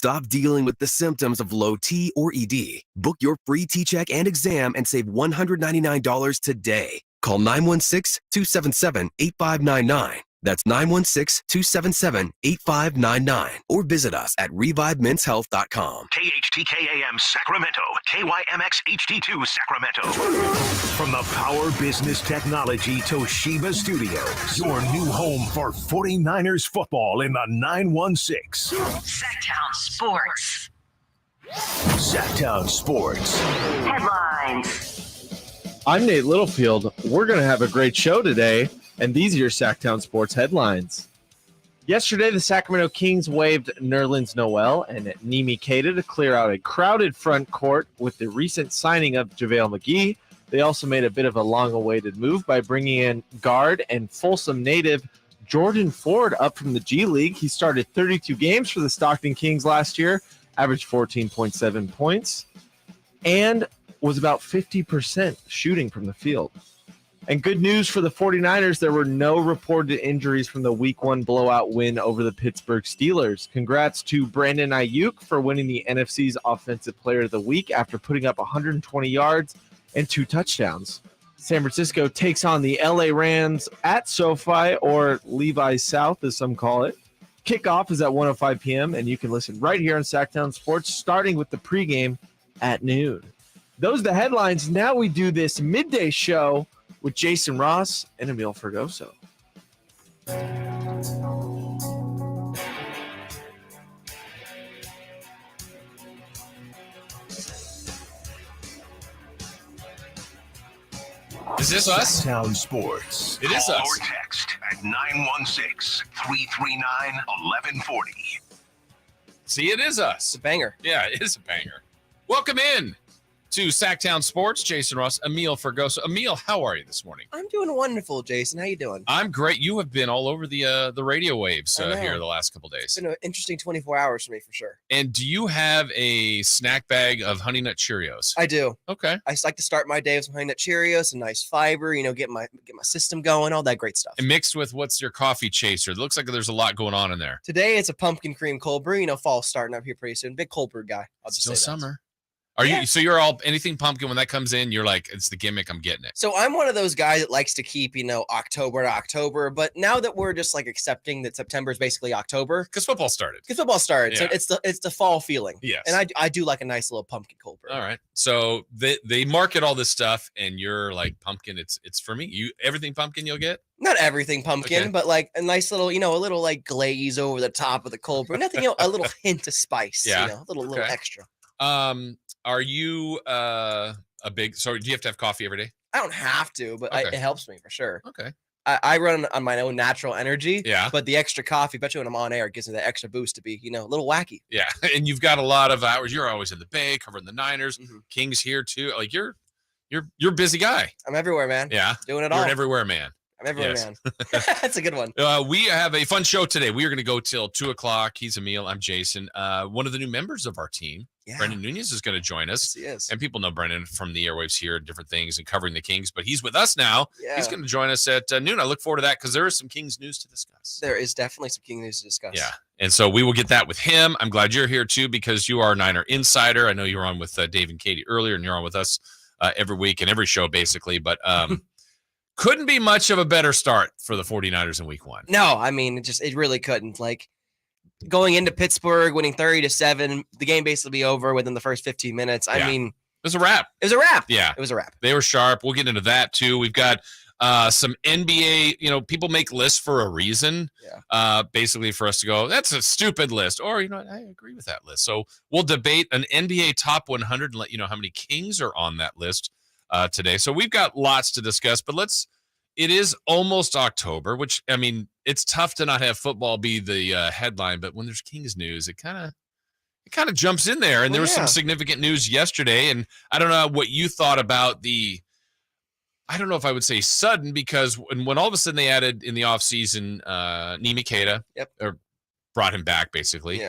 Stop dealing with the symptoms of low T or ED. Book your free T-check and exam and save $199 today. Call 916-277-8599. That's 916-277-8599. Or visit us at revivemenshealth.com. KHTKAM Sacramento, KYMX HD2 Sacramento. From the Power Business Technology Toshiba Studios, your new home for 49ers football in the 916. Sactown Sports. Sactown Sports. Headlines. I'm Nate Littlefield. We're going to have a great show today, and these are your Sactown Sports headlines. Yesterday, the Sacramento Kings waived Nerlens Noel and Nimi Keita to clear out a crowded front court with the recent signing of JaVale McGee. They also made a bit of a long-awaited move by bringing in guard and Folsom native Jordan Ford up from the G League. He started 32 games for the Stockton Kings last year, averaged 14.7 points, and was about 50% shooting from the field. And good news for the 49ers, there were no reported injuries from the Week 1 blowout win over the Pittsburgh Steelers. Congrats to Brandon Ayuk for winning the NFC's Offensive Player of the Week after putting up 120 yards and 2 touchdowns. San Francisco takes on the LA Rams at SoFi, or Levi's South as some call it. Kickoff is at 1:05 p.m., and you can listen right here on Sactown Sports, starting with the pregame at noon. Those are the headlines. Now we do this midday show with Jason Ross and Amil Fergoso. Is this us? Sactown Sports. It is Call us. or text at 916-339-1140. See, it is us. It's a banger. Yeah, it is a banger. Welcome in to Sactown Sports. Jason Ross, Amil Fergoso. Amil, how are you this morning? I'm doing wonderful, Jason. How you doing? I'm great. You have been all over the radio waves here the last couple days. It's been an interesting 24 hours for me, for sure. And do you have a snack bag of Honey Nut Cheerios? I do. Okay. I just like to start my day with some Honey Nut Cheerios, some nice fiber, get my system going, all that great stuff. And mixed with what's your coffee chaser? It looks like there's a lot going on in there. Today, it's a pumpkin cream cold brew. Fall's starting up here pretty soon. Big cold brew guy. I'll just Still say that. summer. Are you? So you're all anything pumpkin when that comes in? You're like, it's the gimmick. I'm getting it. So I'm one of those guys that likes to keep, October to October. But now that we're just like accepting that September is basically October, Because football started. so it's the fall feeling. Yes. And I do like a nice little pumpkin cold brew. All right. So they market all this stuff, and you're like, pumpkin. It's for me. Everything pumpkin you'll get. Not everything pumpkin, Okay. but like a nice little, a little like glaze over the top of the cold brew. Nothing, a little hint of spice. Yeah. A little Okay. extra. Are you a big? So do you have to have coffee every day? I don't have to, but Okay. it helps me for sure. Okay. I run on my own natural energy. Yeah. But the extra coffee, especially when I'm on air, gives me that extra boost to be, a little wacky. Yeah. And you've got a lot of hours. You're always in the Bay covering the Niners. Mhm. Kings here too. Like you're a busy guy. I'm everywhere, man. Yeah. Doing it You're all. an everywhere man. I'm everywhere, Yes. man. That's a good one. We have a fun show today. We are going to go till 2:00. He's Amil. I'm Jason. One of the new members of our team, Yeah. Brendan Nunez, is going to join us. Yes, he is. And people know Brendan from the airwaves here, different things, and covering the Kings. But he's with us now. Yeah. He's going to join us at noon. I look forward to that because there is some Kings news to discuss. There is definitely some King news to discuss. Yeah. And so we will get that with him. I'm glad you're here too because you are a Niner insider. I know you were on with Dave and Katie earlier, and you're on with us every week and every show basically. But couldn't be much of a better start for the 49ers in week 1. No, I mean, it really couldn't. Like, going into Pittsburgh, winning 30-7, the game basically be over within the first 15 minutes. I Yeah. mean, It was a wrap. it was a wrap. Yeah. It was a wrap. They were sharp. We'll get into that too. We've got some NBA, people make lists for a reason. Yeah. Basically for us to go, that's a stupid list. Or, I agree with that list. So we'll debate an NBA top 100 and let you know how many Kings are on that list today. So we've got lots to discuss, but it is almost October, which, I mean, it's tough to not have football be the headline, but when there's Kings news, it kind of jumps in there. And there was some significant news yesterday, and I don't know what you thought about I don't know if I would say sudden, because when all of a sudden they added in the offseason Nimi Keita, or brought him back basically,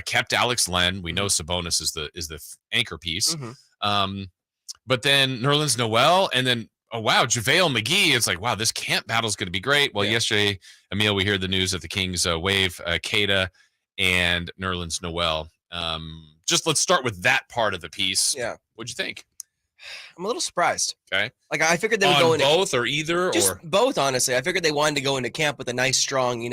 kept Alex Len. We know Sabonis is the anchor piece. Mm-hmm. But then Nerlens Noel, and then JaVale McGee. It's like, wow, this camp battle is going to be great. Well, yesterday, Amil, we heard the news that the Kings waive Keita and Nerlens Noel. Just let's start with that part of the piece. Yeah. What'd you think? I'm a little surprised. Okay. Like, I figured they would On go into both or either just or both, honestly. I figured they wanted to go into camp with a nice, strong,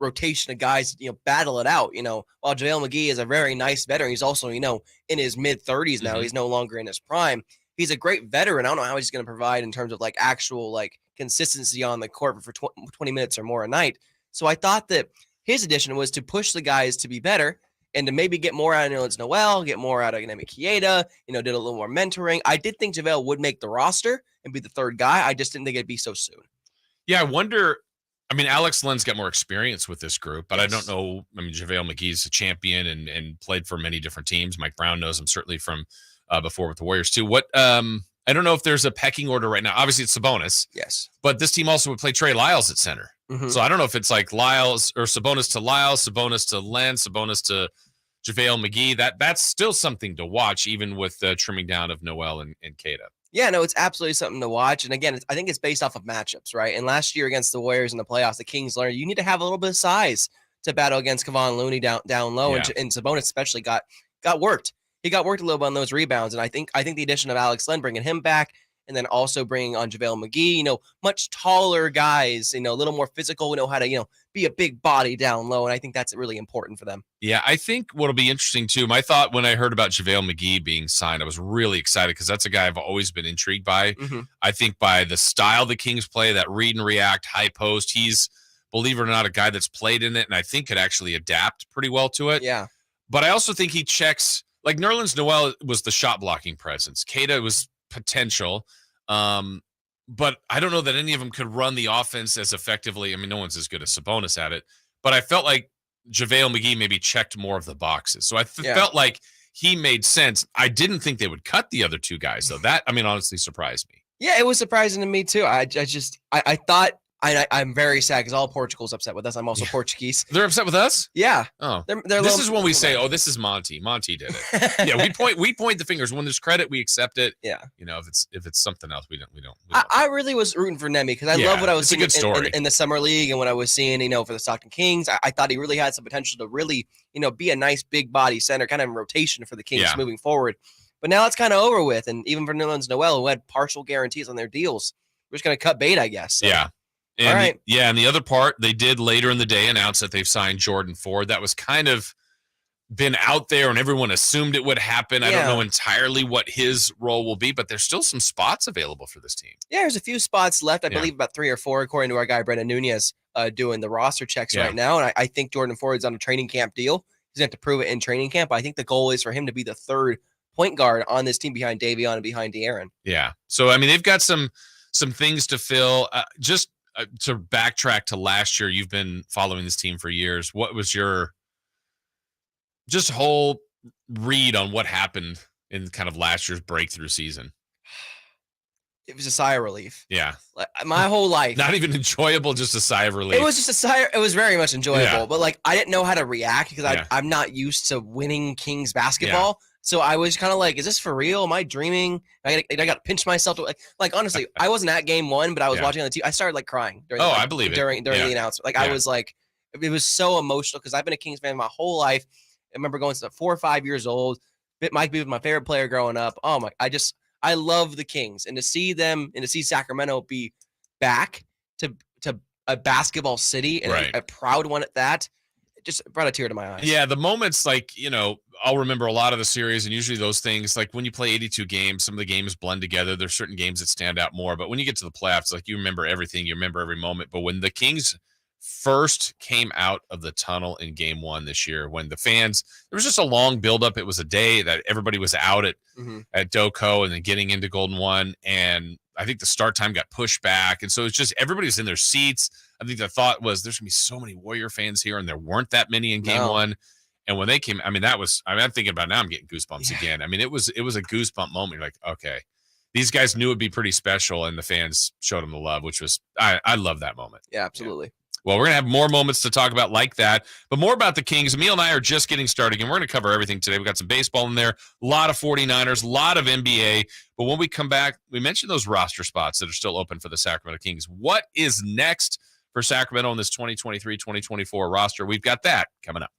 rotation of guys, battle it out, while JaVale McGee is a very nice veteran. He's also, in his mid-30s now. Mhm. He's no longer in his prime. He's a great veteran. I don't know how he's going to provide in terms of like actual like consistency on the court for 20 minutes or more a night. So I thought that his addition was to push the guys to be better and to maybe get more out of Nerlens Noel, get more out of Nemi Kieda, did a little more mentoring. I did think JaVale would make the roster and be the third guy. I just didn't think it'd be so soon. Yeah, I wonder. I mean, Alex Len's got more experience with this group, but Yes. I don't know. I mean, JaVale McGee's a champion and played for many different teams. Mike Brown knows him certainly from before with the Warriors too. What I don't know if there's a pecking order right now. Obviously, it's Sabonis, Yes. but this team also would play Trey Lyles at center. Mhm. So I don't know if it's like Lyles or Sabonis to Lyles, Sabonis to Len, Sabonis to JaVale McGee. That's still something to watch, even with the trimming down of Noel and Queta. Yeah, no, it's absolutely something to watch. And again, I think it's based off of matchups, right? And last year against the Warriors in the playoffs, the Kings learned you need to have a little bit of size to battle against Kevon Looney down low. Yeah. And Sabonis especially got worked. He got worked a little bit on those rebounds. And I think the addition of Alex Len, bringing him back, and then also bringing on JaVale McGee, much taller guys, a little more physical, know how to, be a big body down low. And I think that's really important for them. Yeah, I think what'll be interesting too. My thought when I heard about JaVale McGee being signed, I was really excited because that's a guy I've always been intrigued by. Mhm. I think by the style the Kings play, that read and react, high post, he's, believe it or not, a guy that's played in it and I think could actually adapt pretty well to it. Yeah. But I also think he checks, like Nerlens Noel was the shot blocking presence. Queta was potential. But I don't know that any of them could run the offense as effectively. I mean, no one's as good as Sabonis at it, but I felt like JaVale McGee maybe checked more of the boxes. So I felt like he made sense. I didn't think they would cut the other two guys, though. That, I mean, honestly surprised me. Yeah, it was surprising to me too. I thought I'm very sad because all Portugal's upset with us. I'm also Portuguese. They're upset with us? Yeah. Oh. They're This is when we say, oh, this is Monty. Monty did it. Yeah, we point the fingers. When there's credit, we accept it. Yeah. If it's something else, we don't. I really was rooting for Nemi because I love what I was seeing in the summer league and what I was seeing, for the Stockton Kings. I thought he really had some potential to really, be a nice big body center, kind of in rotation for the Kings moving forward. But now it's kind of over with. And even for Nerlens Noel, who had partial guarantees on their deals, we're just going to cut bait, I guess. So. Yeah. And all right. And the other part, they did later in the day announce that they've signed Jordan Ford. That was kind of been out there and everyone assumed it would happen. I don't know entirely what his role will be, but there's still some spots available for this team. Yeah, there's a few spots left. I believe about 3 or 4, according to our guy, Brendan Nunez, doing the roster checks right now. And I think Jordan Ford's on a training camp deal. He's going to have to prove it in training camp. I think the goal is for him to be the third point guard on this team behind Davion and behind De'Aaron. Yeah. So, I mean, they've got some things to fill. To backtrack to last year, you've been following this team for years. What was your just whole read on what happened in kind of last year's breakthrough season? It was a sigh of relief. Yeah. Like, my whole life. Not even enjoyable, just a sigh of relief. It was just a sigh. It was very much enjoyable, Yeah. but like I didn't know how to react because I'm not used to winning Kings basketball. So I was kind of like, is this for real? Am I dreaming? I got to pinch myself. Like honestly, I wasn't at game 1, but I was watching on the TV. I started like crying during I believe it. during the announcement. Like I was like, it was so emotional because I've been a Kings fan my whole life. I remember going to 4 or 5 years old. Mike B was my favorite player growing up. Oh my, I love the Kings, and to see them and to see Sacramento be back to a basketball city and a proud one at that, it just brought a tear to my eyes. Yeah, the moments I'll remember a lot of the series, and usually those things, like when you play 82 games, some of the games blend together. There's certain games that stand out more, but when you get to the playoffs, like you remember everything, you remember every moment. But when the Kings first came out of the tunnel in game 1 this year, when the fans, there was just a long buildup. It was a day that everybody was out at Doco and then getting into Golden One. And I think the start time got pushed back. And so it's just, everybody was in their seats. I think the thought was there's gonna be so many Warrior fans here, and there weren't that many in game 1. And when they came, I'm thinking about it now, I'm getting goosebumps again. I mean, it was a goosebump moment. You're like, okay, these guys knew it'd be pretty special, and the fans showed them the love, which was, I love that moment. Yeah, absolutely. Yeah. Well, we're going to have more moments to talk about like that, but more about the Kings. Amil and I are just getting started, and we're going to cover everything today. We've got some baseball in there, a lot of 49ers, a lot of NBA. But when we come back, we mentioned those roster spots that are still open for the Sacramento Kings. What is next for Sacramento in this 2023-2024 roster? We've got that coming up.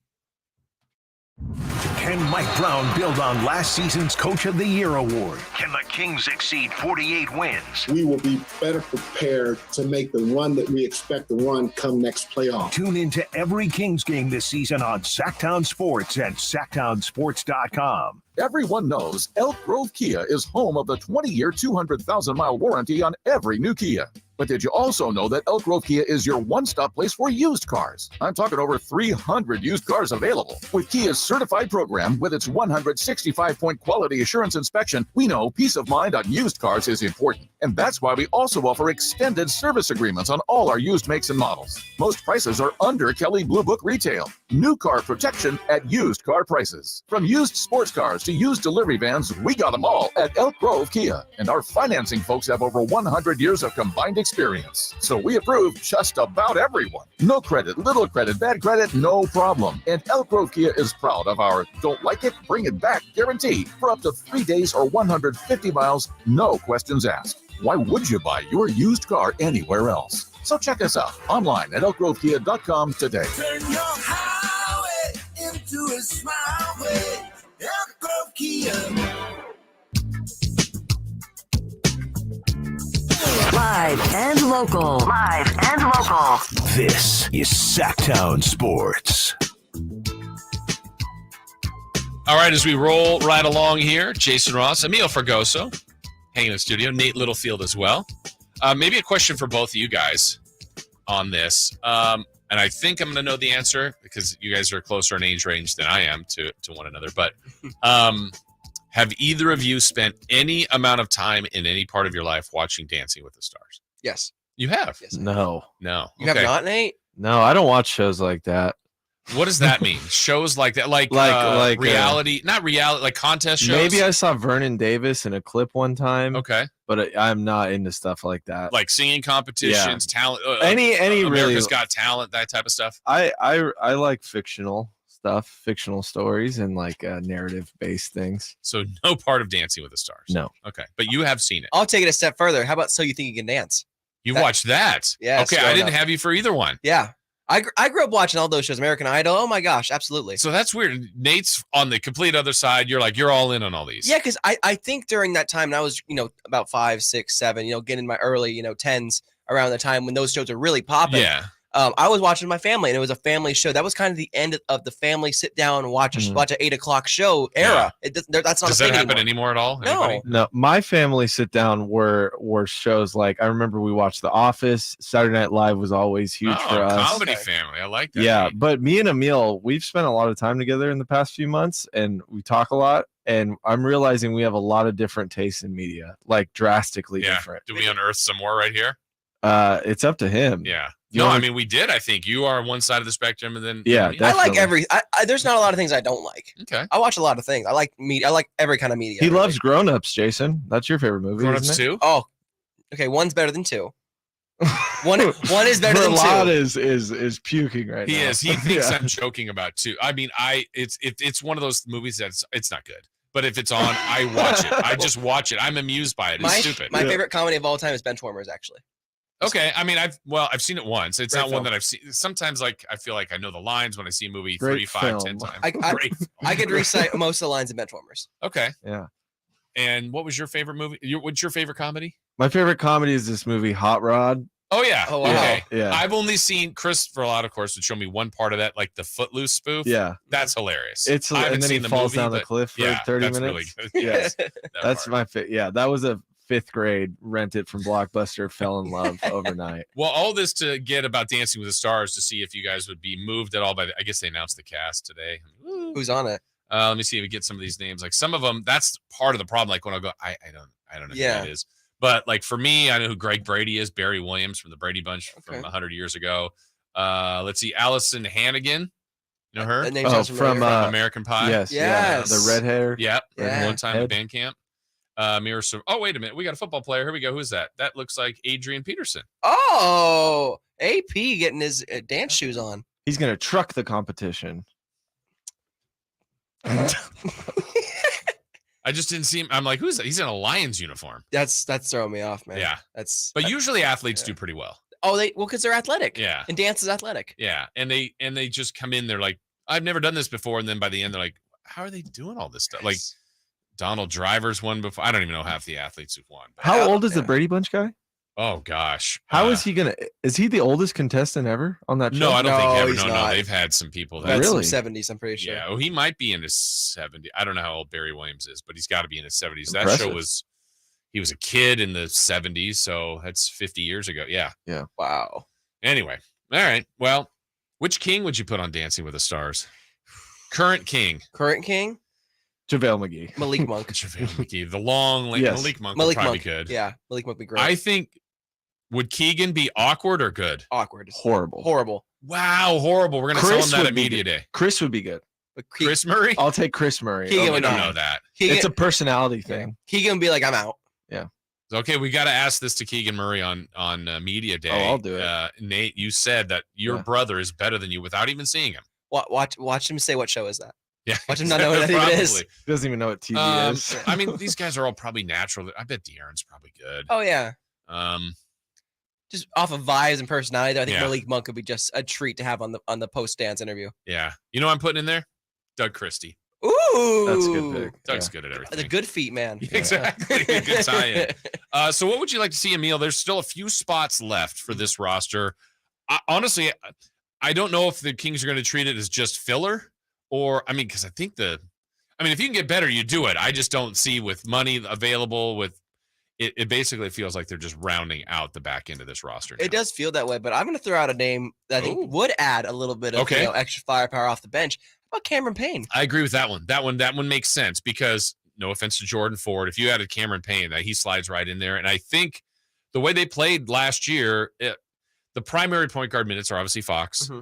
Can Mike Brown build on last season's Coach of the Year award? Can the Kings exceed 48 wins? We will be better prepared to make the run that we expect to run come next playoff. Tune into every Kings game this season on Sactown Sports and SactownSports.com. Everyone knows Elk Grove Kia is home of the 20-year, 200,000-mile warranty on every new Kia. But did you also know that Elk Grove Kia is your one-stop place for used cars? I'm talking over 300 used cars available. With Kia's certified program, with its 165-point quality assurance inspection, we know peace of mind on used cars is important. And that's why we also offer extended service agreements on all our used makes and models. Most prices are under Kelley Blue Book retail. New car protection at used car prices. From used sports cars to used delivery vans, we got them all at Elk Grove Kia. And our financing folks have over 100 years of combined experience. So we approve just about everyone. No credit, little credit, bad credit, no problem. And Elk Grove Kia is proud of our don't like it, bring it back guarantee for up to 3 days or 150 miles, no questions asked. Why would you buy your used car anywhere else? So check us out online at elkgrovekia.com today. Turn your highway into a smile way. Elk Grove Kia. Live and local. Live and local. This is Sactown Sports. All right, as we roll right along here, Jason Ross, Amil Fergoso, hanging in the studio, Nate Littlefield as well. Maybe a question for both of you guys on this. And I think I'm going to know the answer because you guys are closer in age range than I am to one another. But have either of you spent any amount of time in any part of your life watching Dancing with the Stars? Yes. You have? Yes. No. No. You have not, Nate? No, I don't watch shows like that. What does that mean? Shows like that, like reality, not reality, like contest shows. Maybe I saw Vernon Davis in a clip one time. Okay, but I'm not into stuff like that. Like singing competitions, talent. Any America's really Got Talent, that type of stuff. I like fictional stuff, fictional stories, and like narrative based things. So no part of Dancing with the Stars. No. Okay, but you have seen it. I'll take it a step further. How about So You Think You Can Dance? You watched that? Yeah. Okay, I didn't have you for either one. Yeah. I grew up watching all those shows, American Idol. Oh my gosh, absolutely. So that's weird. Nate's on the complete other side. You're like, you're all in on all these. Yeah, because I think during that time, and I was, about 5, 6, 7, getting in my early, 10s around the time when those shows are really popping. Yeah. I was watching my family, and it was a family show. That was kind of the end of the family sit down and watch a 8:00 show era. Yeah. That's not. Does a thing that happen anymore at all? No. Anybody? No, my family sit down were shows like I remember we watched The Office. Saturday Night Live was always huge for us. Comedy family. I like that. Yeah, name. but me and Amil, we've spent a lot of time together in the past few months, and we talk a lot. And I'm realizing we have a lot of different tastes in media, like drastically different. Do we unearth some more right here? It's up to him. Yeah. I mean, we did. I think you are on one side of the spectrum, and then yeah, I like there's not a lot of things I don't like. Okay. I watch a lot of things. I like media. I like every kind of media. He loves Grown Ups, Jason. That's your favorite movie. Grown Ups isn't it? 2. Oh, okay. One's better than 2. One is better than 2. Verlad is puking right now. He is. He thinks I'm joking about 2. I mean, it's one of those movies it's not good. But if it's on, I watch it. I just watch it. I'm amused by it. It's stupid. My favorite comedy of all time is Benchwarmers, actually. Okay, I mean, I've seen it once. It's Great not one film. that I've seen. Sometimes, like, I feel like I know the lines when I see a movie Great 3, 5, film. 10 times. I could recite most of the lines in Benchwarmers. Okay. Yeah. And what was your favorite movie? What's your favorite comedy? My favorite comedy is this movie Hot Rod. Oh yeah. Oh, wow. Okay. Yeah. I've only seen Chris Verlad, of course, would show me one part of that, like the Footloose spoof. Yeah. That's hilarious. It's I haven't and then he seen the falls movie, down the but cliff for yeah, 30 that's minutes. Really good. Yes. That That's part. my favorite. Yeah, that was a 5th grade rent it from Blockbuster, fell in love overnight. Well, all this to get about Dancing with the Stars to see if you guys would be moved at all by. I guess they announced the cast today. Who's on it? Let me see if we get some of these names. Like some of them, that's part of the problem. Like when I go, I don't know who that is. But like for me, I know who Greg Brady is, Barry Williams from the Brady Bunch from 100 years ago. Let's see, Allison Hannigan. You know her? That name sounds familiar. from American Pie. Yes. Yes. Yeah, the red hair. Yep. Yeah. One time at band camp. Oh, wait a minute. We got a football player. Here we go. Who's that? That looks like Adrian Peterson. Oh, AP getting his dance shoes on. He's going to truck the competition. I just didn't see him. I'm like, who's that? He's in a Lions uniform. That's throwing me off, man. Yeah. But usually athletes do pretty well. Oh, because they're athletic. Yeah. And dance is athletic. Yeah. And they just come in, they're like, I've never done this before. And then by the end, they're like, how are they doing all this stuff? Like Donald Driver's won before. I don't even know half the athletes who've won. How old is the Brady Bunch guy? Oh gosh, how is he gonna? Is he the oldest contestant ever on that show? No, I don't think ever. he's No, not. they've had some people that That's really some 70s. I'm pretty sure. Yeah, he might be in his 70s. I don't know how old Barry Williams is, but he's got to be in his 70s. That Impressive. show was. He was a kid in the 70s, so that's 50 years ago. Yeah. Wow. Anyway, all right. Well, which king would you put on Dancing with the Stars? Current king. JaVale McGee. Malik Monk. JaVale McGee. The long link. Yes. Malik Monk would Malik probably Monk. be good. Yeah, Malik Monk would be great. I think, would Keegan be awkward or good? Awkward. Horrible. Wow, horrible. We're going to tell him that would at be media good. day. Chris would be good. But Chris Murray? I'll take Chris Murray. Keegan We would don't not. know that. It's a personality thing. Keegan would be like, I'm out. Okay, we got to ask this to Keegan Murray on media day. Oh, I'll do it. Nate, you said that your brother is better than you without even seeing him. Watch him say what show is that. Yeah, Watch him not know what that even is. probably. He doesn't even know what TV is. I mean, these guys are all probably natural. I bet De'Aaron's probably good. Oh yeah. Just off of vibes and personality, I think Yeah. Malik Monk would be just a treat to have on the post dance interview. Yeah. You know what I'm putting in there? Doug Christie. Ooh, That's a good pick. Doug's good at everything. The good feet man. Exactly. Good tie-in. So what would you like to see, Amil? There's still a few spots left for this roster. Honestly, I don't know if the Kings are going to treat it as just filler or, because I think if you can get better, you do it. I just don't see with money available with it basically feels like they're just rounding out the back end of this roster now. It does feel that way, but I'm going to throw out a name that I think would add a little bit of extra firepower off the bench. How about Cameron Payne? I agree with that one. That one makes sense because no offense to Jordan Ford, if you added Cameron Payne, he slides right in there. And I think the way they played last year, the primary point guard minutes are obviously Fox. Mm-hmm.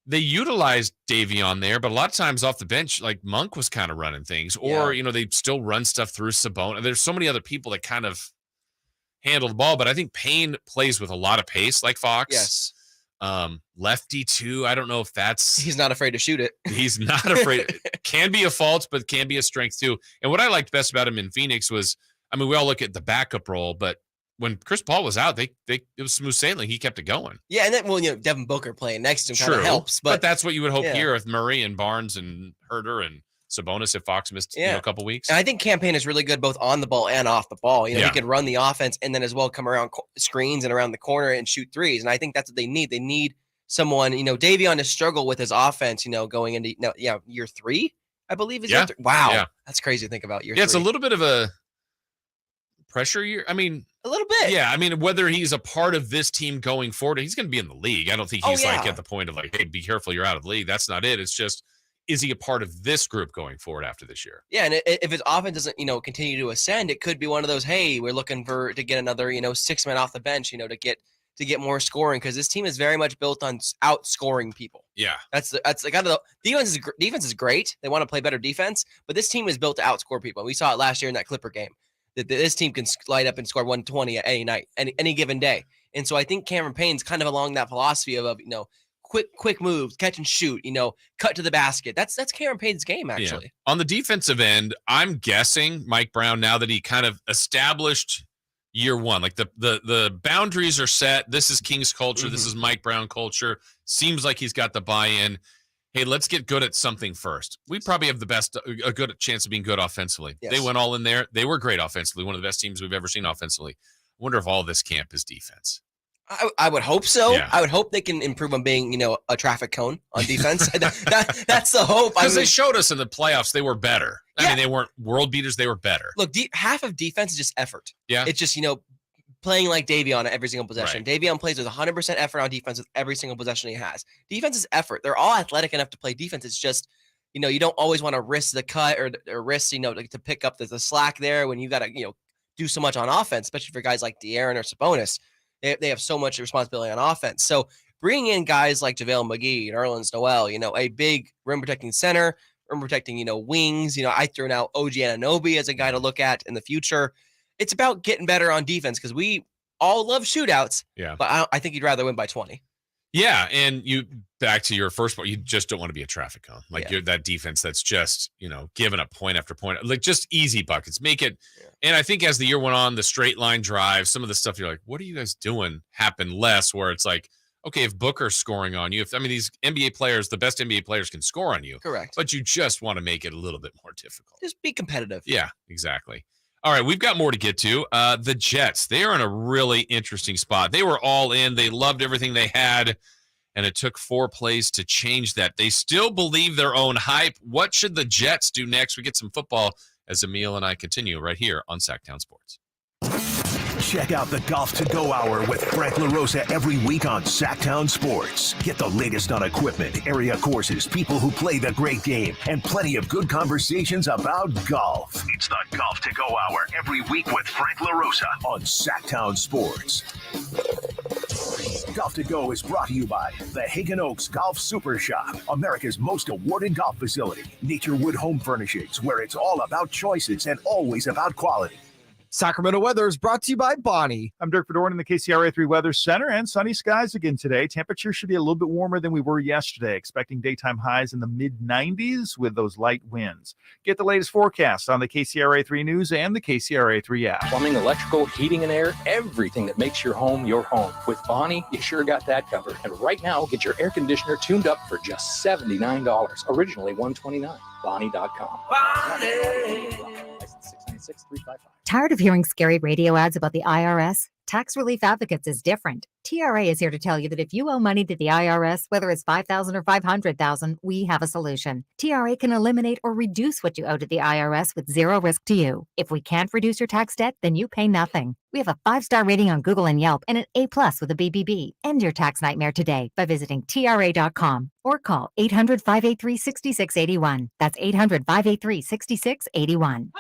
They utilized Davion there, but a lot of times off the bench, like Monk was kind of running things, or they still run stuff through Sabonis. There's so many other people that kind of handle the ball, but I think Payne plays with a lot of pace, like Fox. Yes. Lefty too. I don't know if he's not afraid to shoot it. He's not afraid. Can be a fault, but can be a strength too. And what I liked best about him in Phoenix was, we all look at the backup role, but when Chris Paul was out, it was smooth sailing. He kept it going. Yeah, and then Devin Booker playing next to him kind of helps. But that's what you would hope here with Murray and Barnes and Herter and Sabonis if Fox missed a couple weeks. And I think Campaign is really good both on the ball and off the ball. He can run the offense and then as well come around screens and around the corner and shoot threes. And I think that's what they need. They need someone, Davion to struggle with his offense, going into year 3, I believe is year 3. Wow. Yeah. That's crazy to think about year 3. It's a little bit of a pressure year. A little bit. Yeah. Whether he's a part of this team going forward, he's going to be in the league. I don't think he's at the point of hey, be careful, you're out of the league. That's not it. It's just, is he a part of this group going forward after this year? Yeah, and if his offense doesn't, continue to ascend, it could be one of those, hey, we're looking to get another, 6 men off the bench, to get more scoring because this team is very much built on outscoring people. Yeah, that's kind of the defense is great. They want to play better defense, but this team is built to outscore people. And we saw it last year in that Clipper game that this team can light up and score 120 at any night, any given day. And so I think Cameron Payne's kind of along that philosophy of quick moves, catch and shoot, cut to the basket. That's Cameron Payne's game, actually. Yeah. On the defensive end, I'm guessing Mike Brown, now that he kind of established year 1, like the boundaries are set. This is Kings culture. This is Mike Brown culture. Seems like he's got the buy-in. Hey, let's get good at something first. We probably have a good chance of being good offensively. Yes. They went all in there. They were great offensively. One of the best teams we've ever seen offensively. I wonder if all this camp is defense. I would hope so. Yeah. I would hope they can improve on being, a traffic cone on defense. That's the hope. Because they showed us in the playoffs they were better. They weren't world beaters. They were better. Look, half of defense is just effort. Yeah. It's just, playing like Davion every single possession. Right. Davion plays with 100% effort on defense with every single possession he has. Defense is effort. They're all athletic enough to play defense. It's just, you don't always want to risk the cut or risk, to pick up the slack there when you got to, do so much on offense, especially for guys like De'Aaron or Sabonis. They have so much responsibility on offense. So bringing in guys like JaVale McGee and Nerlens Noel, a big rim protecting center, rim protecting, wings. I threw out OG Anunoby as a guy to look at in the future. It's about getting better on defense because we all love shootouts. Yeah. But I think you'd rather win by 20. Yeah, and back to your first point, you just don't want to be a traffic cone. Like you're that defense that's just, giving up point after point, like just easy buckets. Make it. Yeah. And I think as the year went on, the straight line drive, some of the stuff you're like, what are you guys doing? Happened less where it's like, okay, if Booker's scoring on you, these NBA players, the best NBA players can score on you. Correct. But you just want to make it a little bit more difficult. Just be competitive. Yeah, exactly. All right, we've got more to get to. The Jets, they are in a really interesting spot. They were all in. They loved everything they had, and it took 4 plays to change that. They still believe their own hype. What should the Jets do next? We get some football as Amil and I continue right here on Sactown Sports. Check out the Golf to Go Hour with Frank LaRosa every week on Sactown Sports. Get the latest on equipment, area courses, people who play the great game, and plenty of good conversations about golf. It's the Golf to Go Hour every week with Frank LaRosa on Sactown Sports. Golf to Go is brought to you by the Hagen Oaks Golf Super Shop, America's most awarded golf facility. Naturewood Home Furnishings, where it's all about choices and always about quality. Sacramento weather is brought to you by Bonnie. I'm Dirk Fedorn in the KCRA 3 Weather Center, and sunny skies again today. Temperatures should be a little bit warmer than we were yesterday, expecting daytime highs in the mid-90s with those light winds. Get the latest forecast on the KCRA 3 News and the KCRA 3 app. Plumbing, electrical, heating and air, everything that makes your home your home. With Bonnie, you sure got that covered. And right now, get your air conditioner tuned up for just $79, originally $129. Bonnie.com. Bonnie. 696-355. Tired of hearing scary radio ads about the IRS? Tax Relief Advocates is different. TRA is here to tell you that if you owe money to the IRS, whether it's $5,000 or $500,000, we have a solution. TRA can eliminate or reduce what you owe to the IRS with zero risk to you. If we can't reduce your tax debt, then you pay nothing. We have a 5-star rating on Google and Yelp and an A+ with a BBB. End your tax nightmare today by visiting TRA.com or call 800-583-6681. That's 800-583-6681.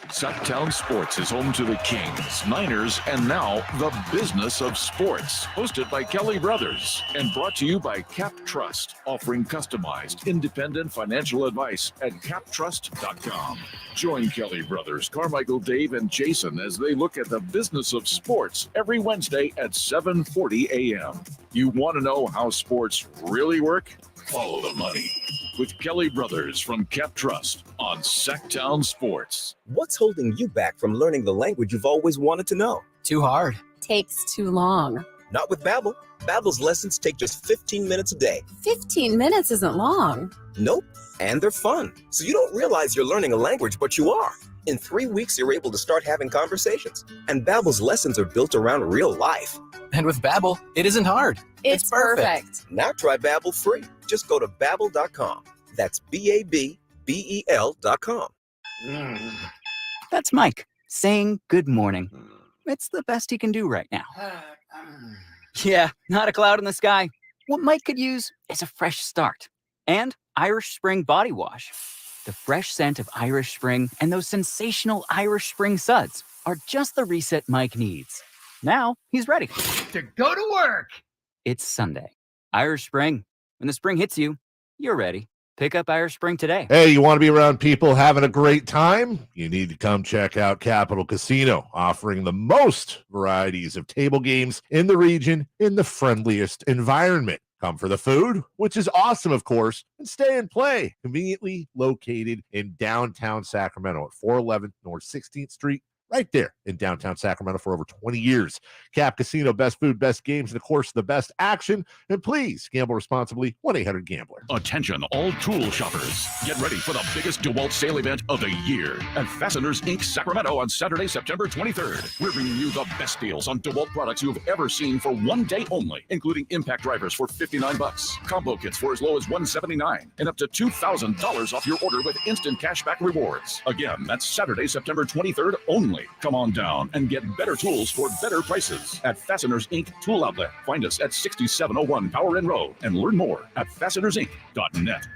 Sactown Sports is home to the Kings, Niners, and now the business of sports. Hosted by Kelly Brothers and brought to you by Cap Trust, offering customized, independent financial advice at captrust.com. Join Kelly Brothers, Carmichael, Dave, and Jason as they look at the business of sports every Wednesday at 7:40 a.m. You want to know how sports really work? Follow the money with Kelly Brothers from Cap Trust on Sactown Sports. What's holding you back from learning the language you've always wanted to know? Too hard. Takes too long. Not with Babbel. Babbel's lessons take just 15 minutes a day. 15 minutes isn't long. Nope. And they're fun. So you don't realize you're learning a language, but you are. In 3 weeks, you're able to start having conversations. And Babbel's lessons are built around real life. And with Babbel, it isn't hard. It's perfect. Now try Babbel free. Just go to Babbel.com. That's Babbel.com. That's Mike saying good morning. It's the best he can do right now. Yeah, not a cloud in the sky. What Mike could use is a fresh start. And Irish Spring Body Wash. The fresh scent of Irish Spring and those sensational Irish Spring suds are just the reset Mike needs. Now he's ready to go to work. It's Sunday. Irish Spring. When the spring hits you, you're ready. Pick up Irish Spring today. Hey, you want to be around people having a great time? You need to come check out Capital Casino, offering the most varieties of table games in the region in the friendliest environment. Come for the food, which is awesome, of course, and stay and play. Conveniently located in downtown Sacramento at 411 North 16th Street. Right there in downtown Sacramento for over 20 years. Cap Casino, best food, best games, and of course, the best action. And please gamble responsibly. 1-800-GAMBLER. Attention, all tool shoppers. Get ready for the biggest DeWalt sale event of the year at Fasteners Inc. Sacramento on Saturday, September 23rd. We're bringing you the best deals on DeWalt products you've ever seen for one day only, including impact drivers for $59, combo kits for as low as $179, and up to $2,000 off your order with instant cashback rewards. Again, that's Saturday, September 23rd only. Come on down and get better tools for better prices at Fasteners Inc. Tool Outlet. Find us at 6701 Power Inn Road and learn more at fastenersinc.net.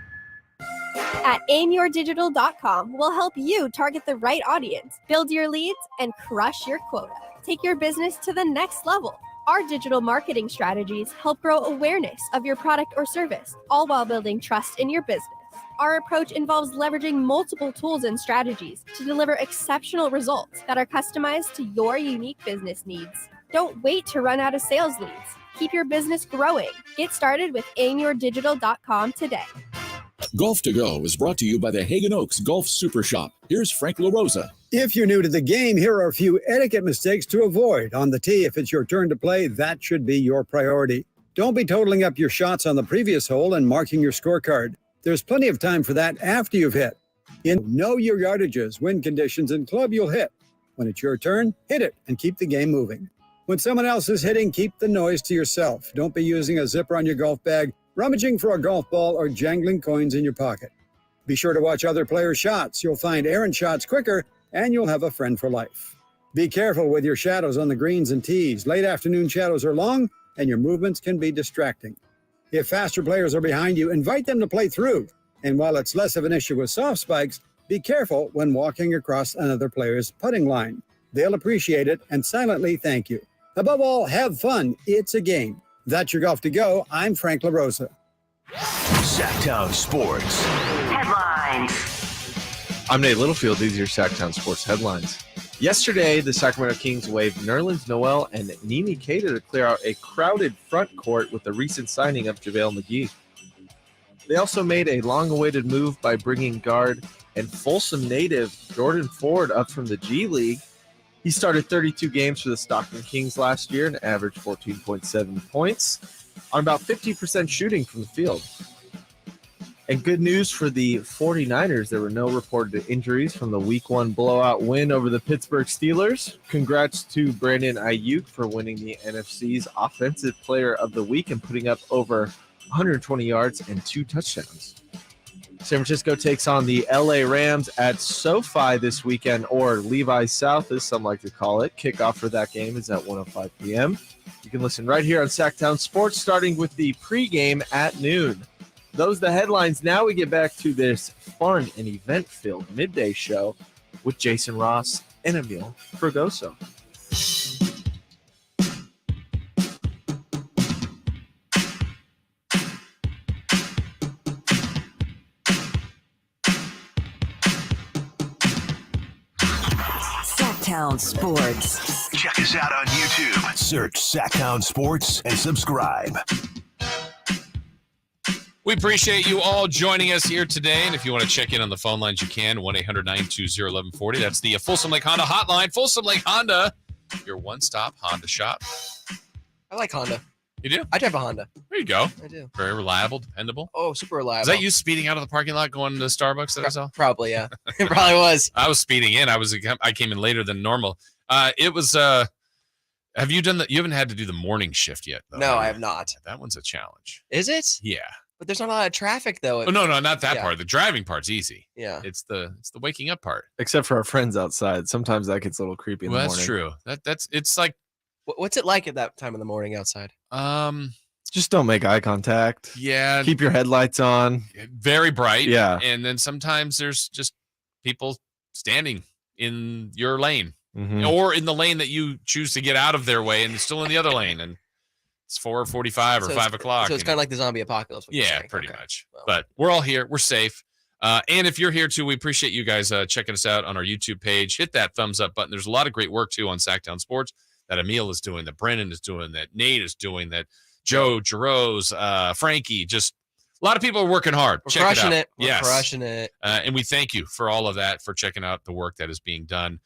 At aimyourdigital.com, we'll help you target the right audience, build your leads, and crush your quota. Take your business to the next level. Our digital marketing strategies help grow awareness of your product or service, all while building trust in your business. Our approach involves leveraging multiple tools and strategies to deliver exceptional results that are customized to your unique business needs. Don't wait to run out of sales leads. Keep your business growing. Get started with aimyourdigital.com today. Golf to Go is brought to you by the Hagen Oaks Golf Super Shop. Here's Frank LaRosa. If you're new to the game, here are a few etiquette mistakes to avoid. On the tee, if it's your turn to play, that should be your priority. Don't be totaling up your shots on the previous hole and marking your scorecard. There's plenty of time for that after you've hit. Know your yardages, wind conditions, and club you'll hit. When it's your turn, hit it and keep the game moving. When someone else is hitting, keep the noise to yourself. Don't be using a zipper on your golf bag, rummaging for a golf ball, or jangling coins in your pocket. Be sure to watch other players' shots. You'll find errant shots quicker, and you'll have a friend for life. Be careful with your shadows on the greens and tees. Late afternoon shadows are long, and your movements can be distracting. If faster players are behind you, invite them to play through. And while it's less of an issue with soft spikes, be careful when walking across another player's putting line. They'll appreciate it and silently thank you. Above all, have fun. It's a game. That's your Golf to Go. I'm Frank LaRosa. Sactown Sports Headlines. I'm Nate Littlefield. These are your Sactown Sports headlines. Yesterday, the Sacramento Kings waived Nerlens Noel and Nimi Keita to clear out a crowded front court with the recent signing of JaVale McGee. They also made a long-awaited move by bringing guard and Folsom native Jordan Ford up from the G League. He started 32 games for the Stockton Kings last year and averaged 14.7 points on about 50% shooting from the field. And good news for the 49ers. There were no reported injuries from the Week 1 blowout win over the Pittsburgh Steelers. Congrats to Brandon Ayuk for winning the NFC's Offensive Player of the Week and putting up over 120 yards and 2 touchdowns. San Francisco takes on the LA Rams at SoFi this weekend, or Levi's South, as some like to call it. Kickoff for that game is at 1:05 p.m. You can listen right here on Sactown Sports, starting with the pregame at noon. Those are the headlines. Now we get back to this fun and event-filled midday show with Jason Ross and Amil Fragoso. Sactown Sports. Check us out on YouTube. Search Sactown Sports and subscribe. We appreciate you all joining us here today. And if you want to check in on the phone lines, you can. 1-800-920-1140. That's the Folsom Lake Honda hotline. Folsom Lake Honda, your one-stop Honda shop. I like Honda. You do? I drive a Honda. There you go. I do. Very reliable, dependable. Oh, super reliable. Is that you speeding out of the parking lot going to Starbucks that I saw? Probably, yeah. It probably was. I was speeding in. I came in later than normal. It was have you done you haven't had to do the morning shift yet, though? No, I have not. That one's a challenge. Is it? Yeah. But there's not a lot of traffic, though. Oh, no, not that part. The driving part's easy. Yeah. It's the waking up part. Except for our friends outside. Sometimes that gets a little creepy in the morning. That's true. It's like, what's it like at that time in the morning outside? Just don't make eye contact. Yeah. Keep your headlights on. Very bright. Yeah. And then sometimes there's just people standing in your lane Mhm. or in the lane that you choose to get out of their way and still in the other lane. And it's 4:45 or 5 o'clock. So it's kind of like the zombie apocalypse. Yeah, pretty much. Well, but we're all here. We're safe. And if you're here too, we appreciate you guys checking us out on our YouTube page. Hit that thumbs up button. There's a lot of great work too on Sactown Sports that Amil is doing, that Brennan is doing, that Nate is doing, that Joe, Jerose, Frankie, just a lot of people are working hard. We're crushing it. Yes. We're crushing it. And we thank you for all of that, for checking out the work that is being done.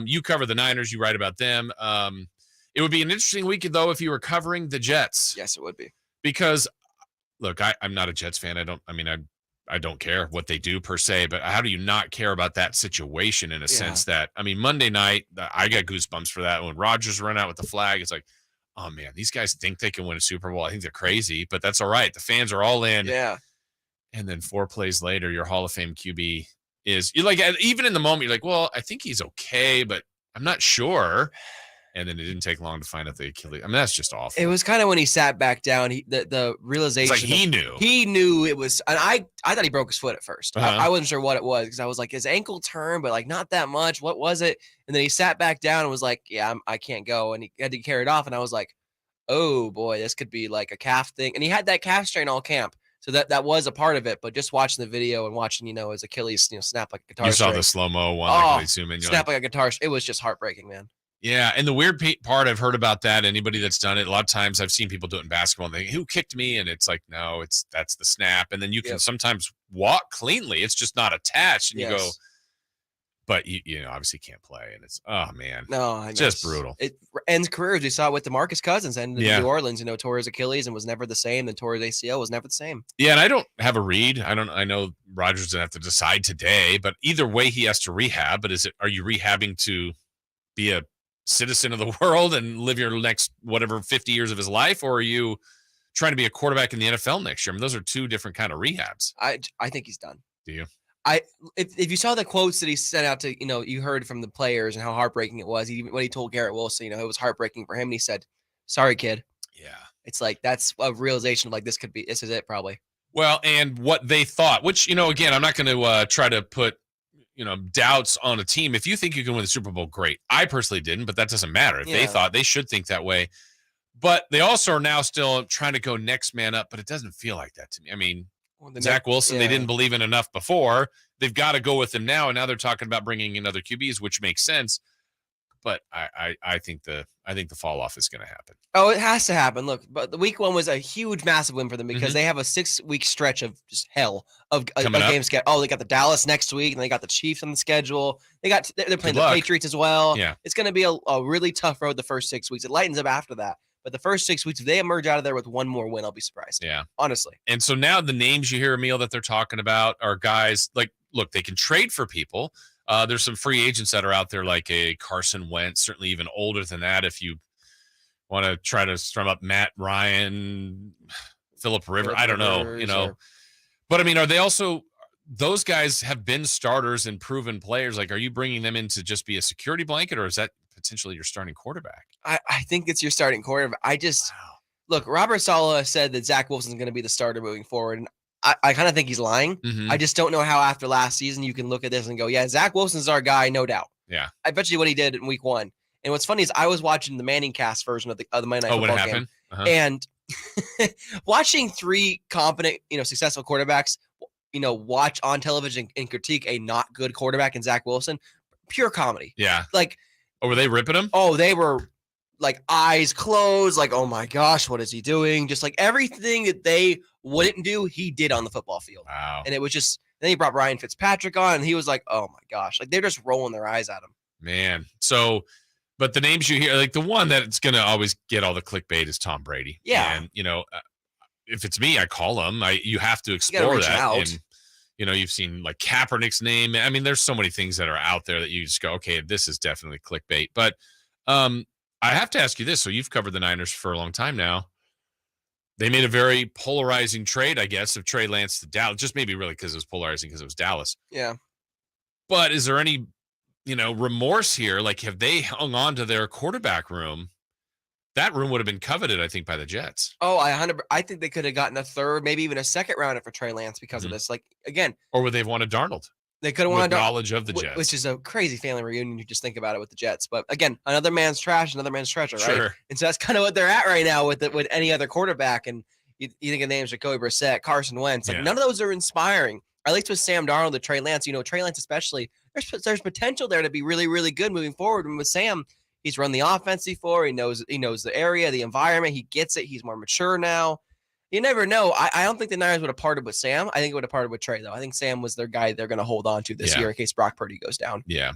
You cover the Niners. You write about them. It would be an interesting week, though, if you were covering the Jets. Yes, it would be. Because, look, I'm not a Jets fan. I don't care what they do per se, but how do you not care about that situation in a sense that, Monday night, I got goosebumps for that. When Rodgers ran out with the flag, it's like, oh, man, these guys think they can win a Super Bowl. I think they're crazy, but that's all right. The fans are all in. Yeah. And then 4 plays later, your Hall of Fame QB you're like, even in the moment, you're like, well, I think he's okay, but I'm not sure. And then it didn't take long to find out the Achilles. That's just awful. It was kind of when he sat back down, the realization. It's like he knew. He knew it was, and I thought he broke his foot at first. Uh-huh. I wasn't sure what it was because I was like, his ankle turned, but like not that much. What was it? And then he sat back down and was like, yeah, I can't go. And he had to carry it off. And I was like, oh boy, this could be like a calf thing. And he had that calf strain all camp. So that was a part of it, but just watching the video and watching, his Achilles, snap like a guitar string. You saw the slow-mo one, like they zoom in. Snap like a guitar. It was just heartbreaking, man. Yeah, and the weird part I've heard about that, anybody that's done it, a lot of times I've seen people do it in basketball and they who kicked me? And it's like, no, that's the snap. And then you can sometimes walk cleanly. It's just not attached. And you go, but you know, obviously can't play, and it's man, No, I know. just brutal. It ends careers. We saw it with DeMarcus Cousins and Yeah. New Orleans. You know, tore his Achilles and was never the same. Then tore his ACL, was never the same. Yeah, and I don't have a read. I know Rodgers gonna have to decide today, but either way, he has to rehab. But are you rehabbing to be a citizen of the world and live your next whatever 50 years of his life, or are you trying to be a quarterback in the NFL next year? I mean, those are two different kind of rehabs. I think he's done. Do you? If you saw the quotes that he sent out to, you know, you heard from the players and how heartbreaking it was. When he told Garrett Wilson, you know, it was heartbreaking for him. And he said, "Sorry, kid." Yeah. It's like that's a realization of like this is it probably. Well, and what they thought, which, you know, again, I'm not going to try to put, you know, doubts on a team. If you think you can win the Super Bowl, great. I personally didn't, but that doesn't matter. If they thought, they should think that way. But they also are now still trying to go next man up, but it doesn't feel like that to me. I mean, Zach Wilson, they didn't believe in enough before. They've got to go with him now, and now they're talking about bringing in other QBs, which makes sense. But I think the fall off is going to happen. Oh, it has to happen. Look, but the week 1 was a huge, massive win for them because they have a 6-week stretch of just hell of a game schedule. Oh, they got the Dallas next week, and they got the Chiefs on the schedule. They're playing the Patriots as well. Yeah, it's going to be a really tough road the first 6 weeks. It lightens up after that. But the first 6 weeks, if they emerge out of there with one more win, I'll be surprised. Yeah. Honestly. And so now the names you hear, Amil, that they're talking about are guys like, look, they can trade for people. There's some free agents that are out there like a Carson Wentz, certainly even older than that. If you want to try to strum up Matt Ryan, Phillip Rivers, I don't know, you know. But, I mean, are they also – those guys have been starters and proven players. Like, are you bringing them in to just be a security blanket, or is that potentially your starting quarterback? I think it's your starting quarterback. Look, Robert Saleh said that Zach Wilson's going to be the starter moving forward, and I kind of think he's lying. I just don't know how after last season you can look at this and go, yeah, Zach Wilson's our guy, no doubt. Yeah. I bet you what he did in week 1. And what's funny is I was watching the Manning cast version of the Monday Night Football game. And watching 3 competent, you know, successful quarterbacks, you know, watch on television and critique a not good quarterback in Zach Wilson, pure comedy. Yeah. Like, oh, were they ripping him? Oh, they were like eyes closed, like, oh my gosh, what is he doing? Just like everything that they wouldn't do, he did on the football field. Wow. And it was just, then he brought Ryan Fitzpatrick on, and he was like, oh my gosh, like they're just rolling their eyes at him. Man. So, but the names you hear, like the one that's going to always get all the clickbait is Tom Brady. Yeah. And, you know, if it's me, I call him. You have to explore that. And, you know, you've seen like Kaepernick's name. I mean, there's so many things that are out there that you just go, okay, this is definitely clickbait. But I have to ask you this. So you've covered the Niners for a long time now. They made a very polarizing trade, I guess, of Trey Lance to Dallas. Just maybe really because it was polarizing because it was Dallas. Yeah. But is there any, you know, remorse here? Like, have they hung on to their quarterback room? That room would have been coveted, I think, by the Jets. Oh, I think they could have gotten a third, maybe even a second rounder for Trey Lance because of this. Like, again. Or would they have wanted Darnold? They could have wanted knowledge of the Jets. Which is a crazy family reunion. You just think about it with the Jets. But again, another man's trash, another man's treasure, right? Sure. And so that's kind of what they're at right now with any other quarterback. And you think of names Jacoby Brissett, Carson Wentz. Like, none of those are inspiring. At least with Sam Darnold, the Trey Lance, you know, Trey Lance especially, there's potential there to be really, really good moving forward. And with Sam, he's run the offense before. He knows the area, the environment. He gets it. He's more mature now. You never know. I don't think the Niners would have parted with Sam. I think it would have parted with Trey, though. I think Sam was their guy they're going to hold on to this year in case Brock Purdy goes down. Yeah.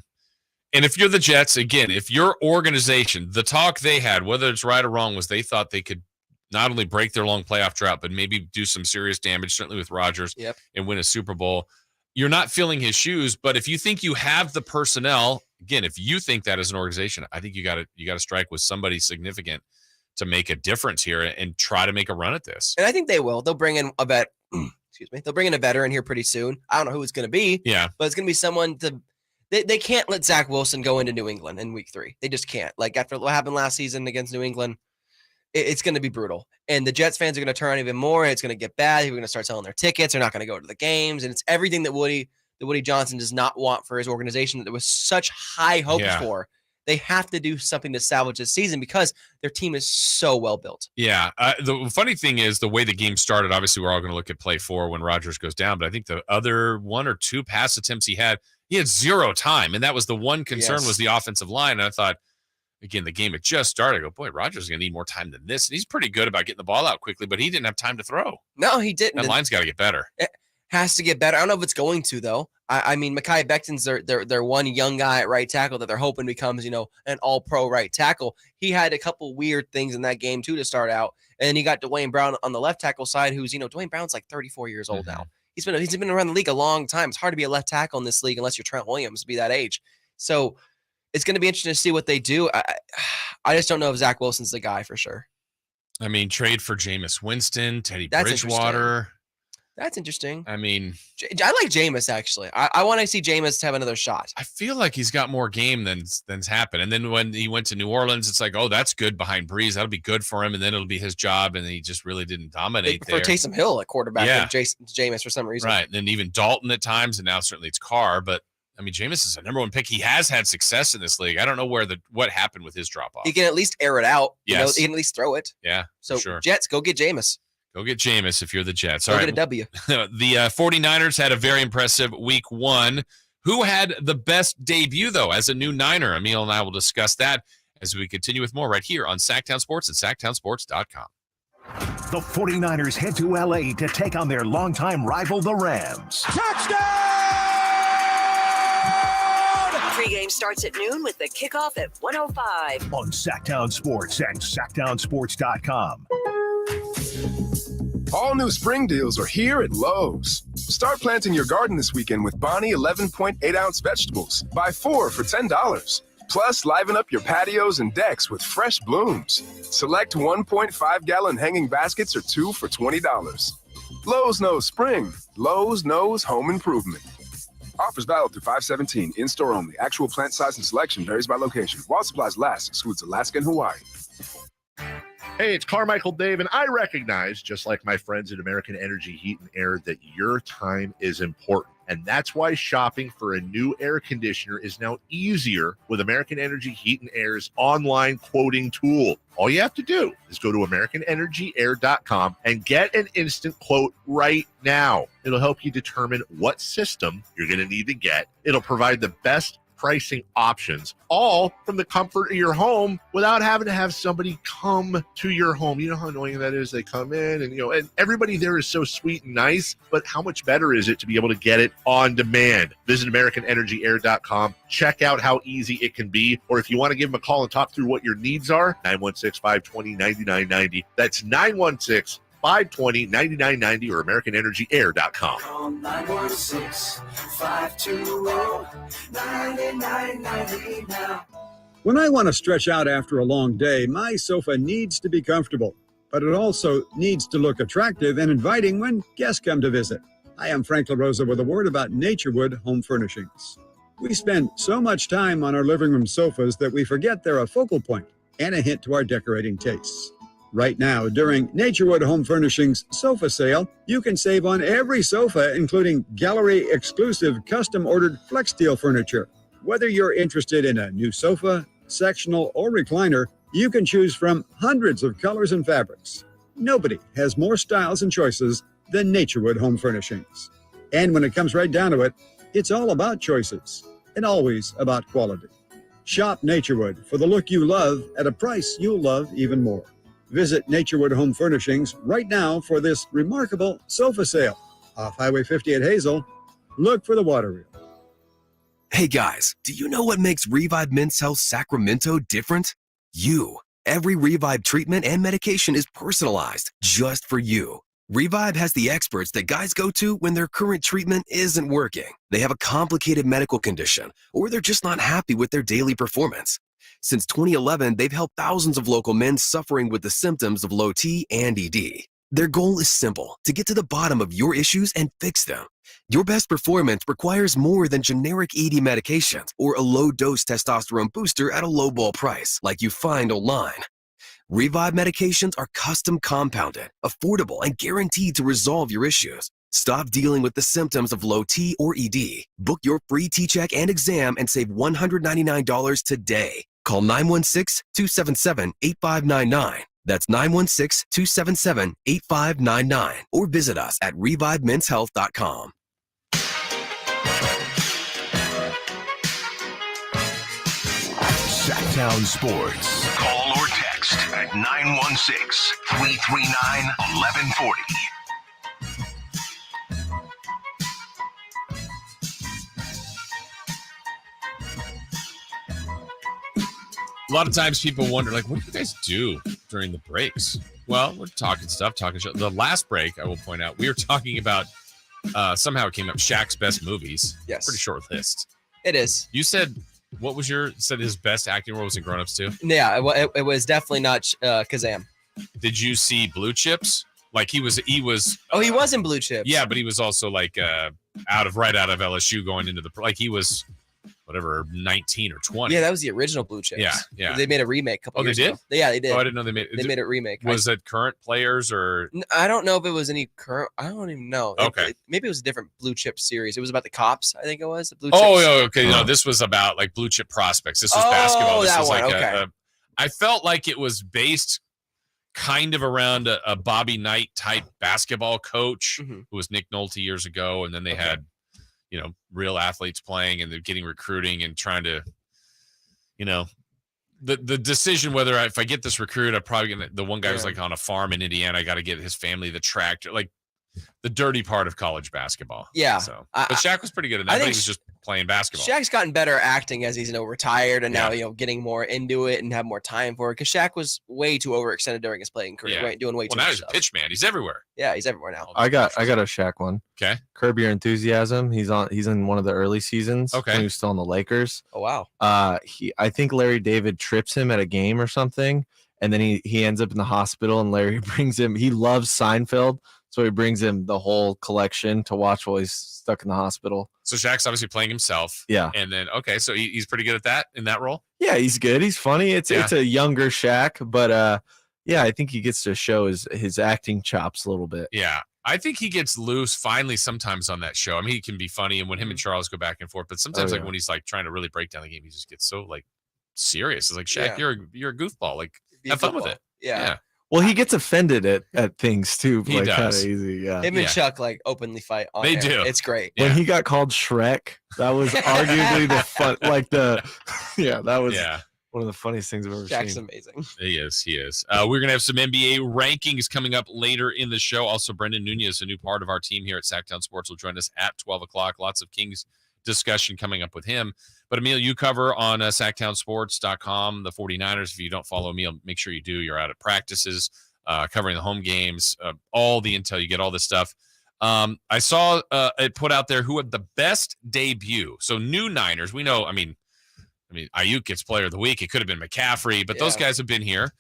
And if you're the Jets, again, if your organization, the talk they had, whether it's right or wrong, was they thought they could not only break their long playoff drought, but maybe do some serious damage, certainly with Rodgers, and win a Super Bowl. You're not filling his shoes, but if you think you have the personnel, again, if you think that as an organization, I think you got to strike with somebody significant to make a difference here and try to make a run at this. And I think they will. They'll bring in a vet. Excuse me. They'll bring in a veteran here pretty soon. I don't know who it's going to be. Yeah. But it's going to be someone to. They can't let Zach Wilson go into New England in week 3. They just can't. Like after what happened last season against New England, it's going to be brutal. And the Jets fans are going to turn on even more. It's going to get bad. People are going to start selling their tickets. They're not going to go to the games. And it's everything that Woody Johnson does not want for his organization that there was such high hopes for. They have to do something to salvage this season because their team is so well built. Yeah. The funny thing is the way the game started, obviously we're all going to look at play 4 when Rodgers goes down, but I think the other 1 or 2 pass attempts he had 0 time. And that was the one concern was the offensive line. And I thought, again, the game had just started. I go, boy, Rodgers is going to need more time than this. And he's pretty good about getting the ball out quickly, but he didn't have time to throw. No, he didn't. That line's got to get better. has to get better. I don't know if it's going to, though. I mean, Mekhi Becton's their one young guy at right tackle that they're hoping becomes, an all-pro right tackle. He had a couple weird things in that game, too, to start out. And you got Dwayne Brown on the left tackle side, who's, Dwayne Brown's like 34 years old now. He's been around the league a long time. It's hard to be a left tackle in this league unless you're Trent Williams to be that age. So it's going to be interesting to see what they do. I just don't know if Zach Wilson's the guy for sure. I mean, trade for Jameis Winston, Teddy Bridgewater. That's interesting. I mean, I like Jameis, actually. I want to see Jameis have another shot. I feel like he's got more game than's happened. And then when he went to New Orleans, it's like, oh, that's good behind Breeze. That'll be good for him. And then it'll be his job. And he just really didn't dominate there. For Taysom Hill at quarterback, yeah. Jameis for some reason. Right. And then even Dalton at times. And now certainly it's Carr. But I mean, Jameis is a number one pick. He has had success in this league. I don't know what happened with his drop off. He can at least air it out. Yes. He can at least throw it. Yeah. So sure. Jets, go get Jameis. Go get Jameis if you're the Jets. Go get a W. The 49ers had a very impressive week 1. Who had the best debut, though, as a new Niner? Amil and I will discuss that as we continue with more right here on Sactown Sports at SactownSports.com. The 49ers head to L.A. to take on their longtime rival, the Rams. Touchdown! Pre-game starts at noon with the kickoff at 1:05. On Sactown Sports and SactownSports.com. All new spring deals are here at Lowe's. Start planting your garden this weekend with Bonnie 11.8-ounce vegetables. Buy 4 for $10. Plus, liven up your patios and decks with fresh blooms. Select 1.5-gallon hanging baskets or 2 for $20. Lowe's knows spring. Lowe's knows home improvement. Offers valid through 5/17. In-store only. Actual plant size and selection varies by location. While supplies last, excludes Alaska and Hawaii. Hey, it's Carmichael Dave, and I recognize, just like my friends at American Energy Heat and Air, that your time is important. And that's why shopping for a new air conditioner is now easier with American Energy Heat and Air's online quoting tool. All you have to do is go to AmericanEnergyAir.com and get an instant quote right now. It'll help you determine what system you're going to need to get. It'll provide the best pricing options, all from the comfort of your home without having to have somebody come to your home. You know how annoying that is? They come in and everybody there is so sweet and nice, but how much better is it to be able to get it on demand? Visit AmericanEnergyAir.com. Check out how easy it can be. Or if you want to give them a call and talk through what your needs are, 916-520-9990. That's 916-520-9990 or AmericanEnergyAir.com. Call 916-520-9990 now. When I want to stretch out after a long day, my sofa needs to be comfortable, but it also needs to look attractive and inviting when guests come to visit. Hi, I'm Frank LaRosa with a word about Naturewood Home Furnishings. We spend so much time on our living room sofas that we forget they're a focal point and a hint to our decorating tastes. Right now, during Naturewood Home Furnishings sofa sale, you can save on every sofa, including gallery-exclusive custom-ordered flex steel furniture. Whether you're interested in a new sofa, sectional, or recliner, you can choose from hundreds of colors and fabrics. Nobody has more styles and choices than Naturewood Home Furnishings. And when it comes right down to it, it's all about choices and always about quality. Shop Naturewood for the look you love at a price you'll love even more. Visit Naturewood Home Furnishings right now for this remarkable sofa sale. Off Highway 50 at Hazel, look for the water reel. Hey guys, do you know what makes Revive Men's Health Sacramento different? You. Every Revive treatment and medication is personalized just for you. Revive has the experts that guys go to when their current treatment isn't working. They have a complicated medical condition, or they're just not happy with their daily performance. Since 2011, they've helped thousands of local men suffering with the symptoms of low T and ED. Their goal is simple: to get to the bottom of your issues and fix them. Your best performance requires more than generic ED medications or a low-dose testosterone booster at a low-ball price like you find online. Revive medications are custom compounded, affordable, and guaranteed to resolve your issues. Stop dealing with the symptoms of low T or ED. Book your free T-check and exam and save $199 today. Call 916-277-8599. That's 916-277-8599. Or visit us at ReviveMen'sHealth.com. Sactown Sports. Call or text at 916-339-1140. A lot of times people wonder, like, what do you guys do during the breaks? Well, we're talking stuff, The last break, I will point out, we were talking about, somehow it came up, Shaq's best movies. Yes. Pretty short list. It is. You said, said his best acting role was in Grown Ups too? Yeah, it was definitely not Kazam. Did you see Blue Chips? Like he was. Oh, he was in Blue Chips. Yeah, but he was also like out of LSU going into he was whatever 19 or 20. Yeah, that was the original Blue Chips. Yeah. They made a remake a couple years ago. Yeah, they did. Oh, I didn't know they made. They made a remake. Was it current players or? I don't know if it was any current. I don't even know. Okay. Maybe it was a different Blue Chip series. It was about the cops. I think it was the Blue Chips. Oh, okay. No, this was about like Blue Chip prospects. This was basketball. This was like okay. I felt like it was based kind of around a Bobby Knight type basketball coach who was Nick Nolte years ago, and then they had. Real athletes playing and they're getting recruiting and trying to, the decision whether if I get this recruit, I'm probably going to, the one guy was like on a farm in Indiana. I got to get his family the tractor, like the dirty part of college basketball. Yeah. So, but Shaq was pretty good in that. I think he was just playing basketball. Shaq's gotten better acting as he's retired and now getting more into it and have more time for it. Because Shaq was way too overextended during his playing career, right? Doing way too much. Now he's a pitch man. He's everywhere. Yeah, he's everywhere now. I got a Shaq one. Okay. Curb Your Enthusiasm. He's in one of the early seasons. Okay. When he was still on the Lakers. Oh wow. I think Larry David trips him at a game or something, and then he ends up in the hospital, and Larry brings him. He loves Seinfeld. So he brings him the whole collection to watch while he's stuck in the hospital. So Shaq's obviously playing himself. Yeah. And then, so he's pretty good at that in that role? Yeah, he's good. He's funny. It's a younger Shaq, but I think he gets to show his acting chops a little bit. Yeah. I think he gets loose finally sometimes on that show. I mean, he can be funny, and when him and Charles go back and forth, but sometimes when he's like trying to really break down the game, he just gets so like serious. It's like, Shaq, you're a goofball. Like, have fun with it. Yeah. Well, he gets offended at things too. He does. Kind of easy. Yeah. Him and Chuck like openly fight on They air. do. It's great. When he got called Shrek, that was arguably the fun. Like that was one of the funniest things I've ever Shaq's seen. amazing. He is. We're going to have some NBA rankings coming up later in the show. Also, Brendan Nunez, a new part of our team here at Sactown Sports, will join us at 12 o'clock. Lots of Kings discussion coming up with him. But, Amil, you cover on SactownSports.com the 49ers. If you don't follow Amil, make sure you do. You're out at practices, covering the home games, all the intel. You get all this stuff. I saw it put out there who had the best debut. So, new Niners. We know, I mean, Ayuk gets player of the week. It could have been McCaffrey, but those guys have been here.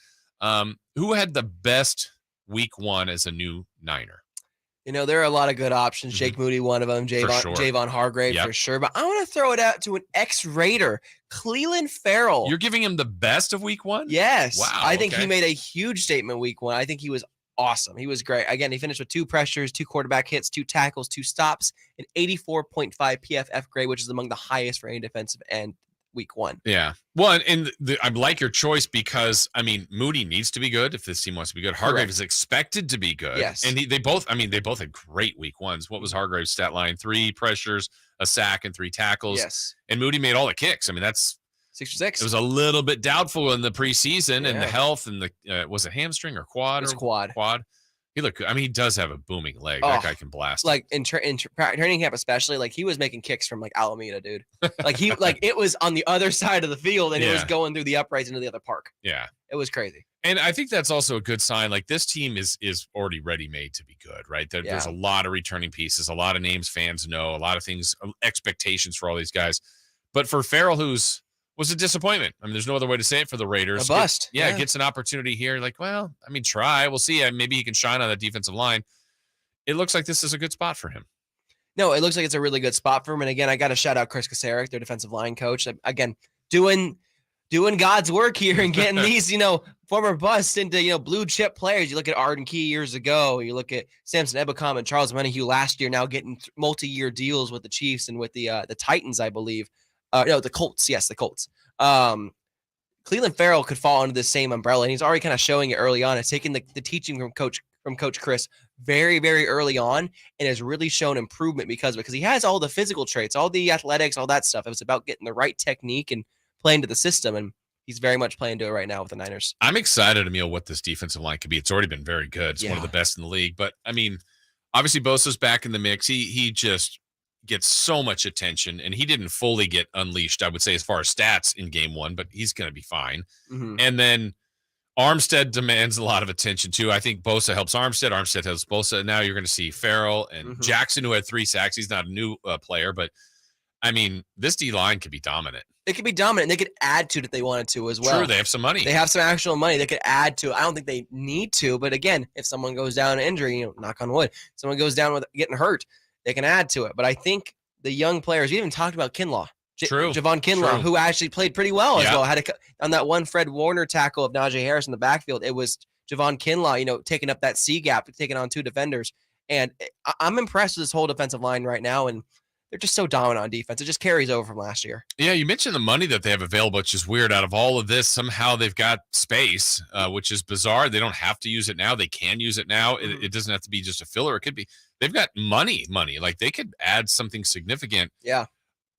Who had the best week one as a new Niner? There are a lot of good options. Jake Moody, one of them. Javon Hargrave for sure. But I want to throw it out to an ex-Raider, Clelin Ferrell. You're giving him the best of week one? Yes. Wow. I think he made a huge statement week one. I think he was awesome. He was great. Again, he finished with 2 pressures, 2 quarterback hits, 2 tackles, 2 stops, an 84.5 PFF grade, which is among the highest for any defensive end week one. Yeah. Well, and I like your choice because, Moody needs to be good if this team wants to be good. Hargrave is expected to be good. Yes. And they both had great week ones. What was Hargrave's stat line? 3 pressures, a sack, and 3 tackles. Yes. And Moody made all the kicks. That's 6 for 6. It was a little bit doubtful in the preseason and the health and was it hamstring or quad? It's quad. He looked good. He does have a booming leg. That guy can blast. Like in training camp, especially, like he was making kicks from like Alameda, dude. Like it was on the other side of the field and it was going through the uprights into the other park. Yeah, it was crazy. And I think that's also a good sign. Like this team is already ready made to be good, right? There's a lot of returning pieces, a lot of names fans know, a lot of things, expectations for all these guys. But for Ferrell, was a disappointment. There's no other way to say it for the Raiders. A bust. Gets an opportunity here. Like, well, try. We'll see. Maybe he can shine on that defensive line. It looks like this is a good spot for him. No, it looks like it's a really good spot for him. And again, I got to shout out Chris Kasarik, their defensive line coach. Again, doing God's work here and getting these, former busts into, blue chip players. You look at Arden Key years ago. You look at Samson Ebukam and Charles Menahue last year, now getting multi-year deals with the Chiefs and with the Titans, I believe. The Colts. Yes, the Colts. Clelin Ferrell could fall under the same umbrella, and he's already kind of showing it early on. It's taking the teaching from Coach Chris very, very early on, and has really shown improvement because he has all the physical traits, all the athletics, all that stuff. It was about getting the right technique and playing to the system, and he's very much playing to it right now with the Niners. I'm excited, Amil, what this defensive line could be. It's already been very good. It's one of the best in the league. But, obviously Bosa's back in the mix. He just gets so much attention, and he didn't fully get unleashed, I would say, as far as stats in game 1, but he's going to be fine. Mhm. And then Armstead demands a lot of attention too. I think Bosa helps Armstead. Armstead helps Bosa. Now you're going to see Farrell and Jackson, who had 3 sacks. He's not a new player, but I mean, this D line could be dominant. They could be dominant. And they could add to it if they wanted to as well. True, they have some money. They have some actual money. They could add to it. I don't think they need to, but again, if someone goes down in injury, knock on wood, someone goes down with getting hurt, they can add to it. But I think the young players, we even talked about Kinlaw. True. Javon Kinlaw, True. who actually played pretty well as well. Had on that one Fred Warner tackle of Najee Harris in the backfield, it was Javon Kinlaw, taking up that C gap, taking on 2 defenders. And I'm impressed with this whole defensive line right now, and they're just so dominant on defense. It just carries over from last year. Yeah, you mentioned the money that they have available, which is weird. Out of all of this, somehow they've got space, which is bizarre. They don't have to use it now. They can use it now. It doesn't have to be just a filler. It could be they've got money. Like they could add something significant. Yeah.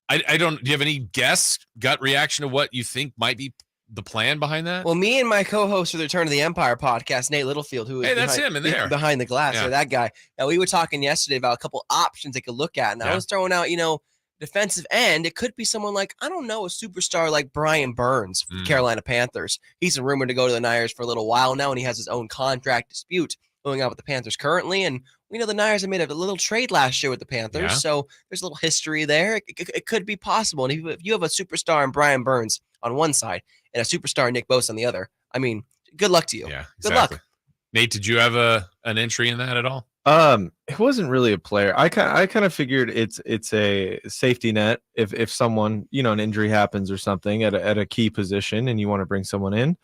I don't. Do you have any gut reaction to what you think might be the plan behind that? Well, me and my co-host of the Return of the Empire podcast, Nate Littlefield, who is that's him in there behind the glass, yeah. or that guy. Now, we were talking yesterday about a couple options they could look at, and I was throwing out, defensive end. It could be someone like, I don't know, a superstar like Brian Burns from the Carolina Panthers. He's rumored to go to the Niners for a little while now, and he has his own contract dispute going on with the Panthers currently, and we know the Niners have made a little trade last year with the Panthers, so there's a little history there. It could be possible. And if you have a superstar in Brian Burns on one side and a superstar in Nick Bosa on the other, I mean, good luck to you. Yeah, good luck. Nate, did you have an entry in that at all? It wasn't really a player. I kind of figured it's a safety net if someone, an injury happens or something at a key position and you want to bring someone in.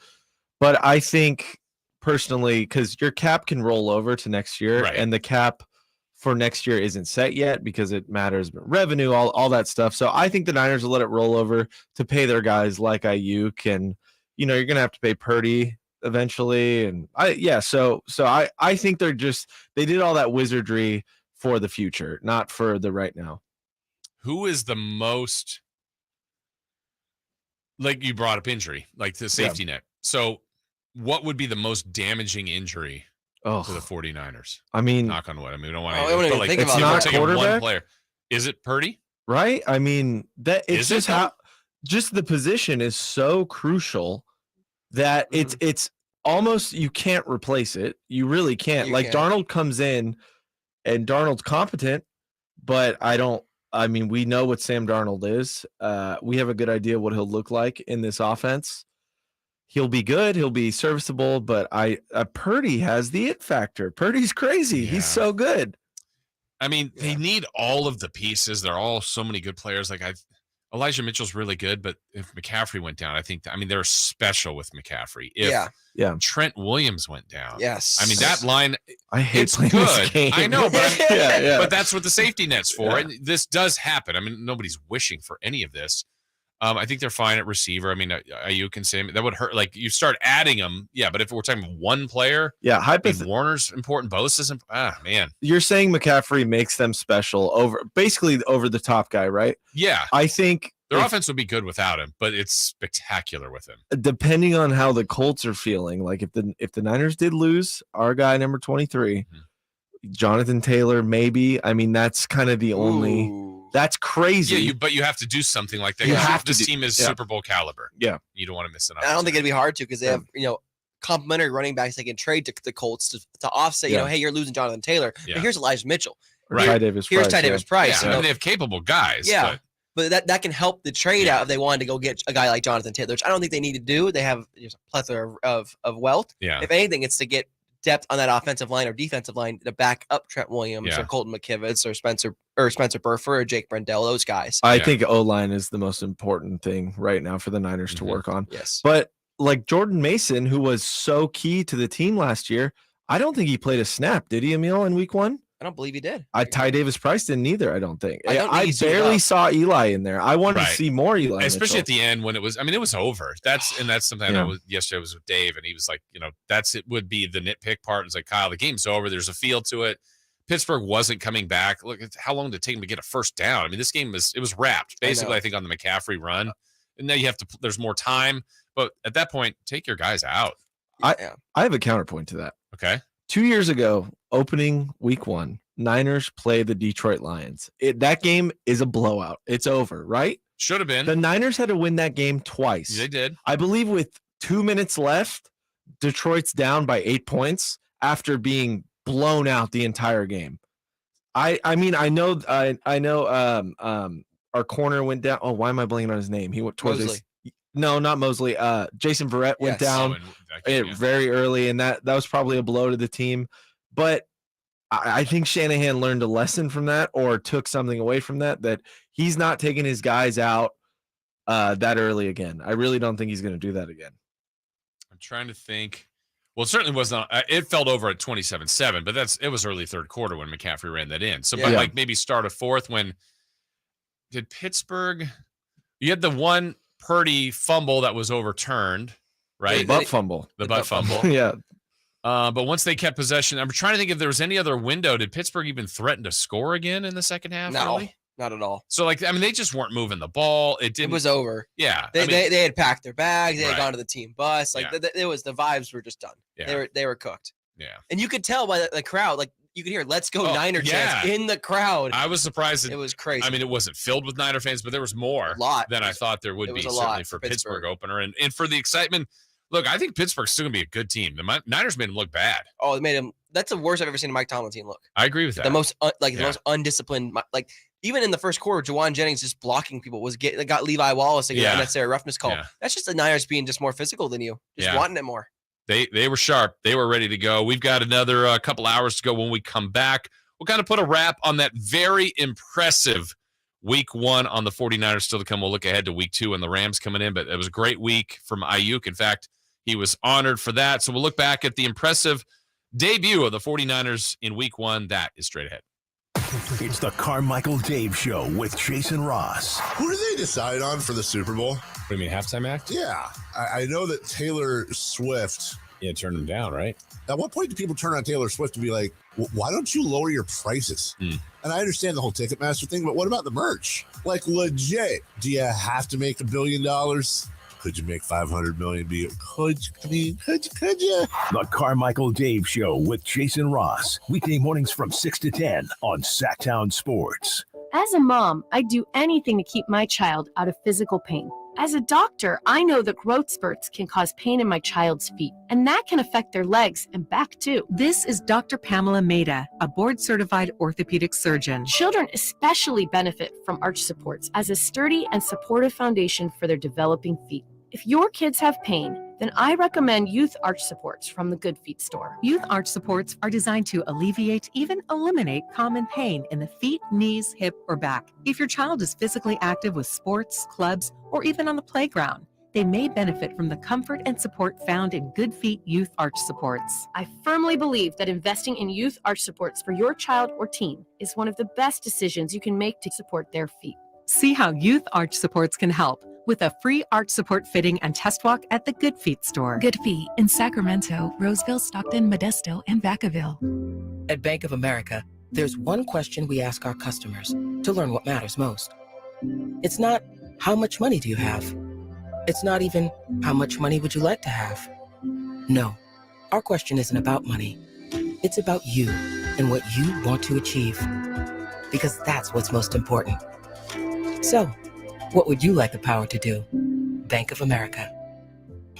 But I think personally, because your cap can roll over to next year, and the cap for next year isn't set yet because it matters revenue, all that stuff. So I think the Niners will let it roll over to pay their guys like Ayuk, and you're gonna have to pay Purdy eventually. And so I think they did all that wizardry for the future, not for the right now. Who is the most, like you brought up injury, like the safety net. So what would be the most damaging injury to the 49ers? I mean, knock on wood. I mean, we don't want to think about it's not quarterback. One player. Is it Purdy? Right? I mean, that it's Is it just the position is so crucial that it's almost, you can't replace it. You really can't. Darnold comes in and Darnold's competent, but we know what Sam Darnold is. We have a good idea what he'll look like in this offense. He'll be good. He'll be serviceable, but Purdy has the it factor. Purdy's crazy. Yeah. He's so good. I mean, they need all of the pieces. They're all so many good players. Elijah Mitchell's really good, but if McCaffrey went down, they're special with McCaffrey. If Trent Williams went down, yes. I mean, that line, I hate it's playing good. this game. I know, but but that's what the safety net's for. And this does happen. I mean, nobody's wishing for any of this. I think they're fine at receiver. I mean, Ayuk and Sam, that would hurt. Like, you start adding them, but if we're talking one player, Warner's important, Bosa's man. You're saying McCaffrey makes them special over the top guy, right? Yeah. I think their offense would be good without him, but it's spectacular with him. Depending on how the Colts are feeling, like if the Niners did lose our guy number 23, Jonathan Taylor, maybe. I mean, that's kind of the only. That's crazy. Yeah, but you have to do something like that. This team is Super Bowl caliber. Yeah, you don't want to miss an opportunity. I don't think it'd be hard to because they have complimentary running backs they can trade to the Colts to offset. Hey, you're losing Jonathan Taylor. But here's Elijah Mitchell. Right. Here's Ty Davis Price. They have capable guys. Yeah. But that can help the trade out if they wanted to go get a guy like Jonathan Taylor, which I don't think they need to do. They have a plethora of wealth. Yeah. If anything, it's to get depth on that offensive line or defensive line to back up Trent Williams or Colton McKivitz or Spencer Burford or Jake Brendel, those guys. I think O-line is the most important thing right now for the Niners to work on. Yes. But like Jordan Mason, who was so key to the team last year, I don't think he played a snap. Did he, Amil, in week 1? I don't believe he did. Ty Davis Price didn't either, I don't think. I barely saw Eli in there. I wanted to see more Eli. Especially Mitchell. at the end when it was over. That's something yesterday was with Dave, and he was like, it would be the nitpick part. It's like, Kyle, the game's over. There's a feel to it. Pittsburgh wasn't coming back. Look, how long did it take him to get a first down? I mean, this game was wrapped basically, I think, on the McCaffrey run. And now there's more time. But at that point, take your guys out. I have a counterpoint to that. Okay. 2 years ago, opening week 1, Niners play the Detroit Lions. That game is a blowout. It's over, right? Should have been. The Niners had to win that game twice. They did. I believe with 2 minutes left, Detroit's down by 8 points after being blown out the entire game. I know our corner went down. Oh, why am I blanking on his name? He went towards Mosley. No, not Mosley. Jason Verrett went down very early, and that was probably a blow to the team. But I think Shanahan learned a lesson from that, or took something away from that he's not taking his guys out that early again. I really don't think he's going to do that again. I'm trying to think. Well, it certainly wasn't. It fell over at 27-7, but it was early third quarter when McCaffrey ran that in. So, but like maybe start a fourth when did Pittsburgh? You had the one Purdy fumble that was overturned, right? The butt fumble. Yeah. But once they kept possession, I'm trying to think if there was any other window. Did Pittsburgh even threaten to score again in the second half? No, really? not at all. So, they just weren't moving the ball. It was over. Yeah. They had packed their bags. They had Right. gone to the team bus. The vibes were just done. Yeah. They were cooked. Yeah. And you could tell by the crowd, you could hear "Let's go Niner" chants in the crowd. I was surprised. It was crazy. It wasn't filled with Niner fans, but there was more than I thought there would be, certainly for Pittsburgh opener. And for the excitement, look, I think Pittsburgh's still going to be a good team. The Niners made them look bad. Oh, they made him. That's the worst I've ever seen a Mike Tomlin team look. I agree with that. The most the most undisciplined. Even in the first quarter, Jawan Jennings just blocking people got Levi Wallace to get an unnecessary roughness call. Yeah. That's just the Niners being just more physical than you, just wanting it more. They were sharp. They were ready to go. We've got another couple hours to go. When we come back, we'll kind of put a wrap on that very impressive week 1 on the 49ers still to come. We'll look ahead to week 2 and the Rams coming in, but it was a great week from Ayuk. In fact, he was honored for that. So we'll look back at the impressive debut of the 49ers in week 1. That is straight ahead. It's the Carmichael Dave Show with Jason Ross. Who do they decide on for the Super Bowl? What do you mean, halftime act? Yeah. I know that Taylor Swift. Yeah, turned him down, right? At what point do people turn on Taylor Swift to be like, why don't you lower your prices? And I understand the whole Ticketmaster thing, but what about the merch? Legit, do you have to make $1 billion? Could you make 500 million? Could you? The Carmichael Dave Show with Jason Ross. Weekday mornings from 6 to 10 on Sactown Sports. As a mom, I'd do anything to keep my child out of physical pain. As a doctor, I know that growth spurts can cause pain in my child's feet, and that can affect their legs and back too. This is Dr. Pamela Maida, a board-certified orthopedic surgeon. Children especially benefit from arch supports as a sturdy and supportive foundation for their developing feet. If your kids have pain, then I recommend Youth Arch Supports from the Good Feet store. Youth Arch Supports are designed to alleviate, even eliminate common pain in the feet, knees, hip, or back. If your child is physically active with sports, clubs, or even on the playground, they may benefit from the comfort and support found in Good Feet Youth Arch Supports. I firmly believe that investing in Youth Arch Supports for your child or teen is one of the best decisions you can make to support their feet. See how Youth Arch Supports can help with a free arch support fitting and test walk at the Good Feet store. Good Feet in Sacramento, Roseville, Stockton, Modesto, and Vacaville. At Bank of America, there's one question we ask our customers to learn what matters most. It's not, how much money do you have? It's not even, how much money would you like to have? No, our question isn't about money. It's about you and what you want to achieve. Because that's what's most important. So, what would you like the power to do? Bank of America.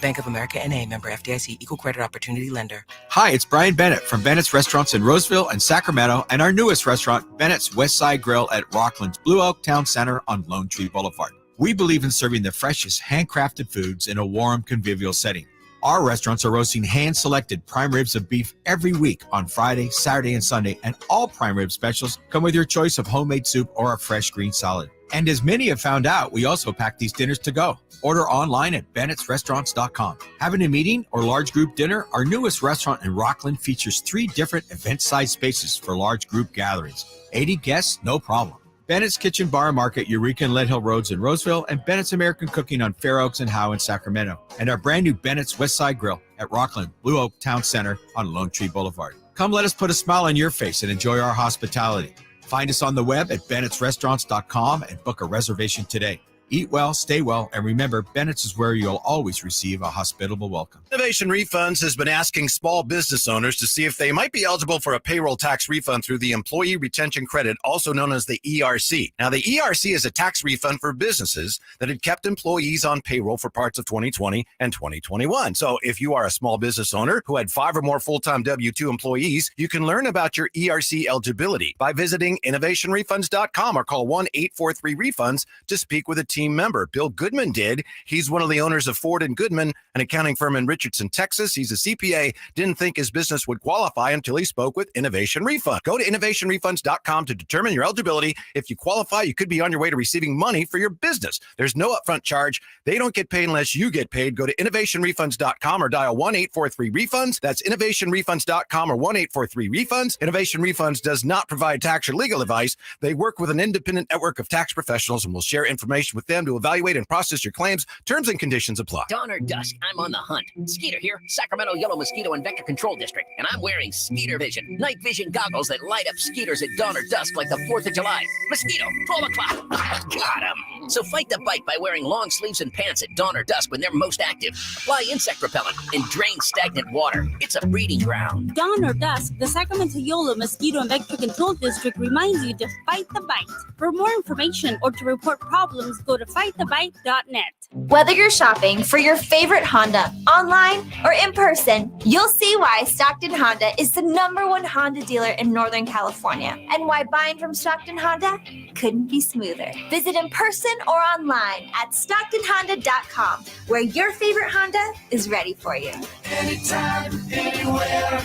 Bank of America N.A. member FDIC equal credit opportunity lender. Hi, it's Brian Bennett from Bennett's Restaurants in Roseville and Sacramento, and our newest restaurant, Bennett's West Side Grill at Rockland's Blue Oak Town Center on Lone Tree Boulevard. We believe in serving the freshest handcrafted foods in a warm, convivial setting. Our restaurants are roasting hand-selected prime ribs of beef every week on Friday, Saturday, and Sunday, and all prime rib specials come with your choice of homemade soup or a fresh green salad. And as many have found out, we also pack these dinners to go. Order online at bennettsrestaurants.com. Having a meeting or large group dinner? Our newest restaurant in Rockland features 3 different event-sized spaces for large group gatherings. 80 guests, no problem. Bennett's Kitchen Bar and Market, Eureka and Lead Hill Roads in Roseville, and Bennett's American Cooking on Fair Oaks and Howe in Sacramento. And our brand new Bennett's West Side Grill at Rockland, Blue Oak Town Center on Lone Tree Boulevard. Come let us put a smile on your face and enjoy our hospitality. Find us on the web at bennettsrestaurants.com and book a reservation today. Eat well, stay well, and remember, Bennett's is where you'll always receive a hospitable welcome. Innovation Refunds has been asking small business owners to see if they might be eligible for a payroll tax refund through the Employee Retention Credit, also known as the ERC. Now, the ERC is a tax refund for businesses that had kept employees on payroll for parts of 2020 and 2021. So if you are a small business owner who had 5 or more full-time W-2 employees, you can learn about your ERC eligibility by visiting innovationrefunds.com or call 1-843-REFUNDS to speak with a team member. Bill Goodman did. He's one of the owners of Ford & Goodman, an accounting firm in Richardson, Texas. He's a CPA, didn't think his business would qualify until he spoke with Innovation Refund. Go to innovationrefunds.com to determine your eligibility. If you qualify, you could be on your way to receiving money for your business. There's no upfront charge. They don't get paid unless you get paid. Go to innovationrefunds.com or dial 1-843-REFUNDS. That's innovationrefunds.com or 1-843-REFUNDS. Innovation Refunds does not provide tax or legal advice. They work with an independent network of tax professionals and will share information with them to evaluate and process your claims. Terms and conditions apply. Dawn or dusk, I'm on the hunt. Skeeter here, Sacramento Yellow Mosquito and Vector Control District, and I'm wearing Skeeter Vision, night vision goggles that light up skeeters at dawn or dusk like the 4th of July. Mosquito, 12 o'clock. Got 'em. So fight the bite by wearing long sleeves and pants at dawn or dusk when they're most active. Apply insect repellent and drain stagnant water. It's a breeding ground. Dawn or dusk, the Sacramento Yellow Mosquito and Vector Control District reminds you to fight the bite. For more information or to report problems, go to fightthebite.net. Whether you're shopping for your favorite Honda online or in person, you'll see why Stockton Honda is the #1 Honda dealer in Northern California, and why buying from Stockton Honda couldn't be smoother. Visit in person or online at StocktonHonda.com, where your favorite Honda is ready for you. Anytime, anywhere,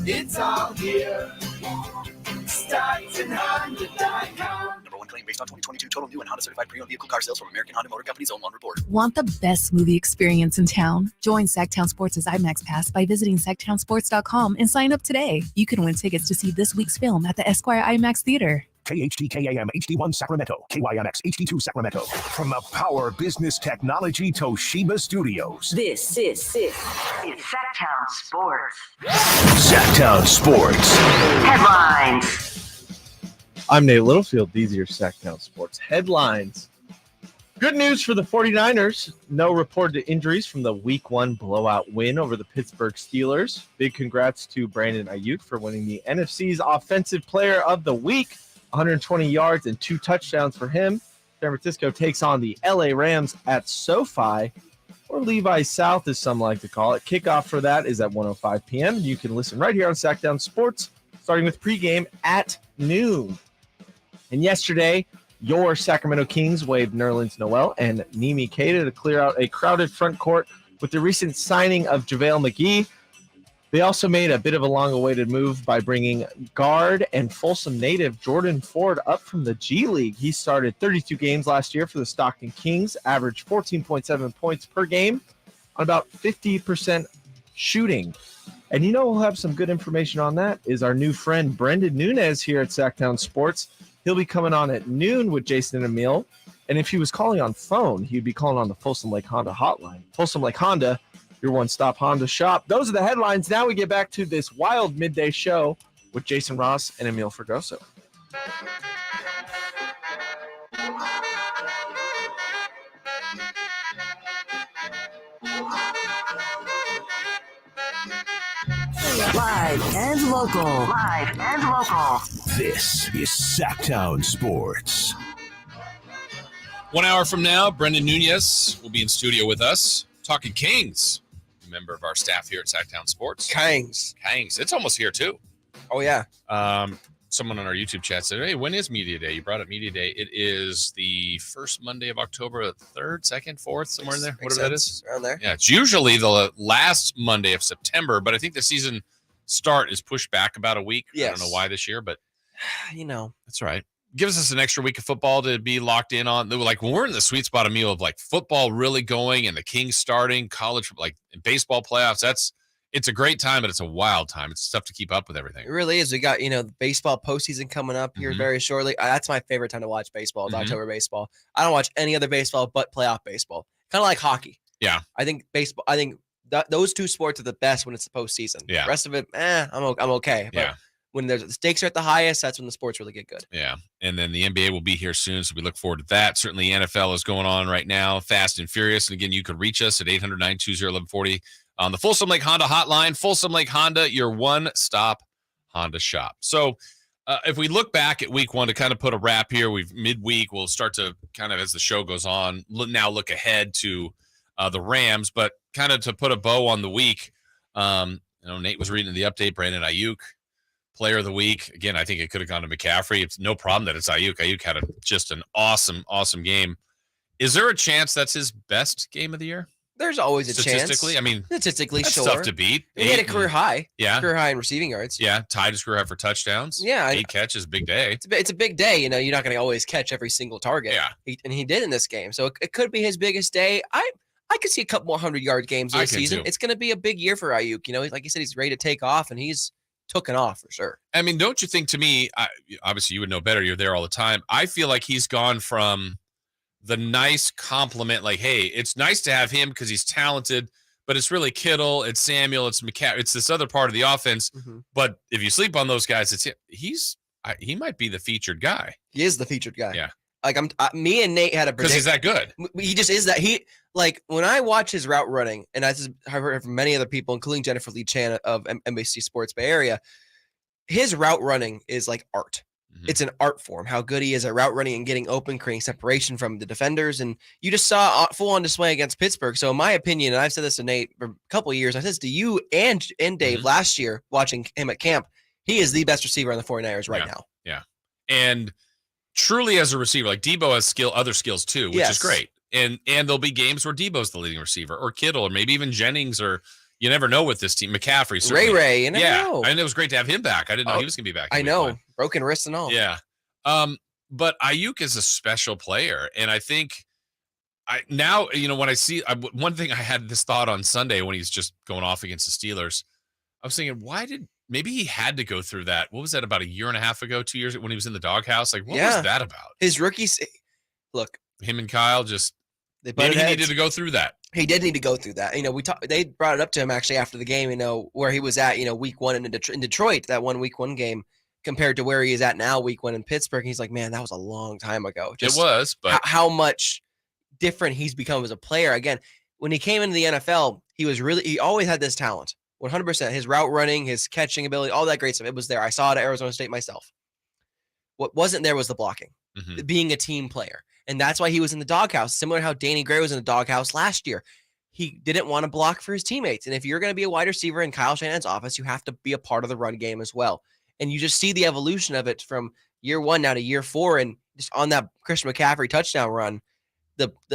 it's all here. StocktonHonda.com. #1 claim based on 2022 total new and Honda certified pre-owned vehicle car sales from American Honda Motor Company's own one report. Want the best movie experience in town? Join Sactown Sports' IMAX Pass by visiting SactownSports.com and sign up today. You can win tickets to see this week's film at the Esquire IMAX Theater. KHTKAM HD1 Sacramento, KYMX HD2 Sacramento. From the Power Business Technology Toshiba Studios. This is Sactown Sports. Sactown Sports. Headlines. I'm Nate Littlefield. These are your Sactown Sports headlines. Good news for the 49ers. No reported injuries from the Week 1 blowout win over the Pittsburgh Steelers. Big congrats to Brandon Ayuk for winning the NFC's Offensive Player of the Week. 120 yards and 2 touchdowns for him. San Francisco takes on the LA Rams at SoFi, or Levi South, as some like to call it. Kickoff for that is at 1:05 p.m. You can listen right here on Sactown Sports, starting with pregame at noon. And yesterday, your Sacramento Kings waived Nerlens Noel and Nimi Keita to clear out a crowded front court with the recent signing of JaVale McGee. They also made a bit of a long-awaited move by bringing guard and Folsom native Jordan Ford up from the G League. He started 32 games last year for the Stockton Kings, averaged 14.7 points per game on about 50% shooting. And you know we'll have some good information on that is our new friend Brendan Nunez here at Sactown Sports. He'll be coming on at noon with Jason and Amil. And if he was calling on phone, he'd be calling on the Folsom Lake Honda hotline. Folsom Lake Honda, your one-stop Honda shop. Those are the headlines. Now we get back to this wild midday show with Jason Ross and Amil Fregoso. Live and local. Live and local. This is Sactown Sports. 1 hour from now, Brendan Nunez will be in studio with us talking Kings. Member of our staff here at Sactown Sports. Kings. It's almost here too. Oh yeah. Someone on our YouTube chat said, "Hey, when is Media Day?" You brought up Media Day. It is the first Monday of October, 3rd, 2nd, 4th, somewhere in there. Whatever that is. Around there. Yeah, it's usually the last Monday of September, but I think the season start is pushed back about a week. Yes. I don't know why this year, but you know, that's right. Gives us an extra week of football to be locked in on. Like when we're in the sweet spot of meal of like football really going and the Kings starting, college like baseball playoffs. It's a great time, but it's a wild time. It's tough to keep up with everything. It really is. We got the baseball postseason coming up here very shortly. That's my favorite time to watch baseball. Is October baseball. I don't watch any other baseball but playoff baseball. Kind of like hockey. Yeah, I think baseball. I think those two sports are the best when it's the postseason. Yeah, the rest of it, I'm okay. But when the stakes are at the highest, that's when the sports really get good. Yeah. And then the NBA will be here soon, so we look forward to that. Certainly NFL is going on right now, fast and furious. And again, you can reach us at 800-920-1140 on the Folsom Lake Honda hotline. Folsom Lake Honda, your one-stop Honda shop. So if we look back at week one to kind of put a wrap here, we've midweek, we'll start to kind of, as the show goes on, now look ahead to the Rams, but kind of to put a bow on the week. Nate was reading the update, Brandon Ayuk, player of the week. Again, I think it could have gone to McCaffrey. It's no problem that it's Ayuk. Ayuk had just an awesome game. Is there a chance that's his best game of the year? There's always a chance. Statistically, I mean, statistically, that's sure. tough to beat. He had a career high. Yeah. Career high in receiving yards. Yeah. Tied his career high for touchdowns. Yeah. 8 catches, big day. It's a big day. You're not going to always catch every single target. Yeah. And he did in this game. So it could be his biggest day. I could see a couple more 100-yard games this season. Too. It's going to be a big year for Ayuk. Like you said, he's ready to take off, and he's taken off for sure. I mean, don't you think, to me, obviously you would know better. You're there all the time. I feel like he's gone from the nice compliment, like, hey, it's nice to have him because he's talented, but it's really Kittle, it's Samuel, it's McCaffrey, it's this other part of the offense. Mm-hmm. But if you sleep on those guys, he might be the featured guy. He is the featured guy. Yeah. Like me and Nate had a because he's that good. He just is that. He, like, when I watch his route running, and I've heard from many other people, including Jennifer Lee Chan of NBC Sports Bay Area, his route running is like art. Mm-hmm. It's an art form, how good he is at route running and getting open, creating separation from the defenders. And you just saw full on display against Pittsburgh. So in my opinion, and I've said this to Nate for a couple of years, I said this to you and Dave mm-hmm. last year watching him at camp, he is the best receiver on the 49ers right now. Yeah. And truly as a receiver, like Debo has other skills too, which is great. And there'll be games where Debo's the leading receiver, or Kittle, or maybe even Jennings, or you never know with this team. McCaffrey, certainly. Ray, you never know. And it was great to have him back. I didn't know he was going to be back. I know, broken wrists and all. Yeah. But Ayuk is a special player, and I think now, when I see one thing, I had this thought on Sunday when he's just going off against the Steelers. I was thinking, maybe he had to go through that. What was that, about a year and a half ago, 2 years, when he was in the doghouse? Like, what was that about? His rookies, look, him and Kyle just maybe he needed to go through that. He did need to go through that. They brought it up to him actually after the game, where he was at, week one in Detroit, that one week one game, compared to where he is at now, week one in Pittsburgh. He's like, man, that was a long time ago. It was, but how much different he's become as a player. Again, when he came into the NFL, he always had this talent, 100%. His route running, his catching ability, all that great stuff. It was there. I saw it at Arizona State myself. What wasn't there was the blocking, being a team player. And that's why he was in the doghouse, similar to how Danny Gray was in the doghouse last year. He didn't want to block for his teammates. And if you're going to be a wide receiver in Kyle Shanahan's offense, you have to be a part of the run game as well. And you just see the evolution of it from year one now to year 4. And just on that Christian McCaffrey touchdown run,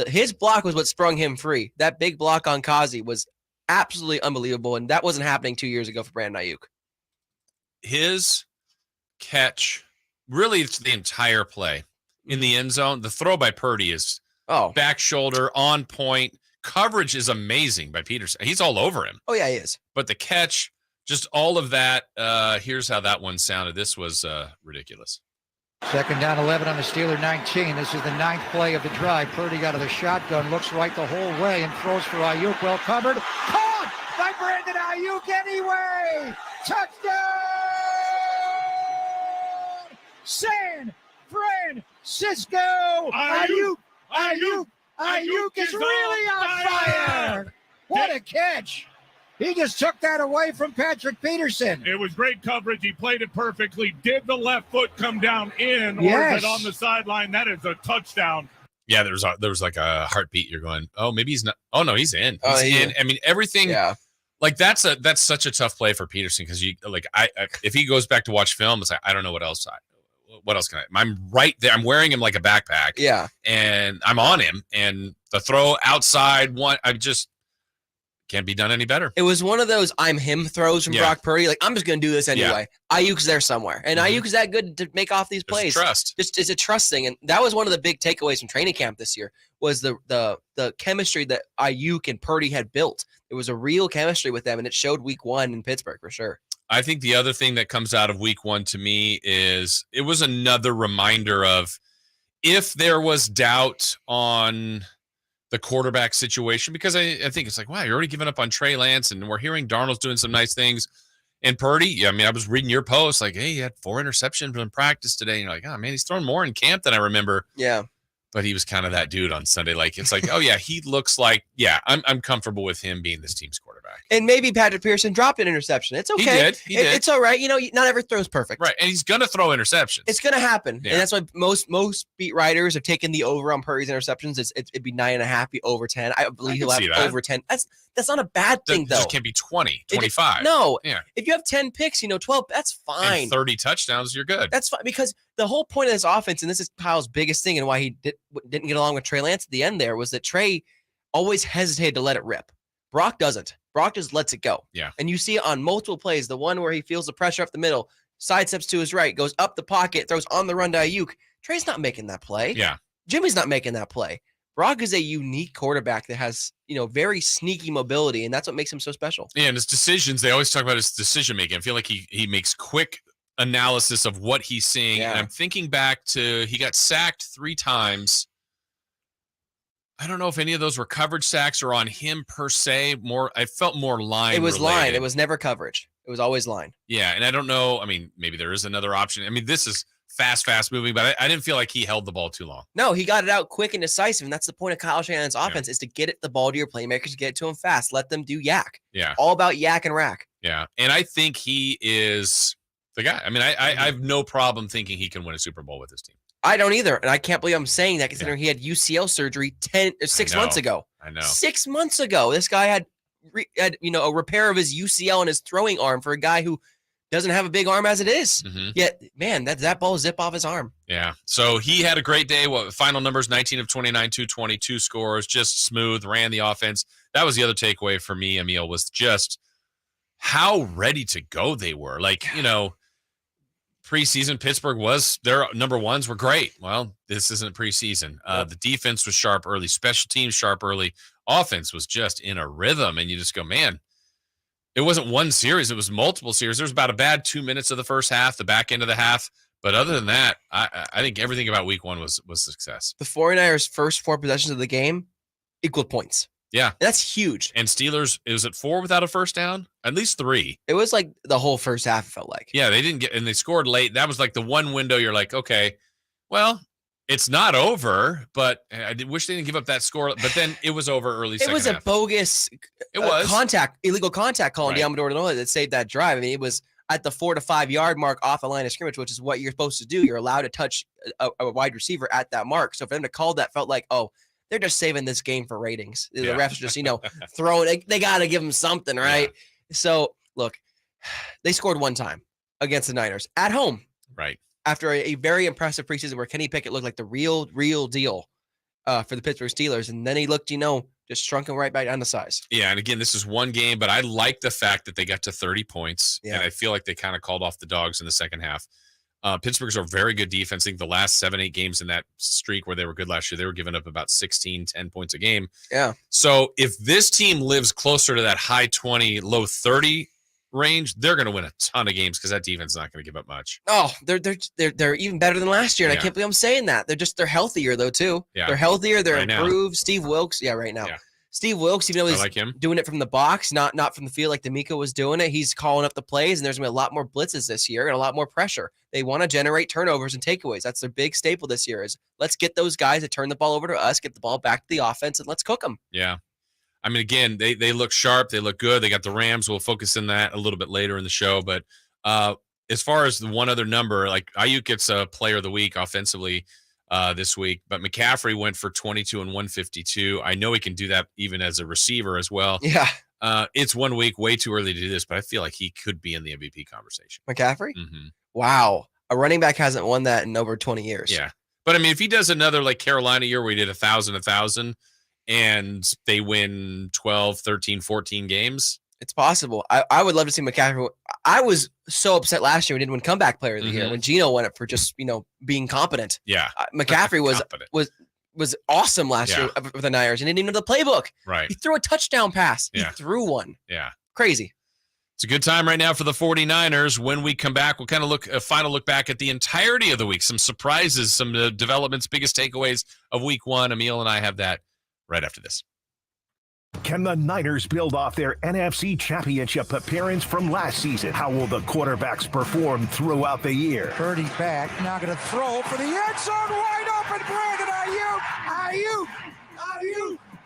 his block was what sprung him free. That big block on Kazi was absolutely unbelievable. And that wasn't happening 2 years ago for Brandon Ayuk. His catch, really, it's the entire play. In the end zone, the throw by Purdy is back shoulder, on point. Coverage is amazing by Peterson. He's all over him. Oh, yeah, he is. But the catch, just all of that, here's how that one sounded. This was ridiculous. Second down, 11 on the Steeler 19. This is the 9th play of the drive. Purdy out of the shotgun, looks right the whole way, and throws for Ayuk. Well covered. Caught by Brandon Ayuk anyway. Touchdown! San Francisco! Ayuk is really on fire! What a catch! He just took that away from Patrick Peterson. It was great coverage. He played it perfectly. Did the left foot come down in, or is it on the sideline? That is a touchdown. Yeah, there was like a heartbeat. You're going, oh, maybe he's not. Oh no, he's in. He's in. I mean, everything. Yeah. Like that's such a tough play for Peterson, because if he goes back to watch film, it's like, I don't know what else can I'm right there. I'm wearing him like a backpack. Yeah. And I'm on him, and the throw outside I just can't be done any better. It was one of those I'm him throws from Brock Purdy. Like, I'm just going to do this anyway. Yeah. Ayuk's there somewhere. And Ayuk is that good to make off these plays. Trust. It's a trust thing. And that was one of the big takeaways from training camp this year, was the chemistry that Ayuk and Purdy had built. It was a real chemistry with them, and it showed week one in Pittsburgh for sure. I think the other thing that comes out of week one to me is it was another reminder of, if there was doubt on the quarterback situation, because I think it's like, wow, you're already giving up on Trey Lance, and we're hearing Darnold's doing some nice things. And Purdy, I mean, I was reading your post like, hey, he had 4 interceptions in practice today. And you're like, oh, man, he's thrown more in camp than I remember. Yeah. But he was kind of that dude on Sunday. Like, it's like, oh, yeah, he looks like, I'm comfortable with him being this team's quarterback. And maybe Patrick Pearson dropped an interception. It's okay. He did. It's all right. Not every throw's perfect. Right. And he's going to throw interceptions. It's going to happen. Yeah. And that's why most beat writers have taken the over on Purdy's interceptions. It'd be 9.5, be over 10. I believe he'll have over 10. That's not a bad thing, though. It can't be 20, 25. No. Yeah. If you have 10 picks, 12, that's fine. And 30 touchdowns, you're good. That's fine, because the whole point of this offense, and this is Kyle's biggest thing and why he didn't get along with Trey Lance at the end there, was that Trey always hesitated to let it rip. Brock doesn't. Brock just lets it go. Yeah. And you see it on multiple plays. The one where he feels the pressure up the middle, sidesteps to his right, goes up the pocket, throws on the run to Ayuk. Trey's not making that play. Yeah. Jimmy's not making that play. Brock is a unique quarterback that has, very sneaky mobility, and that's what makes him so special. Yeah, and his decisions, they always talk about his decision making. I feel like he makes quick analysis of what he's seeing. Yeah. And I'm thinking back to, he got sacked 3 times. I don't know if any of those were coverage sacks or on him per se. I felt more line. It was related. line. It was never coverage. It was always line. Yeah, and I don't know. I mean, maybe there is another option. I mean, this is fast moving, but I didn't feel like he held the ball too long. No, he got it out quick and decisive, and that's the point of Kyle Shanahan's offense, is to get the ball to your playmakers, get it to them fast, let them do yak. Yeah. All about yak and rack. Yeah, and I think he is the guy. I mean, I have no problem thinking he can win a Super Bowl with this team. I don't either, and I can't believe I'm saying that, considering he had UCL surgery 6 months ago. I know. 6 months ago, this guy had a repair of his UCL and his throwing arm for a guy who doesn't have a big arm as it is. Mm-hmm. Yet, man, that ball zip off his arm. Yeah. So he had a great day. Final numbers, 19 of 29, 222 scores, just smooth, ran the offense. That was the other takeaway for me, Amil, was just how ready to go they were. Like, preseason, Pittsburgh was, their number ones were great. Well, this isn't preseason. The defense was sharp early, special teams sharp early. Offense was just in a rhythm, and you just go, man, it wasn't one series. It was multiple series. There was about a bad 2 minutes of the first half, the back end of the half. But other than that, I think everything about week 1 was success. The 49ers' first 4 possessions of the game equaled points. Yeah. That's huge. And Steelers, it was at 4 without a first down? At least 3. It was like the whole first half, it felt like. Yeah, they didn't get, and they scored late. That was like the one window you're like, okay, well, it's not over, but I wish they didn't give up that score. But then it was over early. It was a bogus illegal contact call on Diamador Lenoir that saved that drive. I mean, it was at the 4 to 5 yard mark off the line of scrimmage, which is what you're supposed to do. You're allowed to touch a wide receiver at that mark. So for them to call that felt like, oh, they're just saving this game for ratings. The refs just, throwing. They got to give them something, right? Yeah. So look, they scored 1 time against the Niners at home. Right. After a very impressive preseason where Kenny Pickett looked like the real deal for the Pittsburgh Steelers. And then he looked, just shrunken right back down to size. Yeah, and again, this is one game, but I like the fact that they got to 30 points. Yeah. And I feel like they kind of called off the dogs in the second half. Pittsburgh's a very good defense. I think the last 7-8 games in that streak where they were good last year, they were giving up about 16, 10 points a game. Yeah. So if this team lives closer to that high 20, low 30 range, they're going to win a ton of games because that defense is not going to give up much. Oh, they're even better than last year, and I can't believe I'm saying that. They're healthier though too. Yeah. They're healthier. They're right improved. Now. Steve Wilkes, right now. Yeah. Steve Wilkes, even though he's like him. doing it from the box, not from the field like D'Amico was doing it, he's calling up the plays, and there's going to be a lot more blitzes this year and a lot more pressure. They want to generate turnovers and takeaways. That's their big staple this year is let's get those guys to turn the ball over to us, get the ball back to the offense, and let's cook them. Yeah. I mean, again, they look sharp. They look good. They got the Rams. We'll focus on that a little bit later in the show. But as far as the one other number, like Ayuk gets a player of the week offensively this week, but McCaffrey went for 22 and 152. I know he can do that even as a receiver as well. Yeah. It's 1 week, way too early to do this, but I feel like he could be in the MVP conversation. McCaffrey? Mm-hmm. Wow. A running back hasn't won that in over 20 years. Yeah. But I mean, if he does another like Carolina year where he did 1,000, and they win 12, 13, 14 games. It's possible. I would love to see McCaffrey. I was so upset last year we didn't win comeback player of the year when Geno won it for just, being competent. Yeah. McCaffrey was awesome last year with the Niners and didn't even know the playbook. Right. He threw a touchdown pass. Yeah. He threw one. Yeah. Crazy. It's a good time right now for the 49ers. When we come back, we'll kind of a final look back at the entirety of the week. Some surprises, some developments, biggest takeaways of week 1. Amil and I have that right after this. Can the Niners build off their NFC Championship appearance from last season? How will the quarterbacks perform throughout the year? Purdy back, now going to throw for the end zone, wide open, Brandon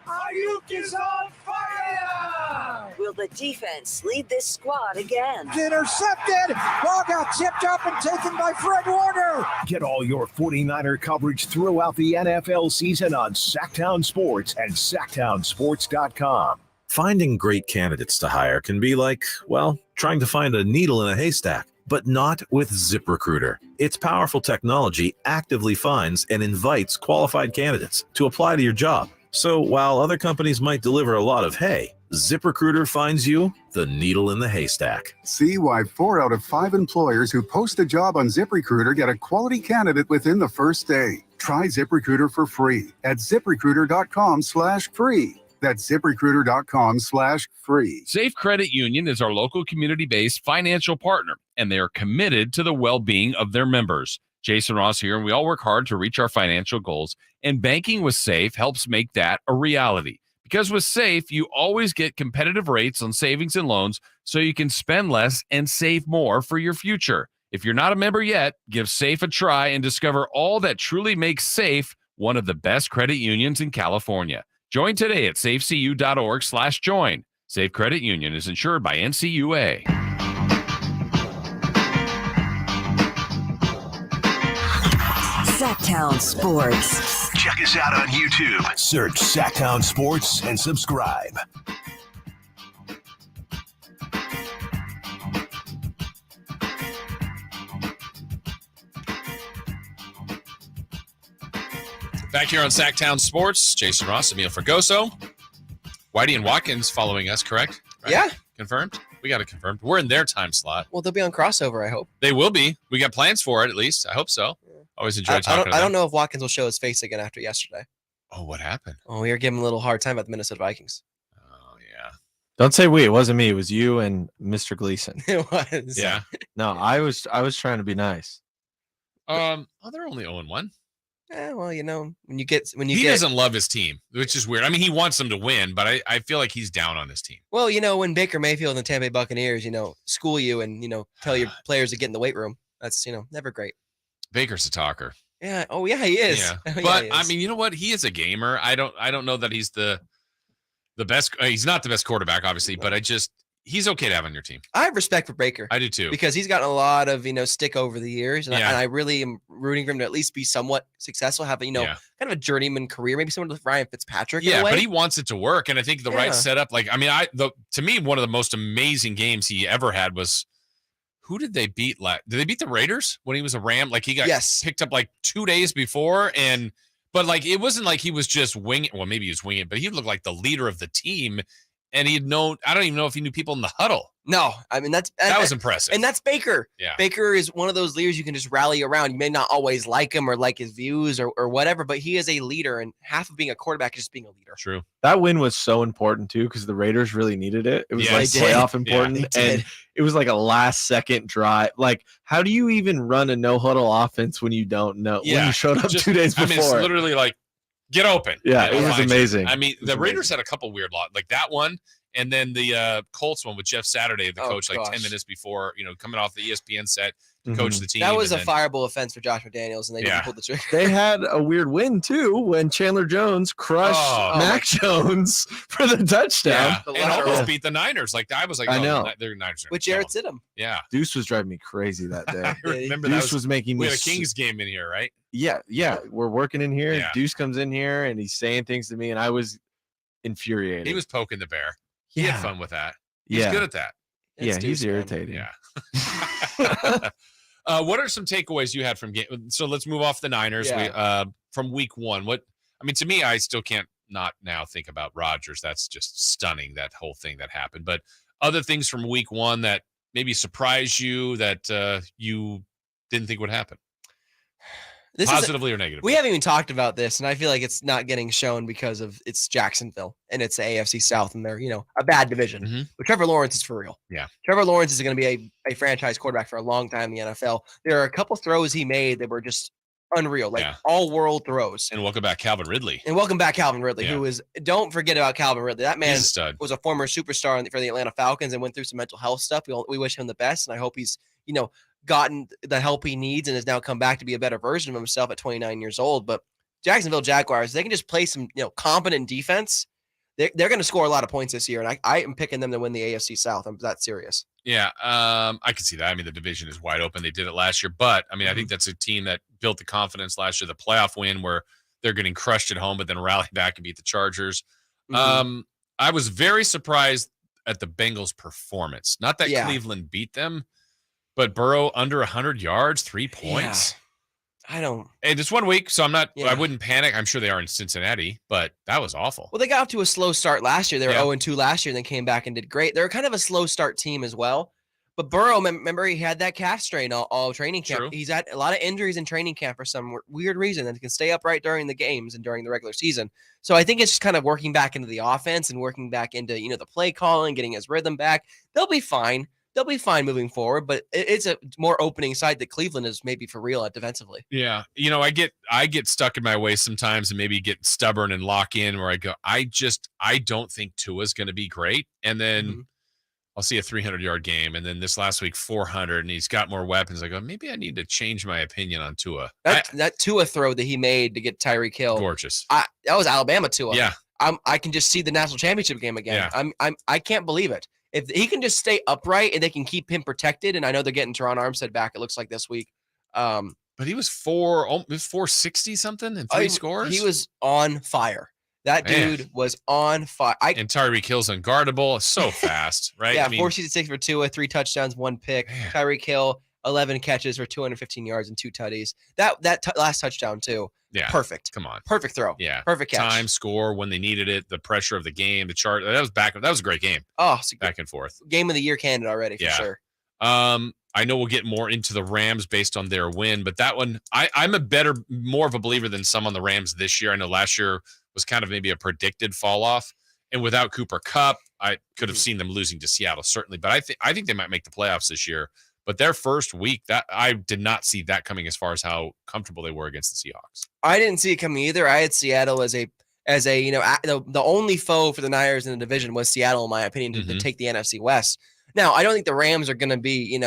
Ayuk is on fire! Will the defense lead this squad again? Intercepted! Ball got tipped up and taken by Fred Warner! Get all your 49er coverage throughout the NFL season on Sactown Sports and SactownSports.com. Finding great candidates to hire can be like, well, trying to find a needle in a haystack, but not with ZipRecruiter. Its powerful technology actively finds and invites qualified candidates to apply to your job. So while other companies might deliver a lot of hay, ZipRecruiter finds you the needle in the haystack. See why 4 out of 5 employers who post a job on ZipRecruiter get a quality candidate within the first day. Try ZipRecruiter for free at ZipRecruiter.com/free. That's ZipRecruiter.com/free. Safe Credit Union is our local community-based financial partner, and they are committed to the well-being of their members. Jason Ross here, and we all work hard to reach our financial goals, and banking with Safe helps make that a reality. Because with Safe, you always get competitive rates on savings and loans, so you can spend less and save more for your future. If you're not a member yet, give Safe a try and discover all that truly makes Safe one of the best credit unions in California. Join today at safecu.org/join. Safe Credit Union is insured by NCUA. Sactown Sports. Check us out on YouTube. Search Sactown Sports and subscribe. Back here on Sactown Sports, Jason Ross, Amil Fergoso. Whitey and Watkins following us, correct? Right? Yeah. Confirmed? We got it confirmed. We're in their time slot. Well, they'll be on crossover, I hope. They will be. We got plans for it, at least. I hope so. Always enjoy talking to them. I don't know if Watkins will show his face again after yesterday. Oh, what happened? Oh, we were giving him a little hard time about the Minnesota Vikings. Oh, yeah. Don't say we. It wasn't me. It was you and Mr. Gleason. It was. Yeah. No, I was trying to be nice. Oh, they're only 0-1. Yeah, well, you know, he doesn't love his team, which is weird. I mean, he wants them to win, but I feel like he's down on his team. Well, you know, when Baker Mayfield and the Tampa Bay Buccaneers, school you and, tell your players to get in the weight room, that's, never great. Baker's a talker. Yeah. Oh, yeah, he is. Yeah. Yeah, But he is. I mean, you know what? He is a gamer. I don't know that he's the best. He's not the best quarterback, obviously, but he's okay to have on your team. I have respect for Baker. I do too. Because he's gotten a lot of, stick over the years. And, I really am rooting for him to at least be somewhat successful, have kind of a journeyman career, maybe someone with Ryan Fitzpatrick. Yeah, in a way. but he wants it to work. And I think the right setup, to me, one of the most amazing games he ever had was, who did they beat? Did they beat the Raiders when he was a Ram? Like he got picked up 2 days before. But it wasn't like he was just winging. Well, maybe he was winging, but he looked like the leader of the team. And I don't even know if he knew people in the huddle. No, I mean, that was impressive. And that's Baker. Yeah. Baker is one of those leaders you can just rally around. You may not always like him or like his views or whatever, but he is a leader. And half of being a quarterback is just being a leader. True. That win was so important, too, because the Raiders really needed it. It was playoff important. Yeah, and it was like a last-second drive. How do you even run a no-huddle offense when you don't know? Yeah. When you showed up 2 days before. I mean, it's literally get open. Yeah, it was amazing. I mean, the Raiders had a couple weird lots, like that one. And then the Colts one with Jeff Saturday, the coach, 10 minutes before, coming off the ESPN set to coach the team. That was a fireable offense for Josh McDaniels, and they didn't pull the trigger. They had a weird win, too, when Chandler Jones crushed Mac Jones for the touchdown. Yeah. And almost beat the Niners. I was like, I know. They're Niners. With Jarrett Stidham. Yeah. Deuce was driving me crazy that day. I remember Deuce was making me. We had a Kings game in here, right? Yeah. We're working in here. Yeah. Deuce comes in here, and he's saying things to me, and I was infuriated. He was poking the bear. He had fun with that. He's good at that. He's irritating. Yeah. What are some takeaways you had from game? So let's move off the Niners. From week one. To me, I still can't not now think about Rodgers. That's just stunning, that whole thing that happened. But other things from week one that maybe surprised you that you didn't think would happen? Positively or negatively? We haven't even talked about this, and I feel like it's not getting shown because of it's Jacksonville and it's the AFC South, and they're a bad division. Mm-hmm. But Trevor Lawrence is for real. Yeah, Trevor Lawrence is going to be a franchise quarterback for a long time in the NFL. There are a couple throws he made that were just unreal. Like all world throws. And welcome back, Calvin Ridley. And welcome back, Calvin Ridley, who is, don't forget about Calvin Ridley. That man was a former superstar for the Atlanta Falcons and went through some mental health stuff. We wish him the best. And I hope he's, gotten the help he needs and has now come back to be a better version of himself at 29 years old. But Jacksonville Jaguars, they can just play some, competent defense. They're going to score a lot of points this year. And I am picking them to win the AFC South. I'm that serious. Yeah, I can see that. I mean, the division is wide open. They did it last year. But, I mean, I think that's a team that built the confidence last year, the playoff win where they're getting crushed at home, but then rally back and beat the Chargers. I was very surprised at the Bengals' performance. Not that Cleveland beat them, but Burrow under 100 yards, 3 points. Yeah. And it's 1 week, so I wouldn't panic. I'm sure they are in Cincinnati, but that was awful. Well, they got off to a slow start last year. They were 0-2 last year and then came back and did great. They're kind of a slow start team as well. But Burrow, remember, he had that calf strain all training camp. True. He's had a lot of injuries in training camp for some weird reason, and he can stay upright during the games and during the regular season. So I think it's just kind of working back into the offense and working back into, the play calling, getting his rhythm back. They'll be fine. They'll be fine moving forward, but it's a more opening side that Cleveland is maybe for real at defensively. Yeah. I get stuck in my ways sometimes and maybe get stubborn and lock in where I go, I don't think Tua's going to be great. And then I'll see a 300-yard game. And then this last week, 400, and he's got more weapons. I go, maybe I need to change my opinion on Tua. That Tua throw that he made to get Tyreek Hill. Gorgeous. That was Alabama Tua. Yeah. I can just see the national championship game again. Yeah. I can't believe it. If he can just stay upright and they can keep him protected, and I know they're getting Teron Armstead back, it looks like this week. But he was 460 something and 3 scores. He was on fire. That dude was on fire. And Tyreek Hill's unguardable, so fast, right? Yeah, 466 for Tua, 3 touchdowns, 1 pick. Tyreek Hill, 11 catches for 215 yards and 2 tutties. That last touchdown too. Yeah, perfect. Come on, perfect throw. Yeah, perfect catch. Time, score when they needed it. The pressure of the game, the chart. That was a great game. Oh, back and forth. Game of the year candidate already for sure. I know we'll get more into the Rams based on their win, but that one, I'm more of a believer than some on the Rams this year. I know last year was kind of maybe a predicted fall off, and without Cooper Kupp, I could have seen them losing to Seattle certainly. But I think they might make the playoffs this year. But their first week, that I did not see that coming as far as how comfortable they were against the Seahawks. I didn't see it coming either. I had Seattle as a the only foe for the Niners in the division was Seattle, in my opinion, to take the NFC West. Now, I don't think the Rams are going to be,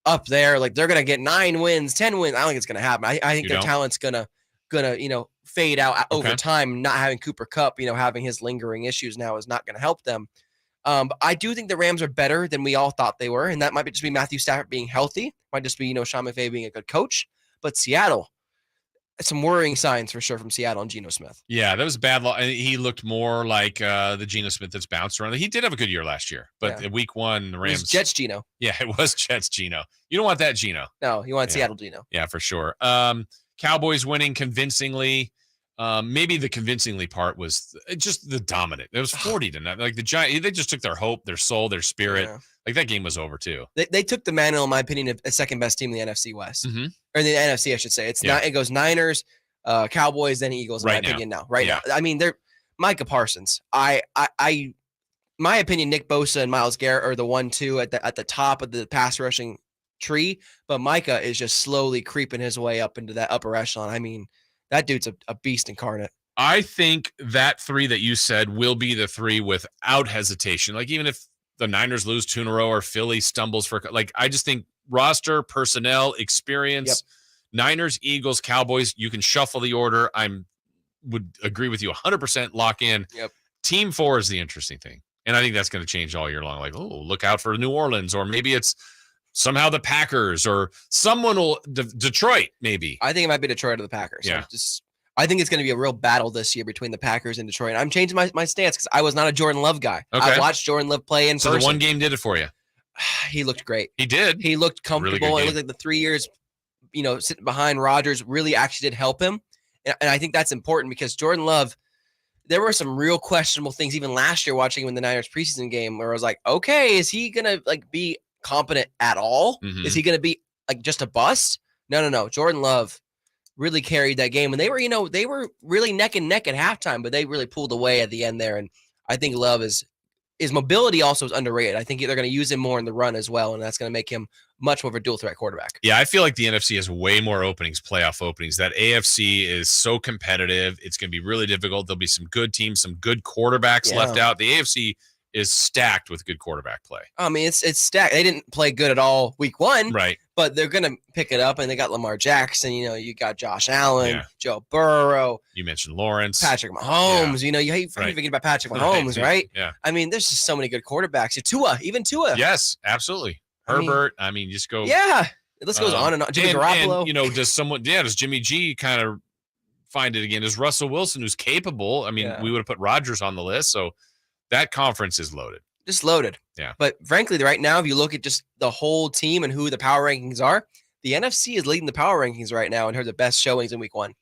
up there. Like they're going to get 9 wins, 10 wins. I don't think it's going to happen. I think their talent's going to fade out over time. Not having Cooper Kupp, having his lingering issues now is not going to help them. But I do think the Rams are better than we all thought they were, and that might just be Matthew Stafford being healthy. Might just be, Sean McVay being a good coach. But Seattle, some worrying signs for sure from Seattle and Geno Smith. Yeah, that was a bad loss. He looked more like the Geno Smith that's bounced around. He did have a good year last year, but week 1, the Rams. It was Jets Geno. Yeah, it was Jets Geno. You don't want that Geno. No, you want Seattle Geno. Yeah, for sure. Cowboys winning convincingly. Maybe the convincingly part was just the dominant. It was 40-0. Like the Giants, they just took their hope, their soul, their spirit. Yeah. Like that game was over too. They took the mantle, in my opinion, of a second best team in the NFC West, or the NFC, I should say. It goes Niners, Cowboys, then Eagles. In my opinion, now. Now, I mean, they're Micah Parsons. My opinion, Nick Bosa and Myles Garrett are the 1-2 at the top of the pass rushing tree, but Micah is just slowly creeping his way up into that upper echelon. I mean, that dude's a beast incarnate. I think that 3 that you said will be the 3 without hesitation. Like even if the Niners lose 2 in a row or Philly stumbles I just think roster, personnel, experience, Niners, Eagles, Cowboys, you can shuffle the order. Would agree with you 100%, lock in. Yep. Team 4 is the interesting thing. And I think that's going to change all year long. Like, look out for New Orleans, or maybe it's somehow the Packers, or someone will Detroit, maybe. I think it might be Detroit or the Packers. Yeah. I think it's going to be a real battle this year between the Packers and Detroit. I'm changing my stance because I was not a Jordan Love guy. Okay. I watched Jordan Love play in person. So the one game did it for you. He looked great. He did. He looked comfortable. It looked like the 3 years, sitting behind Rodgers really actually did help him. And I think that's important because Jordan Love, there were some real questionable things even last year watching him in the Niners preseason game where I was like, okay, is he going to be competent at all? Mm-hmm. Is he going to be just a bust? No. Jordan Love really carried that game, and they were really neck and neck at halftime, but they really pulled away at the end there. And I think Love is his mobility also is underrated. I think they're going to use him more in the run as well, and that's going to make him much more of a dual threat quarterback. Yeah, I feel like the NFC has way more openings, playoff openings. That AFC is so competitive. It's going to be really difficult. There'll be some good teams, some good quarterbacks left out. The AFC is stacked with good quarterback play. I mean, it's stacked. They didn't play good at all week 1. Right. But they're going to pick it up, and they got Lamar Jackson. You got Josh Allen, Joe Burrow. You mentioned Lawrence. Patrick Mahomes. You hate forgetting about Patrick Mahomes, right? Yeah. I mean, there's just so many good quarterbacks. Even Tua. Yes, absolutely. Herbert. I mean, just go. Yeah. The list goes on and on. Jimmy Garoppolo. And, does Jimmy G kind of find it again? Does Russell Wilson, who's capable? I mean, we would have put Rodgers on the list. So that conference is loaded. Just loaded. Yeah. But frankly, right now, if you look at just the whole team and who the power rankings are, the NFC is leading the power rankings right now in terms of best showings in week 1.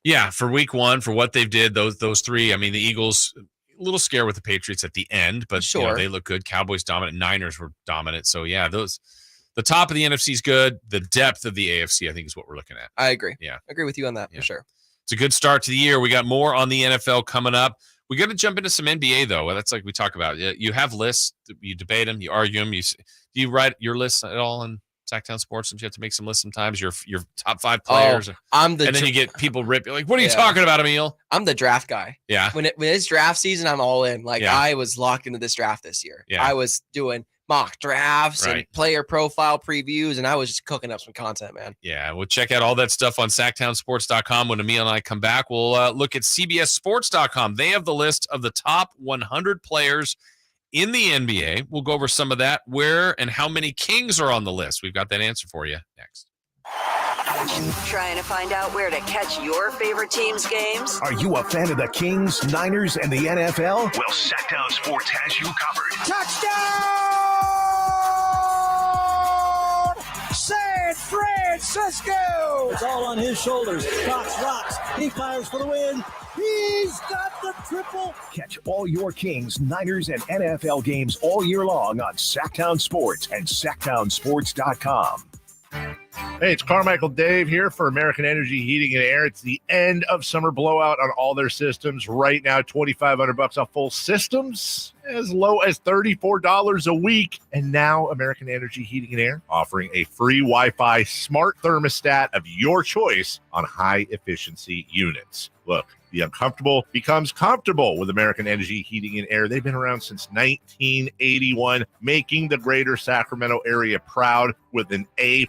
Yeah, for week 1, for what they've did, those three. I mean, the Eagles, a little scared with the Patriots at the end, but they look good. Cowboys dominant. Niners were dominant. So, yeah, the top of the NFC is good. The depth of the AFC, I think, is what we're looking at. I agree. Yeah. I agree with you on that for sure. It's a good start to the year. We got more on the NFL coming up. We got to jump into some NBA, though. That's like we talk about. You have lists. You debate them. You argue them. Do you write your lists at all in Sactown Sports? Don't you have to make some lists sometimes? Your top 5 players. And then you get people rip. You're like, what are you talking about, Amil? I'm the draft guy. Yeah. When it's draft season, I'm all in. I was locked into this draft this year. Yeah. I was doing mock drafts and player profile previews, and I was just cooking up some content, man. Yeah, we'll check out all that stuff on SactownSports.com. When Amil and I come back, we'll look at CBSSports.com. They have the list of the top 100 players in the NBA. We'll go over some of that, where and how many Kings are on the list. We've got that answer for you next. Trying to find out where to catch your favorite team's games? Are you a fan of the Kings, Niners, and the NFL? Well, Sactown Sports has you covered. Touchdown! San Francisco! It's all on his shoulders. Cox rocks. He fires for the win. He's got the triple. Catch all your Kings, Niners, and NFL games all year long on Sactown Sports and SactownSports.com. Hey, it's Carmichael Dave here for American Energy Heating and Air. It's the end of summer blowout on all their systems. Right now, $2,500 off full systems, as low as $34 a week. And now American Energy Heating and Air offering a free Wi-Fi smart thermostat of your choice on high efficiency units. Look, the uncomfortable becomes comfortable with American Energy Heating and Air. They've been around since 1981, making the greater Sacramento area proud with an A+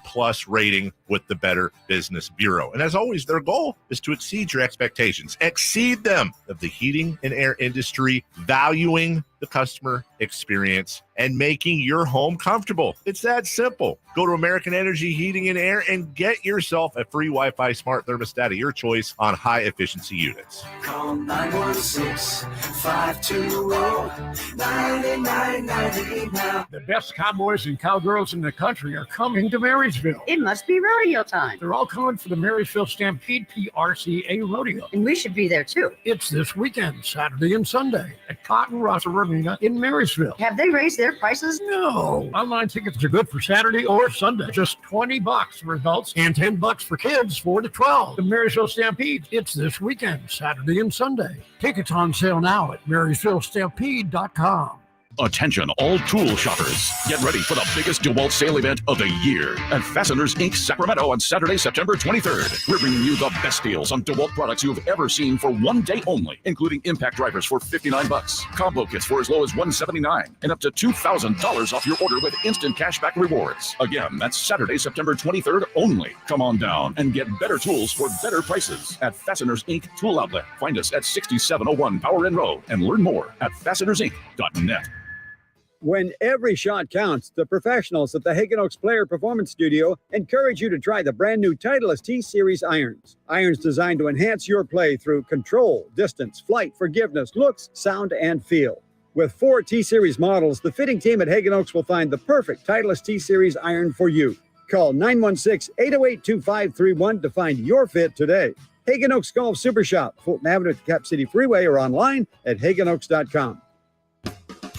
rating with the Better Business Bureau. And as always, their goal is to exceed your expectations, exceed them of the heating and air industry, valuing the customer experience and making your home comfortable. It's that simple. Go to American Energy Heating and Air and get yourself a free Wi-Fi smart thermostat of your choice on high efficiency units. Call 916-520-9998 now. The best cowboys and cowgirls in the country are coming to Marysville. It must be rodeo time. They're all coming for the Marysville Stampede PRCA Rodeo. And we should be there too. It's this weekend, Saturday and Sunday, at Cotton Rosser Arena in Marysville. Have they raised their prices? No. Online tickets are good for Saturday or Sunday. Just $20 for adults and $10 for kids 4 to 12. The Marysville Stampede. It's this weekend, Saturday and Sunday. Tickets on sale now at MarysvilleStampede.com. Attention all tool shoppers. Get ready for the biggest DeWalt sale event of the year at Fasteners Inc. Sacramento on Saturday, September 23rd. We're bringing you the best deals on DeWalt products you've ever seen for one day only, including impact drivers for $59, combo kits for as low as $179, and up to $2,000 off your order with instant cashback rewards. Again, that's Saturday, September 23rd only. Come on down and get better tools for better prices at Fasteners Inc. Tool Outlet. Find us at 6701 Power Inn Road and learn more at fastenersinc.net. When every shot counts, the professionals at the Hagen Oaks Player Performance Studio encourage you to try the brand new Titleist T-Series irons. Irons designed to enhance your play through control, distance, flight, forgiveness, looks, sound, and feel. With 4 T-Series models, the fitting team at Hagen Oaks will find the perfect Titleist T-Series iron for you. Call 916-808-2531 to find your fit today. Hagen Oaks Golf Super Shop, Fulton Avenue at the Cap City Freeway, or online at hagenoaks.com.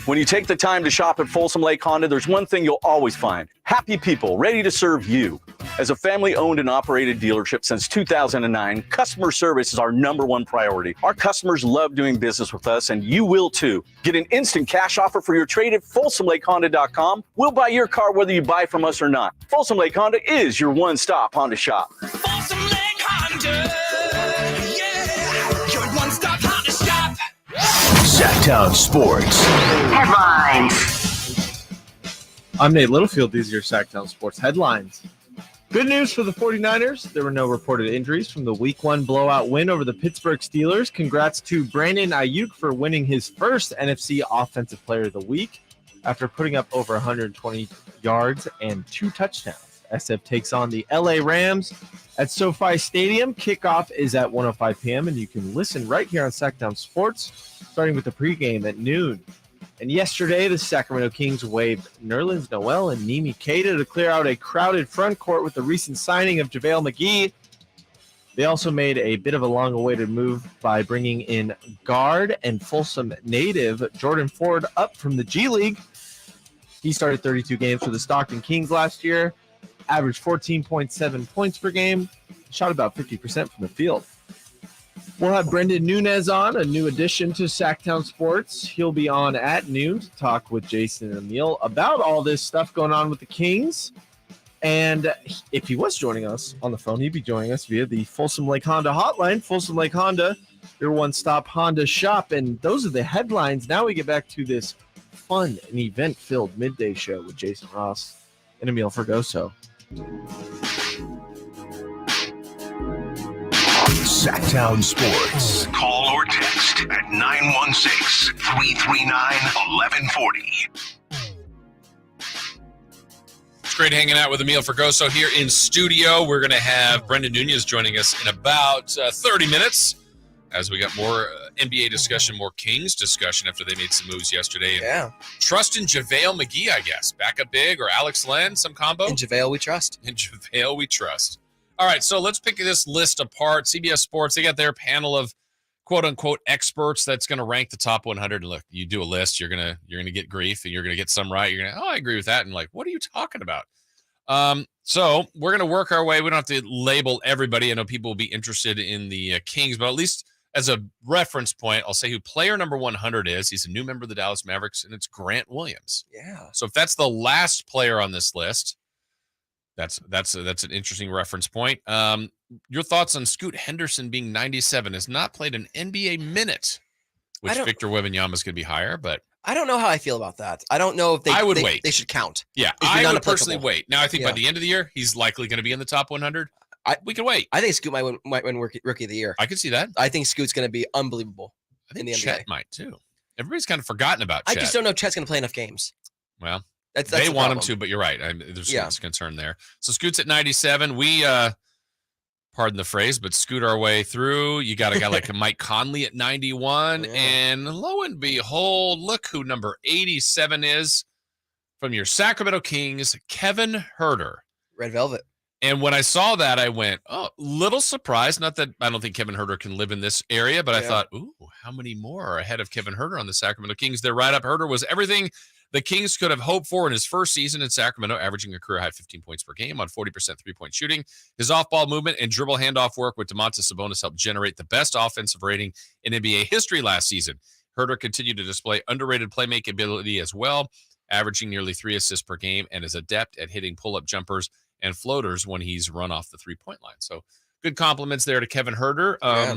When you take the time to shop at Folsom Lake Honda, there's one thing you'll always find: happy people ready to serve you. As a family-owned and operated dealership since 2009, customer service is our #1 priority. Our customers love doing business with us, and you will too. Get an instant cash offer for your trade at FolsomLakeHonda.com. We'll buy your car whether you buy from us or not. Folsom Lake Honda is your one-stop Honda shop. Folsom Lake Honda, yeah, your one-stop Honda shop. Sactown Sports. Headlines. I'm Nate Littlefield. These are your Sactown Sports headlines. Good news for the 49ers. There were no reported injuries from the Week 1 blowout win over the Pittsburgh Steelers. Congrats to Brandon Ayuk for winning his first NFC Offensive Player of the Week after putting up over 120 yards and 2 touchdowns. SF takes on the LA Rams at SoFi Stadium. Kickoff is at 1:05 p.m., and you can listen right here on Sactown Sports, starting with the pregame at noon. And yesterday, the Sacramento Kings waived Nerlens Noel and Nimi Keita to clear out a crowded front court with the recent signing of JaVale McGee. They also made a bit of a long-awaited move by bringing in guard and Folsom native Jordan Ford up from the G League. He started 32 games for the Stockton Kings last year, averaged 14.7 points per game, shot about 50% from the field. We'll have Brendan Nunez on, a new addition to Sactown Sports. He'll be on at noon to talk with Jason and Amil about all this stuff going on with the Kings. And if he was joining us on the phone, he'd be joining us via the Folsom Lake Honda hotline. Folsom Lake Honda, your one-stop Honda shop. And those are the headlines. Now we get back to this fun and event-filled midday show with Jason Ross and Emil Fergoso. Sactown Sports. Call or text at 916-339-1140. It's great hanging out with Emil Fergoso here in studio. We're going to have Brendan Nunez joining us in about 30 minutes as we got more NBA discussion, more Kings discussion after they made some moves yesterday. Yeah. Trust in JaVale McGee, I guess. Backup big or Alex Len, some combo? In JaVale we trust. In JaVale we trust. All right, so let's pick this list apart. CBS Sports, they got their panel of quote-unquote experts that's going to rank the top 100. Look, you do a list, you're gonna get grief, and you're going to get some right. You're going to, I agree with that. And like, what are you talking about? So we're going to work our way. We don't have to label everybody. I know people will be interested in the Kings, but at least as a reference point, I'll say who player number 100 is. He's a new member of the Dallas Mavericks, and it's Grant Williams. Yeah. So if that's the last player on this list, that's an interesting reference point. Your thoughts on Scoot Henderson being 97 has not played an NBA minute, which Victor Wembanyama is going to be higher, but I don't know how I feel about that. I don't know if I would wait. They should count. Yeah, I would personally wait. Now I think by the end of the year, he's likely going to be in the top 100. We can wait. I think Scoot might win Rookie of the Year. I could see that. I think Scoot's going to be unbelievable. I think in the Chet NBA. might too. Everybody's kind of forgotten about Chet. I just don't know if Chet's going to play enough games. Well, that's they the want him problem. to, but you're right. There's some concern there. So Scoot's at 97. We, pardon the phrase, but scoot our way through. You got a guy like Mike Conley at 91. And lo and behold, look who number 87 is from your Sacramento Kings, Kevin Huerter. Red Velvet. And when I saw that, I went, oh, little surprised. Not that I don't think Kevin Huerter can live in this area, but I thought, ooh, how many more are ahead of Kevin Huerter on the Sacramento Kings? They're right up. Huerter was everything the Kings could have hoped for in his first season in Sacramento, averaging a career-high 15 points per game on 40% three-point shooting. His off-ball movement and dribble handoff work with Domantas Sabonis helped generate the best offensive rating in NBA history last season. Huerter continued to display underrated playmaking ability as well, averaging nearly 3 assists per game, and is adept at hitting pull-up jumpers and floaters when he's run off the three-point line. So good compliments there to Kevin Huerter. I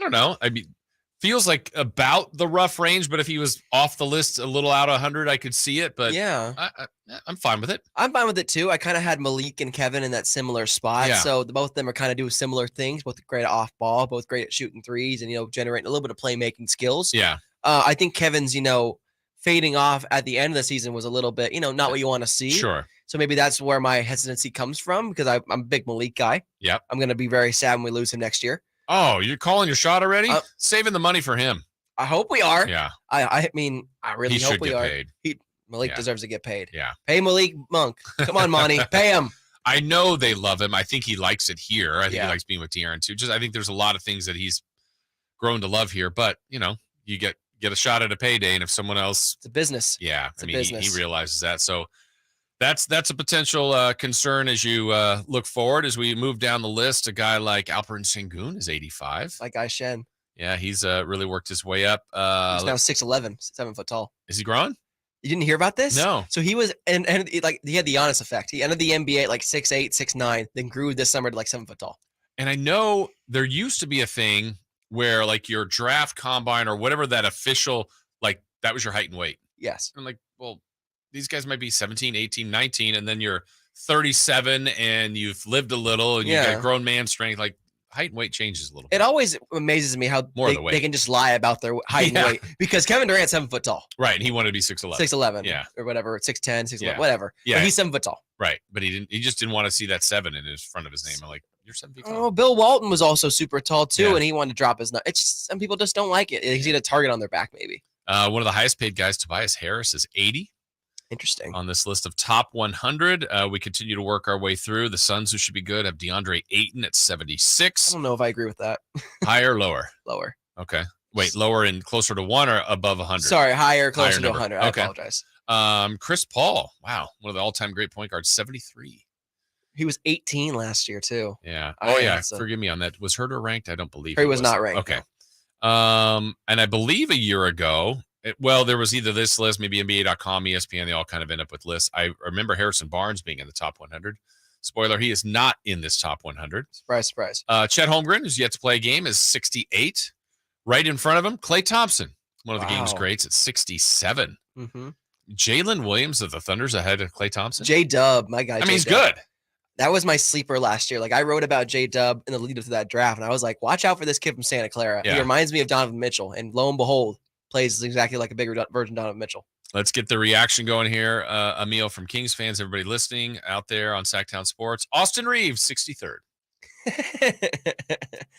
don't know. I mean, feels like about the rough range, but if he was off the list a little out of 100, I could see it. But I'm fine with it. I'm fine with it too. I kind of had Malik and Kevin in that similar spot. Yeah. So both of them are kind of doing similar things, both great off ball, both great at shooting threes and, generating a little bit of playmaking skills. Yeah. I think Kevin's, fading off at the end of the season was a little bit, not what you want to see. Sure. So maybe that's where my hesitancy comes from because I'm a big Malik guy. Yep. I'm going to be very sad when we lose him next year. Oh, you're calling your shot already? Saving the money for him. I hope we are. Yeah. I mean, I really He hope should we get are. paid. Malik deserves to get paid. Yeah. Pay Malik Monk. Come on, Monty. Pay him. I know they love him. I think he likes it here. I think he likes being with De'Aaron too. I think there's a lot of things that he's grown to love here. But, you get a shot at a payday, and if someone else... It's a business. Yeah. It's a business. He realizes that. So That's a potential concern as you look forward. As we move down the list, a guy like Alperen Sengun is 85. Like Guy Shen. Yeah, he's really worked his way up. He's now 6'11", 7 foot tall. Is he growing? You didn't hear about this? No. So he was, and like he had the Giannis effect. He entered the NBA at like 6'8", 6'9", then grew this summer to like 7 foot tall. And I know there used to be a thing where like your draft combine or whatever that official, like that was your height and weight. Yes. I'm like, well, these guys might be 17, 18, 19, and then you're 37 and you've lived a little and you got grown man strength. Like height and weight changes a little bit. It always amazes me how they can just lie about their height and weight, because Kevin Durant's 7 foot tall. Right. And he wanted to be 6'11". 6'11". Yeah. Or whatever. 6'10", 6'11", Yeah. whatever. Yeah. But he's 7 foot tall. Right. But he just didn't want to see that 7 in his front of his name. I'm like, you're 7 feet tall. Oh, Bill Walton was also super tall too, Yeah. and he wanted to drop his nut. It's just, some people just don't like it. He's got a target on their back, maybe. One of the highest paid guys, Tobias Harris, is 80. Interesting. On this list of top 100, we continue to work our way through. The Suns, who should be good, have DeAndre Ayton at 76. I don't know if I agree with that. Higher, lower? Lower. Okay. Wait, lower and closer to 1 or above 100? Sorry, higher, closer to number. 100. I Okay. apologize. Chris Paul, wow, one of the all-time great point guards, 73. He was 18 last year too. Yeah. I Oh yeah. think so. Forgive me on that. Was Herter ranked? I don't believe He was not ranked, Okay. And I believe a year ago, there was either this list, maybe NBA.com, ESPN. They all kind of end up with lists. I remember Harrison Barnes being in the top 100. Spoiler: he is not in this top 100. Surprise, surprise. Chet Holmgren, who's yet to play a game, is 68. Right in front of him, Klay Thompson, one of the game's Wow. greats, at 67. Mm-hmm. Jalen Williams of the Thunder's ahead of Klay Thompson. J-Dub, my guy. I mean, he's J-Dub. good. That was my sleeper last year. Like I wrote about J-Dub in the lead up to that draft, and I was like, watch out for this kid from Santa Clara. Yeah. He reminds me of Donovan Mitchell, and lo and behold, plays exactly like a bigger version of Donovan Mitchell. Let's get the reaction going here. Amil from Kings fans, everybody listening out there on Sactown Sports. Austin Reeves, 63rd.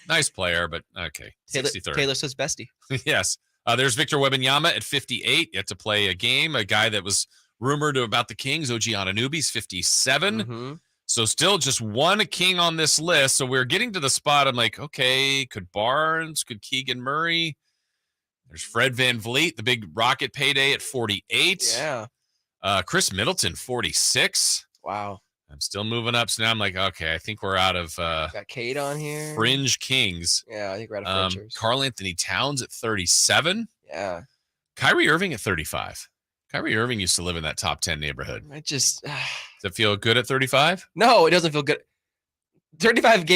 Nice player, but okay. 63rd. Taylor Swift's bestie. Yes. There's Victor Wembanyama at 58, yet to play a game. A guy that was rumored about the Kings, OG Anunoby's 57. Mm-hmm. So still just one King on this list. So we're getting to the spot. I'm like, okay, could Barnes, could Keegan Murray? There's Fred VanVleet, the big Rocket payday at 48. Yeah. Chris Middleton, 46. Wow. I'm still moving up. So now I'm like, okay, I think we're out of Got Cade on here. fringe Kings. Yeah, I think we're out of fringers. Karl Anthony Towns at 37. Yeah. Kyrie Irving at 35. Kyrie Irving used to live in that top 10 neighborhood. I just Does it feel good at 35? no, it doesn't feel good. 35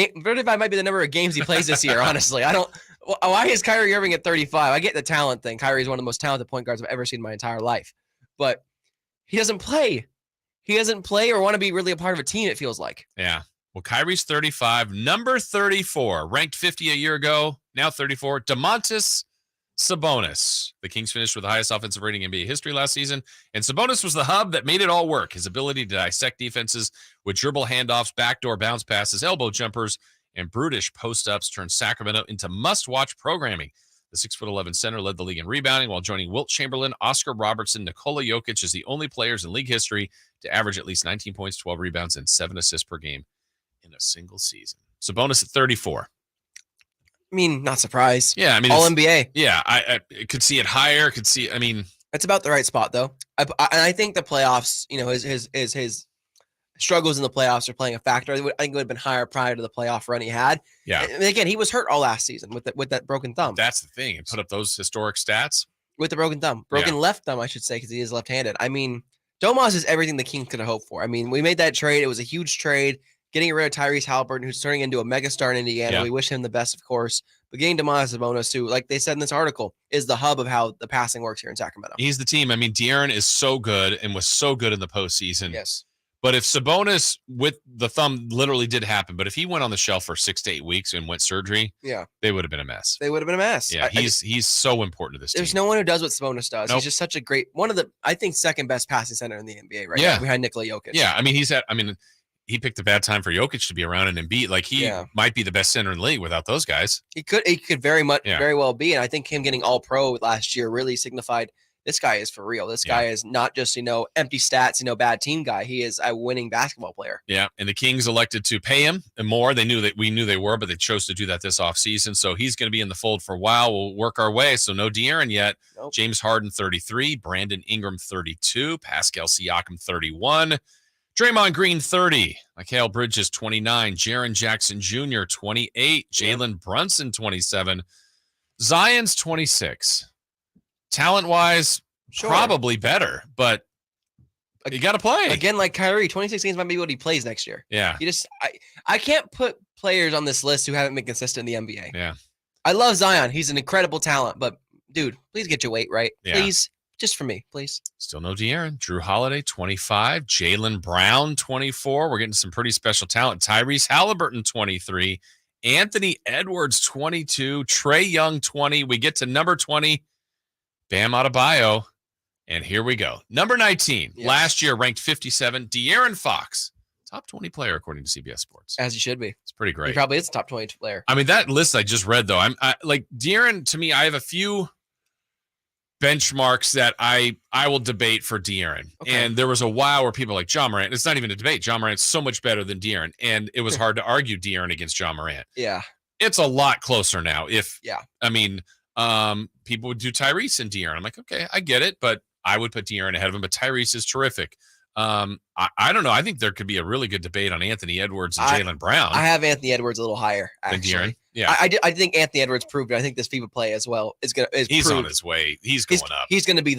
might be the number of games he plays this year. Honestly, I don't. Why is Kyrie Irving at 35? I get the talent thing. Kyrie is one of the most talented point guards I've ever seen in my entire life, but he doesn't play. He doesn't play or want to be really a part of a team. It feels like. Yeah. Well, Kyrie's 35. Number 34, ranked 50 a year ago, now 34. Domantas Sabonis. The Kings finished with the highest offensive rating in NBA history last season, and Sabonis was the hub that made it all work. His ability to dissect defenses with dribble handoffs, backdoor bounce passes, elbow jumpers, and brutish post-ups turned Sacramento into must-watch programming. The 6'11" center led the league in rebounding while joining Wilt Chamberlain, Oscar Robertson, Nikola Jokic as the only players in league history to average at least 19 points, 12 rebounds, and 7 assists per game in a single season. Sabonis at 34. I mean, not surprised. Yeah, I mean, all NBA. Yeah, I could see it higher. Could see. I mean, it's about the right spot though. I think the playoffs. You know, his struggles in the playoffs are playing a factor. I think it would have been higher prior to the playoff run he had. Yeah. And again, he was hurt all last season with that broken thumb. That's the thing. And put up those historic stats with the broken thumb, left thumb, I should say, because he is left-handed. I mean, Domas is everything the Kings could have hoped for. I mean, we made that trade. It was a huge trade. Getting rid of Tyrese Halliburton, who's turning into a megastar in Indiana. Yeah. We wish him the best, of course. But getting Domantas Sabonis, who, like they said in this article, is the hub of how the passing works here in Sacramento. He's the team. I mean, De'Aaron is so good and was so good in the postseason. Yes. But if Sabonis with the thumb literally did happen, but if he went on the shelf for 6 to 8 weeks and went surgery, yeah, they would have been a mess. They would have been a mess. Yeah, he's so important to this There's team. no one who does what Sabonis does. Nope. He's just such a great one of the, I think, second best passing center in the NBA right Yeah. now, behind Nikola Jokic. Yeah, I mean, he picked a bad time for Jokic to be around and Embiid. Like he might be the best center in the league without those guys. He could very well be, and I think him getting All Pro last year really signified this guy is for real. This guy is not just, empty stats, bad team guy. He is a winning basketball player. Yeah, and the Kings elected to pay him and more. We knew they were, but they chose to do that this offseason. So he's going to be in the fold for a while. We'll work our way. So no De'Aaron yet. Nope. James Harden, 33. Brandon Ingram, 32. Pascal Siakam, 31. Draymond Green, 30. Mikal Bridges, 29. Jaren Jackson Jr., 28. Jalen Brunson, 27. Zion's 26. Talent-wise, probably better, but you got to play. Again, like Kyrie, 26 games might be what he plays next year. Yeah. I can't put players on this list who haven't been consistent in the NBA. Yeah. I love Zion. He's an incredible talent, but dude, please get your weight right. Yeah. Please, just for me, please. Still no De'Aaron. Drew Holiday, 25. Jaylen Brown, 24. We're getting some pretty special talent. Tyrese Halliburton, 23. Anthony Edwards, 22. Trae Young, 20. We get to number 20. Bam Adebayo, and here we go. Number 19, last year ranked 57, De'Aaron Fox, top 20 player according to CBS Sports. As he should be. It's pretty great. He probably is a top 20 player. I mean, that list I just read, though, I like De'Aaron, to me, I have a few benchmarks that I will debate for De'Aaron. Okay. And there was a while where people like Ja Morant, it's not even a debate. Ja Morant's so much better than De'Aaron, and it was hard to argue De'Aaron against Ja Morant. Yeah. It's a lot closer now. People would do Tyrese and De'Aaron. I'm like, okay, I get it, but I would put De'Aaron ahead of him. But Tyrese is terrific. I don't know. I think there could be a really good debate on Anthony Edwards and Jaylen Brown. I have Anthony Edwards a little higher than De'Aaron. Yeah, I think Anthony Edwards proved it. I think this FIBA play as well is He's proved. on his way. He's going up. He's going to be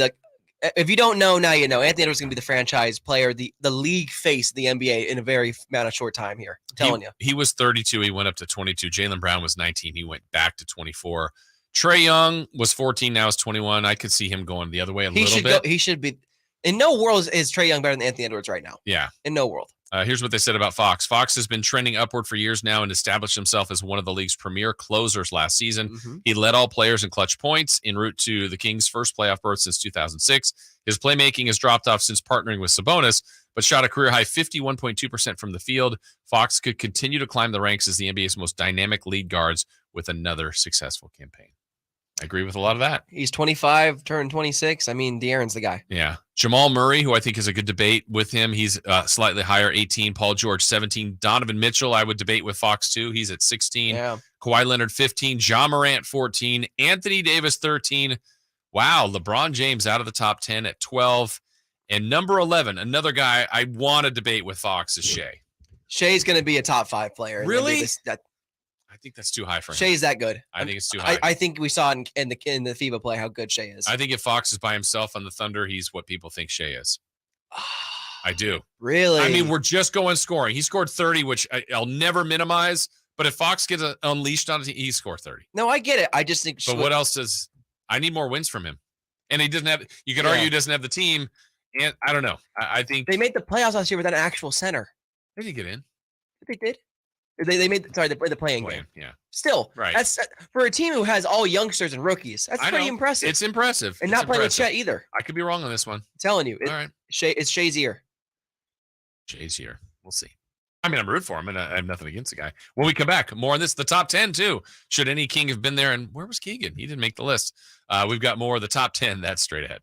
if you don't know now, you know. Anthony Edwards is going to be the franchise player, the league face of the NBA in a very amount of short time here. I'm telling you. He was 32. He went up to 22. Jaylen Brown was 19. He went back to 24. Trae Young was 14. Now is 21. I could see him going the other way a little bit. He should be. In no world is Trae Young better than Anthony Edwards right now. Yeah. In no world. Here's what they said about Fox. Fox has been trending upward for years now and established himself as one of the league's premier closers last season. Mm-hmm. He led all players in clutch points en route to the Kings' first playoff berth since 2006. His playmaking has dropped off since partnering with Sabonis, but shot a career-high 51.2% from the field. Fox could continue to climb the ranks as the NBA's most dynamic lead guards with another successful campaign. I agree with a lot of that. He's 25, turned 26. I mean, De'Aaron's the guy. Yeah. Jamal Murray, who I think is a good debate with him. He's slightly higher, 18. Paul George, 17. Donovan Mitchell, I would debate with Fox, too. He's at 16. Yeah. Kawhi Leonard, 15. Ja Morant, 14. Anthony Davis, 13. Wow. LeBron James out of the top 10 at 12. And number 11, another guy I want to debate with Fox is Shea. Shea's going to be a top 5 player. Really? I think that's too high for him. Shea's that good. I think it's too high. I think we saw in the FIBA play how good Shea is. I think if Fox is by himself on the Thunder, he's what people think Shea is. I do. Really? I mean, we're just going scoring. He scored 30, which I'll never minimize. But if Fox gets unleashed on it, he scored 30. No, I get it. I just think. But what else does? I need more wins from him, and he doesn't have. You could argue he doesn't have the team, and I don't know. I think they made the playoffs last year without an actual center. They did get in. They did. They made the playing game. Yeah. Still, right. That's for a team who has all youngsters and rookies. That's pretty impressive. It's impressive. And not playing with Chet either. I could be wrong on this one. I'm telling you. All right. It's Shea's year. Shea's year. We'll see. I mean, I'm rooting for him, and I have nothing against the guy. When we come back, more on this. The top 10 too. Should any King have been there? And where was Keegan? He didn't make the list. We've got more of the top 10. That's straight ahead.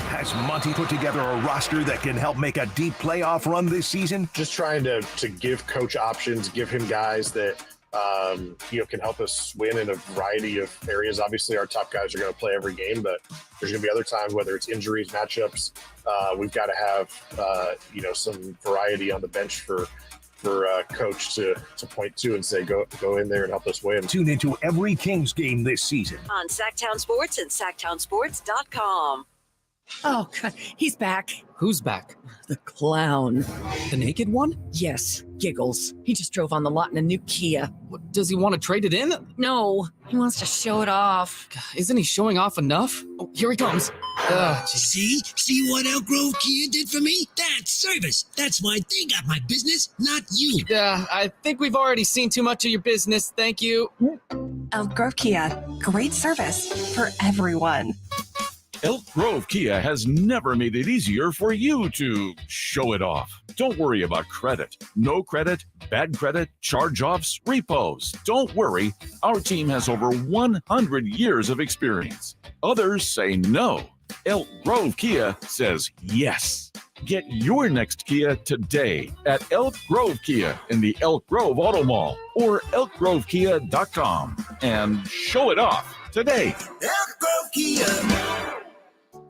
Has Monty put together a roster that can help make a deep playoff run this season? Just trying to give coach options, give him guys that can help us win in a variety of areas. Obviously, our top guys are going to play every game, but there's going to be other times, whether it's injuries, matchups, we've got to have some variety on the bench for coach to point to and say, go in there and help us win. Tune into every Kings game this season on Sactown Sports and SactownSports.com. Oh, God, he's back. Who's back? The clown. The naked one? Yes, Giggles. He just drove on the lot in a new Kia. Does he want to trade it in? No, he wants to show it off. Isn't he showing off enough? Oh, here he comes. See what Elk Grove Kia did for me? That's service. That's why they got my business, not you. I think we've already seen too much of your business. Thank you. Elk Grove Kia. Great service for everyone. Elk Grove Kia has never made it easier for you to show it off. Don't worry about credit. No credit, bad credit, charge-offs, repos. Don't worry. Our team has over 100 years of experience. Others say no. Elk Grove Kia says yes. Get your next Kia today at Elk Grove Kia in the Elk Grove Auto Mall or elkgrovekia.com and show it off today. Elk Grove Kia.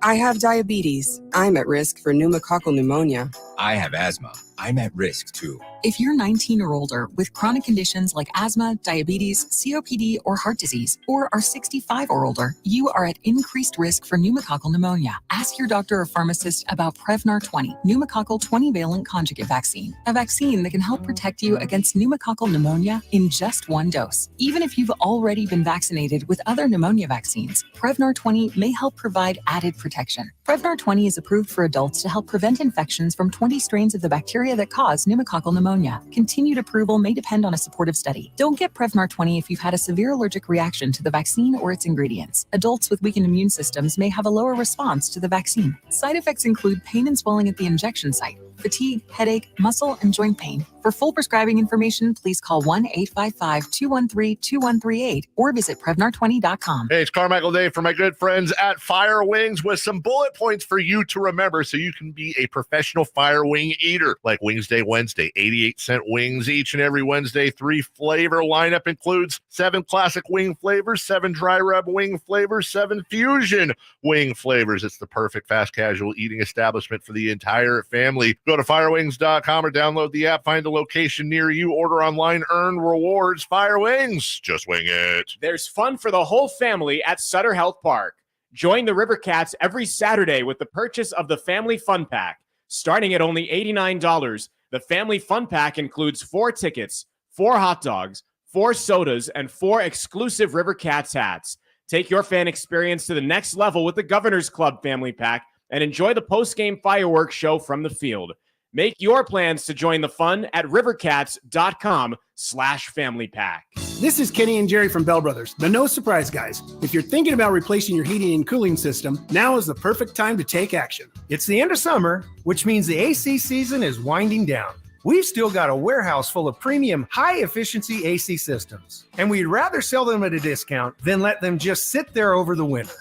I have diabetes. I'm at risk for pneumococcal pneumonia. I have asthma. I'm at risk too. If you're 19 or older with chronic conditions like asthma, diabetes, COPD, or heart disease, or are 65 or older, you are at increased risk for pneumococcal pneumonia. Ask your doctor or pharmacist about Prevnar 20, pneumococcal 20-valent conjugate vaccine, a vaccine that can help protect you against pneumococcal pneumonia in just one dose. Even if you've already been vaccinated with other pneumonia vaccines, Prevnar 20 may help provide added protection. Prevnar 20 is approved for adults to help prevent infections from 20 strains of the bacteria that cause pneumococcal pneumonia. Continued approval may depend on a supportive study. Don't get Prevnar 20 if you've had a severe allergic reaction to the vaccine or its ingredients. Adults with weakened immune systems may have a lower response to the vaccine. Side effects include pain and swelling at the injection site, fatigue, headache, muscle, and joint pain. For full prescribing information, please call 1-855-213-2138 or visit Prevnar20.com. Hey, it's Carmichael Dave for my good friends at Fire Wings with some bullet points for you to remember so you can be a professional fire wing eater. Like Wings Day Wednesday, 88-cent wings each and every Wednesday. 3 flavor lineup includes 7 classic wing flavors, 7 dry rub wing flavors, 7 fusion wing flavors. It's the perfect fast casual eating establishment for the entire family. Go to firewings.com or download the app, find a location near you, order online, earn rewards. Fire Wings, just wing it. There's fun for the whole family at Sutter Health Park. Join the River Cats every Saturday with the purchase of the Family Fun Pack. Starting at only $89, the Family Fun Pack includes 4 tickets, 4 hot dogs, 4 sodas, and 4 exclusive River Cats hats. Take your fan experience to the next level with the Governor's Club Family Pack and enjoy the post-game fireworks show from the field. Make your plans to join the fun at rivercats.com/family pack. This is Kenny and Jerry from Bell Brothers, the No Surprise Guys. If you're thinking about replacing your heating and cooling system, now is the perfect time to take action. It's the end of summer, which means the AC season is winding down. We've still got a warehouse full of premium, high-efficiency AC systems, and we'd rather sell them at a discount than let them just sit there over the winter.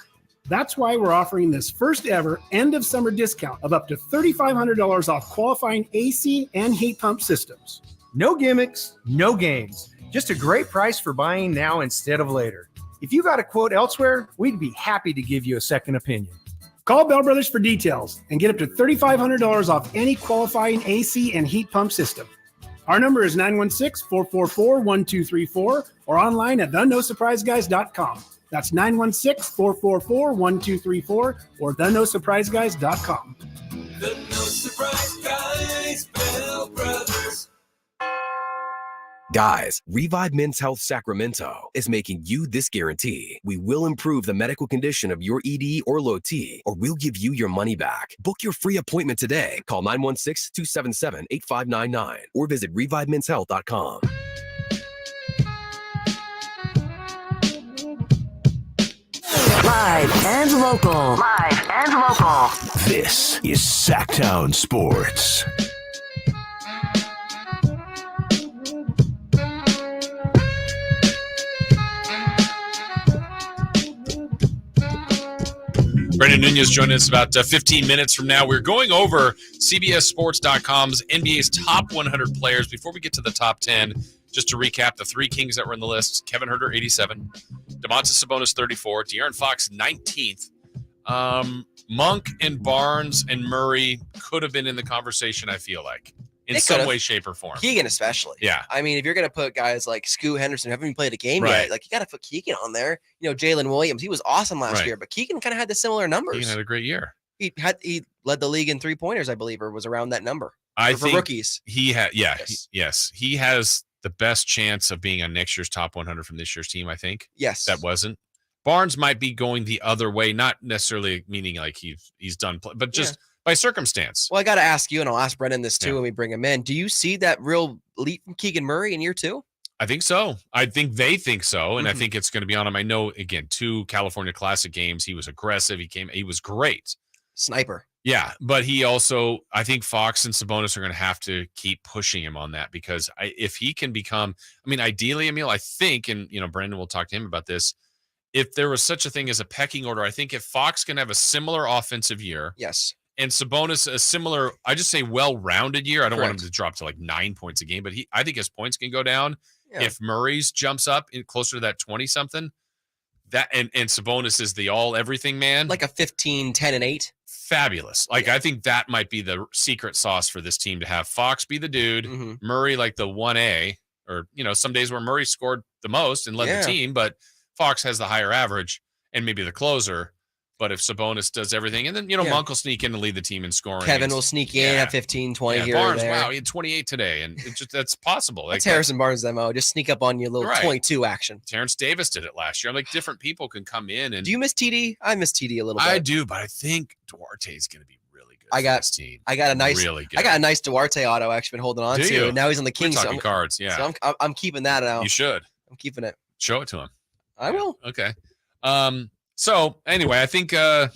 That's why we're offering this first ever end of summer discount of up to $3,500 off qualifying AC and heat pump systems. No gimmicks, no games. Just a great price for buying now instead of later. If you got a quote elsewhere, we'd be happy to give you a second opinion. Call Bell Brothers for details and get up to $3,500 off any qualifying AC and heat pump system. Our number is 916-444-1234 or online at thenosurpriseguys.com. That's 916-444-1234 or thenosurpriseguys.com. The No Surprise Guys, Bell Brothers. Guys, Revive Men's Health Sacramento is making you this guarantee. We will improve the medical condition of your ED or low T, or we'll give you your money back. Book your free appointment today. Call 916-277-8599 or visit revivemenshealth.com. Live and local. Live and local. This is Sactown Sports. Brendan Nunez joining us about 15 minutes from now. We're going over CBSSports.com's NBA's top 100 players. Before we get to the top 10, just to recap, the 3 Kings that were in the list: Kevin Huerter, 87, Domantas Sabonis, 34, De'Aaron Fox, 19th. Monk and Barnes and Murray could have been in the conversation, I feel like, in some way, shape, or form. Keegan especially. Yeah. I mean, if you're going to put guys like Scoot Henderson, who haven't even played a game yet, like, you got to put Keegan on there. You know, Jalen Williams, he was awesome last year, but Keegan kind of had the similar numbers. Keegan had a great year. He led the league in 3-pointers, I believe, or was around that number. I for think rookies. He had, yes. He has the best chance of being on next year's top 100 from this year's team, I think. Yes. That wasn't. Barnes might be going the other way, not necessarily meaning like he's done, but just by circumstance. Well, I got to ask you, and I'll ask Brendan this too when we bring him in. Do you see that real leap from Keegan Murray in year 2? I think so. I think they think so, and I think it's going to be on him. I know, again, 2 California Classic games. He was aggressive. He was great. Sniper. Yeah, but he also, I think Fox and Sabonis are going to have to keep pushing him on that, because if he can become, I mean, ideally, Amil, I think, and, Brendan will talk to him about this, if there was such a thing as a pecking order, I think if Fox can have a similar offensive year, yes, and Sabonis a similar, I just say well-rounded year. I don't want Correct. him to drop to like 9 points a game, but I think his points can go down. Yeah. If Murray's jumps up in closer to that 20-something, that and Sabonis is the all-everything man. Like a 15, 10, and 8. Fabulous. Like, I think that might be the secret sauce for this team, to have Fox be the dude, Murray like the 1A, or, some days where Murray scored the most and led the team, but Fox has the higher average and maybe the closer. But if Sabonis does everything, and then, Monk will sneak in and lead the team in scoring. Kevin will sneak in at 15, 20 here Barnes, or there. wow, he had 28 today, and that's possible. That's Harrison Barnes' MO. Just sneak up on you, a little 22 action. Terrence Davis did it last year. I'm like, different people can come in. And do you miss TD? I miss TD a little bit. I do, but I think Duarte's going to be really good. I got this team. I got a nice, really good. I got a nice Duarte auto. I've actually been holding on Do to. you? And now he's on the Kings. We're talking cards, yeah. So I'm keeping that out. You should. I'm keeping it. Show it to him. I will. Okay. So anyway, I think a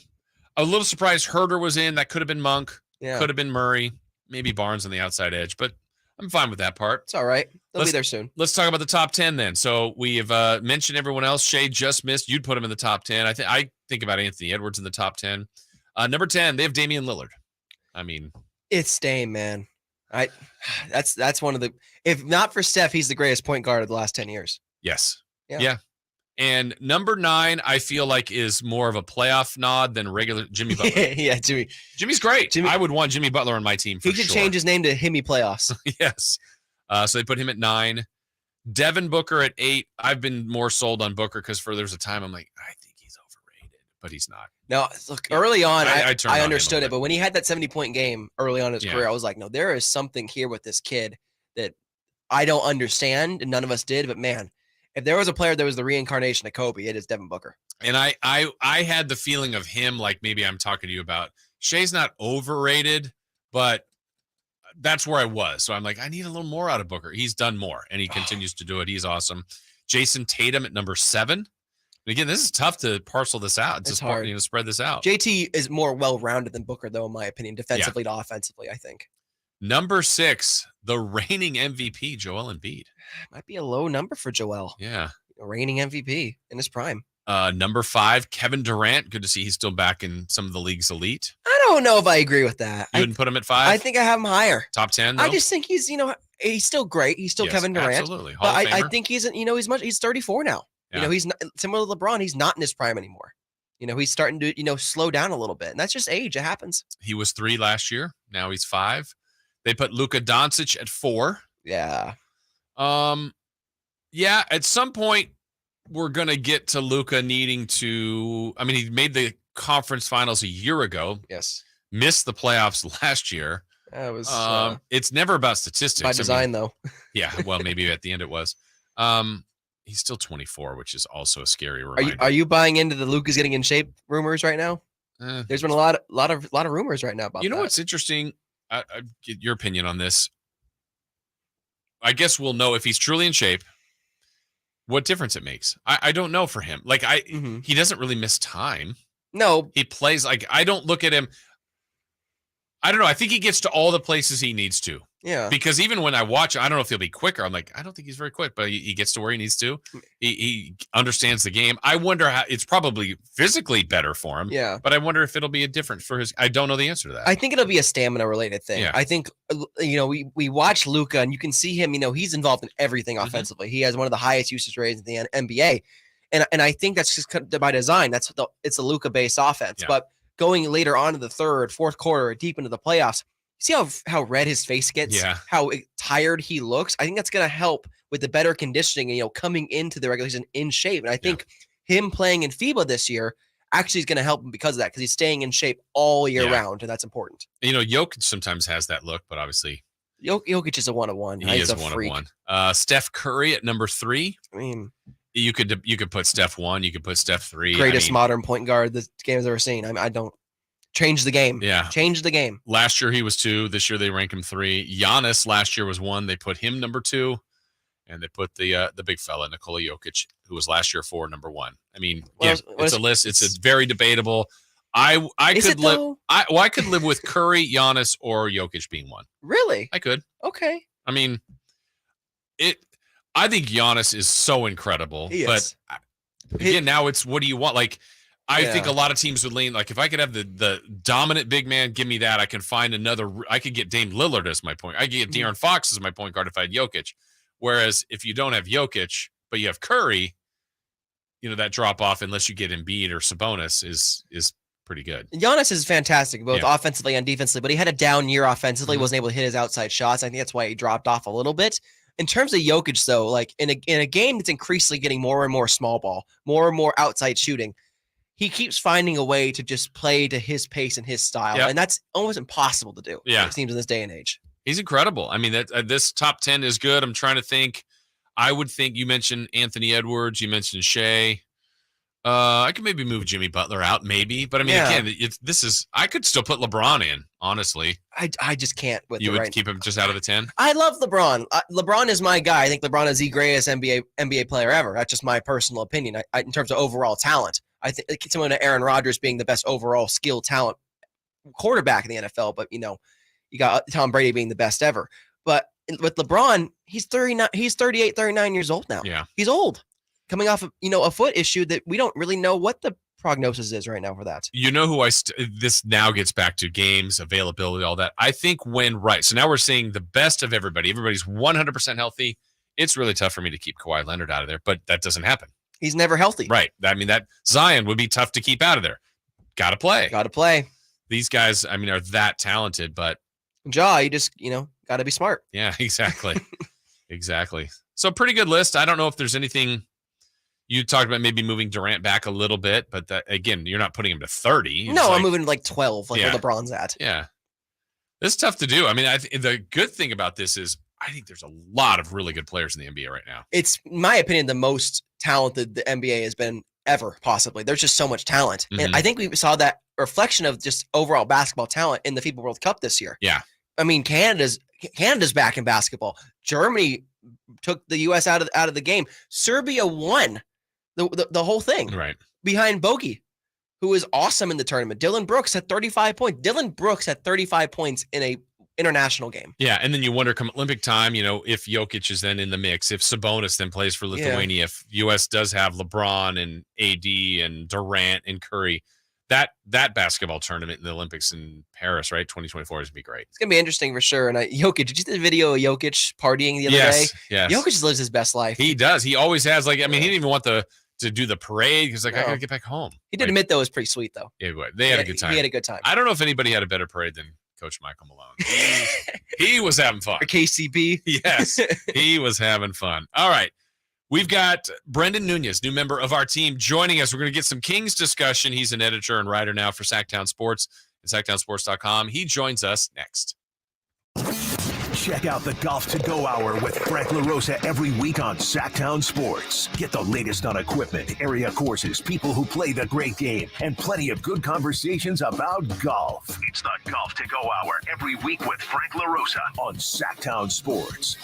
little surprised Herter was in. That could have been Monk. Yeah. Could have been Murray. Maybe Barnes on the outside edge, but I'm fine with that part. It's all right. They'll be there soon. Let's talk about the top 10 then. So we have mentioned everyone else. Shea just missed. You'd put him in the top 10. I think about Anthony Edwards in the top 10. Number 10, they have Damian Lillard. I mean, it's Dame, man. That's one of the, if not for Steph, he's the greatest point guard of the last 10 years. Yes. Yeah. And number 9, I feel like is more of a playoff nod than regular Jimmy Butler. Yeah, Jimmy. Jimmy's great. I would want Jimmy Butler on my team for He could change his name to Himmy Playoffs. Yes. So they put him at 9. Devin Booker at 8. I've been more sold on Booker because there's a time I'm like, I think he's overrated, but he's not. No, look, early on, I turned on understood him it, but when he had that 70-point game early on in his career, I was like, no, there is something here with this kid that I don't understand, and none of us did, but man, if there was a player that was the reincarnation of Kobe, it is Devin Booker. And I had the feeling of him, like maybe I'm talking to you about. Shea's not overrated, but that's where I was. So I'm like, I need a little more out of Booker. He's done more, and he continues to do it. He's awesome. Jason Tatum at number 7. And again, this is tough to parcel this out. It's hard. To spread this out. JT is more well-rounded than Booker, though, in my opinion, defensively to offensively, I think. Number 6, the reigning MVP, Joel Embiid. Might be a low number for Joel. Yeah. Reigning MVP in his prime. Number 5, Kevin Durant. Good to see he's still back in some of the league's elite. I don't know if I agree with that. You wouldn't put him at 5? I think I have him higher. Top 10, though? I just think he's, he's still great. He's still Yes, Kevin Durant. absolutely. Hall But of I Famer. think he's 34 now. Yeah. He's not, similar to LeBron, he's not in his prime anymore. He's starting to, slow down a little bit. And that's just age. It happens. He was 3 last year. Now he's 5. They put Luka Doncic at 4. Yeah. Yeah, at some point we're going to get to Luka needing to, he made the conference finals a year ago. Yes. Missed the playoffs last year. That was it's never about statistics. by design, though. Yeah, well, maybe at the end it was. He's still 24, which is also a scary reminder. Are you buying into the Luka's getting in shape rumors right now? There's been a lot of rumors right now about that. What's interesting? I get your opinion on this. I guess we'll know if he's truly in shape, what difference it makes. I don't know for him. Like he doesn't really miss time. No, he plays like, I don't look at him. I don't know. I think he gets to all the places he needs to. Yeah. Because even when I watch, I don't know if he'll be quicker. I'm like, I don't think he's very quick, but he gets to where he needs to. He understands the game. I wonder how it's probably physically better for him. Yeah. But I wonder if it'll be a difference for his. I don't know the answer to that. I think it'll be a stamina related thing. Yeah. I think, we watch Luka and you can see him, he's involved in everything offensively. He has one of the highest usage rates in the NBA. And I think that's just by design. It's a Luka based offense. Yeah. But going later on in the third, fourth quarter, deep into the playoffs, see how red his face gets, how tired he looks. I think that's going to help with the better conditioning and, coming into the regular season in shape. And I think him playing in FIBA this year actually is going to help him because of that, because he's staying in shape all year round. And that's important. Jokic sometimes has that look, but obviously Jokic is a 1-of-1. He is a 1-of-1. Steph Curry at number 3. I mean, you could put Steph 1. You could put Steph 3. Greatest modern point guard this game has ever seen. I don't. Change the game. Yeah. Change the game. Last year he was 2. This year they rank him 3. Giannis last year was 1. They put him number 2. And they put the big fella, Nikola Jokic, who was last year 4, number 1. It's a list. It's very debatable. I could live with Curry, Giannis, or Jokic being 1. Really? I could. Okay. I think Giannis is so incredible. He is. But Again, now it's what do you want? Like, I think a lot of teams would lean, like, if I could have the dominant big man, give me that. I can find another. I could get Dame Lillard as my point. I could get De'Aaron Fox as my point guard if I had Jokic. Whereas if you don't have Jokic, but you have Curry, that drop off, unless you get Embiid or Sabonis, is pretty good. Giannis is fantastic, both offensively and defensively, but he had a down year offensively, wasn't able to hit his outside shots. I think that's why he dropped off a little bit. In terms of Jokic, though, like in a game that's increasingly getting more and more small ball, more and more outside shooting, he keeps finding a way to just play to his pace and his style, and that's almost impossible to do. Yeah, it seems in this day and age. He's incredible. I mean, this top 10 is good. I'm trying to think. I would think you mentioned Anthony Edwards, you mentioned Shea. I could maybe move Jimmy Butler out, maybe, but I mean, again, I could still put LeBron in. Honestly, I just can't. You would keep him just out of the 10. I love LeBron. LeBron is my guy. I think LeBron is the greatest NBA player ever. That's just my personal opinion. In terms of overall talent, I think it's similar to Aaron Rodgers being the best overall skill talent quarterback in the NFL. But you got Tom Brady being the best ever. But with LeBron, he's 39. He's 38, 39 years old now. Yeah, he's old. Coming off of, a foot issue that we don't really know what the prognosis is right now for that. You know who this now gets back to games, availability, all that. I think so now we're seeing the best of everybody. Everybody's 100% healthy. It's really tough for me to keep Kawhi Leonard out of there, but that doesn't happen. He's never healthy. Right. I mean, that Zion would be tough to keep out of there. Got to play. These guys, I mean, are that talented, but you just, got to be smart. Yeah, exactly. Exactly. So pretty good list. I don't know if there's anything. You talked about maybe moving Durant back a little bit, but again, you're not putting him to 30. I'm moving like 12, like where LeBron's at. Yeah. It's tough to do. I mean, the good thing about this is I think there's a lot of really good players in the NBA right now. It's, in my opinion, the most talented the NBA has been ever, possibly. There's just so much talent. And I think we saw that reflection of just overall basketball talent in the FIBA World Cup this year. Yeah. I mean, Canada's back in basketball. Germany took the U.S. out of the game. Serbia won the whole thing, right, behind Bogey, who is awesome in the tournament. Dylan Brooks had 35 points. Dylan Brooks had 35 points in a international game. Yeah, and then you wonder come Olympic time, if Jokic is then in the mix, if Sabonis then plays for Lithuania, if U.S. does have LeBron and AD and Durant and Curry, that basketball tournament in the Olympics in Paris, right, 2024 is going to be great. It's going to be interesting for sure. And Jokic, did you see the video of Jokic partying the other day? Yes. Jokic just lives his best life. He does. He always has. Like, I mean, he didn't even want to do the parade because I got to get back home. He did admit, though, it was pretty sweet, though. Yeah, they had a good time. He had a good time. I don't know if anybody had a better parade than Coach Michael Malone. He was having fun. Or KCB. Yes, he was having fun. All right. We've got Brendan Nunez, new member of our team, joining us. We're going to get some Kings discussion. He's an editor and writer now for Sactown Sports at SactownSports.com. He joins us next. Check out the Golf to Go Hour with Frank LaRosa every week on Sactown Sports. Get the latest on equipment, area courses, people who play the great game, and plenty of good conversations about golf. It's the Golf to Go Hour every week with Frank LaRosa on Sactown Sports.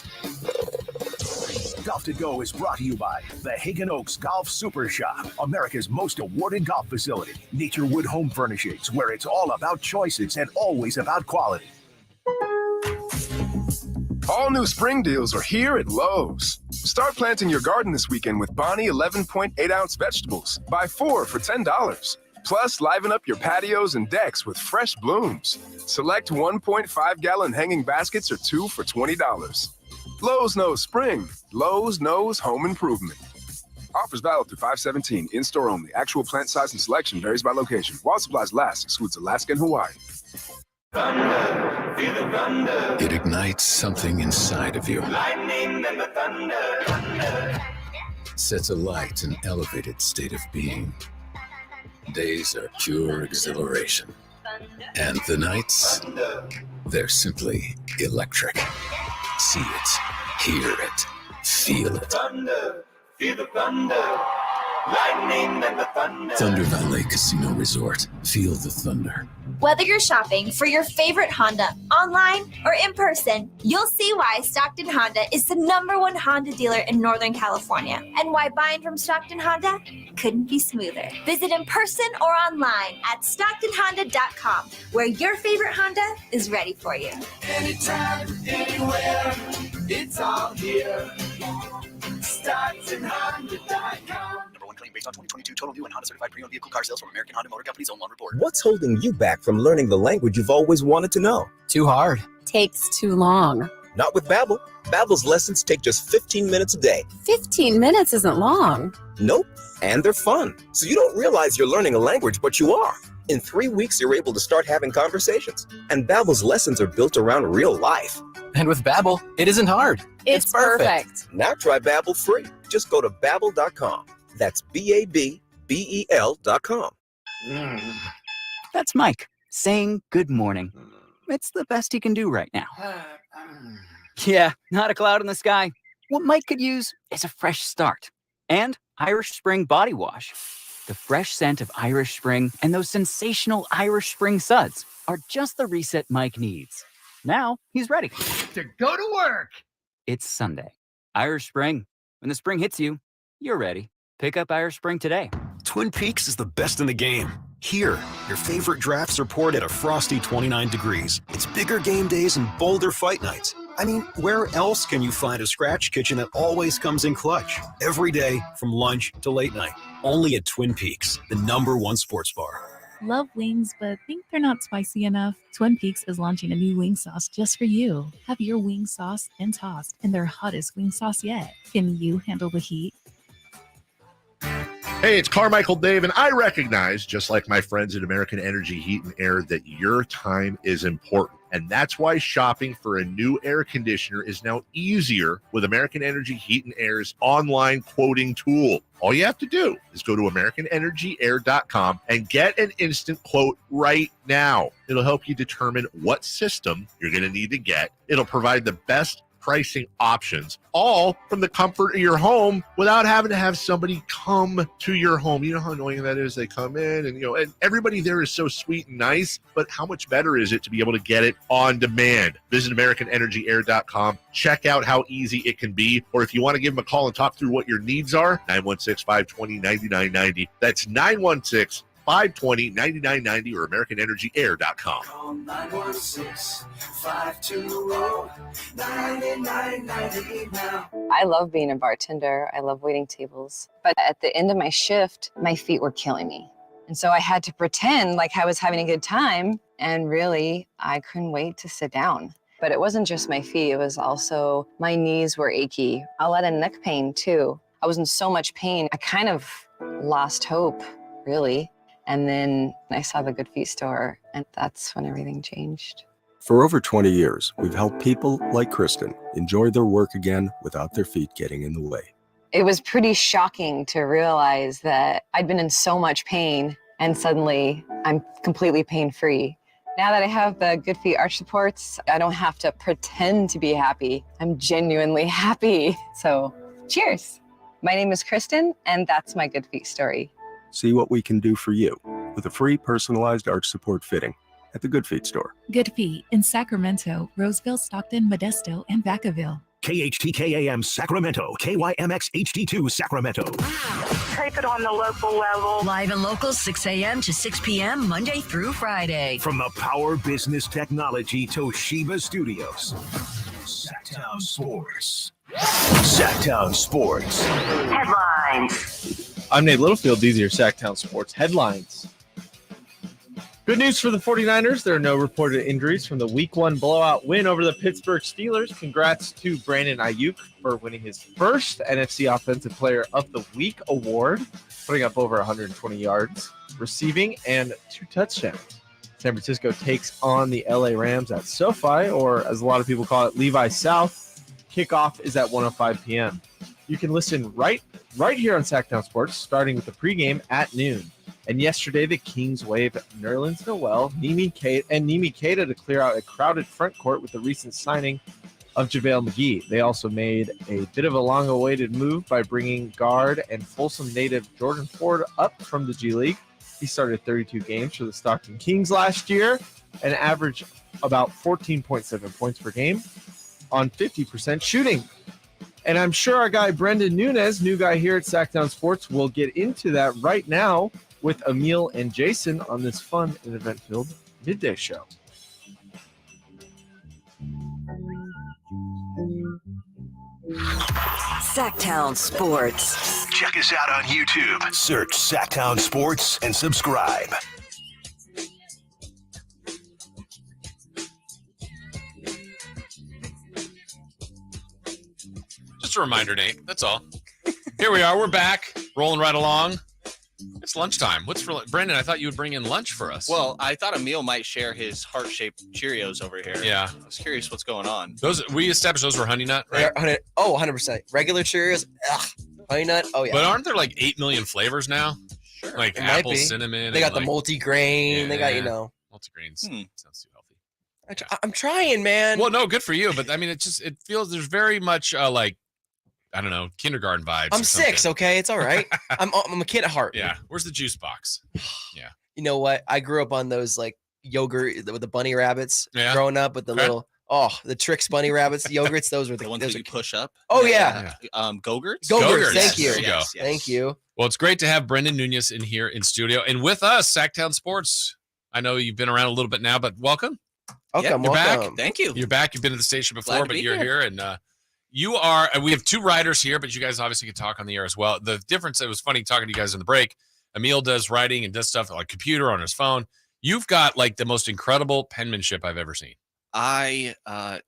Golf to Go is brought to you by the Hagen Oaks Golf Super Shop, America's most awarded golf facility. Nature Wood Home Furnishings, where it's all about choices and always about quality. All new spring deals are here at Lowe's. Start planting your garden this weekend with Bonnie 11.8-ounce vegetables. Buy 4 for $10. Plus, liven up your patios and decks with fresh blooms. Select 1.5-gallon hanging baskets or 2 for $20. Lowe's knows spring. Lowe's knows home improvement. Offers valid through 5/17. In-store only. Actual plant size and selection varies by location. While supplies last, excludes Alaska and Hawaii. Thunder, feel the thunder. It ignites something inside of you. Lightning and the thunder. Sets alight an elevated state of being. Days are pure exhilaration. And the nights, they're simply electric. See it, hear it, feel it. Thunder, feel the thunder. Lightning and the thunder. Thunder Valley Casino Resort. Feel the thunder. Whether you're shopping for your favorite Honda online or in person, you'll see why Stockton Honda is the #1 Honda dealer in Northern California, and why buying from Stockton Honda couldn't be smoother. Visit in person or online at StocktonHonda.com, where your favorite Honda is ready for you. Anytime, anywhere, it's all here. StocktonHonda.com. based on 2022 total new and Honda certified pre-owned vehicle car sales from American Honda Motor Company's own loan report. What's holding you back from learning the language you've always wanted to know? Too hard. Takes too long. Not with Babbel. Babbel's lessons take just 15 minutes a day. 15 minutes isn't long. Nope. And they're fun. So you don't realize you're learning a language, but you are. In 3 weeks, you're able to start having conversations. And Babbel's lessons are built around real life. And with Babbel, it isn't hard. It's perfect. Now try Babbel free. Just go to Babbel.com. That's BABBEL.com. That's Mike saying good morning. It's the best he can do right now. Yeah, not a cloud in the sky. What Mike could use is a fresh start. And Irish Spring Body Wash. The fresh scent of Irish Spring and those sensational Irish Spring suds are just the reset Mike needs. Now he's ready To go to work. It's Sunday. Irish Spring. When the spring hits you, you're ready. Pick up Irish Spring today. Twin Peaks is the best in the game. Here, your favorite drafts are poured at a frosty 29 degrees. It's bigger game days and bolder fight nights. I mean, where else can you find a scratch kitchen that always comes in clutch? Every day, from lunch to late night. Only at Twin Peaks, the #1 sports bar. Love wings, but think they're not spicy enough? Twin Peaks is launching a new wing sauce just for you. Have your wing sauce and tossed in their hottest wing sauce yet. Can you handle the heat? Hey, it's Carmichael Dave, and I recognize, just like my friends at American Energy Heat and Air, that your time is important. And that's why shopping for a new air conditioner is now easier with American Energy Heat and Air's online quoting tool. All you have to do is go to AmericanEnergyAir.com and get an instant quote right now. It'll help you determine what system you're going to need to get. It'll provide the best pricing options, all from the comfort of your home without having to have somebody come to your home. You know how annoying that is? They come in and, and everybody there is so sweet and nice, but how much better is it to be able to get it on demand? Visit AmericanEnergyAir.com. Check out how easy it can be. Or if you want to give them a call and talk through what your needs are, 916-520-9990. That's 916-520-9990 or AmericanEnergyAir.com. Call 916-520-9990 now. I love being a bartender. I love waiting tables. But at the end of my shift, my feet were killing me. And so I had to pretend like I was having a good time. And really, I couldn't wait to sit down. But it wasn't just my feet. It was also my knees were achy. A lot of neck pain, too. I was in so much pain. I kind of lost hope, really. And then I saw the Good Feet store, and that's when everything changed. For over 20 years, we've helped people like Kristen enjoy their work again without their feet getting in the way. It was pretty shocking to realize that I'd been in so much pain, and suddenly I'm completely pain-free. Now that I have the Good Feet arch supports, I don't have to pretend to be happy. I'm genuinely happy. So, cheers. My name is Kristen, and that's my Good Feet story. See what we can do for you with a free personalized arch support fitting at the Good Feet store. Good Feet in Sacramento, Roseville, Stockton, Modesto, and Vacaville. KHTKAM Sacramento, KYMX HD2 Sacramento. Take it on the local level. Live and local, 6 a.m. to 6 p.m., Monday through Friday. From the Power Business Technology Toshiba Studios. Sactown Sports. Sactown Sports. Headlines. I'm Nate Littlefield. These are your Sactown Sports headlines. Good news for the 49ers. There are no reported injuries from the Week 1 blowout win over the Pittsburgh Steelers. Congrats to Brandon Ayuk for winning his first NFC Offensive Player of the Week award, putting up over 120 yards receiving and 2 touchdowns. San Francisco takes on the LA Rams at SoFi, or as a lot of people call it, Levi South. Kickoff is at 1:05 p.m. You can listen right here on Sactown Sports, starting with the pregame at noon. And yesterday, the Kings waived Nerlens Noel, Nimi Keita to clear out a crowded front court with the recent signing of JaVale McGee. They also made a bit of a long-awaited move by bringing guard and Folsom native Jordan Ford up from the G League. He started 32 games for the Stockton Kings last year and averaged about 14.7 points per game on 50% shooting. And I'm sure our guy Brendan Nunez, new guy here at Sactown Sports, will get into that right now with Amil and Jason on this fun and event-filled midday show. Sactown Sports. Check us out on YouTube. Search Sactown Sports and subscribe. Just a reminder, Nate. That's all. Here we are. We're back, rolling right along. It's lunchtime. What's for Brandon? I thought you would bring in lunch for us. Well, I thought Amil might share his heart-shaped Cheerios over here. Yeah. I was curious what's going on. Those we established those were honey nut, right? 100%. Regular Cheerios, honey nut. Oh yeah. But aren't there like 8 million flavors now? Sure. Like It might apple, be. cinnamon. They got and the like, multi-grain. They got multigrains. Sounds too healthy. I'm trying, man. Well, no, good for you. But I mean, it feels there's very much like I don't know, kindergarten vibes. I'm 6, okay? It's all right. I'm a kid at heart. Yeah. Where's the juice box? Yeah. You know what? I grew up on those like yogurt with the bunny rabbits. Yeah. Growing up with the little the Trix bunny rabbits yogurts. Those were The ones that you push up. Oh yeah. Go-Gurts. Go-Gurts. Thank you. There you go. Thank you. Well, it's great to have Brendan Nunez in here in studio and with us, Sactown Sports. I know you've been around a little bit now, but welcome. Welcome. You're back. Thank you. You're back. You've been at the station Glad before, to but be you're here and you are. We have 2 writers here, but you guys obviously can talk on the air as well. The difference, it was funny talking to you guys in the break. Amil does writing and does stuff on a computer on his phone. You've got like the most incredible penmanship I've ever seen. I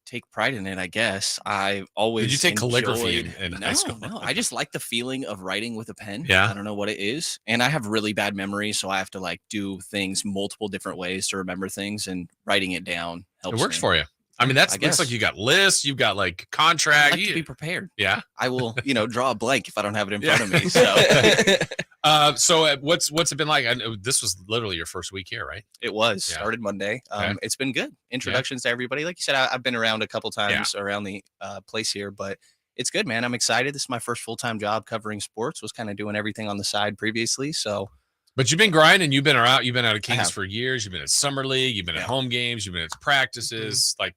take pride in it, I guess. I always Did you take calligraphy in No, high school? No, I just like the feeling of writing with a pen. Yeah. I don't know what it is. And I have really bad memory, so I have to like do things multiple different ways to remember things, and writing it down helps It works me. for you. I mean, I looks guess. like you got lists. You've got like I contract. like to be prepared. Yeah. I will, draw a blank if I don't have it in Yeah. front of me. So So what's it been like? I know this was literally your first week here, right? it was Yeah. started Monday. Okay. It's been good. Introductions to everybody. Like you said, I've been around a couple times around the place here, but it's good, man. I'm excited. This is my first full-time job covering sports. Was kind of doing everything on the side previously. So But you've been grinding. You've been out of Kings have. for years. You've been at summer league. You've been at home games. You've been at practices. Like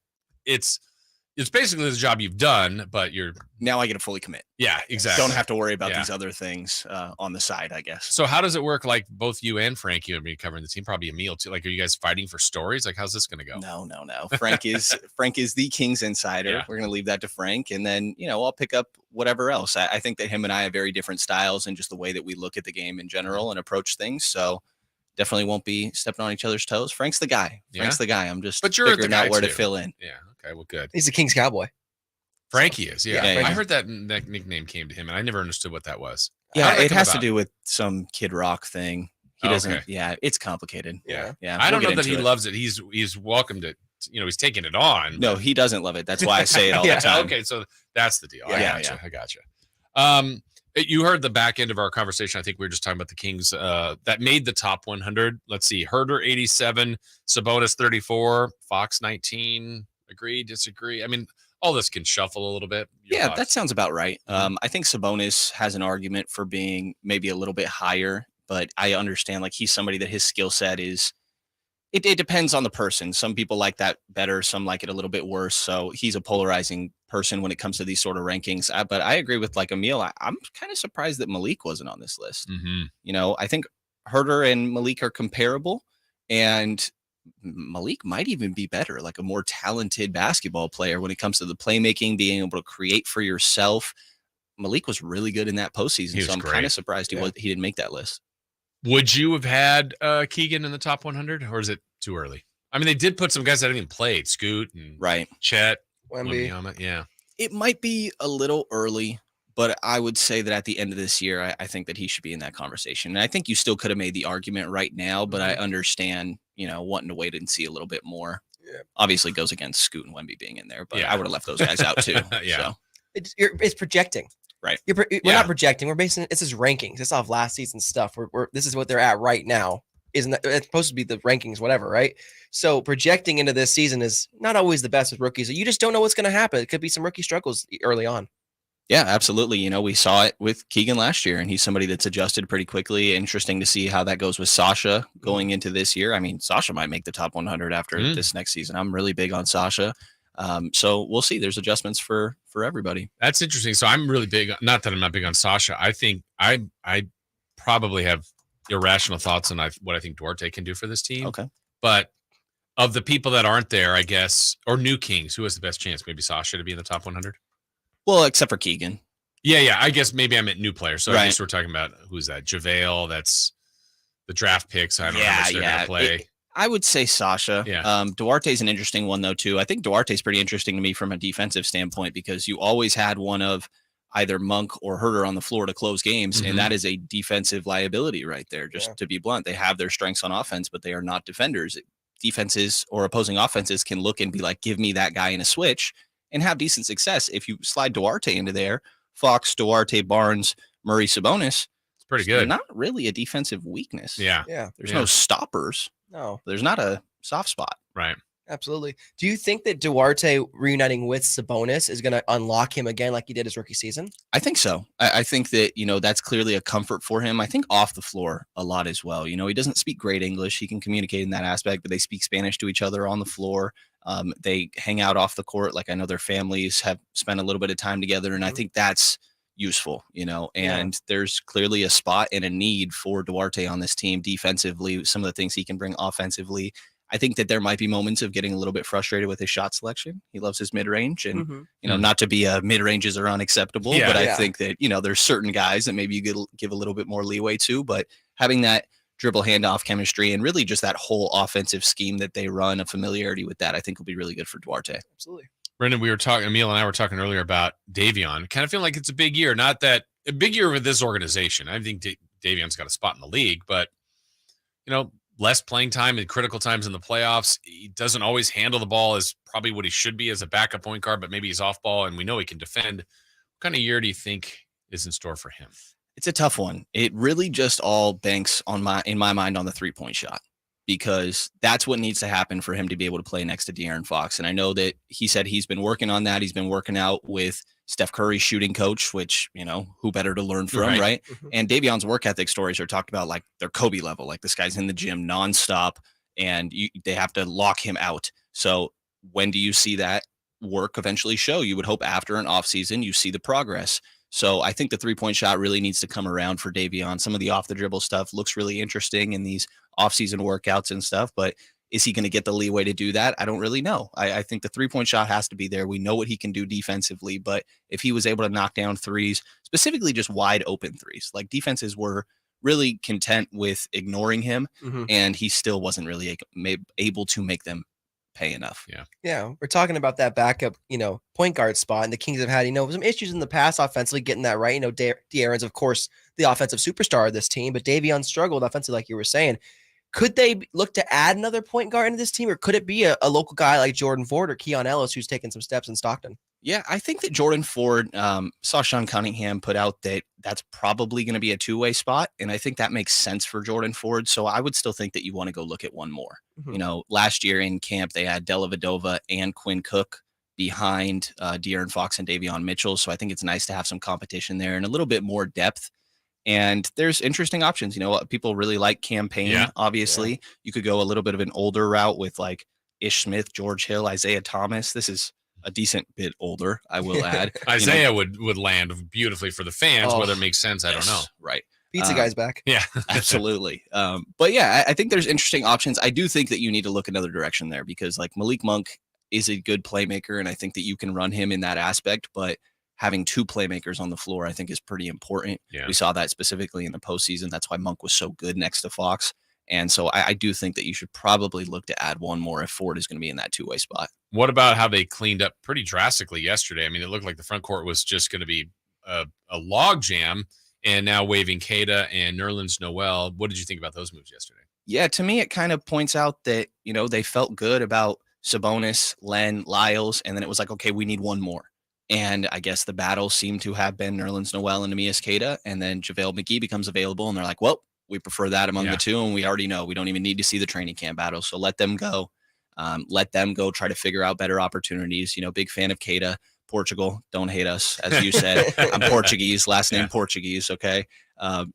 it's basically the job you've done, but you're now I get to fully commit. Yeah, exactly. Don't have to worry about Yeah. these other things on the side, I guess. So how does it work? Like both you and Frankie are covering the team, probably Amil too. Like, are you guys fighting for stories? Like, how's this going to go? No. Frank is the Kings insider. Yeah. We're going to leave that to Frank, and then I'll pick up whatever else. I think that him and I have very different styles and just the way that we look at the game in general and approach things. So definitely won't be stepping on each other's toes. Frank's the guy. Frank's the guy. I'm just But you're the figuring guy out where to too. fill in. Yeah. Okay. Well, good. He's a Kings cowboy. Frankie is. Yeah. Yeah, I heard that nickname came to him, and I never understood what that was. Yeah, How did that it come has to about? do with some Kid Rock thing. He Oh, doesn't. okay. Yeah, it's complicated. Yeah. we'll I don't know get that he into it. loves it. He's welcome to. He's taking it on. No, he doesn't love it. That's why I say it all Yeah, the time. Okay, so that's the deal. Yeah, I gotcha. You heard the back end of our conversation. I think we were just talking about the Kings that made the top 100. Let's see. Herder 87, Sabonis 34, Fox 19. Agree, disagree? I mean, all this can shuffle a little bit. Your Yeah, thoughts? that sounds about right. I think Sabonis has an argument for being maybe a little bit higher, but I understand like he's somebody that his skill set is. It depends on the person. Some people like that better. Some like it a little bit worse. So he's a polarizing person when it comes to these sort of rankings. But I agree with like Amil. I'm kind of surprised that Malik wasn't on this list. Mm-hmm. I think Herder and Malik are comparable, and Malik might even be better, like a more talented basketball player when it comes to the playmaking, being able to create for yourself. Malik was really good in that postseason, so I'm kind of surprised he didn't make that list. Would you have had Keegan in the top 100, or is it too early? I mean, they did put some guys that haven't even played, Scoot and Chet, Wemby. Yeah. It might be a little early, but I would say that at the end of this year, I think that he should be in that conversation. And I think you still could have made the argument right now, but I understand, wanting to wait and see a little bit more. Yeah. Obviously goes against Scoot and Wemby being in there, but I would have left those guys out too. Yeah. So. It's projecting. Right. We're not projecting. We're basing this is rankings. It's off last season's stuff. This is what they're at right now. Isn't that it's supposed to be the rankings, whatever, right? So projecting into this season is not always the best with rookies. You just don't know what's going to happen. It could be some rookie struggles early on. Yeah, absolutely. We saw it with Keegan last year, and he's somebody that's adjusted pretty quickly. Interesting to see how that goes with Sasha going into this year. I mean, Sasha might make the top 100 after this next season. I'm really big on Sasha. So we'll see. There's adjustments for everybody. That's interesting. So I'm really big. Not that I'm not big on Sasha. I think I probably have irrational thoughts on what I think Duarte can do for this team. Okay. But of the people that aren't there, I guess, or new Kings, who has the best chance? Maybe Sasha to be in the top 100. Well, except for Keegan. Yeah. I guess maybe I meant new players. So I Right. guess we're talking about who's that? JaVale. That's the draft picks. I don't know how much they're going to play. I would say Sasha. Yeah. Duarte's an interesting one, though, too. I think Duarte's pretty interesting to me from a defensive standpoint because you always had one of either Monk or Herter on the floor to close games, Mhm. and that is a defensive liability right there, just to be blunt. They have their strengths on offense, but they are not defenders. Defenses or opposing offenses can look and be like, give me that guy in a switch and have decent success. If you slide Duarte into there, Fox, Duarte, Barnes, Murray, Sabonis, it's pretty they're good. not really a defensive weakness. Yeah. There's Yeah. no stoppers. No. There's not a soft spot. Right. Absolutely. Do you think that Duarte reuniting with Sabonis is going to unlock him again like he did his rookie season? I think so. I think that, that's clearly a comfort for him. I think off the floor a lot as well. He doesn't speak great English. He can communicate in that aspect, but they speak Spanish to each other on the floor. They hang out off the court. Like I know their families have spent a little bit of time together, and I think that's useful, and there's clearly a spot and a need for Duarte on this team defensively, some of the things he can bring offensively. I think that there might be moments of getting a little bit frustrated with his shot selection. He loves his mid-range and, not to be mid-ranges are unacceptable, but I think that, there's certain guys that maybe you give a little bit more leeway to, but having that dribble handoff chemistry and really just that whole offensive scheme that they run, a familiarity with that, I think will be really good for Duarte. Absolutely. Brendan, Emil and I were talking earlier about Davion. Kind of feeling like it's a big year. Not that a big year with this organization. I think Davion's got a spot in the league, but less playing time in critical times in the playoffs. He doesn't always handle the ball as probably what he should be as a backup point guard, but maybe he's off ball, and we know he can defend. What kind of year do you think is in store for him? It's a tough one. It really just all banks in my mind on the 3-point shot, because that's what needs to happen for him to be able to play next to De'Aaron Fox. And I know that he said he's been working on that. He's been working out with Steph Curry's shooting coach, which, who better to learn from, right? And Davion's work ethic stories are talked about like they're Kobe level. Like this guy's in the gym nonstop, and they have to lock him out. So when do you see that work eventually show? You would hope after an offseason you see the progress. So I think the 3-point shot really needs to come around for Davion. Some of the off the dribble stuff looks really interesting in these off-season workouts and stuff, but is he going to get the leeway to do that? I don't really know. I think the 3-point shot has to be there. We know what he can do defensively, but if he was able to knock down threes, specifically just wide open threes, like defenses were really content with ignoring him, and he still wasn't really able to make them pay enough. Yeah. We're talking about that backup, point guard spot, and the Kings have had, some issues in the past offensively getting that right. De'Aaron's, of course, the offensive superstar of this team, but Davion struggled offensively, like you were saying. Could they look to add another point guard into this team, or could it be a local guy like Jordan Ford or Keon Ellis who's taken some steps in Stockton? Yeah, I think that Jordan Ford, saw Sean Cunningham put out that that's probably going to be a two-way spot, and I think that makes sense for Jordan Ford. So I would still think that you want to go look at one more. Last year in camp, they had Della Vedova and Quinn Cook behind De'Aaron Fox and Davion Mitchell. So I think it's nice to have some competition there and a little bit more depth. And there's interesting options. People really like Campaign, obviously. You could go a little bit of an older route with like Ish Smith, George Hill, Isaiah Thomas. This is a decent bit older, I will add. Isaiah would land beautifully for the fans. Whether it makes sense, I don't know. Right. Pizza guy's back. Yeah, absolutely. But yeah, I think there's interesting options. I do think that you need to look another direction there, because like Malik Monk is a good playmaker, and I think that you can run him in that aspect, but having two playmakers on the floor, I think, is pretty important. Yeah. We saw that specifically in the postseason. That's why Monk was so good next to Fox. And so I do think that you should probably look to add one more if Ford is going to be in that two-way spot. What about how they cleaned up pretty drastically yesterday? I mean, it looked like the front court was just going to be a log jam, and now waiving Keita and Nerlens Noel. What did you think about those moves yesterday? Yeah, to me, it kind of points out that, they felt good about Sabonis, Len, Lyles, and then it was like, okay, we need one more. And I guess the battle seemed to have been Nerlens Noel and Amias Keita, and then JaVale McGee becomes available, and they're like, well, we prefer that among the two, and we already know we don't even need to see the training camp battle, so let them go. Let them go try to figure out better opportunities. Big fan of Keita, Portugal. Don't hate us, as you said. I'm Portuguese, last name Portuguese, okay?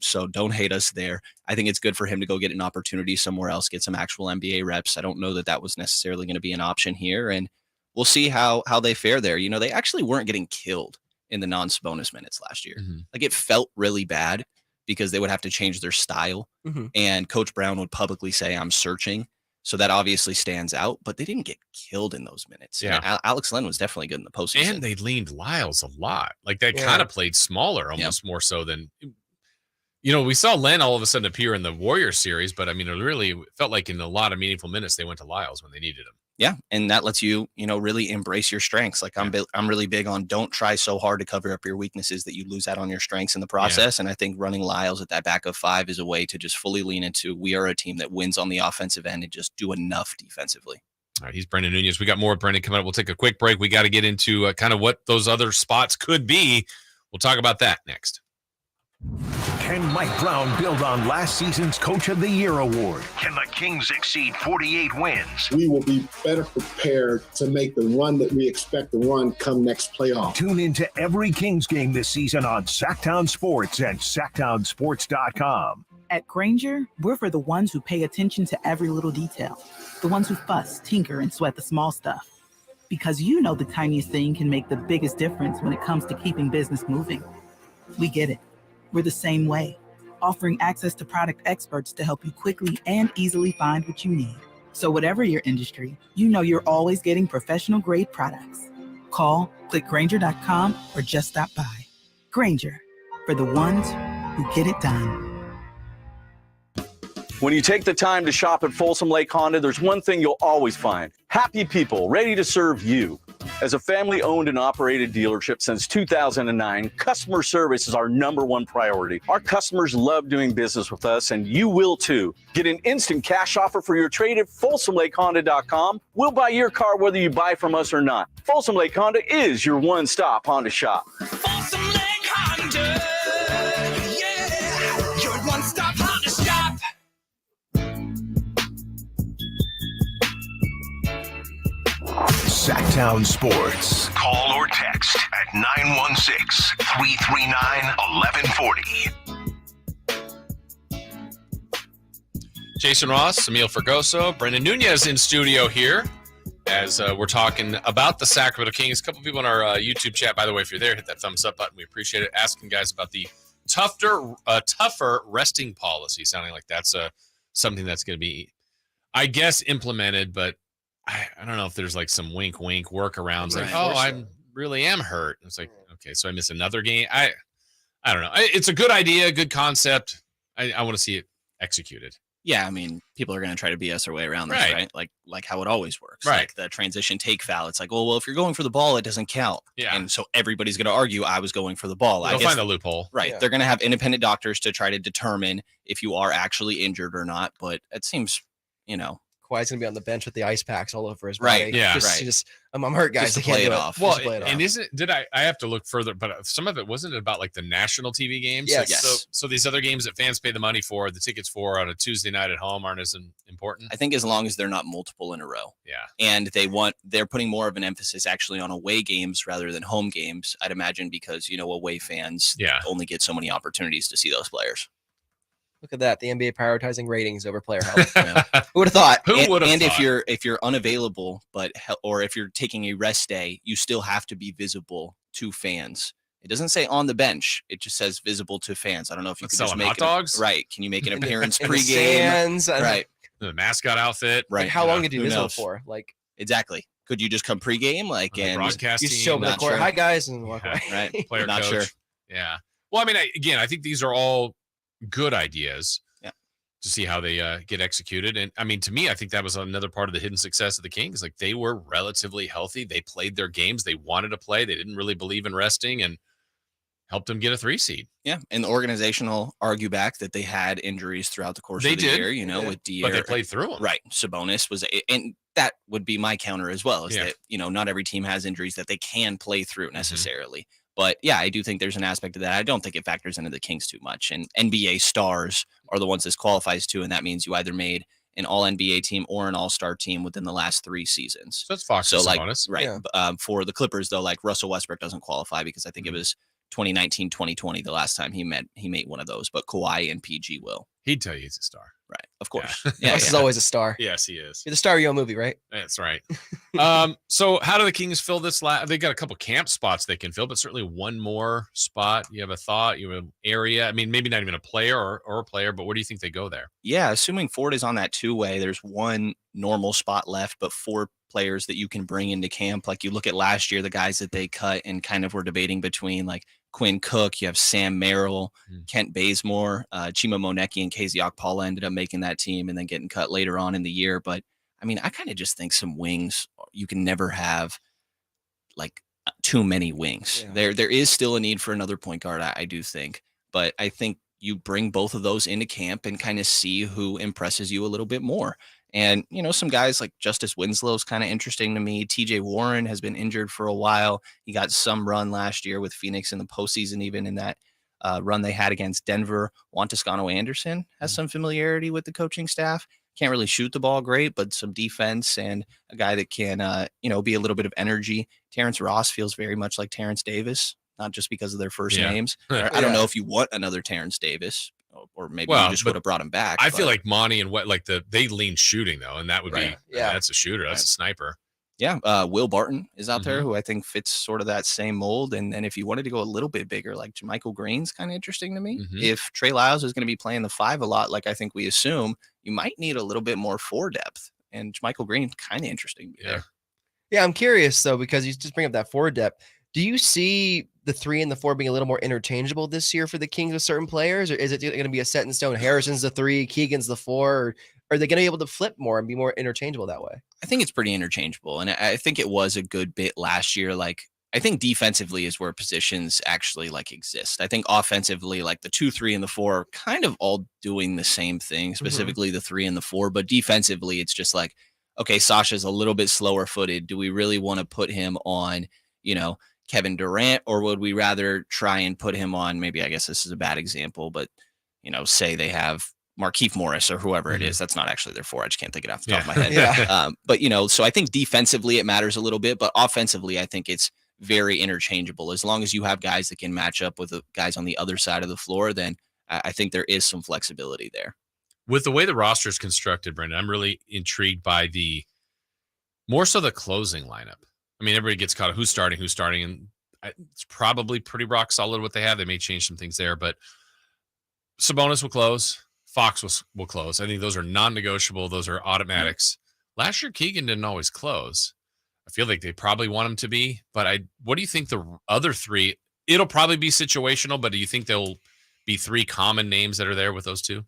So don't hate us there. I think it's good for him to go get an opportunity somewhere else, get some actual NBA reps. I don't know that was necessarily going to be an option here, and we'll see how they fare there. They actually weren't getting killed in the non-Sabonis minutes last year. Like, it felt really bad because they would have to change their style, and Coach Brown would publicly say, I'm searching. So that obviously stands out, but they didn't get killed in those minutes. Yeah. And Alex Len was definitely good in the postseason. And they leaned Lyles a lot. Like they kind of played smaller, almost more so than, we saw Len all of a sudden appear in the Warriors series, but I mean, it really felt like in a lot of meaningful minutes, they went to Lyles when they needed him. Yeah, and that lets you, really embrace your strengths. Like I'm really big on don't try so hard to cover up your weaknesses that you lose out on your strengths in the process. And I think running Lyles at that back of 5 is a way to just fully lean into we are a team that wins on the offensive end and just do enough defensively. All right, he's Brendan Nunez. We got more with Brendan coming up. We'll take a quick break. We got to get into kind of what those other spots could be. We'll talk about that next. Can Mike Brown build on last season's Coach of the Year award? Can the Kings exceed 48 wins? We will be better prepared to make the run that we expect to run come next playoff. Tune into every Kings game this season on Sactown Sports and SactownSports.com. At Grainger, we're for the ones who pay attention to every little detail. The ones who fuss, tinker, and sweat the small stuff. Because the tiniest thing can make the biggest difference when it comes to keeping business moving. We get it. We're the same way, offering access to product experts to help you quickly and easily find what you need. So whatever your industry, you're always getting professional-grade products. Call, click Grainger.com, or just stop by. Grainger, for the ones who get it done. When you take the time to shop at Folsom Lake Honda, there's one thing you'll always find. Happy people ready to serve you. As a family-owned and operated dealership since 2009, customer service is our #1 priority. Our customers love doing business with us, and you will too. Get an instant cash offer for your trade at FolsomLakeHonda.com. We'll buy your car whether you buy from us or not. Folsom Lake Honda is your one-stop Honda shop. Folsom Lake Honda, yeah, your one-stop Honda shop. Sactown Sports. Call or text at 916-339-1140. Jason Ross, Amil Fergoso, Brendan Nunez in studio here as we're talking about the Sacramento Kings. A couple people in our YouTube chat, by the way, if you're there, hit that thumbs up button. We appreciate it. Asking guys about the tougher resting policy, sounding like that's something that's going to be, I guess, implemented, but I don't know if there's like some wink workarounds like, I really am hurt. It's like, okay, so I miss another game. I don't know. It's a good idea, good concept. I want to see it executed. Yeah, I mean, people are going to try to BS their way around this, right? Like how it always works. Right. Like the transition take foul. It's like, well, if you're going for the ball, it doesn't count. Yeah. And so everybody's going to argue I was going for the ball. They'll find a loophole. Right. Yeah. They're going to have independent doctors to try to determine if you are actually injured or not. But it seems, Kawhi's gonna be on the bench with the ice packs all over his body. Right. Yeah. I'm hurt, guys. Just to I can't play it do off. Well, Just play it and off. I have to look further, but some of it wasn't about like the national TV games. Yes. Like, Yes. So these other games that fans pay the money for, the tickets for on a Tuesday night at home aren't as important. I think as long as they're not multiple in a row. Yeah. And they're putting more of an emphasis actually on away games rather than home games, I'd imagine, because, away fans only get so many opportunities to see those players. Look at that. The NBA prioritizing ratings over player health. Who would have thought? Who would have And thought? if you're unavailable, or if you're taking a rest day, you still have to be visible to fans. It doesn't say on the bench. It just says visible to fans. I don't know if you could just make hot dogs. Right. Can you make an In the- appearance in the pregame? stands, Right. The mascot outfit. Right. Like, how long did you Who visible knows? for? Like, Exactly. Could you just come pregame? And broadcast you just team, show up in the not court. sure. Hi, guys, and walk away. Right. Player Not coach. sure. Yeah. Well, I mean, I think these are all good ideas. Yeah. To see how they get executed. And I mean, to me, I think that was another part of the hidden success of the Kings. Like they were relatively healthy. They played their games. They wanted to play. They didn't really believe in resting and helped them get a 3 seed. Yeah. And the organization will argue back that they had injuries throughout the course of the year, with Dier. But they played through them. Right. Sabonis was, and that would be my counter as well, is that, not every team has injuries that they can play through necessarily. But yeah, I do think there's an aspect of that. I don't think it factors into the Kings too much. And NBA stars are the ones this qualifies to. And that means you either made an all NBA team or an all-star team within the last 3 seasons. So that's Fox. So like, Sabonis. right. Yeah. For the Clippers though, like Russell Westbrook doesn't qualify because I think it was 2019, 2020, the last time he made one of those, but Kawhi and PG will. He'd tell you he's a star. Right. Of course. Yeah, Russ is always a star. Yes, he is. You're the star of your own movie, right? That's right. So how do the Kings fill this? They got a couple camp spots they can fill, but certainly one more spot. You have a thought? You have an area? I mean, maybe not even a player or a player, but where do you think they go there? Yeah, assuming Ford is on that two-way, there's one normal spot left, but 4 players that you can bring into camp. Like you look at last year, the guys that they cut and kind of were debating between like Quinn Cook, you have Sam Merrill, Kent Bazemore, Chima Monecki, and Casey Okpala ended up making that team and then getting cut later on in the year. But I mean, I kind of just think some wings, you can never have like too many wings. Yeah. There is still a need for another point guard, I do think. But I think you bring both of those into camp and kind of see who impresses you a little bit more. And, you know, some guys like Justice Winslow is kind of interesting to me. TJ Warren has been injured for a while. He got some run last year with Phoenix in the postseason, even in that run they had against Denver. Juan Toscano Anderson has some familiarity with the coaching staff. Can't really shoot the ball great, but some defense and a guy that can, be a little bit of energy. Terrence Ross feels very much like Terrence Davis, not just because of their first names. I don't know if you want another Terrence Davis, or maybe you just would have brought him back. I feel like Monty and they lean shooting though, and that would be that's a shooter, that's a sniper. Yeah, Will Barton is out there, who I think fits sort of that same mold. And if you wanted to go a little bit bigger, like JaMychal Green's kind of interesting to me. If Trey Lyles is going to be playing the 5 a lot, like I think we assume, you might need a little bit more 4 depth. And JaMychal Green, kind of interesting. Yeah, I'm curious though, because you just bring up that 4 depth. Do you see the 3 and the 4 being a little more interchangeable this year for the Kings with certain players, or is it going to be a set in stone? Harrison's the 3, Keegan's the 4, or are they going to be able to flip more and be more interchangeable that way? I think it's pretty interchangeable, and I think it was a good bit last year. Like, I think defensively is where positions actually like exist. I think offensively, like the 2, 3, and the 4 are kind of all doing the same thing, specifically the 3 and the 4. But defensively, it's just like, okay, Sasha's a little bit slower footed. Do we really want to put him on, Kevin Durant, or would we rather try and put him on, maybe, I guess this is a bad example, but, say they have Markieff Morris or whoever it is. That's not actually their 4. I just can't think it off the top of my head. But, so I think defensively it matters a little bit, but offensively, I think it's very interchangeable. As long as you have guys that can match up with the guys on the other side of the floor, then I think there is some flexibility there. With the way the roster is constructed, Brendan, I'm really intrigued by more so the closing lineup. I mean, everybody gets caught up who's starting, and it's probably pretty rock solid what they have. They may change some things there, but Sabonis will close. Fox will close. I think those are non-negotiable. Those are automatics. Last year, Keegan didn't always close. I feel like they probably want him to be, but what do you think the other 3, it'll probably be situational, but do you think there'll be 3 common names that are there with those 2?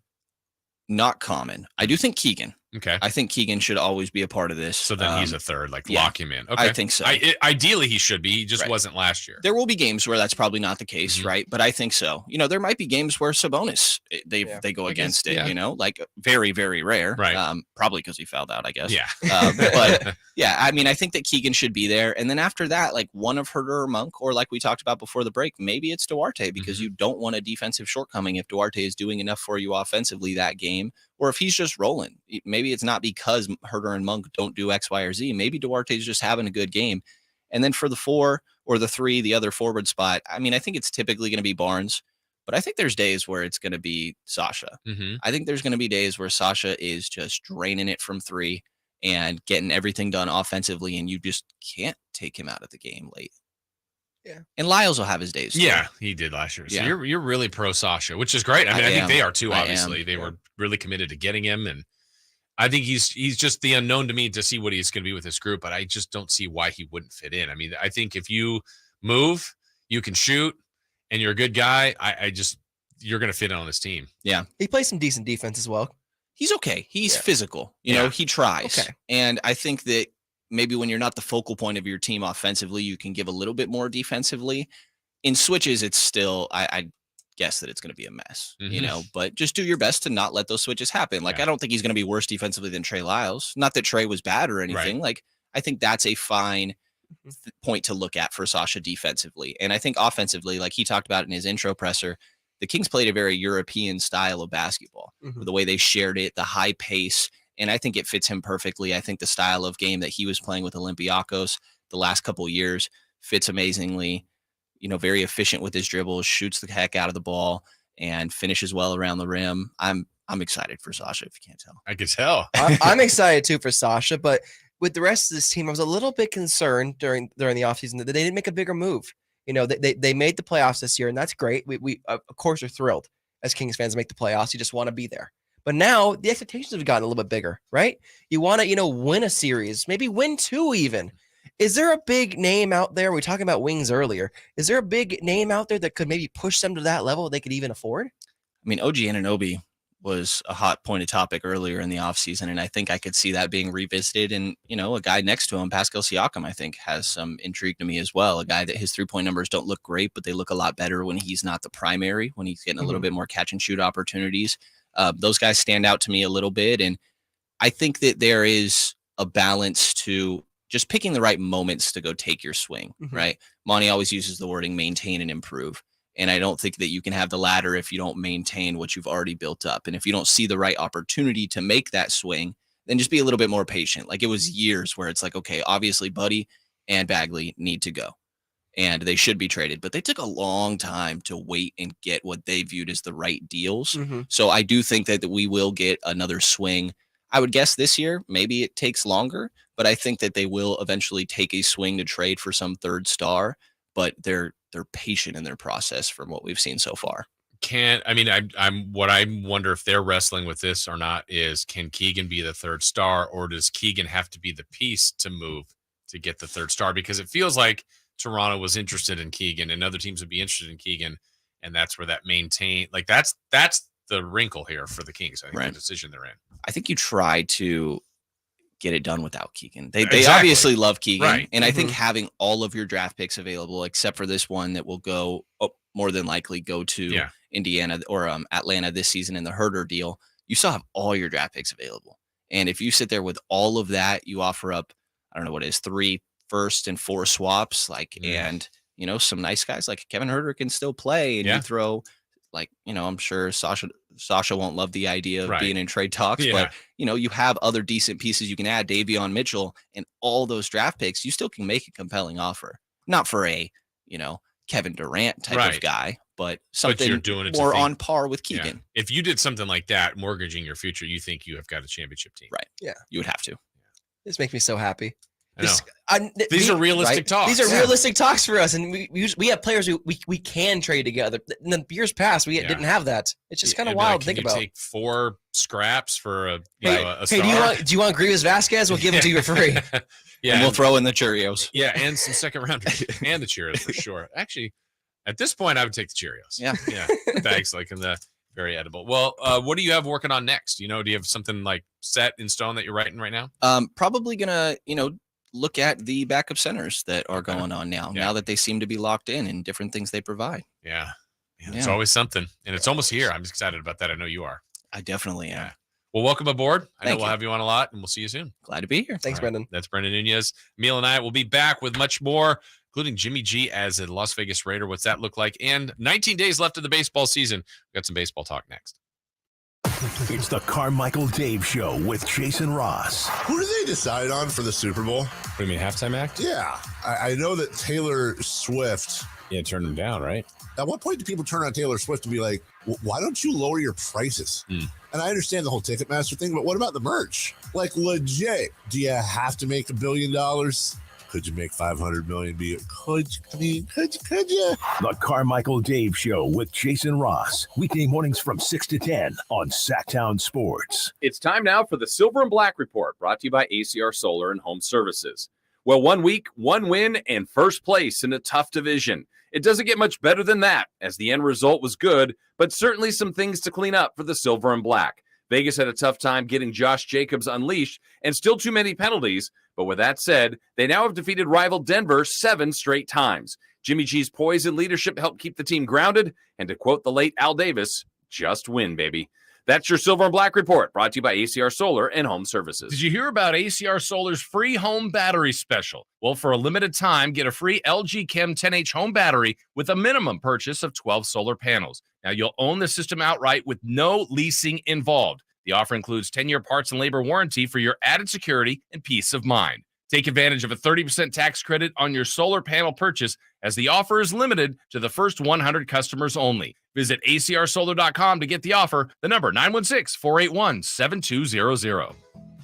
Not common. I do think Keegan. Okay. I think Keegan should always be a part of this. So then he's a 3rd, lock him in. Okay. I think so. Ideally, he should be. He just wasn't last year. There will be games where that's probably not the case, right? But I think so. There might be games where Sabonis, they go against it, like very, very rare. Right. Probably because he fouled out, I guess. Yeah. But yeah, I mean, I think that Keegan should be there. And then after that, like one of Herter or Monk, or like we talked about before the break, maybe it's Duarte, because you don't want a defensive shortcoming if Duarte is doing enough for you offensively that game. Or if he's just rolling, maybe it's not because Herter and Monk don't do X, Y, or Z. Maybe Duarte's just having a good game. And then for the 4 or the 3, the other forward spot, I mean, I think it's typically going to be Barnes, but I think there's days where it's going to be Sasha. I think there's going to be days where Sasha is just draining it from 3 and getting everything done offensively, and you just can't take him out of the game late. Yeah. And Lyles will have his days too. Yeah, he did last year. So you're really pro Sasha, which is great. I mean, I think they are too, obviously. They were really committed to getting him, and I think he's just the unknown to me to see what he's going to be with this group, but I just don't see why he wouldn't fit in. I mean, I think if you move, you can shoot, and you're a good guy, you're going to fit in on this team. Yeah. He plays some decent defense as well. He's okay. He's physical. He tries. Okay. And I think that maybe when you're not the focal point of your team offensively, you can give a little bit more defensively. In switches, it's still, I guess that it's going to be a mess, but just do your best to not let those switches happen. Like, I don't think he's going to be worse defensively than Trey Lyles. Not that Trey was bad or anything. Like, I think that's a fine point to look at for Sasha defensively. And I think offensively, like he talked about in his intro presser, the Kings played a very European style of basketball, the way they shared it, the high pace. And I think it fits him perfectly. I think the style of game that he was playing with Olympiacos the last couple of years fits amazingly, very efficient with his dribbles, shoots the heck out of the ball, and finishes well around the rim. I'm I'm excited for Sasha, if you can't tell. I could tell. I'm excited too for Sasha, but with the rest of this team, I was a little bit concerned during the offseason that they didn't make a bigger move. You know, they made the playoffs this year, and that's great. We of course are thrilled as Kings fans to make the playoffs. You just want to be there. But now the expectations have gotten a little bit bigger, right? You want to, win a series, maybe win 2 even. Is there a big name out there? We were talking about wings earlier. Is there a big name out there that could maybe push them to that level they could even afford? I mean, OG Anunoby was a hot pointed topic earlier in the offseason, and I think I could see that being revisited. And, a guy next to him, Pascal Siakam, I think has some intrigue to me as well. A guy that his 3-point numbers don't look great, but they look a lot better when he's not the primary, when he's getting a little bit more catch and shoot opportunities. Those guys stand out to me a little bit. And I think that there is a balance to just picking the right moments to go take your swing, right? Monty always uses the wording maintain and improve. And I don't think that you can have the latter if you don't maintain what you've already built up. And if you don't see the right opportunity to make that swing, then just be a little bit more patient. Like it was years where it's like, okay, obviously Buddy and Bagley need to go and they should be traded, but they took a long time to wait and get what they viewed as the right deals. So I do think that we will get another swing. I would guess this year, maybe it takes longer, but I think that they will eventually take a swing to trade for some third star, but they're patient in their process from what we've seen so far. I wonder if they're wrestling with this or not is, can Keegan be the third star, or does Keegan have to be the piece to move to get the third star? Because it feels like Toronto was interested in Keegan and other teams would be interested in Keegan. And that's where that maintain, like that's the wrinkle here for the Kings. I think the decision they're in. I think you try to get it done without Keegan. They obviously love Keegan. Right. And I think having all of your draft picks available, except for this one that will go more than likely go to Indiana or Atlanta this season in the Herder deal, you still have all your draft picks available. And if you sit there with all of that, you offer up, I don't know what it is, 3 first and 4 swaps, and some nice guys like Kevin Herder can still play, and you throw I'm sure Sasha won't love the idea of being in trade talks, but you have other decent pieces you can add, Davion Mitchell, and all those draft picks, you still can make a compelling offer. Not for a, Kevin Durant type of guy, but something you're doing it more on par with Keegan. If you did something like that, mortgaging your future, you think you have got a championship team. Right. Yeah. You would have to. This makes me so happy. These are realistic talks. These are realistic talks for us, and we have players we can trade together. In the years past, we didn't have that. It's just kind of wild to think about. Take 4 scraps for a star. Do you want Grievous Vasquez? We'll give it to you for free. And we'll throw in the Cheerios. Yeah, and some second rounders and the Cheerios for sure. Actually, at this point, I would take the Cheerios. Yeah. Thanks. In the very edible. Well, what do you have working on next? Do you have something set in stone that you're writing right now? Probably gonna look at the backup centers that are going on now that they seem to be locked in and different things they provide. Yeah. It's always something, and it's almost here. I'm just excited about that. I know you are. I definitely am. Well, welcome aboard. I know Thank we'll you. have you on a lot, and we'll see you soon. Glad to be here. Thanks, Brendan. That's Brendan Nunez. Emil and I will be back with much more, including Jimmy G as a Las Vegas Raider. What's that look like? And 19 days left of the baseball season. We've got some baseball talk next. It's the Carmichael Dave Show with Jason Ross. Who do they decide on for the Super Bowl? What do you mean, halftime act? Yeah. I know that Taylor Swift. Yeah, turned him down, right? At what point do people turn on Taylor Swift to be like, why don't you lower your prices? And I understand the whole Ticketmaster thing, but what about the merch? Like, legit, do you have to make $1 billion? Could you make 500 million? Could you? The Carmichael Dave Show with Jason Ross. Weekday mornings from 6 to 10 on Sactown Sports. It's time now for the Silver and Black Report, brought to you by ACR Solar and Home Services. Well, 1 week, 1 win, and first place in a tough division. It doesn't get much better than that, as the end result was good, but certainly some things to clean up for the Silver and Black. Vegas had a tough time getting Josh Jacobs unleashed, and still too many penalties. But with that said, they now have defeated rival Denver 7 straight times. Jimmy G's poise and leadership helped keep the team grounded, and to quote the late Al Davis, just win, baby. That's your Silver and Black Report, brought to you by ACR Solar and Home Services. Did you hear about ACR Solar's free home battery special? Well, for a limited time, get a free LG Chem 10H home battery with a minimum purchase of 12 solar panels. Now, you'll own the system outright with no leasing involved. The offer includes 10-year parts and labor warranty for your added security and peace of mind. Take advantage of a 30% tax credit on your solar panel purchase, as the offer is limited to the first 100 customers only. Visit acrsolar.com to get the offer. The number 916-481-7200.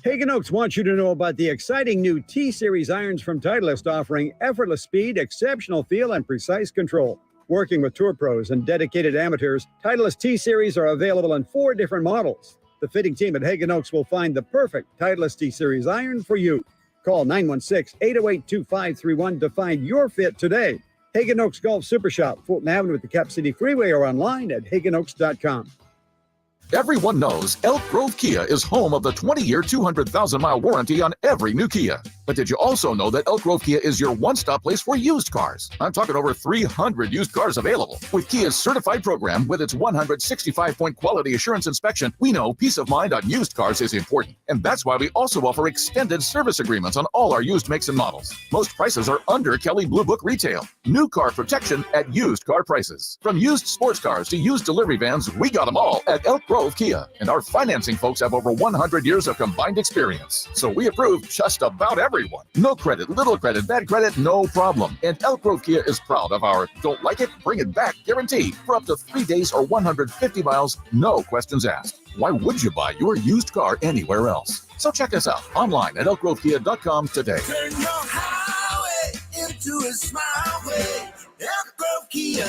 Hagen Oaks wants you to know about the exciting new T-Series irons from Titleist, offering effortless speed, exceptional feel, and precise control. Working with tour pros and dedicated amateurs, Titleist T-Series are available in 4 different models. The fitting team at Hagen Oaks will find the perfect Titleist T-Series iron for you. Call 916-808-2531 to find your fit today. Hagen Oaks Golf Super Shop, Fulton Avenue at the Cap City Freeway, or online at hagenoaks.com. Everyone knows Elk Grove Kia is home of the 20-year, 200,000-mile warranty on every new Kia. But did you also know that Elk Grove Kia is your one-stop place for used cars? I'm talking over 300 used cars available. With Kia's certified program, with its 165-point quality assurance inspection, we know peace of mind on used cars is important. And that's why we also offer extended service agreements on all our used makes and models. Most prices are under Kelley Blue Book retail. New car protection at used car prices. From used sports cars to used delivery vans, we got them all at Elk Grove Kia. And our financing folks have over 100 years of combined experience. So we approve just about everyone. No credit, little credit, bad credit, no problem. And Elk Grove Kia is proud of our don't like it, bring it back guarantee for up to 3 days or 150 miles, no questions asked. Why would you buy your used car anywhere else? So check us out online at elkgrovekia.com today. Turn your highway into a smile way. Elk Grove Kia.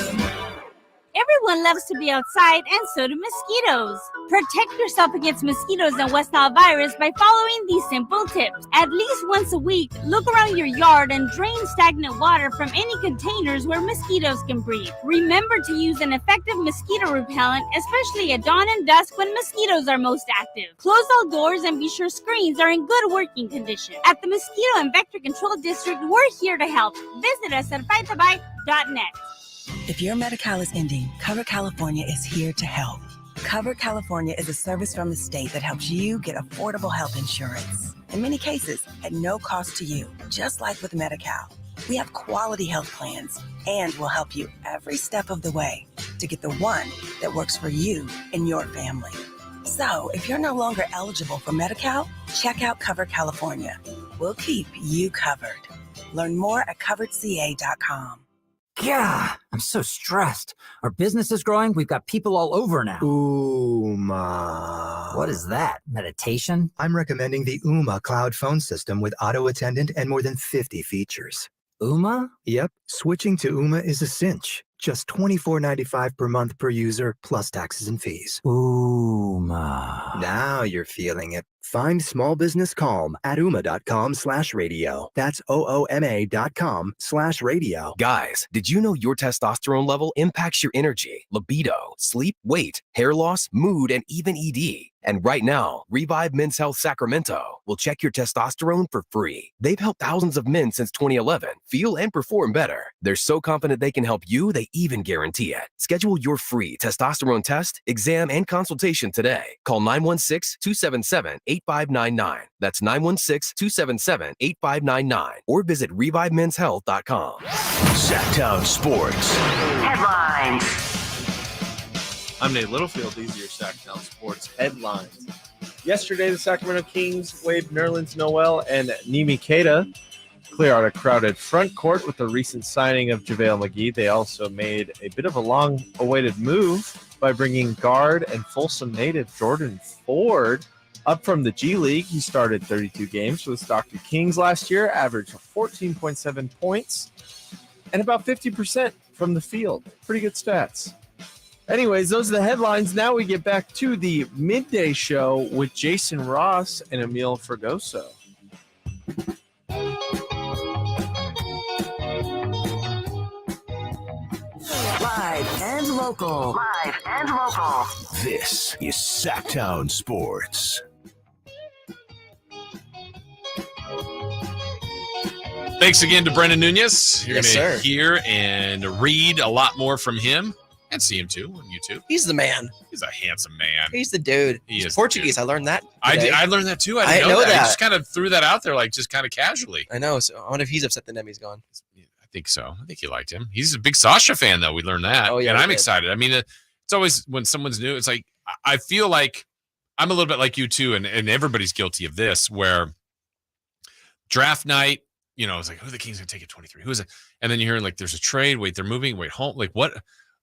Everyone loves to be outside, and so do mosquitoes. Protect yourself against mosquitoes and West Nile virus by following these simple tips. At least once a week, look around your yard and drain stagnant water from any containers where mosquitoes can breed. Remember to use an effective mosquito repellent, especially at dawn and dusk when mosquitoes are most active. Close all doors and be sure screens are in good working condition. At the Mosquito and Vector Control District, we're here to help. Visit us at fightthebite.net. If your Medi-Cal is ending, Cover California is here to help. Cover California is a service from the state that helps you get affordable health insurance. In many cases, at no cost to you, just like with Medi-Cal. We have quality health plans, and we'll help you every step of the way to get the one that works for you and your family. So, if you're no longer eligible for Medi-Cal, check out Cover California. We'll keep you covered. Learn more at coveredca.com. Yeah, I'm so stressed. Our business is growing. We've got people all over now. Ooma. What is that? Meditation? I'm recommending the Ooma cloud phone system with auto attendant and more than 50 features. Ooma? Yep. Switching to Ooma is a cinch. Just $24.95 per month per user, plus taxes and fees. Ooma. Now you're feeling it. Find small business calm at ooma.com/radio. That's OOMA.com/radio. Guys, did you know your testosterone level impacts your energy, libido, sleep, weight, hair loss, mood, and even ED? And right now, Revive Men's Health Sacramento will check your testosterone for free. They've helped thousands of men since 2011 feel and perform better. They're so confident they can help you, they even guarantee it. Schedule your free testosterone test, exam, and consultation today. Call 916-277-8599. That's 916-277-8599. Or visit ReviveMen'sHealth.com. Sactown Sports. Headlines. I'm Nate Littlefield. These are your Sactown Sports headlines. Yesterday, the Sacramento Kings waived Nerlens Noel and Nimi Keita, clear out a crowded front court with the recent signing of JaVale McGee. They also made a bit of a long-awaited move by bringing guard and Folsom native Jordan Ford up from the G League. He started 32 games for the Stockton Kings last year, averaged 14.7 points, and about 50% from the field. Pretty good stats. Anyways, those are the headlines. Now we get back to the midday show with Jason Ross and Amil Fregoso. Live and local. Live and local. This is Sactown Sports. Thanks again to Brendan Nunez. You're Yes, going sir. to hear and read a lot more from him and see him too on YouTube. He's the man. He's a handsome man. He's the dude. He He's is the Portuguese. I learned that. I today. learned that too. I didn't know that. I just kind of threw that out there, like just kind of casually. I know. So I wonder if he's upset that Nemi's gone. I think so. I think he liked him. He's a big Sasha fan, though. We learned that. Oh, yeah, and we I'm did. excited. I mean, it's always when someone's new, it's like I feel like I'm a little bit like you too, and everybody's guilty of this, where draft night, you know, it's like, who are the Kings going to take at 23? Who is it? And then you hear like there's a trade. Wait, they're moving. Wait, home. Like what?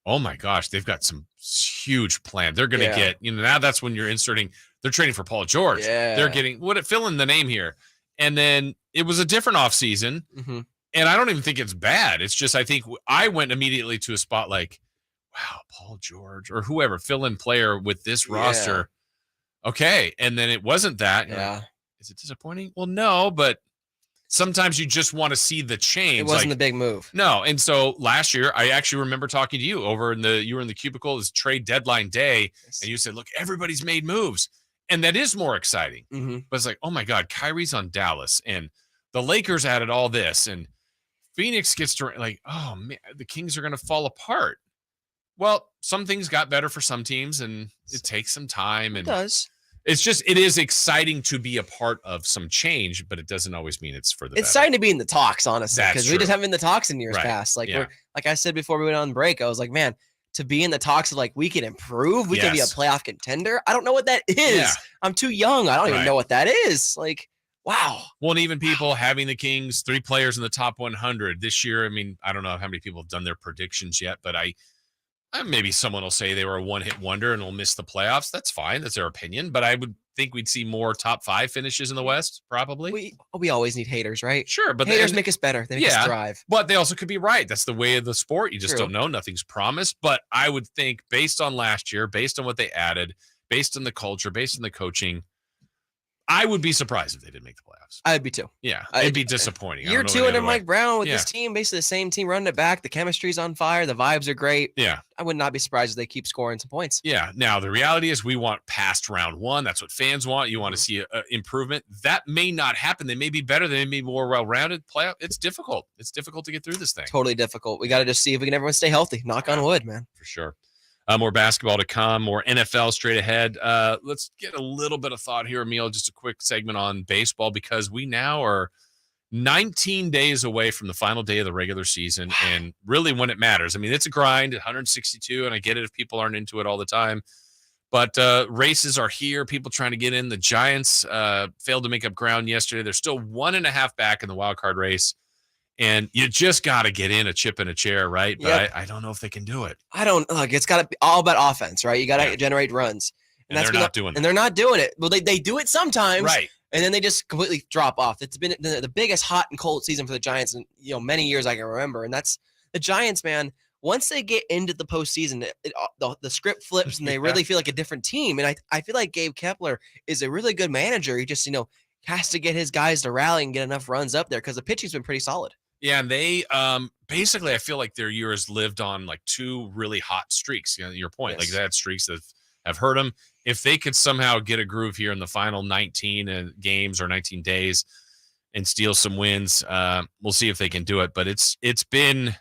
Oh my gosh, they've got some huge plan. They're going to Yeah. get, now that's when you're inserting, they're trading for Paul George. Yeah. They're getting, fill in the name here. And then it was a different offseason. Mm-hmm. And I don't even think it's bad. It's just, I think I went immediately to a spot like, wow, Paul George or whoever, fill in player with this roster. Okay. And then it wasn't that. Yeah. Like, is it disappointing? Well, no, but sometimes you just want to see the change. It wasn't a big move. No. And so last year, I actually remember talking to you you were in the cubicle, it's trade deadline day. And you said, look, everybody's made moves. And that is more exciting. Mm-hmm. But it's like, oh my God, Kyrie's on Dallas and the Lakers added all this and Phoenix gets to like, oh man, the Kings are going to fall apart. Well, some things got better for some teams and it takes some time. And It does. It's just, it is exciting to be a part of some change, but it doesn't always mean it's for the better. It's exciting to be in the talks, honestly, That's because we just haven't been in the talks in years Right. past. Like Yeah. like I said before we went on break, I was like, man, to be in the talks of like we can improve, we can be a Yes. playoff contender. I don't know what that is. Yeah. I'm too young. I don't even Right. know what that is. Like, wow. Well, and even people having the Kings, 3 players in the top 100 this year. I mean, I don't know how many people have done their predictions yet, but maybe someone will say they were a one-hit wonder and will miss the playoffs. That's fine. That's their opinion. But I would think we'd see more top 5 finishes in the West, probably. We always need haters, right? Sure, but haters make us better. They make us thrive. But they also could be right. That's the way of the sport. You just True. don't know. Nothing's promised. But I would think based on last year, based on what they added, based on the culture, based on the coaching, I would be surprised if they didn't make the playoffs. I'd be too. Yeah, it'd be disappointing. I Year don't know 2 any under other way. Mike Brown with Yeah. this team, basically the same team running it back. The chemistry's on fire. The vibes are great. Yeah. I would not be surprised if they keep scoring some points. Yeah. Now, the reality is we want past round 1. That's what fans want. You want to see a improvement. That may not happen. They may be better. They may be more well-rounded. Playoff. It's difficult. It's difficult to get through this thing. Totally difficult. We got to just see if we can everyone stay healthy. Knock on wood, man. For sure. More basketball to come, more NFL straight ahead. Let's get a little bit of thought here, Emil, just a quick segment on baseball because we now are 19 days away from the final day of the regular season and really when it matters. I mean, it's a grind, 162, and I get it if people aren't into it all the time. But races are here, people trying to get in. The Giants failed to make up ground yesterday. They're still 1.5 back in the wild card race. And you just got to get in a chip in a chair, right? But Yep. I don't know if they can do it. I don't look. It's got to be all about offense, right? You got to generate runs, And they're not doing And they're not doing it. Well, they do it sometimes, Right. And then they just completely drop off. It's been the biggest hot and cold season for the Giants in many years I can remember. And that's the Giants, man. Once they get into the postseason, the script flips and they really feel like a different team. And I feel like Gabe Kepler is a really good manager. He just has to get his guys to rally and get enough runs up there because the pitching's been pretty solid. Yeah, and they basically, I feel like their year has lived on like 2 really hot streaks. Your point, Yes. like they had streaks that have hurt them. If they could somehow get a groove here in the final 19 games or 19 days and steal some wins, we'll see if they can do it. But it's been.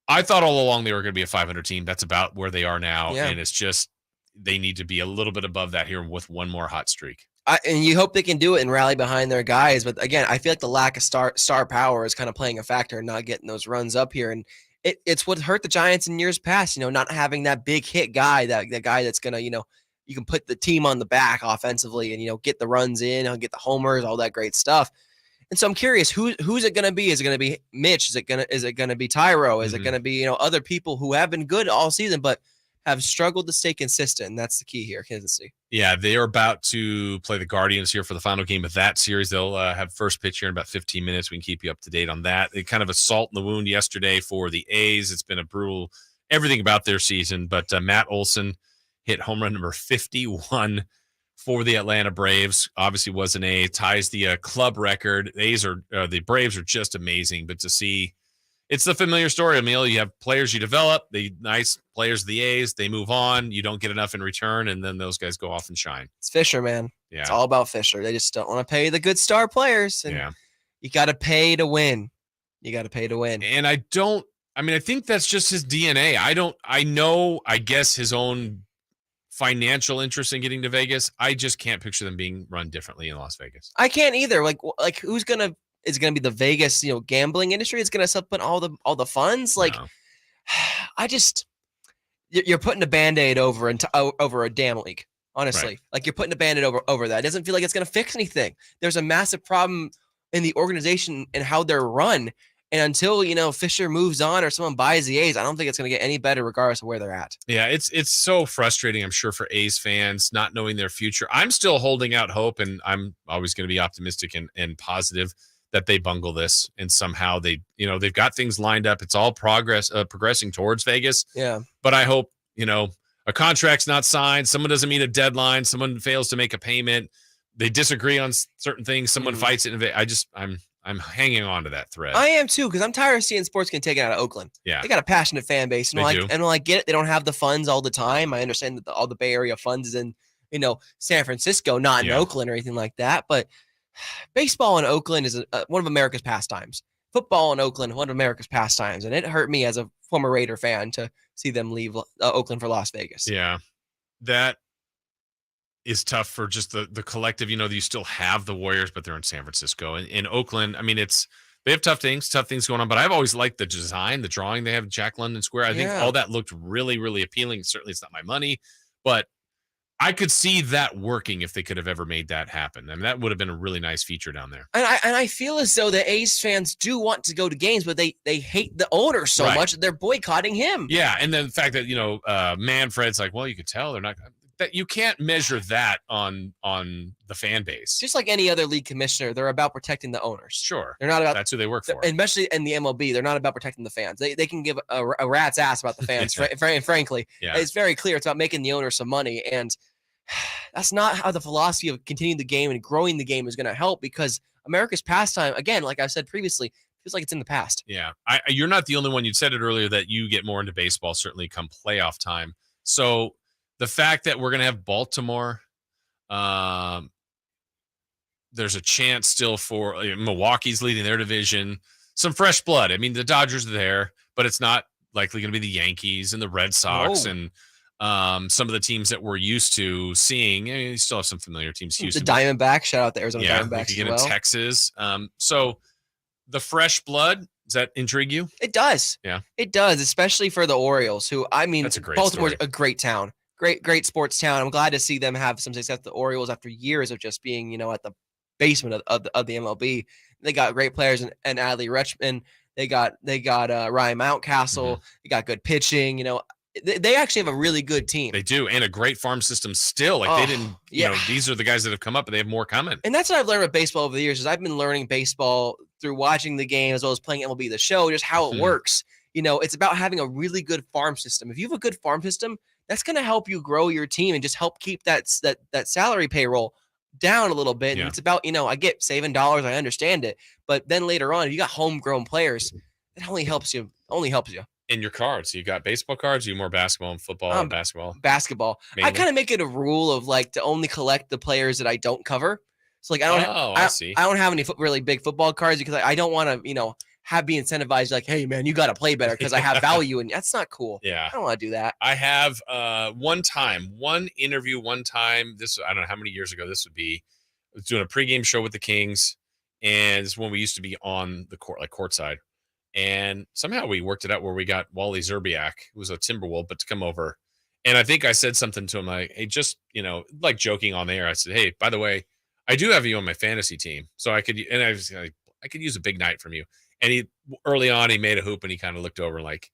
I thought all along they were going to be a 500 team. That's about where they are now, Yeah. and it's just they need to be a little bit above that here with one more hot streak. And you hope they can do it and rally behind their guys. But again, I feel like the lack of star power is kind of playing a factor in not getting those runs up here. And it's what hurt the Giants in years past, not having that big hit guy, that guy that's going to, you can put the team on the back offensively and, get the runs in, get the homers, all that great stuff. And so I'm curious, who's it going to be? Is it going to be Mitch? Is it going to be Tyro? Is it going to be, other people who have been good all season, but have struggled to stay consistent? And that's the key here, Kansas City. Yeah, they are about to play the Guardians here for the final game of that series. They'll have first pitch here in about 15 minutes. We can keep you up to date on that. It kind of a salt in the wound yesterday for the A's. It's been a brutal everything about their season. But Matt Olson hit home run number 51 for the Atlanta Braves. Obviously was an A, ties the club record. The Braves are just amazing. But to see, it's the familiar story, Emil. You have players you develop, the nice players of the A's, they move on. You don't get enough in return, and then those guys go off and shine. It's Fisher, man. Yeah. It's all about Fisher. They just don't want to pay the good star players. And you got to pay to win. And I think that's just his DNA. I guess his own financial interest in getting to Vegas. I just can't picture them being run differently in Las Vegas. I can't either. Like who's going to, is going to be the Vegas, gambling industry? It's going to supplement all the funds. Like, No. You're putting a Band-Aid over a damn league. Honestly, Right. like you're putting a Band-Aid over that. It doesn't feel like it's going to fix anything. There's a massive problem in the organization and how they're run. And until, Fisher moves on or someone buys the A's, I don't think it's going to get any better regardless of where they're at. Yeah, it's so frustrating, I'm sure, for A's fans not knowing their future. I'm still holding out hope, and I'm always going to be optimistic and positive that they bungle this and somehow they've got things lined up. It's all progressing towards Vegas. Yeah. But I hope, a contract's not signed. Someone doesn't meet a deadline. Someone fails to make a payment. They disagree on certain things. Someone fights it. I'm hanging on to that thread. I am too, because I'm tired of seeing sports get taken out of Oakland. Yeah. They got a passionate fan base. And I get it. They don't have the funds all the time. I understand that all the Bay Area funds is in, San Francisco, not in Oakland or anything like that. But baseball in Oakland is one of America's pastimes. Football in Oakland, one of America's pastimes. And it hurt me as a former Raider fan to see them leave Oakland for Las Vegas. Yeah. That is tough for just the collective. You still have the Warriors, but they're in San Francisco. And in Oakland, they have tough things going on. But I've always liked the design, the drawing. They have Jack London Square. I think all that looked really, really appealing. Certainly it's not my money, but I could see that working if they could have ever made that happen. That would have been a really nice feature down there. And I feel as though the A's fans do want to go to games, but they hate the owner so much that they're boycotting him. Yeah, and then the fact that Manfred's like, well, you could tell they're not. That you can't measure that on the fan base. Just like any other league commissioner, they're about protecting the owners. Sure, they're not about. That's who they work for. Especially in the MLB, they're not about protecting the fans. They can give a rat's ass about the fans. Frankly, it's very clear. It's about making the owner some money, and that's not how the philosophy of continuing the game and growing the game is going to help, because America's pastime, again, like I said previously, feels like it's in the past. Yeah, you're not the only one. You said it earlier that you get more into baseball certainly come playoff time. So the fact that we're going to have Baltimore, there's a chance still for Milwaukee's leading their division, some fresh blood. The Dodgers are there, but it's not likely going to be the Yankees and the Red Sox and some of the teams that we're used to seeing. You still have some familiar teams. Houston, the Diamondbacks. Shout out to Arizona Diamondbacks. Diamondbacks. We could get in Texas. So the fresh blood, does that intrigue you? It does. Yeah, it does, especially for the Orioles, who that's a great Baltimore's story. A great town. Great sports town. I'm glad to see them have some success. The Orioles, after years of just being, at the basement of the MLB, they got great players and Adley Rutschman. They got Ryan Mountcastle. They got good pitching. They actually have a really good team. They do, and a great farm system still. They didn't. These are the guys that have come up, and they have more coming. And that's what I've learned about baseball over the years. Is I've been learning baseball through watching the game as well as playing MLB The Show, just how it works. It's about having a really good farm system. If you have a good farm system, that's going to help you grow your team and just help keep that salary payroll down a little bit. And it's about, I get saving dollars. I understand it. But then later on, if you got homegrown players, it only helps you. In your cards, you got baseball cards, you more basketball and football and basketball. Basketball. Mainly. I kind of make it a rule of to only collect the players that I don't cover. So I see. I don't have any really big football cards because I don't want to, be incentivized hey man, you got to play better because I have value, and that's not cool. Yeah, I don't want to do that. I have one interview, this, I don't know how many years ago this would be. I was doing a pregame show with the Kings, and it's when we used to be on the court, like courtside. And somehow we worked it out where we got Wally Zerbiak, who was a Timberwolf, but to come over. And I think I said something to him like, hey, just, like joking on the air. I said, hey, by the way, I do have you on my fantasy team. So I could use a big night from you. And early on, he made a hoop and he kind of looked over like,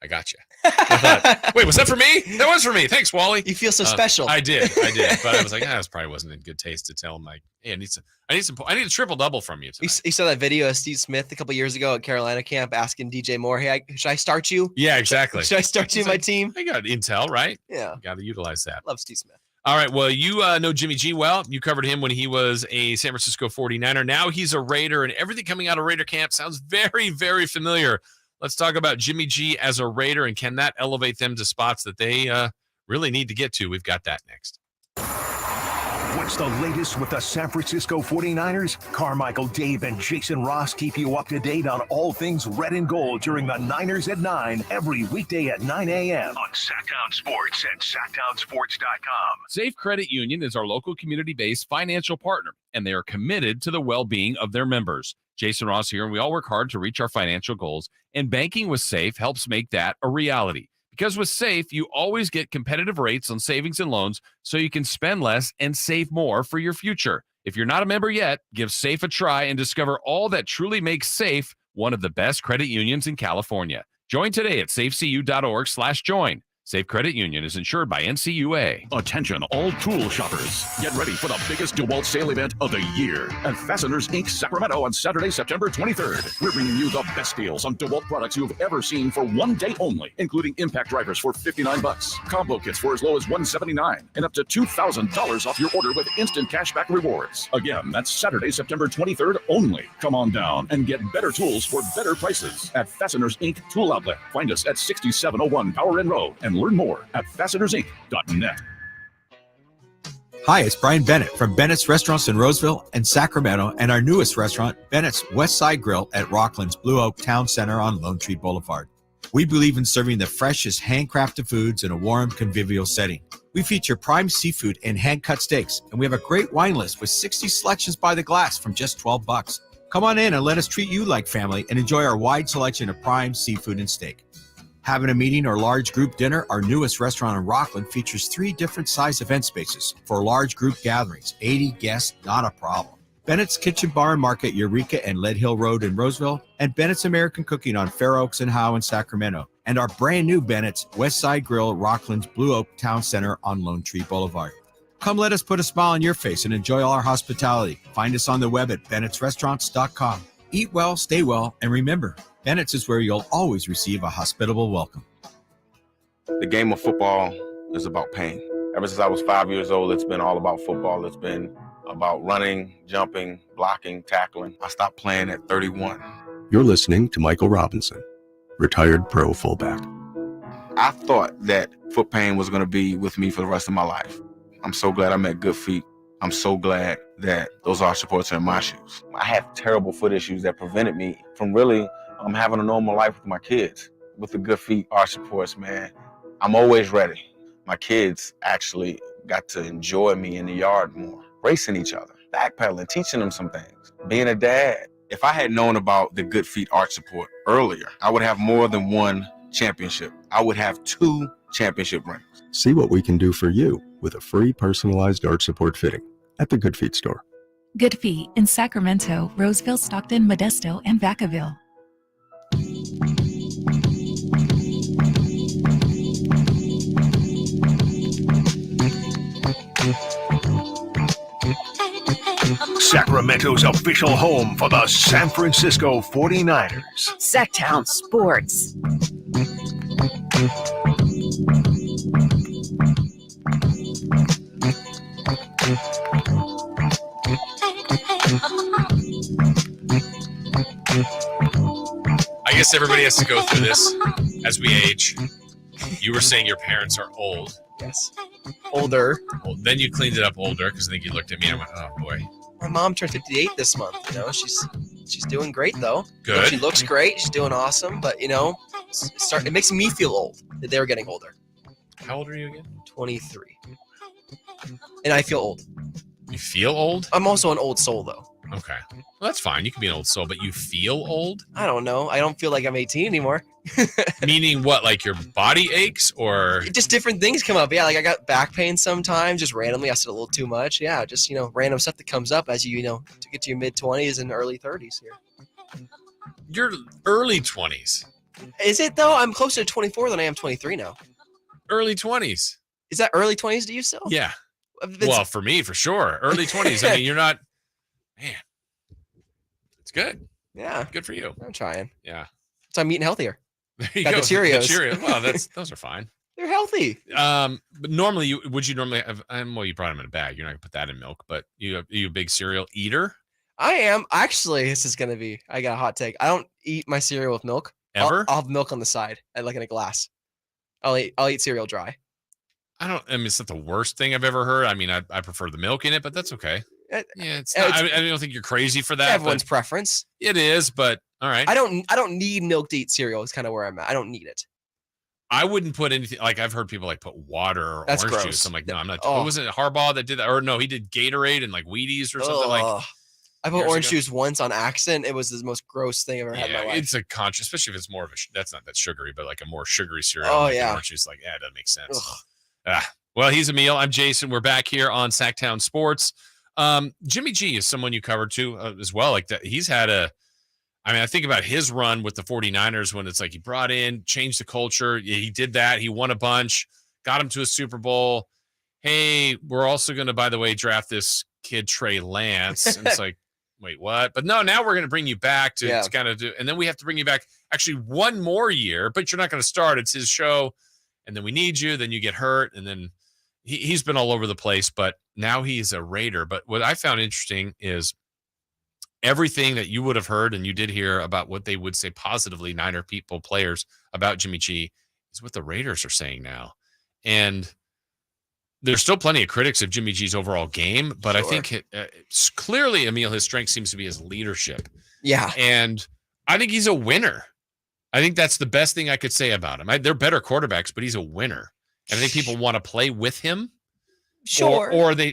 I got you. I thought, wait, was that for me? That was for me. Thanks, Wally. You feel so special. I did. But I was like, this probably wasn't in good taste to tell him like, hey, I need a triple double from you tonight. You saw that video of Steve Smith a couple years ago at Carolina camp asking DJ Moore, hey, should I start you? Yeah, exactly. Should I start you in my team? I got intel, right? Yeah. Got to utilize that. Love Steve Smith. All right. Well, you know Jimmy G well. You covered him when he was a San Francisco 49er. Now he's a Raider, and everything coming out of Raider camp sounds very, very familiar. Let's talk about Jimmy G as a Raider, and can that elevate them to spots that they really need to get to? We've got that next. What's the latest with the San Francisco 49ers? Carmichael, Dave, and Jason Ross keep you up to date on all things red and gold during the Niners at 9 every weekday at 9 a.m. on Sactown Sports and SactownSports.com. Safe Credit Union is our local community-based financial partner, and they are committed to the well-being of their members. Jason Ross here, and we all work hard to reach our financial goals, and banking with Safe helps make that a reality. Because with Safe, you always get competitive rates on savings and loans so you can spend less and save more for your future. If you're not a member yet, give Safe a try and discover all that truly makes Safe one of the best credit unions in California. Join today at safecu.org/join. Safe Credit Union is insured by NCUA. Attention, all tool shoppers. Get ready for the biggest DeWalt sale event of the year at Fasteners Inc. Sacramento on Saturday, September 23rd. We're bringing you the best deals on DeWalt products you've ever seen for one day only, including impact drivers for $59, combo kits for as low as $179, and up to $2,000 off your order with instant cashback rewards. Again, that's Saturday, September 23rd only. Come on down and get better tools for better prices at Fasteners Inc. Tool Outlet. Find us at 6701 Power Inn Road and learn more at fastenersinc.net. Hi, it's Brian Bennett from Bennett's Restaurants in Roseville and Sacramento, and our newest restaurant, Bennett's West Side Grill at Rockland's Blue Oak Town Center on Lone Tree Boulevard. We believe in serving the freshest handcrafted foods in a warm, convivial setting. We feature prime seafood and hand-cut steaks, and we have a great wine list with 60 selections by the glass from just $12. Come on in and let us treat you like family and enjoy our wide selection of prime seafood and steak. Having a meeting or large group dinner, our newest restaurant in Rockland features 3 different size event spaces for large group gatherings. 80 guests, not a problem. Bennett's Kitchen Bar and Market, Eureka and Lead Hill Road in Roseville, and Bennett's American Cooking on Fair Oaks and Howe in Sacramento, and our brand new Bennett's West Side Grill, Rockland's Blue Oak Town Center on Lone Tree Boulevard. Come let us put a smile on your face and enjoy all our hospitality. Find us on the web at bennettsrestaurants.com. Eat well, stay well, and remember, Bennett's is where you'll always receive a hospitable welcome. The game of football is about pain. Ever since I was 5 years old, it's been all about football. It's been about running, jumping, blocking, tackling. I stopped playing at 31. You're listening to Michael Robinson, retired pro fullback. I thought that foot pain was going to be with me for the rest of my life. I'm so glad I met Good Feet. I'm so glad that those arch supports are in my shoes. I had terrible foot issues that prevented me from really having a normal life with my kids. With the Good Feet arch supports, man, I'm always ready. My kids actually got to enjoy me in the yard more, racing each other, backpedaling, teaching them some things, being a dad. If I had known about the Good Feet arch support earlier, I would have more than one championship. I would have 2 championship rings. See what we can do for you with a free personalized arch support fitting at the Good Feet store. Good Feet in Sacramento, Roseville, Stockton, Modesto, and Vacaville. Sacramento's official home for the San Francisco 49ers. Sactown Sports. I guess everybody has to go through this as we age. You were saying your parents are old. Yes. Older. Then you cleaned it up older because I think you looked at me and I went, oh boy. My mom turned 58 this month. She's doing great though. Good. She looks great. She's doing awesome. But it makes me feel old that they're getting older. How old are you again? 23. And I feel old. You feel old? I'm also an old soul though. Okay. Well, that's fine. You can be an old soul, but you feel old? I don't know. I don't feel like I'm 18 anymore. Meaning what? Like your body aches or? Just different things come up. Yeah, like I got back pain sometimes, just randomly. I said a little too much. Yeah, just, random stuff that comes up as you to get to your mid-20s and early 30s here. Your early 20s. Is it though? I'm closer to 24 than I am 23 now. Early 20s. Is that early 20s to you still? Yeah. Well, for me, for sure. Early 20s. I mean, you're not, man, it's good. Yeah. Good for you. I'm trying. Yeah. So I'm eating healthier. There you got go. the Cheerios. The Cheerios. Well, those are fine. They're healthy. But normally, would you normally have, well, you brought them in a bag. You're not going to put that in milk, but are you a big cereal eater? I am. Actually, this is going to be, I got a hot take. I don't eat my cereal with milk. Ever? I'll have milk on the side, like in a glass. I'll eat cereal dry. It's not the worst thing I've ever heard. I mean, I prefer the milk in it, but that's okay. Yeah, it's not, I don't think you're crazy for that. Everyone's preference. It is, but all right. I don't need milk to eat cereal. Is kind of where I'm at. I don't need it. I wouldn't put anything, like I've heard people like put water or That's orange gross. juice. I'm like, no, I'm not. Oh. Wasn't it Harbaugh that did that? Or no, he did Gatorade and like Wheaties or something like. I put orange juice once on accident. It was the most gross thing I've ever had in my life. It's a conscious, especially if it's more of a, that's not that sugary, but like a more sugary cereal. Oh, like yeah. Orange juice, like, it doesn't make sense. Well, he's Amil. I'm Jason. We're back here on Sactown Sports. Jimmy G is someone you covered too as well. Like that, he's had a I mean, I think about his run with the 49ers when it's like he brought in, changed the culture. He did that. He won a bunch, got him to a Super Bowl. Hey, we're also going to, by the way, draft this kid, Trey Lance. And it's like, wait, what? But no, now we're going to bring you back to kind of do, and then we have to bring you back actually one more year, but you're not going to start. It's his show. And then we need you. Then you get hurt. And then he's been all over the place, but now he's a Raider. But what I found interesting is everything that you would have heard and you did hear about what they would say positively, Niner people, players, about Jimmy G is what the Raiders are saying now. And there's still plenty of critics of Jimmy G's overall game, but I think it's clearly, Amil, his strength seems to be his leadership. Yeah. And I think he's a winner. I think that's the best thing I could say about him. They're better quarterbacks, but he's a winner. And I think people want to play with him. Sure. Or do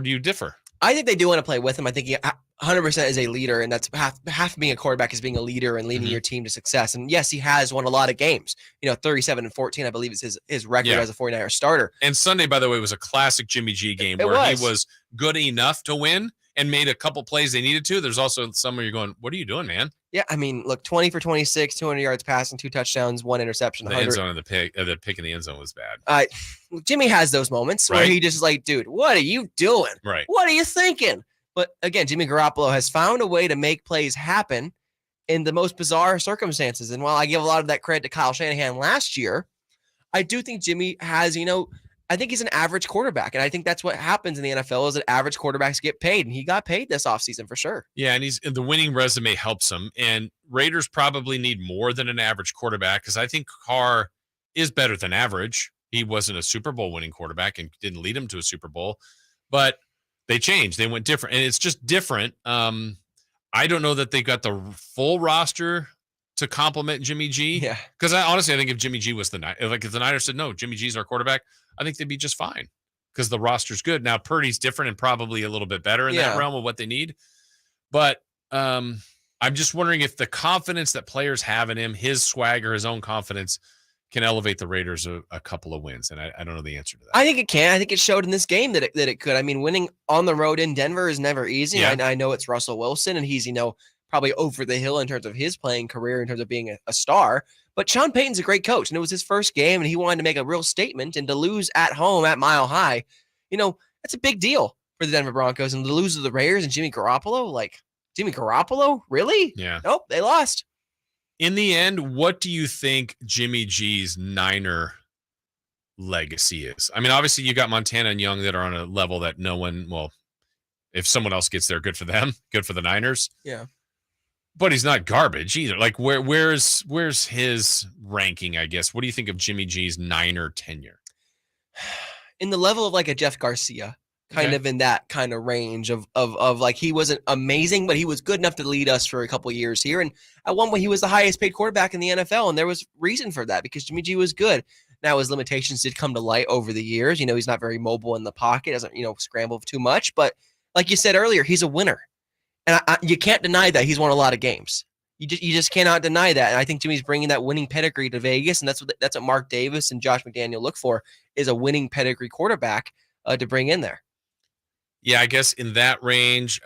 you differ? I think they do want to play with him. I think he 100% is a leader, and that's half of being a quarterback is being a leader and leading your team to success. And yes, he has won a lot of games. 37-14, I believe, is his record as a 49er starter. And Sunday, by the way, was a classic Jimmy G game where he was good enough to win and made a couple plays they needed to. There's also some where you're going, what are you doing, man? Yeah, I mean, look, 20 for 26, 200 yards passing, 2 touchdowns, 1 interception. The end zone and the pick in the end zone was bad. Jimmy has those moments where he just like, dude, what are you doing? Right. What are you thinking? But again, Jimmy Garoppolo has found a way to make plays happen in the most bizarre circumstances. And while I give a lot of that credit to Kyle Shanahan last year, I do think Jimmy has, I think he's an average quarterback. And I think that's what happens in the NFL is that average quarterbacks get paid. And he got paid this offseason for sure. Yeah, and the winning resume helps him. And Raiders probably need more than an average quarterback because I think Carr is better than average. He wasn't a Super Bowl winning quarterback and didn't lead him to a Super Bowl. But they changed. They went different. And it's just different. I don't know that they got the full roster to complement Jimmy G. Yeah. Because I think if Jimmy G was if the Niners said, no, Jimmy G's our quarterback, I think they'd be just fine because the roster's good. Now, Purdy's different and probably a little bit better in that realm of what they need. But I'm just wondering if the confidence that players have in him, his swagger, his own confidence, can elevate the Raiders a couple of wins. And I don't know the answer to that. I think it can. I think it showed in this game that it could. I mean, winning on the road in Denver is never easy. Yeah. I know it's Russell Wilson, and he's, probably over the hill in terms of his playing career, in terms of being a star. But Sean Payton's a great coach, and it was his first game, and he wanted to make a real statement. And to lose at home at Mile High, that's a big deal for the Denver Broncos. And to lose to the Raiders and Jimmy Garoppolo, really? Yeah. Nope, they lost. In the end, what do you think Jimmy G's Niner legacy is? I mean, obviously you got Montana and Young that are on a level that no one, if someone else gets there, good for them, good for the Niners. Yeah. But he's not garbage either. Like where's his ranking, I guess? What do you think of Jimmy G's Niner tenure? In the level of like a Jeff Garcia, kind of in that kind of range of like he wasn't amazing, but he was good enough to lead us for a couple of years here. And at one point he was the highest paid quarterback in the NFL. And there was reason for that because Jimmy G was good. Now his limitations did come to light over the years. He's not very mobile in the pocket, doesn't, scramble too much. But like you said earlier, he's a winner. And you can't deny that he's won a lot of games. You just cannot deny that. And I think Jimmy's bringing that winning pedigree to Vegas. And that's what Mark Davis and Josh McDaniel look for, is a winning pedigree quarterback to bring in there. Yeah, I guess in that range,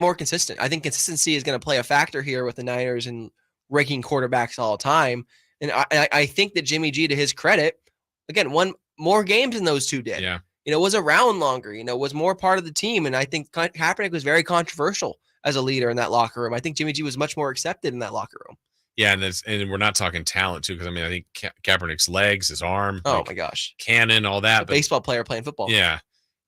more consistent. I think consistency is going to play a factor here with the Niners and ranking quarterbacks all the time. And I think that Jimmy G, to his credit, again, won more games than those two did. Yeah. Was around longer, was more part of the team. And I think Kaepernick was very controversial as a leader in that locker room. I think Jimmy G was much more accepted in that locker room. Yeah, and we're not talking talent too, because I think Kaepernick's legs, his arm, oh my gosh, cannon, all that. A baseball player playing football. Yeah,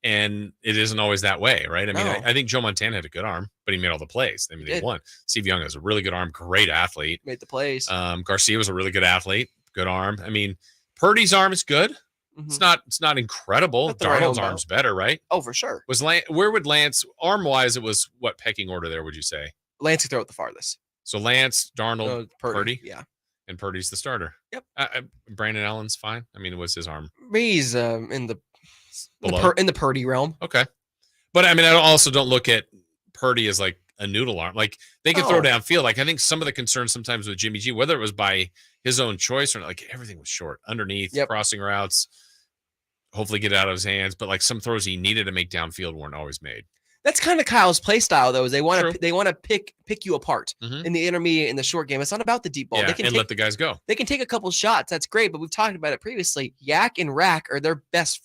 and it isn't always that way, right? I mean, I think Joe Montana had a good arm, but he made all the plays. I mean, they won. Steve Young has a really good arm, great athlete, made the plays. Garcia was a really good athlete, good arm. I mean, Purdy's arm is good. Mm-hmm. It's not incredible. Darnold's arm's better, right? Oh, for sure. Where would Lance arm wise? It was what pecking order there? Would you say Lance could throw it the farthest? So Lance, Darnold, Purdy. Yeah. And Purdy's the starter. Yep. Brandon Allen's fine. I mean, it was his arm. He's in the Purdy realm. Okay. But I mean, I also don't look at Purdy as like a noodle arm. Like they can throw downfield. Like I think some of the concerns sometimes with Jimmy G, whether it was by his own choice or not, like everything was short underneath, crossing routes, hopefully get it out of his hands. But like some throws he needed to make downfield weren't always made. That's kind of Kyle's play style, though. Is they want to pick you apart in the intermediate and the short game. It's not about the deep ball. Yeah, They can let the guys go. They can take a couple shots. That's great, but we've talked about it previously. Yak and Rack are their best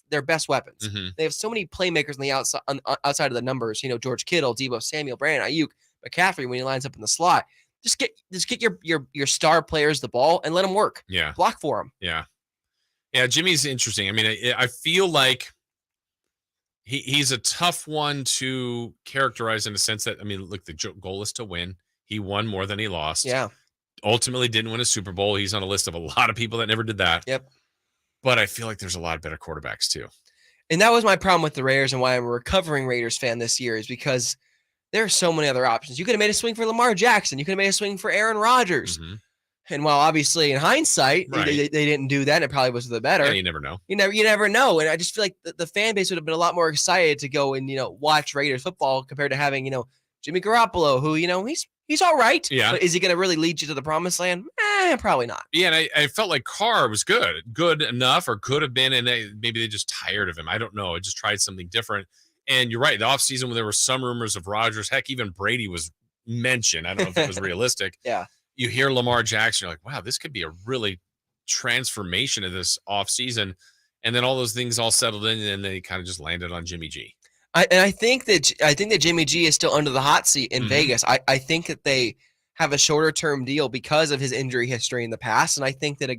weapons. They have so many playmakers on the outside of the numbers. George Kittle, Deebo Samuel, Brandon Ayuk, McCaffrey when he lines up in the slot. Just get your star players the ball and let them work. Yeah, block for them. Yeah. Jimmy's interesting. I mean, I feel like he's a tough one to characterize in the sense that, I mean, look, the goal is to win. He won more than he lost. Yeah. Ultimately didn't win a Super Bowl. He's on a list of a lot of people that never did that. Yep. But I feel like there's a lot of better quarterbacks too. And that was my problem with the Raiders and why I'm a recovering Raiders fan this year is because there are so many other options. You could have made a swing for Lamar Jackson. You could have made a swing for Aaron Rodgers. And while obviously in hindsight, they didn't do that, and it probably was the better. Yeah, you never know. You never know. And I just feel like the fan base would have been a lot more excited to go and, watch Raiders football compared to having, Jimmy Garoppolo, who, he's all right. Yeah. But is he going to really lead you to the promised land? Probably not. Yeah, and I felt like Carr was good enough, or could have been, and maybe they just tired of him. I don't know. I just tried something different. And you're right. The offseason when there were some rumors of Rodgers, heck, even Brady was mentioned. I don't know if it was realistic. Yeah. You hear Lamar Jackson, you're like, wow, this could be a really transformation of this offseason. And then all those things all settled in, and then they kind of just landed on Jimmy G. I think that Jimmy G is still under the hot seat in Vegas. I think that they have a shorter term deal because of his injury history in the past. And I think that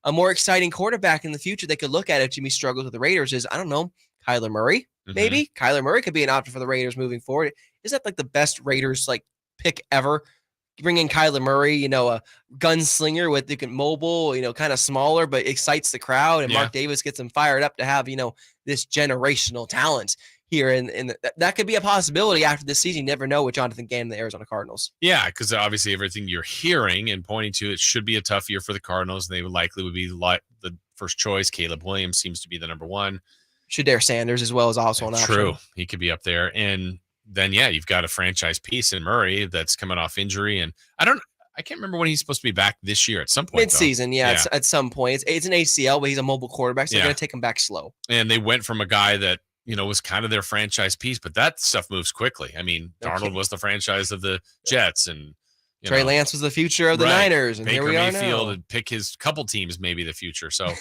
a more exciting quarterback in the future they could look at if Jimmy struggles with the Raiders is, I don't know, Kyler Murray. Maybe Kyler Murray could be an option for the Raiders moving forward. Is that like the best Raiders pick ever? Bring in Kyler Murray, a gunslinger with mobile, kind of smaller, but excites the crowd. And Mark Davis gets them fired up to have, this generational talent here. And that could be a possibility after this season. You never know with Jonathan Gannon and the Arizona Cardinals. Yeah, because obviously everything you're hearing and pointing to, it should be a tough year for the Cardinals. They would be the first choice. Caleb Williams seems to be the number one. Shedeur Sanders as well is also an option. True. He could be up there. And then, you've got a franchise piece in Murray that's coming off injury. And I can't remember when he's supposed to be back this year at some point. Mid-season, It's at some point. It's an ACL, but he's a mobile quarterback, so they're going to take him back slow. And they went from a guy that, was kind of their franchise piece, but that stuff moves quickly. I mean, Darnold was the franchise of the Jets, and Trey Lance was the future of the Niners, and Baker here we are Mayfield now. And pick his couple teams, maybe the future. So,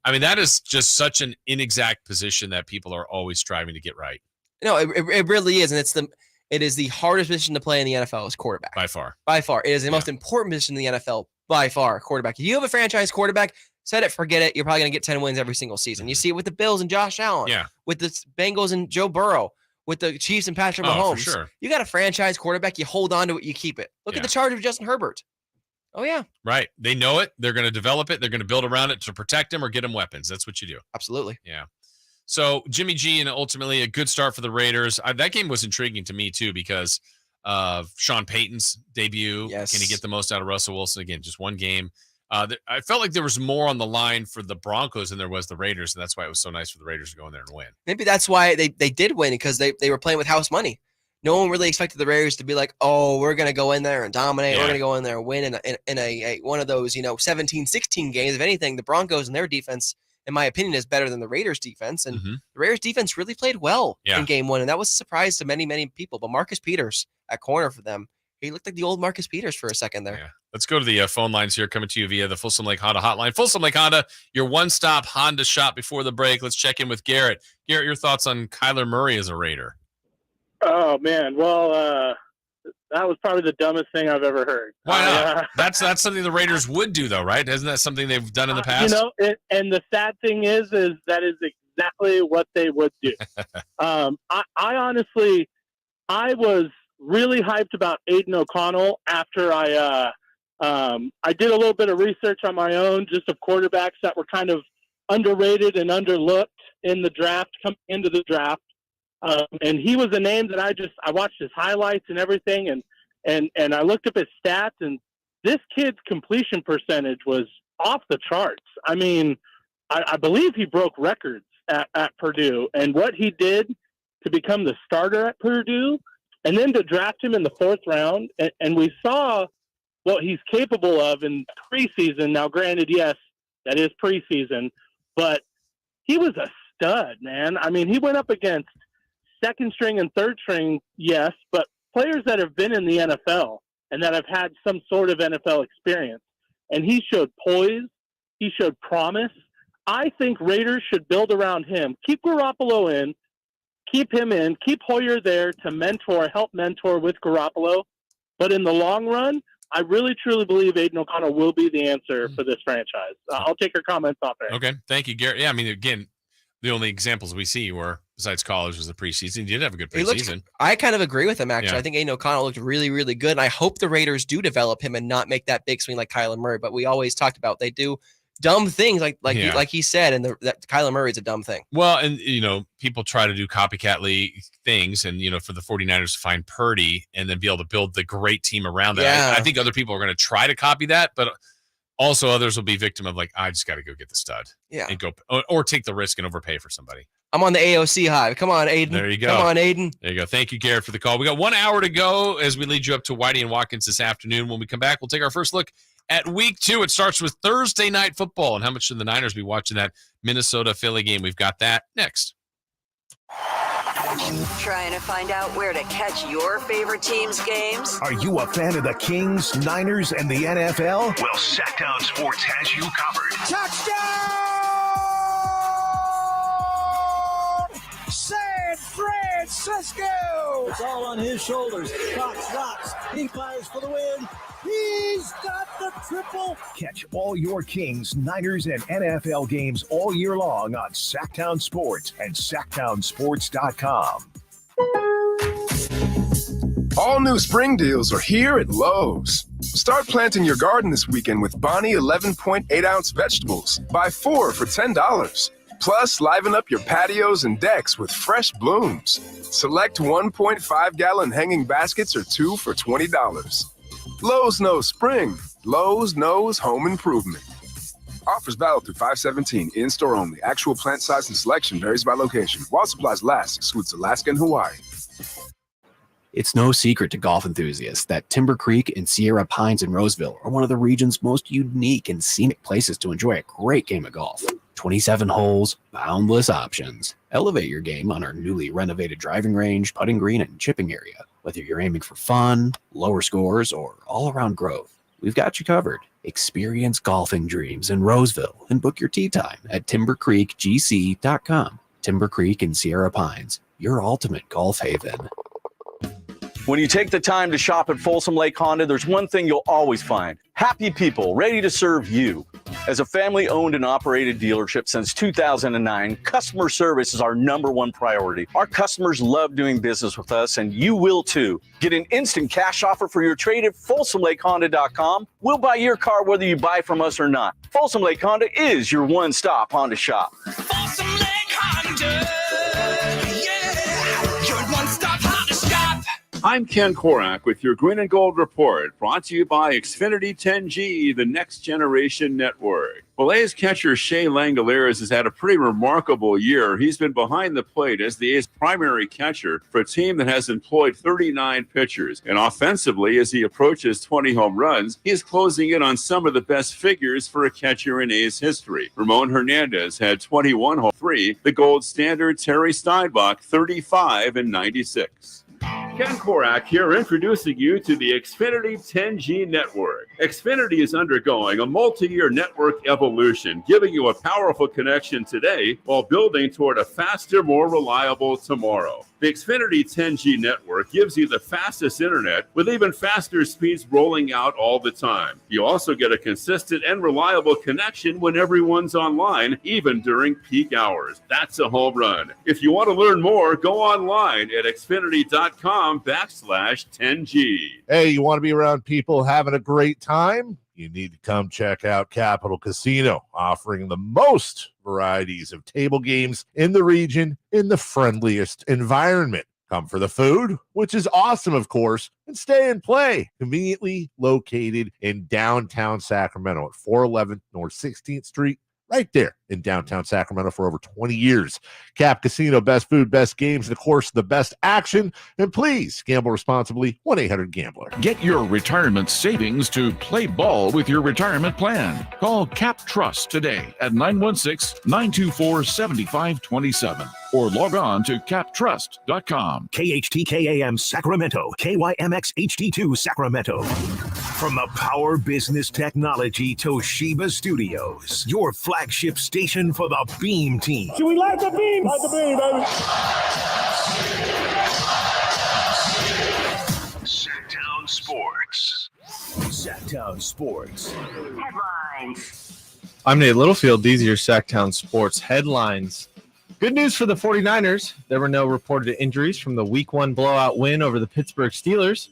I mean, that is just such an inexact position that people are always striving to get right. No, it really is, and it is the hardest position to play in the NFL is quarterback. By far. It is the most important position in the NFL by far, quarterback. If you have a franchise quarterback, set it, forget it. You're probably going to get 10 wins every single season. You see it with the Bills and Josh Allen. Yeah. With the Bengals and Joe Burrow. With the Chiefs and Patrick Mahomes. For sure. You got a franchise quarterback, you hold on to it, you keep it. Look at the Chargers of Justin Herbert. Oh, yeah. Right. They know it. They're going to develop it. They're going to build around it to protect him or get him weapons. That's what you do. Absolutely. Yeah. So Jimmy G, and ultimately a good start for the Raiders. That game was intriguing to me too because of Sean Payton's debut. Yes. Can he get the most out of Russell Wilson? Again, just one game. I felt like there was more on the line for the Broncos than there was the Raiders, and that's why it was so nice for the Raiders to go in there and win. Maybe that's why they did win, because they were playing with house money. No one really expected the Raiders to be like, oh, we're going to go in there and dominate. Yeah. We're going to go in there and win in a one of those 17-16 games. If anything, the Broncos and their defense, in my opinion, is better than the Raiders' defense. And the Raiders' defense really played well in game one, and that was a surprise to many, many people. But Marcus Peters at corner for them, he looked like the old Marcus Peters for a second there. Yeah. Let's go to the phone lines here, coming to you via the Folsom Lake Honda hotline. Folsom Lake Honda, your one-stop Honda shop before the break. Let's check in with Garrett. Garrett, your thoughts on Kyler Murray as a Raider? Oh, man. Well, that was probably the dumbest thing I've ever heard. Why not? That's something the Raiders would do, though, right? Isn't that something they've done in the past? And the sad thing is that is exactly what they would do. I honestly, I was really hyped about Aiden O'Connell after I did a little bit of research on my own, just of quarterbacks that were kind of underrated and underlooked in the draft, coming into the draft. And he was a name that I watched his highlights and everything. And I looked up his stats, and this kid's completion percentage was off the charts. I mean, I believe he broke records at Purdue, and what he did to become the starter at Purdue, and then to draft him in the 4th round. And we saw what he's capable of in preseason. Now, granted, yes, that is preseason, but he was a stud, man. I mean, he went up against second string and third string, yes, but players that have been in the NFL and that have had some sort of NFL experience. And he showed poise. He showed promise. I think Raiders should build around him. Keep Garoppolo in. Keep him in. Keep Hoyer there to help mentor with Garoppolo. But in the long run, I really, truly believe Aiden O'Connell will be the answer for this franchise. I'll take your comments off there. Okay. Thank you, Garrett. Yeah, I mean, again, the only examples we see were, besides college, was the preseason. He did have a good preseason. I kind of agree with him, actually. Yeah. I think Aiden O'Connell looked really, really good. And I hope the Raiders do develop him and not make that big swing like Kyler Murray. But we always talked about they do dumb things like he said, and that Kyler Murray is a dumb thing. Well, and, people try to do copycat things and, for the 49ers to find Purdy and then be able to build the great team around that. Yeah. I think other people are going to try to copy that, but also others will be victim of I just got to go get the stud. Yeah. And go or take the risk and overpay for somebody. I'm on the AOC hive. Come on, Aiden. There you go. Come on, Aiden. There you go. Thank you, Garrett, for the call. We got 1 hour to go as we lead you up to Whitey and Watkins this afternoon. When we come back, we'll take our first look at week 2. It starts with Thursday night football. And how much should the Niners be watching that Minnesota-Philly game? We've got that next. Trying to find out where to catch your favorite team's games? Are you a fan of the Kings, Niners, and the NFL? Well, Sactown Sports has you covered. Touchdown! San Francisco! It's all on his shoulders. Fox rocks. He fires for the win. He's got the triple. Catch all your Kings, Niners, and NFL games all year long on Sactown Sports and SactownSports.com. All new spring deals are here at Lowe's. Start planting your garden this weekend with Bonnie 11.8-ounce vegetables. Buy 4 for $10. Plus, liven up your patios and decks with fresh blooms. Select 1.5-gallon hanging baskets or 2 for $20. Lowe's knows spring. Lowe's knows home improvement. Offers valid through 5/17. In-store only. Actual plant size and selection varies by location. While supplies last, excludes Alaska and Hawaii. It's no secret to golf enthusiasts that Timber Creek and Sierra Pines in Roseville are one of the region's most unique and scenic places to enjoy a great game of golf. 27 holes, boundless options. Elevate your game on our newly renovated driving range, putting green, and chipping area. Whether you're aiming for fun, lower scores, or all-around growth, we've got you covered. Experience golfing dreams in Roseville and book your tee time at timbercreekgc.com. Timber Creek and Sierra Pines, your ultimate golf haven. When you take the time to shop at Folsom Lake Honda, there's one thing you'll always find. Happy people ready to serve you. As a family-owned and operated dealership since 2009, customer service is our #1 priority. Our customers love doing business with us, and you will too. Get an instant cash offer for your trade at FolsomLakeHonda.com. We'll buy your car whether you buy from us or not. Folsom Lake Honda is your one-stop Honda shop. Folsom Lake Honda. Yeah, your one-stop Honda shop. I'm Ken Korak with your Green and Gold Report, brought to you by Xfinity 10G, the next generation network. Well, A's catcher Shea Langoliers has had a pretty remarkable year. He's been behind the plate as the A's primary catcher for a team that has employed 39 pitchers. And offensively, as he approaches 20 home runs, he is closing in on some of the best figures for a catcher in A's history. Ramon Hernandez had 21 home, 3. The gold standard Terry Steinbach, 35 and 96. Ken Korak here, introducing you to the Xfinity 10G network. Xfinity is undergoing a multi-year network evolution, giving you a powerful connection today while building toward a faster, more reliable tomorrow. The Xfinity 10G network gives you the fastest internet with even faster speeds rolling out all the time. You also get a consistent and reliable connection when everyone's online, even during peak hours. That's a home run. If you want to learn more, go online at xfinity.com/10G. Hey, you want to be around people having a great time? You need to come check out Capital Casino, offering the most varieties of table games in the region in the friendliest environment. Come for the food, which is awesome, of course, and stay and play. Conveniently located in downtown Sacramento at 411 North 16th Street, right there in downtown Sacramento for over 20 years. Cap Casino, best food, best games, and of course, the best action. And please gamble responsibly. 1-800-GAMBLER. Get your retirement savings to play ball with your retirement plan. Call Cap Trust today at 916-924-7527 or log on to captrust.com. KHTKAM Sacramento, KYMX HD2 Sacramento. From the Power Business Technology Toshiba Studios, your flagship station for the Beam Team. Do we like the beam? Like the beam, baby. Sactown Sports. Sactown Sports. Headlines. I'm Nate Littlefield. These are your Sactown Sports headlines. Good news for the 49ers. There were no reported injuries from the Week 1 blowout win over the Pittsburgh Steelers.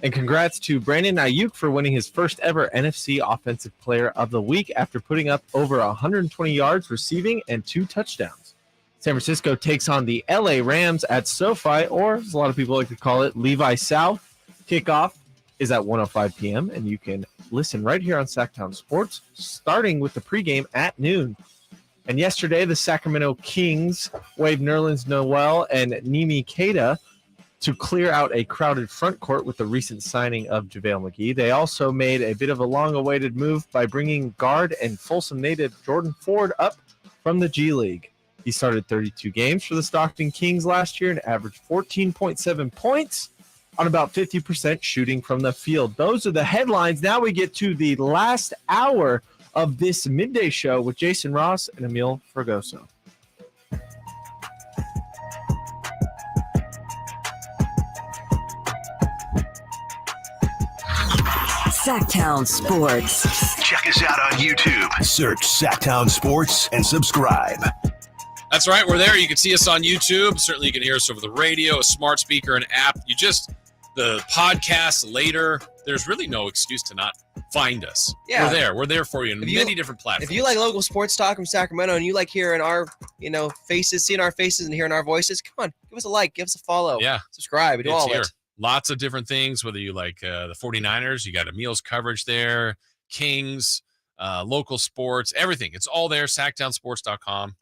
And congrats to Brandon Ayuk for winning his first ever NFC Offensive Player of the Week after putting up over 120 yards receiving and 2 touchdowns. San Francisco takes on the LA Rams at SoFi, or as a lot of people like to call it, Levi South. Kickoff is at 1:05 p.m., and you can listen right here on Sactown Sports, starting with the pregame at noon. And yesterday, the Sacramento Kings waived Nerlens Noel and Nimi Keita to clear out a crowded front court with the recent signing of JaVale McGee. They also made a bit of a long-awaited move by bringing guard and Folsom native Jordan Ford up from the G League. He started 32 games for the Stockton Kings last year and averaged 14.7 points on about 50% shooting from the field. Those are the headlines. Now we get to the last hour of this midday show with Jason Ross and Amil Fergoso. Sactown Sports. Check us out on YouTube. Search Sactown Sports and subscribe. That's right. We're there. You can see us on YouTube. Certainly you can hear us over the radio, a smart speaker, an app. The podcast later. There's really no excuse to not find us. Yeah. We're there. We're there for you in many different platforms. If you like local sports talk from Sacramento and you like hearing our, faces, seeing our faces and hearing our voices, come on, give us a like, give us a follow. Yeah. Subscribe. Do all of it. Lots of different things, whether you like the 49ers, you got Amil's coverage there, Kings, local sports, everything. It's all there, SactownSports.com.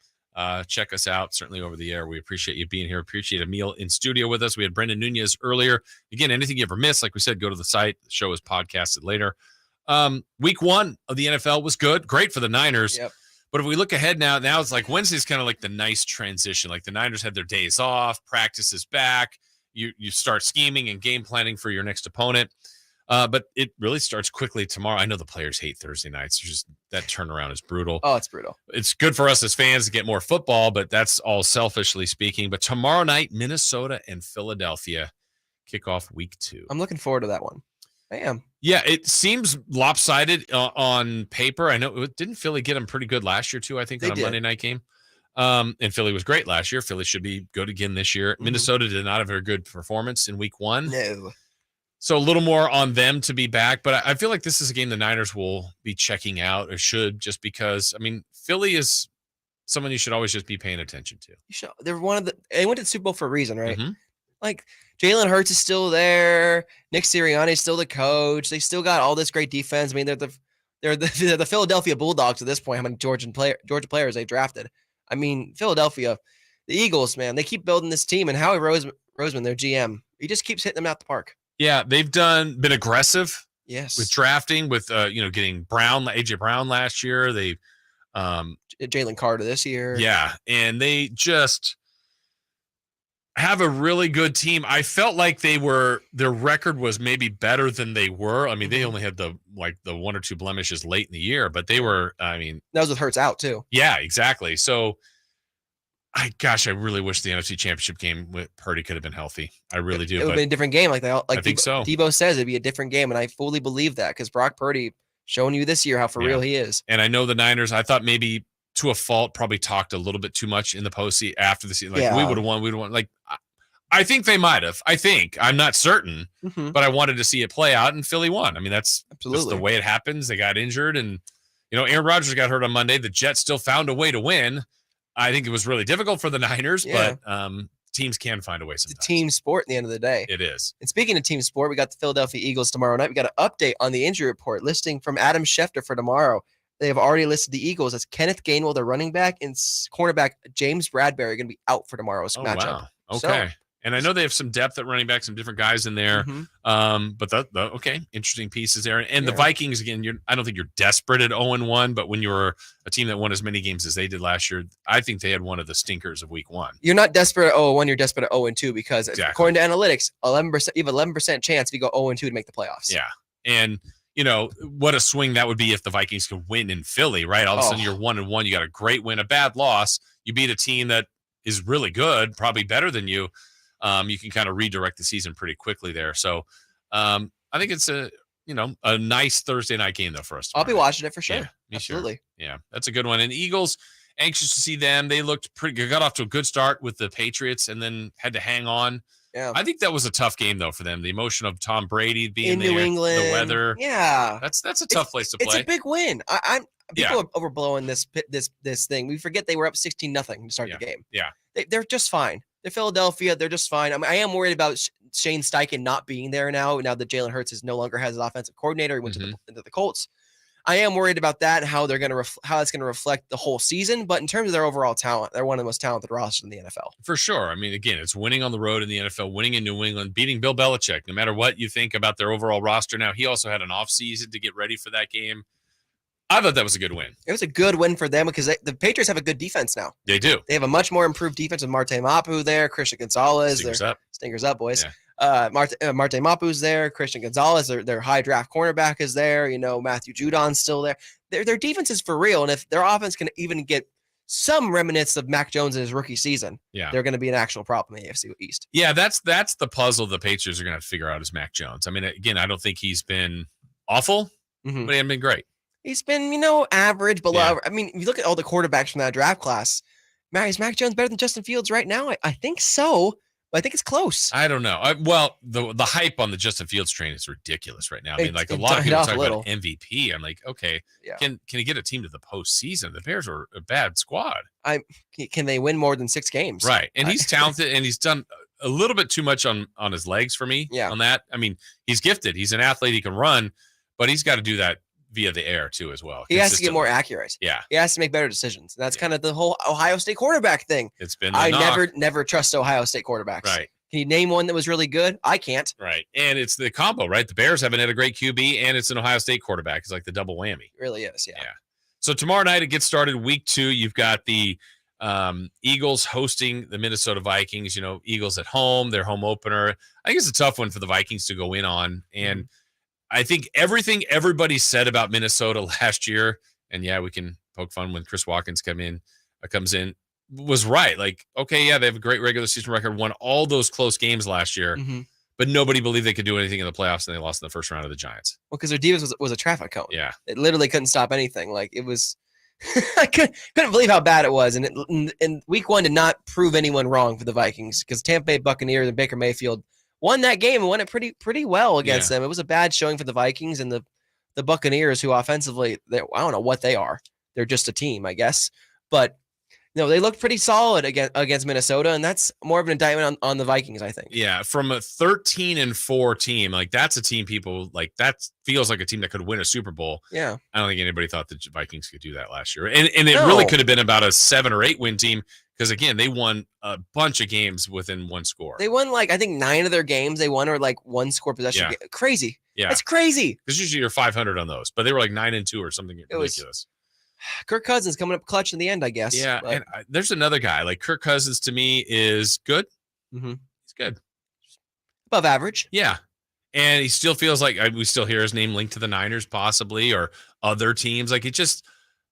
Check us out, certainly over the air. We appreciate you being here. Appreciate Amil in studio with us. We had Brendan Nunez earlier. Again, anything you ever miss, like we said, go to the site. The show is podcasted later. Week 1 of the NFL was good. Great for the Niners. Yep. But if we look ahead now it's like Wednesday's kind of like the nice transition. Like the Niners had their days off, practice is back. You start scheming and game planning for your next opponent. But it really starts quickly tomorrow. I know the players hate Thursday nights. Just that turnaround is brutal. Oh, it's brutal. It's good for us as fans to get more football, but that's all selfishly speaking. But tomorrow night, Minnesota and Philadelphia kick off week 2. I'm looking forward to that one. I am. Yeah, it seems lopsided on paper. I know didn't Philly get them pretty good last year too, I think, on a Monday night game. And Philly was great last year. Philly should be good again this year. Mm-hmm. Minnesota did not have a very good performance in week 1. No. So a little more on them to be back. But I feel like this is a game the Niners will be checking out or should, just because, Philly is someone you should always just be paying attention to. They're they went to the Super Bowl for a reason, right? Mm-hmm. Like Jalen Hurts is still there. Nick Sirianni is still the coach. They still got all this great defense. They're the Philadelphia Bulldogs at this point. How many Georgia players they drafted? Philadelphia, the Eagles, man, they keep building this team, and Howie Roseman, their GM, he just keeps hitting them out the park. Yeah, they've been aggressive. Yes, with drafting, with getting AJ Brown last year. They Jalen Carter this year. Yeah, and they just have a really good team. I felt like their record was maybe better than they were. They only had the 1 or 2 blemishes late in the year, but they were. That was with Hurts out too. Yeah, exactly. So, I really wish the NFC Championship game with Purdy could have been healthy. I really do. It would have been a different game. I think so. Debo says it'd be a different game, and I fully believe that because Brock Purdy showing you this year how for real he is. And I know the Niners. I thought maybe to a fault probably talked a little bit too much in the postseason after the season. We would have won. We would have won. I think they might have. I'm not certain, but I wanted to see it play out, and Philly won. That's just the way it happens. They got injured, and Aaron Rodgers got hurt on Monday. The Jets still found a way to win. I think it was really difficult for the Niners, but teams can find a way sometimes. It's a team sport at the end of the day. It is. And speaking of team sport, we got the Philadelphia Eagles tomorrow night. We got an update on the injury report listing from Adam Schefter for tomorrow. they have already listed the Eagles as Kenneth Gainwell, their running back, and cornerback James Bradbury are going to be out for tomorrow's matchup. Wow. Okay. And I know they have some depth at running back, some different guys in there. But okay, interesting pieces there. And the Vikings, again, I don't think you're desperate at 0-1, but when you're a team that won as many games as they did last year, I think they had one of the stinkers of week 1. You're not desperate at 0-1, you're desperate at 0-2 because according to analytics, 11%, you have 11% chance if you go 0-2 to make the playoffs. Yeah. And what a swing that would be if the Vikings could win in Philly, right? All of a sudden you're 1-1, you got a great win, a bad loss. You beat a team that is really good, probably better than you. You can kind of redirect the season pretty quickly there. So I think it's a nice Thursday night game though for us. I'll be watching it for sure. Yeah, absolutely. Sure. Yeah, that's a good one. And Eagles, anxious to see them. They looked pretty good. Got off to a good start with the Patriots and then had to hang on. Yeah, I think that was a tough game though for them. The emotion of Tom Brady being in there, New England, the weather. Yeah, that's a tough place to play. It's a big win. People are overblowing this thing. We forget they were up 16-0 to start the game. Yeah, they're just fine. They're Philadelphia. They're just fine. I mean, I am worried about Shane Steichen not being there now. Now that Jalen Hurts no longer has his offensive coordinator, he went to the Colts. I am worried about that and how how it's gonna reflect the whole season. But in terms of their overall talent, they're one of the most talented rosters in the NFL. For sure. I mean, again, it's winning on the road in the NFL, winning in New England, beating Bill Belichick. No matter what you think about their overall roster, now he also had an offseason to get ready for that game. I thought that was a good win. It was a good win for them because the Patriots have a good defense now. They do. They have a much more improved defense with Marte Mapu there, Christian Gonzalez. Stingers up, boys. Yeah. Marte Mapu's there, Christian Gonzalez, their high draft cornerback is there. Matthew Judon's still there. Their defense is for real, and if their offense can even get some remnants of Mac Jones in his rookie season, they're going to be an actual problem in the AFC East. Yeah, that's the puzzle the Patriots are going to have to figure out is Mac Jones. I mean, again, I don't think he's been awful, but he hasn't been great. He's been, average, below. Yeah. I mean, if you look at all the quarterbacks from that draft class, is Mac Jones better than Justin Fields right now? I think so, but I think it's close. I don't know. The hype on the Justin Fields train is ridiculous right now. I mean, like a lot of people talk about MVP. I'm like, okay, can he get a team to the postseason? The Bears are a bad squad. Can they win more than 6 games? Right, and he's talented, and he's done a little bit too much on his legs for me. Yeah. On that, I mean, he's gifted. He's an athlete. He can run, but he's got to do that via the air too as well. He has to get more accurate. Yeah. He has to make better decisions. And that's kind of the whole Ohio State quarterback thing. It's been never trust Ohio State quarterbacks. Right. Can you name one that was really good? I can't. Right. And it's the combo, right? The Bears haven't had a great QB and it's an Ohio State quarterback. It's like the double whammy. It really is. Yeah. So tomorrow night it gets started week 2. You've got the Eagles hosting the Minnesota Vikings, Eagles at home, their home opener. I think it's a tough one for the Vikings to go in on. And I think everything everybody said about Minnesota last year, and we can poke fun when Chris Watkins comes in, was right. Like, okay, they have a great regular season record, won all those close games last year, but nobody believed they could do anything in the playoffs, and they lost in the first round of the Giants. Well, because their defense was a traffic cone. Yeah. It literally couldn't stop anything. Like, it was I couldn't believe how bad it was. And week 1 did not prove anyone wrong for the Vikings because Tampa Bay Buccaneers and Baker Mayfield won that game and won it pretty well against them. It was a bad showing for the Vikings and the Buccaneers, who offensively, I don't know what they are. They're just a team, I guess. But they looked pretty solid against Minnesota, and that's more of an indictment on the Vikings, I think. Yeah, from a 13-4 team, like that's a team people like. That feels like a team that could win a Super Bowl. Yeah, I don't think anybody thought the Vikings could do that last year, and it really could have been about a 7 or 8 win team. Because, again, they won a bunch of games within one score. They won, I think 9 of their games they won or, one score possession. Yeah. Crazy. Yeah. That's crazy. Because usually you're 500 on those. But they were 9-2 or something ridiculous. Kirk Cousins coming up clutch in the end, I guess. Yeah, and there's another guy. Like, Kirk Cousins, to me, is good. Mm-hmm. He's good. Above average. Yeah. And he still feels like we still hear his name linked to the Niners possibly or other teams. Like, it just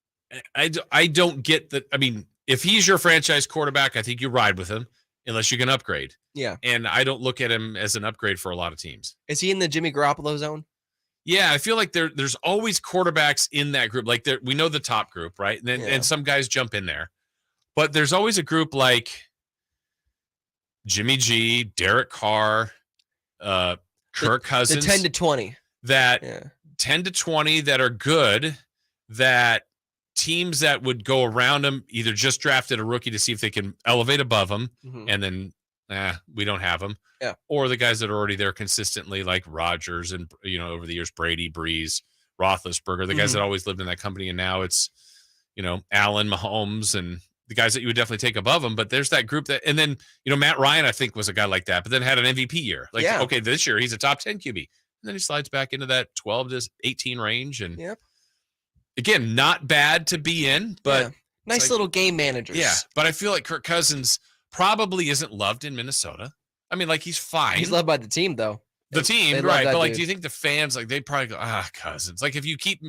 – I don't get that – I mean – if he's your franchise quarterback, I think you ride with him unless you can upgrade. Yeah. And I don't look at him as an upgrade for a lot of teams. Is he in the Jimmy Garoppolo zone? Yeah, I feel like there's always quarterbacks in that group. Like we know the top group, right? And then and some guys jump in there. But there's always a group like Jimmy G, Derek Carr, Kirk Cousins. The 10 to 20. 10 to 20 that are good, that teams that would go around them either just drafted a rookie to see if they can elevate above them, and then we don't have them. Yeah. Or the guys that are already there consistently, like Rodgers and over the years, Brady, Breeze, Roethlisberger, the guys that always lived in that company, and now it's, Allen, Mahomes, and the guys that you would definitely take above them. But there's that group and then, Matt Ryan, I think, was a guy like that, but then had an MVP year. Okay, this year he's a top 10 QB. And then he slides back into that 12 to 18 range. And again, not bad to be in, but nice little game managers. Yeah, but I feel like Kirk Cousins probably isn't loved in Minnesota. I mean, he's fine. He's loved by the team, though. The team, right? But do you think the fans they'd probably go, Cousins? If you keep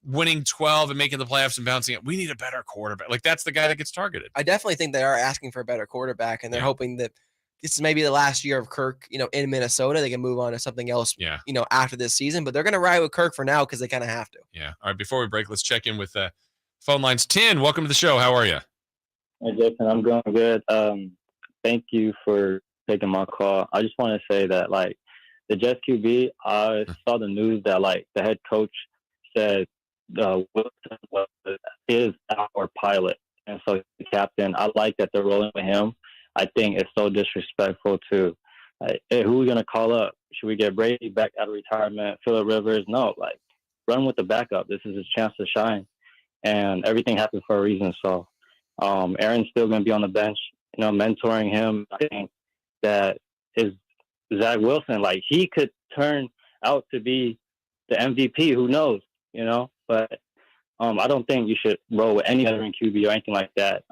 winning 12 and making the playoffs and bouncing it, we need a better quarterback. That's the guy that gets targeted. I definitely think they are asking for a better quarterback, and they're hoping that this is maybe the last year of Kirk, in Minnesota. They can move on to something else, after this season. But they're going to ride with Kirk for now because they kind of have to. Yeah. All right. Before we break, let's check in with phone lines. Tin, welcome to the show. How are you? Hey, Jason. I'm going good. Thank you for taking my call. I just want to say that, the Jets QB, I saw the news that, the head coach said Wilson is our pilot. And so the captain, I like that they're rolling with him. I think it's so disrespectful to, hey, who are we going to call up? Should we get Brady back out of retirement? Phillip Rivers? No, run with the backup. This is his chance to shine. And everything happened for a reason. So Aaron's still going to be on the bench, mentoring him. I think that is Zach Wilson. He could turn out to be the MVP. Who knows, But I don't think you should roll with any other QB or anything like that.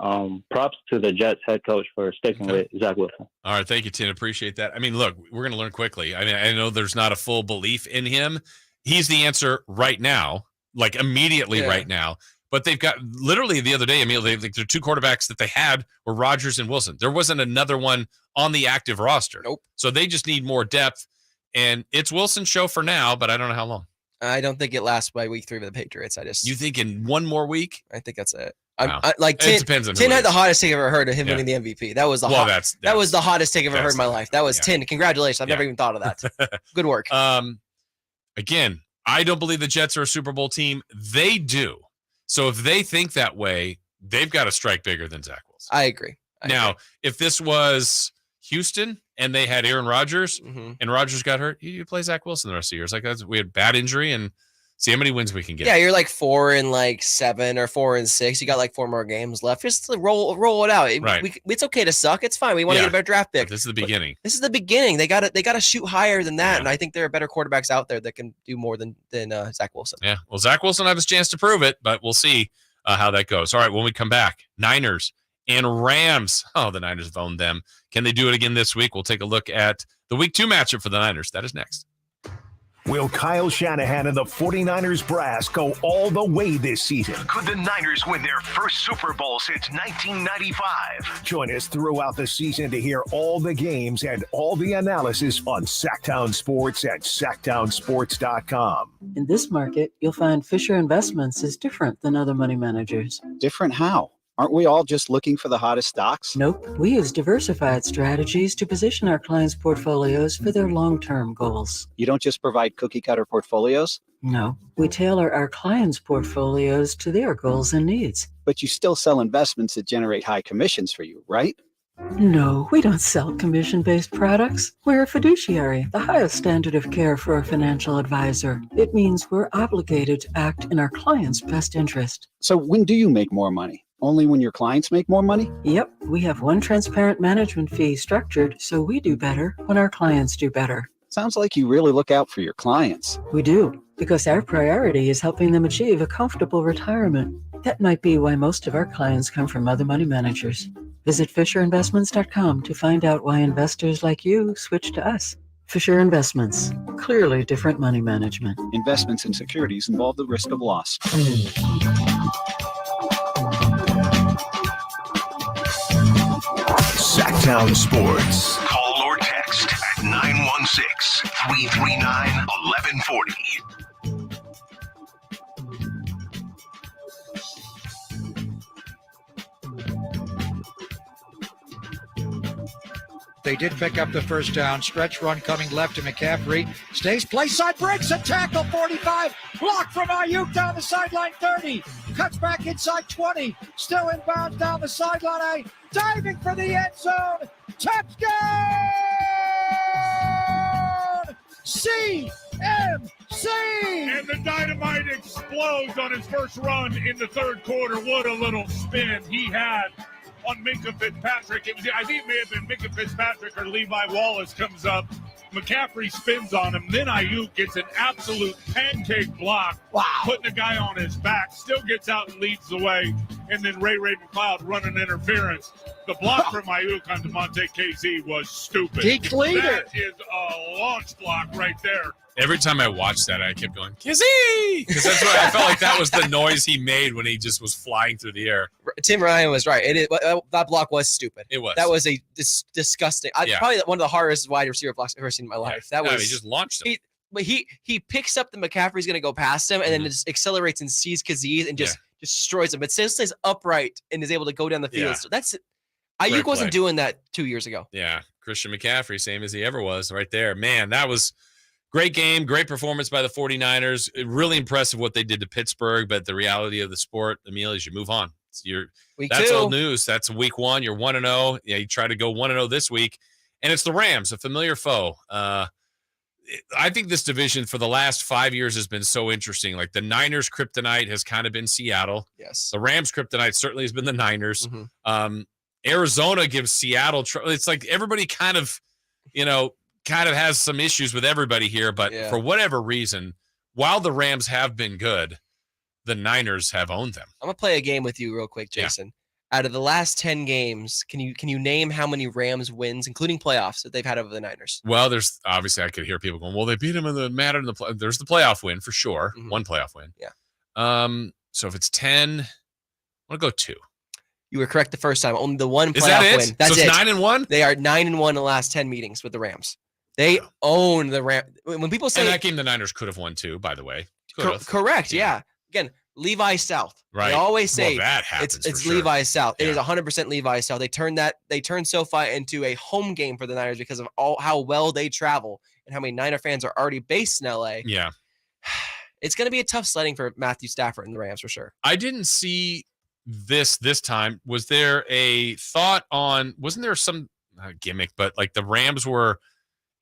Props to the Jets head coach for sticking with Zach Wilson. All right. Thank you, Tin. Appreciate that. I mean, look, we're going to learn quickly. I mean, I know there's not a full belief in him. He's the answer right now, immediately right now. But they've got literally the other day, Amil, there are two quarterbacks that they had were Rodgers and Wilson. There wasn't another one on the active roster. Nope. So they just need more depth. And it's Wilson's show for now, but I don't know how long. I don't think it lasts by week 3 with the Patriots. You think in one more week? I think that's it. Wow. Tin, it depends on Tin had the hottest take I've ever heard of him winning the MVP. That was that was the hottest take I've ever heard in my life. That was Tin. Congratulations. I've never even thought of that. Good work. Again, I don't believe the Jets are a Super Bowl team. They do. So if they think that way, they've got to strike bigger than Zach Wilson. I agree. If this was Houston and they had Aaron Rodgers and Rodgers got hurt, you play Zach Wilson the rest of the year. We had bad injury and see how many wins we can get. Yeah, you're 4-7 or 4-6. You got 4 more games left. Just roll it out. Right. It's okay to suck. It's fine. We want to get a better draft pick. But this is the beginning. This is the beginning. They got to shoot higher than that. And I think there are better quarterbacks out there that can do more than Zach Wilson. Yeah. Well, Zach Wilson will have his chance to prove it, but we'll see how that goes. All right. When we come back, Niners and Rams. Oh, the Niners have owned them. Can they do it again this week? We'll take a look at the week 2 matchup for the Niners. That is next. Will Kyle Shanahan and the 49ers brass go all the way this season? Could the Niners win their first Super Bowl since 1995? Join us throughout the season to hear all the games and all the analysis on Sactown Sports at SactownSports.com. In this market, you'll find Fisher Investments is different than other money managers. Different how? Aren't we all just looking for the hottest stocks? Nope. We use diversified strategies to position our clients' portfolios for their long-term goals. You don't just provide cookie-cutter portfolios? No. We tailor our clients' portfolios to their goals and needs. But you still sell investments that generate high commissions for you, right? No, we don't sell commission-based products. We're a fiduciary, the highest standard of care for a financial advisor. It means we're obligated to act in our client's best interest. So when do you make more money? Only when your clients make more money? Yep, we have one transparent management fee structured so we do better when our clients do better. Sounds like you really look out for your clients. We do, because our priority is helping them achieve a comfortable retirement. That might be why most of our clients come from other money managers. Visit FisherInvestments.com to find out why investors like you switch to us. Fisher Investments, clearly different money management. Investments in securities involve the risk of loss. Sactown Sports. Call or text at 916-339-1140. They did pick up the first down. Stretch run coming left to McCaffrey. Stays play side, breaks a tackle, 45. Block from Ayuk down the sideline, 30. Cuts back inside 20. Still inbounds down the sideline. Diving for the end zone. Touchdown! CeeDee MC! And the dynamite explodes on his first run in the third quarter. What a little spin he had on Minkah Fitzpatrick. I think it may have been Minkah Fitzpatrick or Levi Wallace comes up. McCaffrey spins on him. Then Ayuk gets an absolute pancake block, putting the guy on his back, still gets out and leads the way. And then Ray McLeod running interference. The block from Ayuk on Demonte KZ was stupid. Deke leader. That is a launch block right there. Every time I watched that, I kept going, Kizzy! Because that's what I felt like that was the noise he made when he just was flying through the air. Tim Ryan was right. That block was stupid. It was. That was a disgusting. Probably one of the hardest wide receiver blocks I've ever seen in my life. That was. He just launched him. He picks up the McCaffrey's going to go past him, and then just accelerates and sees Kazee and just destroys him. But still stays upright and is able to go down the field. Yeah. So that's Ayuk wasn't doing that 2 years ago. Yeah, Christian McCaffrey, same as he ever was, right there. Man, that was. Great game, great performance by the 49ers. Really impressive what they did to Pittsburgh, but the reality of the sport, Amil, is you move on. That's old news. That's week 1. You're 1-0. Yeah, you try to go 1-0 this week, and it's the Rams, a familiar foe. I think this division for the last 5 years has been so interesting. Like the Niners' kryptonite has kind of been Seattle. Yes. The Rams' kryptonite certainly has been the Niners. Arizona gives Seattle trouble. It's like everybody kind of has some issues with everybody here, but for whatever reason, while the Rams have been good, the Niners have owned them. I'm gonna play a game with you real quick, Jason. Out of the last 10 games, can you name how many Rams wins, including playoffs, that they've had over the Niners? Well, there's obviously I could hear people going, well, they beat them in the matter in the there's the playoff win for sure. One playoff win. Yeah. So if it's 10, I'm gonna go 2. You were correct the first time. Only the one playoff Is that it? win. That's so it's it. 9-1? They are 9-1 in the last 10 meetings with the Rams. They own the Rams. When people say and that game, the Niners could have won too, by the way. Correct. Yeah. Again, Levi South. Right. They always say that happens it's for sure. Levi South. It is 100% Levi South. They turned SoFi into a home game for the Niners because of how well they travel and how many Niner fans are already based in LA. Yeah. It's going to be a tough sledding for Matthew Stafford and the Rams for sure. I didn't see this time. Was there a thought on, wasn't there some gimmick, but like the Rams were,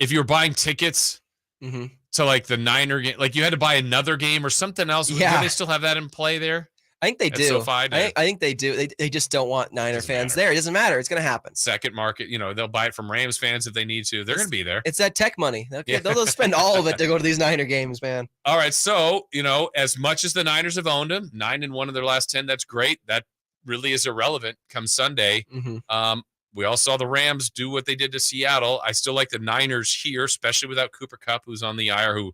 if you were buying tickets to like the Niner game, like you had to buy another game or something else. Yeah. Do they still have that in play there? I think they do. SoFi, I think they do. They just don't want Niner fans there. It doesn't matter. It's going to happen. Second market, they'll buy it from Rams fans if they need to. They're going to be there. It's that tech money. They'll spend all of it to go to these Niner games, man. All right. So, as much as the Niners have owned them, 9-1 of their last 10, that's great. That really is irrelevant come Sunday. We all saw the Rams do what they did to Seattle. I still like the Niners here, especially without Cooper Kupp, who's on the IR, who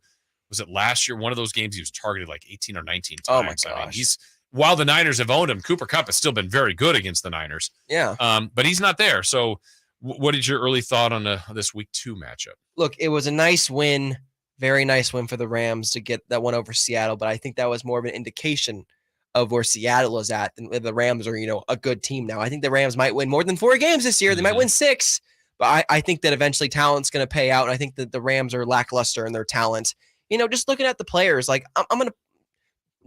was it last year? One of those games he was targeted like 18 or 19 times. Oh, my gosh. I mean, while the Niners have owned him, Cooper Kupp has still been very good against the Niners. Yeah. But he's not there. So what is your early thought on this week 2 matchup? Look, it was a nice win, very nice win for the Rams to get that one over Seattle, but I think that was more of an indication of where Seattle is at, and the Rams are, a good team now. I think the Rams might win more than 4 games this year. They might win 6, but I think that eventually talent's going to pay out, and I think that the Rams are lackluster in their talent. Just looking at the players, like I'm going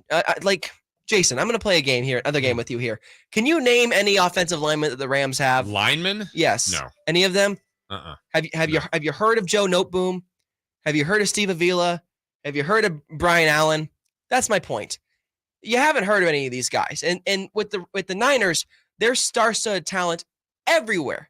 to, Jason, I'm going to play another game with you here. Can you name any offensive linemen that the Rams have? Linemen? Yes. No. Any of them? Have you heard of Joe Noteboom? Have you heard of Steve Avila? Have you heard of Brian Allen? That's my point. You haven't heard of any of these guys. And with the Niners, there's star-studded talent everywhere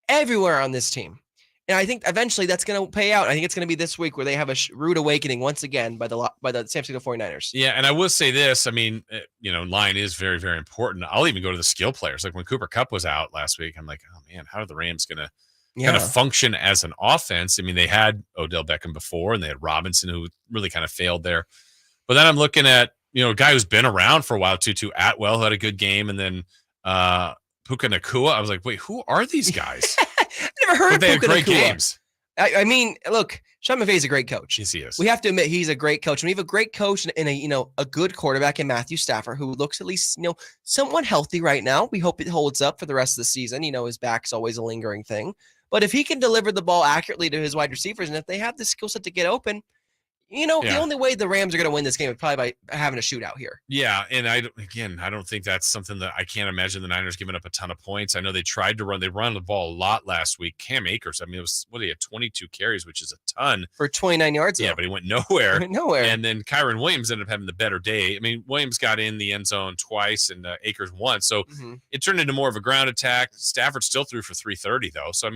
on this team. And I think eventually that's going to pay out. I think it's going to be this week where they have a rude awakening once again by the San Francisco 49ers. Yeah, and I will say this. I mean, line is very, very important. I'll even go to the skill players. Like when Cooper Kupp was out last week, I'm like, oh, man, how are the Rams going to kind of function as an offense? I mean, they had Odell Beckham before, and they had Robinson, who really kind of failed there. But then I'm looking at, a guy who's been around for a while, Tutu Atwell, who had a good game, and then Puka Nacua. I was like, wait, who are these guys? Never heard of they had Puka great Nacua. games. I mean, look, Sean McVay is a great coach. Yes, he is. We have to admit he's a great coach. And we have a great coach and a good quarterback in Matthew Stafford, who looks at least somewhat healthy right now. We hope it holds up for the rest of the season. His back's always a lingering thing. But if he can deliver the ball accurately to his wide receivers, and if they have the skill set to get open, The only way the Rams are going to win this game is probably by having a shootout here. Yeah, and I don't think that's something that I can't imagine the Niners giving up a ton of points. I know they tried to run. They run the ball a lot last week. Cam Akers, it was, he had 22 carries, which is a ton. For 29 yards? Yeah, but he went nowhere. Nowhere. And then Kyron Williams ended up having the better day. Williams got in the end zone twice and Akers once. So it turned into more of a ground attack. Stafford still threw for 330, though. So,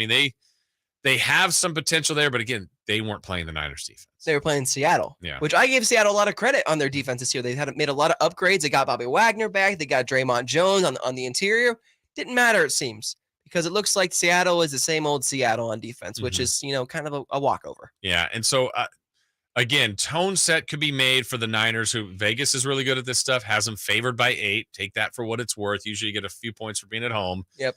they have some potential there, but again, they weren't playing the Niners defense. They were playing Seattle, which I gave Seattle a lot of credit on their defense this year. They had made a lot of upgrades. They got Bobby Wagner back. They got Draymond Jones on the interior. Didn't matter, it seems, because it looks like Seattle is the same old Seattle on defense, which is, kind of a walkover. Yeah, and so, again, tone set could be made for the Niners, who Vegas is really good at this stuff, has them favored by 8. Take that for what it's worth. Usually you get a few points for being at home. Yep.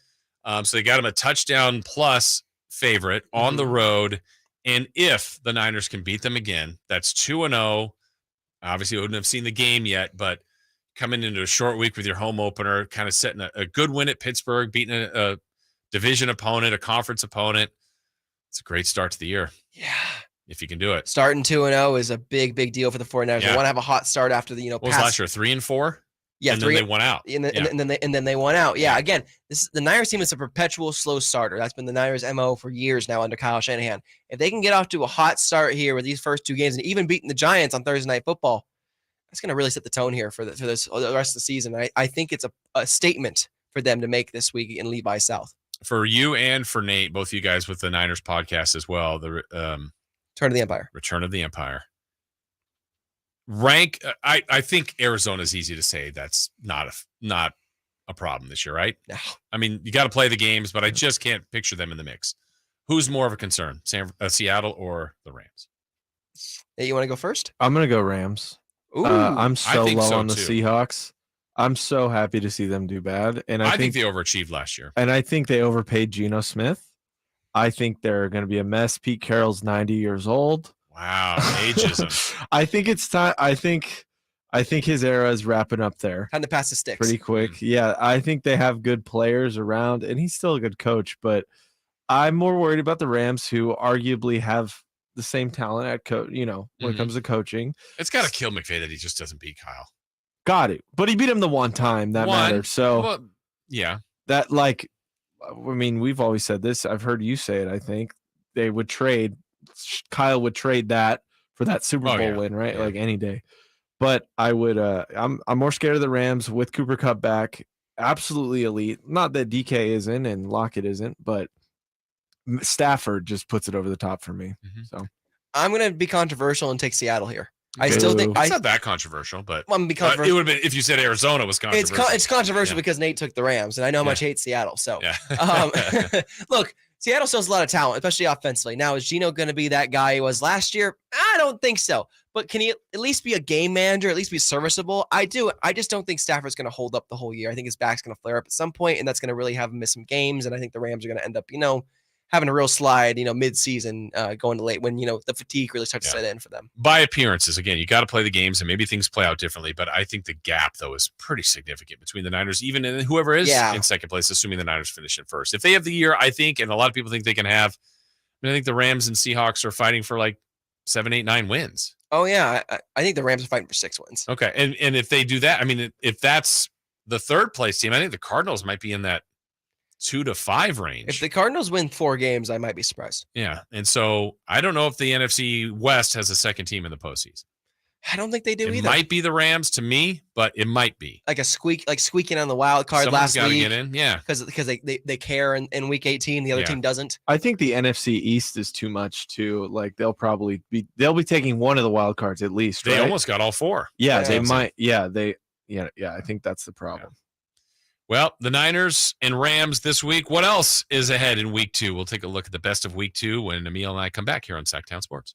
So they got them a touchdown plus favorite on the road, and if the Niners can beat them again, that's 2-0. Obviously, we wouldn't have seen the game yet, but coming into a short week with your home opener, kind of setting a good win at Pittsburgh, beating a division opponent, a conference opponent. It's a great start to the year. Yeah. If you can do it. Starting 2-0 is a big deal for the 49ers. They want to have a hot start after the, what was last year, 3-4? Yeah, and then they went out. And then they went out. Yeah, again, the Niners team is a perpetual slow starter. That's been the Niners' MO for years now under Kyle Shanahan. If they can get off to a hot start here with these first 2 games and even beating the Giants on Thursday Night Football, that's going to really set the tone here for the rest of the season. I think it's a statement for them to make this week in Levi South. For you and for Nate, both you guys with the Niners podcast as well, the Return of the Empire. Return of the Empire. Rank, I think Arizona's easy to say that's not a problem this year, right? No. You got to play the games, but I just can't picture them in the mix. Who's more of a concern, Seattle or the Rams? Hey, you want to go first? I'm going to go Rams. Ooh, I'm so low so on the too. Seahawks. I'm so happy to see them do bad. And I think they overachieved last year. And I think they overpaid Geno Smith. I think they're going to be a mess. Pete Carroll's 90 years old. Wow, ageism. I think it's time. I think his era is wrapping up there. Time to pass the sticks. Pretty quick. Yeah, I think they have good players around, and he's still a good coach. But I'm more worried about the Rams, who arguably have the same talent at when it comes to coaching. It's got to kill McVay that he just doesn't beat Kyle. Got it. But he beat him the one time. That mattered. So, yeah. That, we've always said this. I've heard you say it, I think. They would trade. Kyle would trade that for that Super Bowl win, right? Yeah. Any day. But I would I'm more scared of the Rams with Cooper Kupp back. Absolutely elite. Not that DK isn't and Lockett isn't, but Stafford just puts it over the top for me. So I'm going to be controversial and take Seattle here. I still think it's not that controversial, but I'm it would have been if you said Arizona was controversial. It's controversial because Nate took the Rams, and I know how much I hate Seattle. So, look, Seattle still has a lot of talent, especially offensively. Now, is Geno going to be that guy he was last year? I don't think so. But can he at least be a game manager, at least be serviceable? I do. I just don't think Stafford's going to hold up the whole year. I think his back's going to flare up at some point, and that's going to really have him miss some games. And I think the Rams are going to end up, having a real slide, mid-season, going to late when, the fatigue really starts to set in for them. By appearances, again, you got to play the games and maybe things play out differently. But I think the gap, though, is pretty significant between the Niners, even and whoever is in second place, assuming the Niners finish in first. If they have the year, I think, and a lot of people think they can have, I think the Rams and Seahawks are fighting for 7, 8, 9 wins. Oh, yeah. I think the Rams are fighting for 6 wins. Okay. And if they do that, if that's the third place team, I think the Cardinals might be in that 2 to 5 range. If the Cardinals win 4 games, I might be surprised. Yeah. And so I don't know if the NFC West has a second team in the postseason. I don't think they do either. It might be the Rams to me, but it might be. Squeaking on the wild card last week. Get in. Yeah. Because they care in week 18, the other team doesn't. I think the NFC East is too much too. They'll be taking one of the wild cards at least. They right? almost got all 4. Yeah, they might. Yeah, I think that's the problem. Yeah. Well, the Niners and Rams this week. What else is ahead in week 2? We'll take a look at the best of week 2 when Amil and I come back here on Sactown Sports.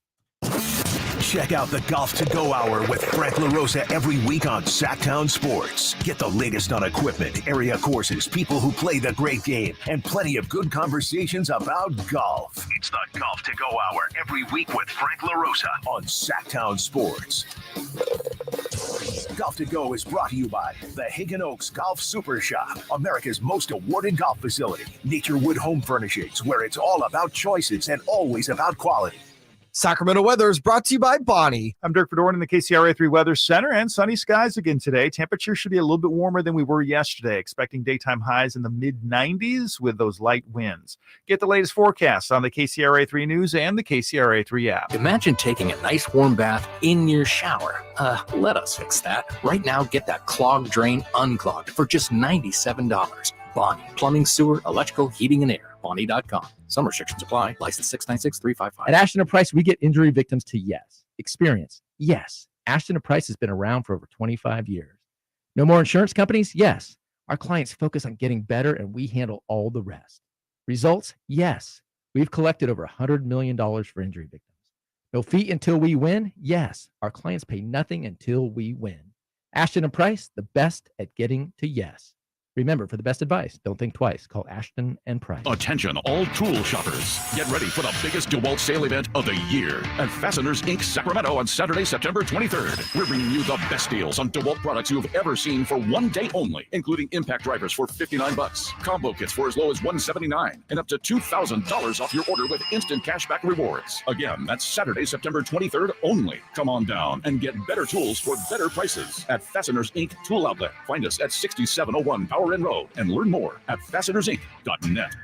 Check out the Golf to Go Hour with Frank LaRosa every week on Sactown Sports. Get the latest on equipment, area courses, people who play the great game, and plenty of good conversations about golf. It's the Golf to Go Hour every week with Frank LaRosa on Sactown Sports. Golf to Go is brought to you by the Hagen Oaks Golf Super Shop, America's most awarded golf facility. Naturewood Home Furnishings, where it's all about choices and always about quality. Sacramento weather is brought to you by Bonnie. I'm Dirk Fedorn in the KCRA3 Weather Center, and sunny skies again today. Temperature should be a little bit warmer than we were yesterday, expecting daytime highs in the mid-90s with those light winds. Get the latest forecasts on the KCRA3 News and the KCRA3 app. Imagine taking a nice warm bath in your shower. Let us fix that. Right now, get that clogged drain unclogged for just $97. Bonnie. Plumbing, sewer, electrical, heating, and air. Bonnie.com. Some restrictions apply. License 696-355. At Ashton & Price, we get injury victims to yes. Experience, yes. Ashton & Price has been around for over 25 years. No more insurance companies? Yes. Our clients focus on getting better, and we handle all the rest. Results? Yes. We've collected over $100 million for injury victims. No fee until we win? Yes. Our clients pay nothing until we win. Ashton & Price, the best at getting to yes. Remember, for the best advice, don't think twice. Call Ashton & Price. Attention, all tool shoppers. Get ready for the biggest DeWalt sale event of the year at Fasteners Inc. Sacramento on Saturday, September 23rd. We're bringing you the best deals on DeWalt products you've ever seen for one day only, including impact drivers for $59, combo kits for as low as $179, and up to $2,000 off your order with instant cashback rewards. Again, that's Saturday, September 23rd only. Come on down and get better tools for better prices at Fasteners Inc. Tool Outlet. Find us at 6701 Power Inn Road and learn more at fastenersinc.net.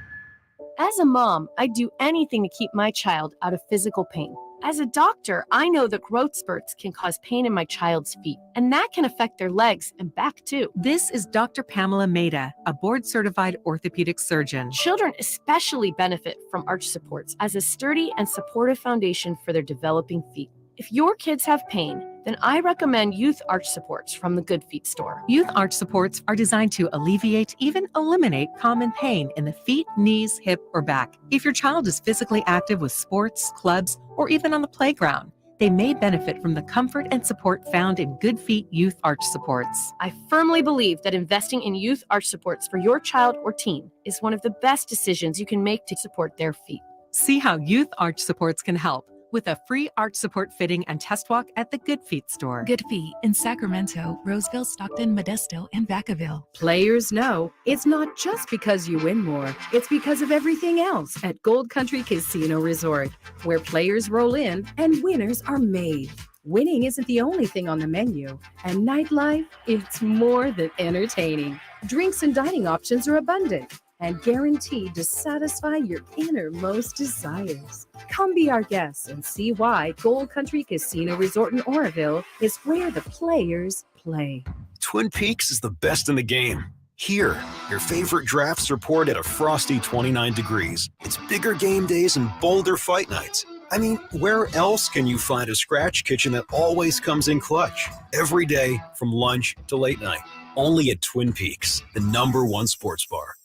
As a mom, I'd do anything to keep my child out of physical pain. As a doctor, I know that growth spurts can cause pain in my child's feet, and that can affect their legs and back too. This is Dr. Pamela Maida, a board-certified orthopedic surgeon. Children especially benefit from arch supports as a sturdy and supportive foundation for their developing feet. If your kids have pain, then I recommend Youth Arch Supports from the Good Feet store. Youth Arch Supports are designed to alleviate, even eliminate common pain in the feet, knees, hip, or back. If your child is physically active with sports, clubs, or even on the playground, they may benefit from the comfort and support found in Good Feet Youth Arch Supports. I firmly believe that investing in Youth Arch Supports for your child or teen is one of the best decisions you can make to support their feet. See how Youth Arch Supports can help with a free arch support fitting and test walk at the Good Feet store. Good Feet in Sacramento, Roseville, Stockton, Modesto, and Vacaville. Players know it's not just because you win more, it's because of everything else at Gold Country Casino Resort, where players roll in and winners are made. Winning isn't the only thing on the menu, and nightlife, it's more than entertaining. Drinks and dining options are abundant and guaranteed to satisfy your innermost desires. Come be our guest and see why Gold Country Casino Resort in Oroville is where the players play. Twin Peaks is the best in the game. Here, your favorite drafts are poured at a frosty 29 degrees. It's bigger game days and bolder fight nights. I mean, where else can you find a scratch kitchen that always comes in clutch? Every day, from lunch to late night. Only at Twin Peaks, the #1 sports bar.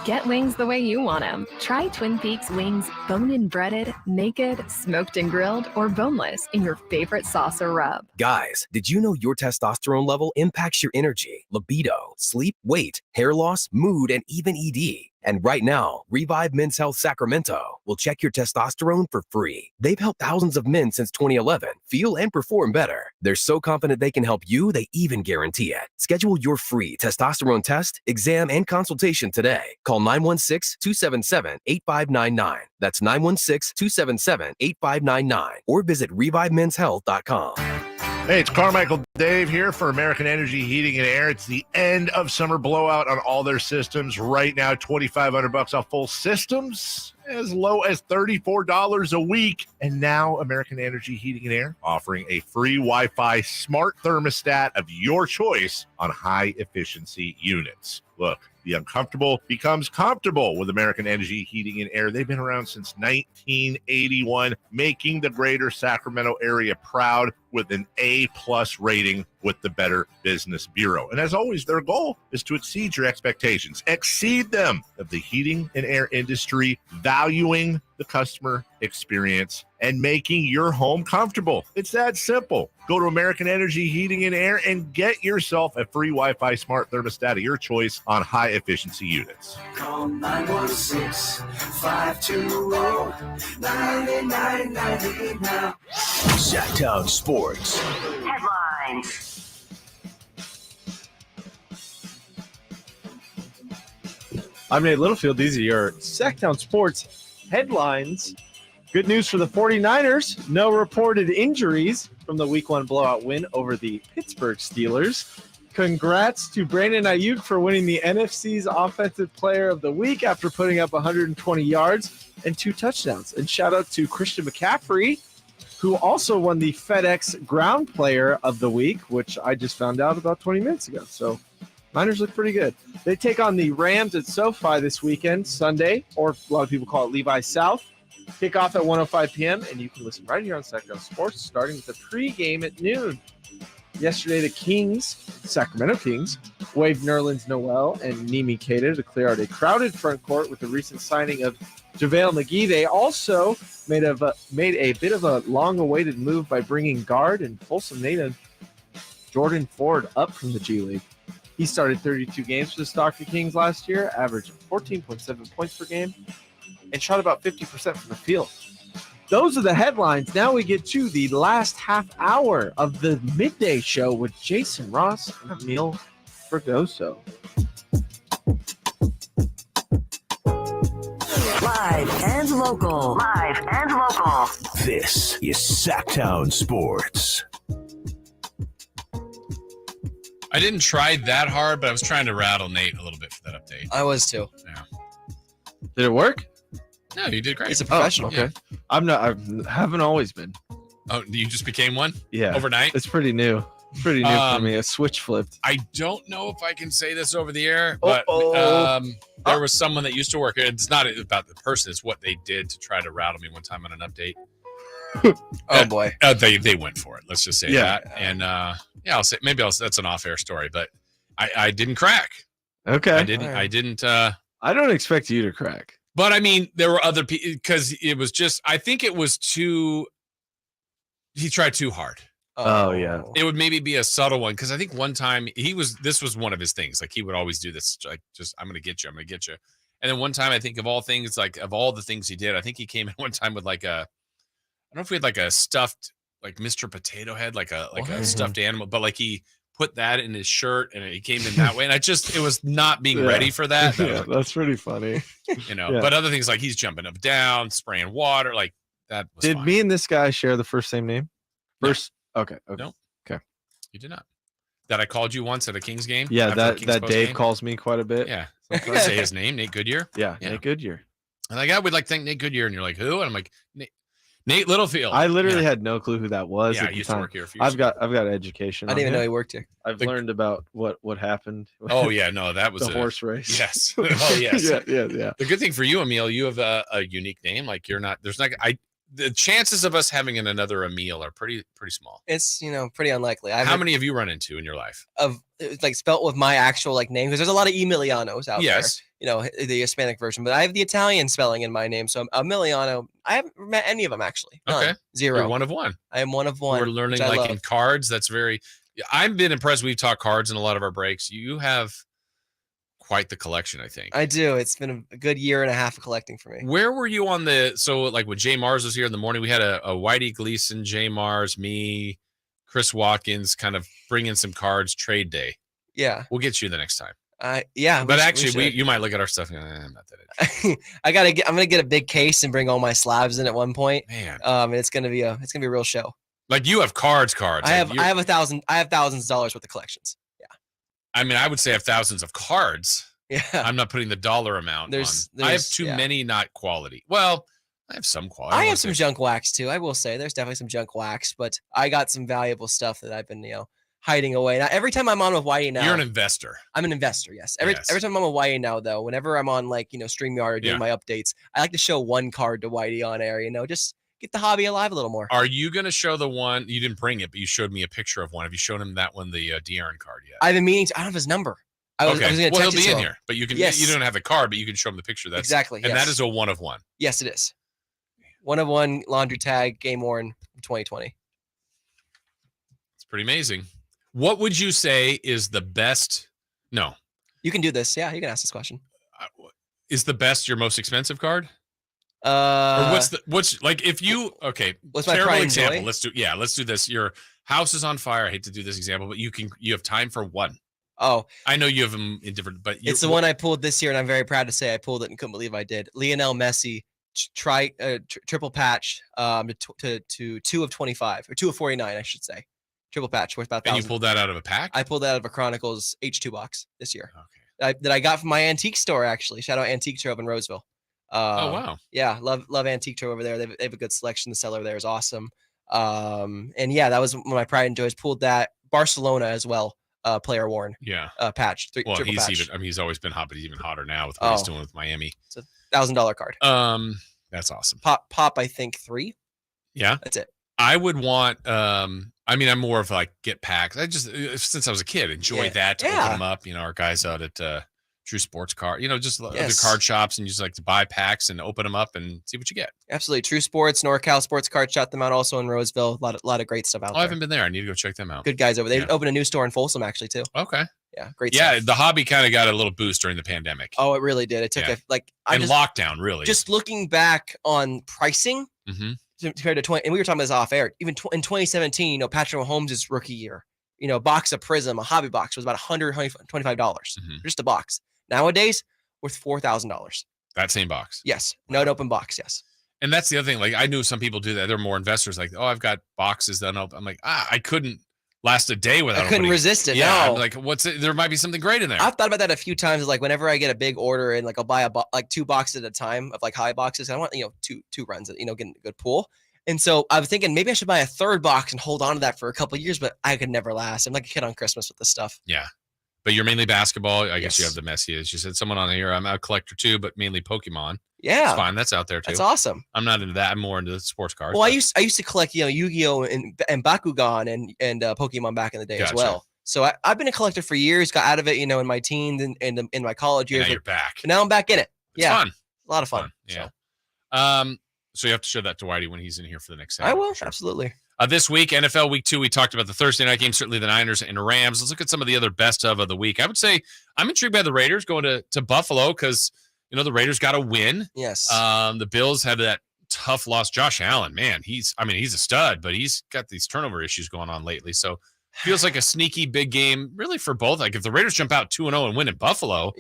Get wings the way you want them. Try Twin Peaks wings bone-in breaded, naked, smoked and grilled, or boneless in your favorite sauce or rub. Guys, did you know your testosterone level impacts your energy, libido, sleep, weight, hair loss, mood, and even ED? And right now, Revive Men's Health Sacramento will check your testosterone for free. They've helped thousands of men since 2011 feel and perform better. They're so confident they can help you, they even guarantee it. Schedule your free testosterone test, exam, and consultation today. Call 916-277-8599. That's 916-277-8599. Or visit ReviveMen'sHealth.com. Hey, it's Carmichael Dave here for American Energy Heating and Air. It's the end of summer blowout on all their systems. Right now, $2,500 off full systems, as low as $34 a week. And now American Energy Heating and Air offering a free Wi-Fi smart thermostat of your choice on high efficiency units. Look, the uncomfortable becomes comfortable with American Energy Heating and Air. They've been around since 1981, making the greater Sacramento area proud with an A+ rating with the Better Business Bureau. And as always, their goal is to exceed your expectations, exceed them of the heating and air industry, valuing the customer experience and making your home comfortable. It's that simple. Go to American Energy Heating and Air and get yourself a free Wi-Fi smart thermostat of your choice on high efficiency units. Call 916-520-9990 now. Sactown Sports. Headlines. I'm Nate Littlefield. These are your Sactown Sports headlines. Good news for the 49ers. No reported injuries from the Week 1 blowout win over the Pittsburgh Steelers. Congrats to Brandon Ayuk for winning the NFC's Offensive Player of the Week after putting up 120 yards and 2 touchdowns. And shout out to Christian McCaffrey, who also won the FedEx Ground Player of the Week, which I just found out about 20 minutes ago. So Niners look pretty good. They take on the Rams at SoFi this weekend, Sunday, or a lot of people call it Levi South. Kick off at 1:05 p.m., and you can listen right here on Sactown Sports, starting with the pregame at noon. Yesterday, the Kings, Sacramento Kings, waived Nerlens Noel and Nimi Keita to clear out a crowded front court with the recent signing of JaVale McGee. They also made a bit of a long-awaited move by bringing guard and Folsom native Jordan Ford up from the G League. He started 32 games for the Stockton Kings last year, averaged 14.7 points per game, and shot about 50% from the field. Those are the headlines. Now we get to the last half hour of the midday show with Jason Ross and Amil Fregoso. Live and local. Live and local. This is Sactown Sports. I didn't try that hard, but I was trying to rattle Nate a little bit for that update. I was too. Yeah. Did it work? No, you did great. He's a professional. Okay. I haven't always been. Oh, you just became one? Yeah. Overnight? It's pretty new. It's pretty new for me. A switch flipped. I don't know if I can say this over the air, but there was someone that used to work. It's not about the person. It's what they did to try to rattle me one time on an update. Oh, boy. They went for it. Let's just say that. And I'll say that's an off-air story, but I didn't crack. Okay. I didn't. I don't expect you to crack. But I mean, there were other people because it was just. I think it was too. He tried too hard. Oh yeah. It would maybe be a subtle one because I think one time this was one of his things. Like he would always do this, like just I'm gonna get you. And then one time I think of all things, like of all the things he did, I think he came in one time with like I don't know if we had like a stuffed like Mr. Potato Head, like a stuffed animal, but like he put that in his shirt and he came in that way. And it was not being ready for that. Yeah, that's pretty funny. But other things like he's jumping up, down, spraying water, like that. Was Did fine. me and this guy share the first same name? First. No. Okay. No. Okay. You did not. That I called you once at a Kings game. Yeah, after the Kings that post Dave game? calls me quite a bit. Yeah. Say his name, Nate Goodyear. Yeah, Nate Goodyear. And like I would like thank Nate Goodyear, and you're like, who? And I'm like, Nate Littlefield. I literally had no clue who that was. Yeah, at I the used time. to work here a few years I've got education. I didn't even know he worked here. I've learned about what happened. Oh yeah, no, that was the horse race. Yes. Oh yes. yeah. The good thing for you, Amil, you have a unique name. Like the chances of us having another Amil are pretty small. It's pretty unlikely. How many have you run into in your life? Of like spelt with my actual like name? Because there's a lot of Emilianos out there. Yes. The Hispanic version, but I have the Italian spelling in my name. So Emiliano, I haven't met any of them actually. None. Okay. Zero. You're one of one. I am one of one. We're learning which I like love. in cards. That's very. I've been impressed. We've talked cards in a lot of our breaks. You have quite the collection, I think. I do. It's been a good year and a half of collecting for me. Where were you on like when Jay Mars was here in the morning, we had a Whitey Gleason, Jay Mars, me, Chris Watkins kind of bring in some cards trade day. Yeah. We'll get you the next time. Yeah. But actually you might look at our stuff and I'm not that I'm going to get a big case and bring all my slabs in at one point. Man. And it's going to be a real show. Like you have cards. I have thousands of dollars worth of collections. Yeah. I mean, I would say I have thousands of cards. Yeah. I'm not putting the dollar amount on. I have too many, not quality. Well, I have some quality. I have some junk wax too. I will say there's definitely some junk wax, but I got some valuable stuff that I've been, hiding away. Now, every time I'm on with Whitey now. You're an investor. I'm an investor, yes. Every time I'm on Whitey now, though, whenever I'm on like, StreamYard or doing my updates, I like to show one card to Whitey on air, just get the hobby alive a little more. Are you going to show the one, you didn't bring it, but you showed me a picture of one. Have you shown him that one, the De'Aaron card yet? I've been meaning to, I don't have his number. I was going to he'll text be it in to here, him. but you can, Yes. you don't have the card, but you can show him the picture. That's exactly. And that is a 1 of 1. Yes, it is. 1 of 1 laundry tag game worn 2020. It's pretty amazing. What would you say is the best? No, you can do this. Yeah, you can ask this question. Is the best your most expensive card? Or what's like if you What's my terrible pride and example? joy? Let's do this. Your house is on fire. I hate to do this example, but you have time for one. Oh, I know you have them in different, but it's the one I pulled this year, and I'm very proud to say I pulled it and couldn't believe I did. Lionel Messi triple patch to 2 of 25 or 2 of 49, I should say. Triple patch worth about 1,000. And you pulled that out of a pack? I pulled that out of a Chronicles H2 box this year. Okay. That I got from my antique store, actually. Shout out Antique Trove in Roseville. Oh, wow. Yeah, love Antique Trove over there. They have a good selection. The seller there is awesome. And yeah, that was one of my pride and joys. Pulled that. Barcelona as well. Player worn. Yeah. Patch. Well, triple he's patch. even. I mean, he's always been hot, but he's even hotter now with what he's doing with Miami. It's $1,000 card. That's awesome. Pop. I think 3. Yeah, that's it. I would want. I mean, I'm more of like get packs. I just since I was a kid enjoy that to open them up. Our guys out at True Sports Card. Just the card shops, and you just like to buy packs and open them up and see what you get. Absolutely. True Sports, NorCal Sports Card, shot them out also in Roseville. A lot of great stuff out there. I haven't been there. I need to go check them out. Good guys over there. They opened a new store in Folsom actually too. Okay. Yeah, great stuff. stuff. The hobby kind of got a little boost during the pandemic. Oh, it really did. It took lockdown, really. Just looking back on pricing compared to 20, and we were talking about this off air. Even in 2017, Patrick Mahomes' rookie year, box of Prism, a hobby box was about $125 just a box. Nowadays, worth $4,000. That same box. Yes. No, an open box. Yes. And that's the other thing. Like I knew some people do that. They're more investors. Like, oh, I've got boxes that open. I'm like, I couldn't last a day without. I couldn't resist it. Yeah. No. I'm like, what's it? There might be something great in there. I've thought about that a few times. Like whenever I get a big order and like I'll buy like 2 boxes at a time of like high boxes. I want two runs at getting a good pool. And so I was thinking maybe I should buy a 3rd box and hold on to that for a couple of years, but I could never last. I'm like a kid on Christmas with this stuff. Yeah. But you're mainly basketball. I guess you have the Messias. You said someone on here. I'm a collector too, but mainly Pokemon. Yeah, it's fine. That's out there too. That's awesome. I'm not into that. I'm more into the sports cards. Well, I used to collect Yu-Gi-Oh and Bakugan and Pokemon back in the day as well. So I've been a collector for years. Got out of it, in my teens and in my college years. Now you're back. But now I'm back in it. It's fun. A lot of fun. Yeah. So you have to show that to Whitey when he's in here for the next. I will absolutely. This week, NFL Week 2, we talked about the Thursday night game, certainly the Niners and Rams. Let's look at some of the other best of the week. I would say I'm intrigued by the Raiders going to Buffalo because, the Raiders got a win. Yes. The Bills had that tough loss. Josh Allen, man, he's a stud, but he's got these turnover issues going on lately. So feels like a sneaky big game really for both. Like if the Raiders jump out 2-0 and win in Buffalo,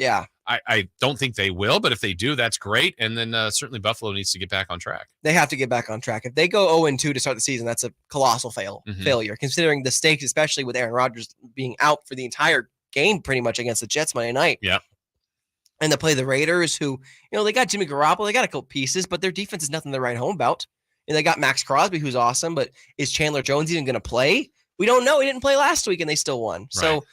I don't think they will, but if they do, that's great. And then certainly Buffalo needs to get back on track. They have to get back on track. If they go 0-2 to start the season, that's a colossal failure, considering the stakes, especially with Aaron Rodgers being out for the entire game pretty much against the Jets Monday night. Yeah. And they play the Raiders who, they got Jimmy Garoppolo, they got a couple pieces, but their defense is nothing to write home about. And they got Max Crosby, who's awesome, but is Chandler Jones even going to play? We don't know. He didn't play last week and they still won. Right. So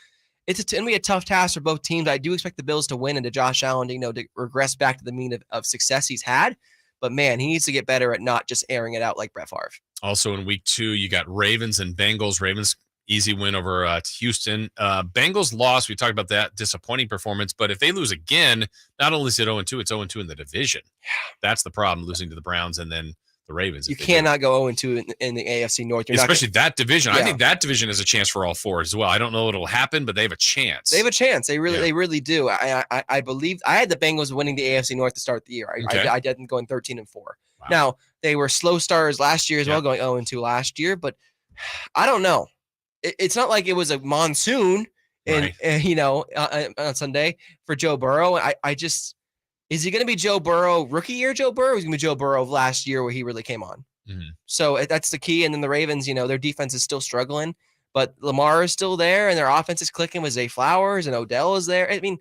it's going to be a tough task for both teams. I do expect the Bills to win and to Josh Allen, to regress back to the mean of success he's had. But man, he needs to get better at not just airing it out like Brett Favre. Also in week 2, you got Ravens and Bengals. Ravens, easy win over Houston. Bengals lost. We talked about that disappointing performance. But if they lose again, not only is it 0-2, it's 0-2 in the division. Yeah. That's the problem, losing to the Browns and then the Ravens. You cannot go 0-2 in the AFC North. Especially that division. Yeah. I think that division has a chance for all 4 as well. I don't know if it'll happen, but they have a chance. They have a chance. They really do. I believe I had the Bengals winning the AFC North to start the year. I didn't going 13-4. Wow. Now they were slow starters last year as well, going 0-2 last year. But I don't know. It's not like it was a monsoon, on Sunday for Joe Burrow. Is he going to be Joe Burrow rookie year? Joe Burrow is going to be Joe Burrow of last year where he really came on. Mm-hmm. So that's the key. And then the Ravens, their defense is still struggling, but Lamar is still there and their offense is clicking with Zay Flowers and Odell is there. I mean,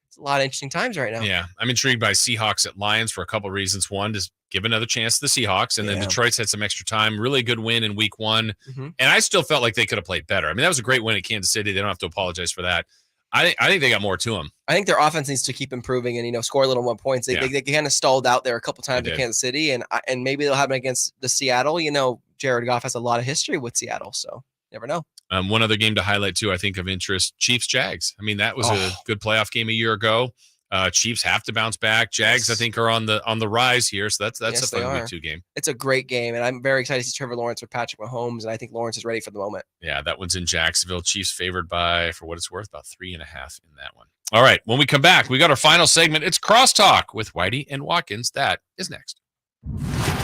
it's a lot of interesting times right now. Yeah, I'm intrigued by Seahawks at Lions for a couple of reasons. One, just give another chance to the Seahawks, and then Detroit's had some extra time. Really good win in week 1, and I still felt like they could have played better. I mean, that was a great win at Kansas City. They don't have to apologize for that. I think they got more to them. I think their offense needs to keep improving and score a little more points. They kind of stalled out there a couple times in Kansas City, and maybe they'll happen against the Seattle. Jared Goff has a lot of history with Seattle, so never know. One other game to highlight too, I think of interest: Chiefs-Jags. I mean, that was a good playoff game a year ago. Chiefs have to bounce back. Jags, I think, are on the rise here, so that's a fun week 2 game. It's a great game, and I'm very excited to see Trevor Lawrence with Patrick Mahomes, and I think Lawrence is ready for the moment. Yeah, that one's in Jacksonville. Chiefs favored by, for what it's worth, about 3.5 in that one. All right, when we come back, we got our final segment. It's Crosstalk with Whitey and Watkins. That is next.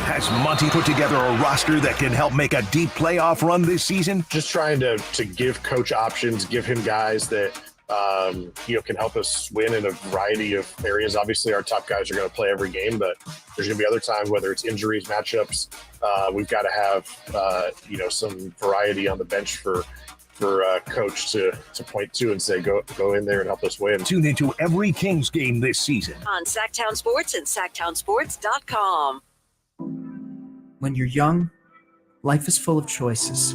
Has Monty put together a roster that can help make a deep playoff run this season? Just trying to give coach options, give him guys that can help us win in a variety of areas. Obviously, our top guys are going to play every game, but there's going to be other times, whether it's injuries, matchups, we've got to have, some variety on the bench for coach to point to and say, go in there and help us win. Tune into every Kings game this season on Sactown Sports and SactownSports.com. When you're young, life is full of choices.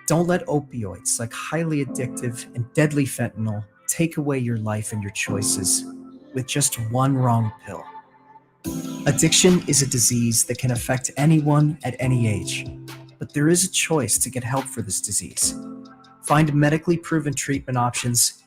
Don't let opioids like highly addictive and deadly fentanyl take away your life and your choices with just one wrong pill. Addiction is a disease that can affect anyone at any age, but there is a choice to get help for this disease. Find medically proven treatment options,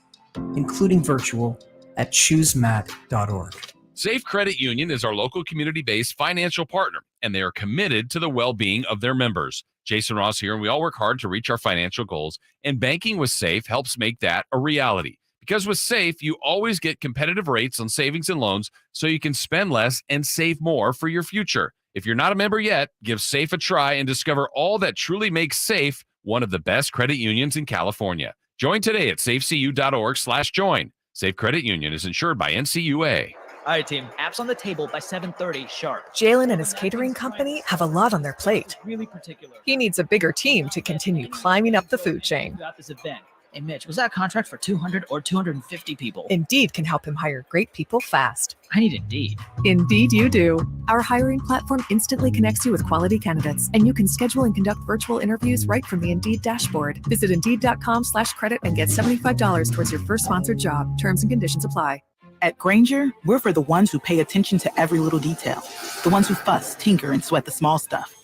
including virtual, at choosemat.org. Safe Credit Union is our local community-based financial partner, and they are committed to the well-being of their members. Jason Ross here, and we all work hard to reach our financial goals, and banking with Safe helps make that a reality. Because with Safe, you always get competitive rates on savings and loans, so you can spend less and save more for your future. If you're not a member yet, give Safe a try and discover all that truly makes Safe one of the best credit unions in California. Join today at safecu.org/join. Safe Credit Union is insured by NCUA. All right, team. Apps on the table by 7:30 sharp. Jalen and his catering company have a lot on their plate. Really particular. He needs a bigger team to continue climbing up the food chain. About this event. Hey, Mitch, was that a contract for 200 or 250 people? Indeed can help him hire great people fast. I need Indeed. Indeed you do. Our hiring platform instantly connects you with quality candidates, and you can schedule and conduct virtual interviews right from the Indeed dashboard. Visit Indeed.com/credit and get $75 towards your first sponsored job. Terms and conditions apply. At Grainger, we're for the ones who pay attention to every little detail. The ones who fuss, tinker, and sweat the small stuff.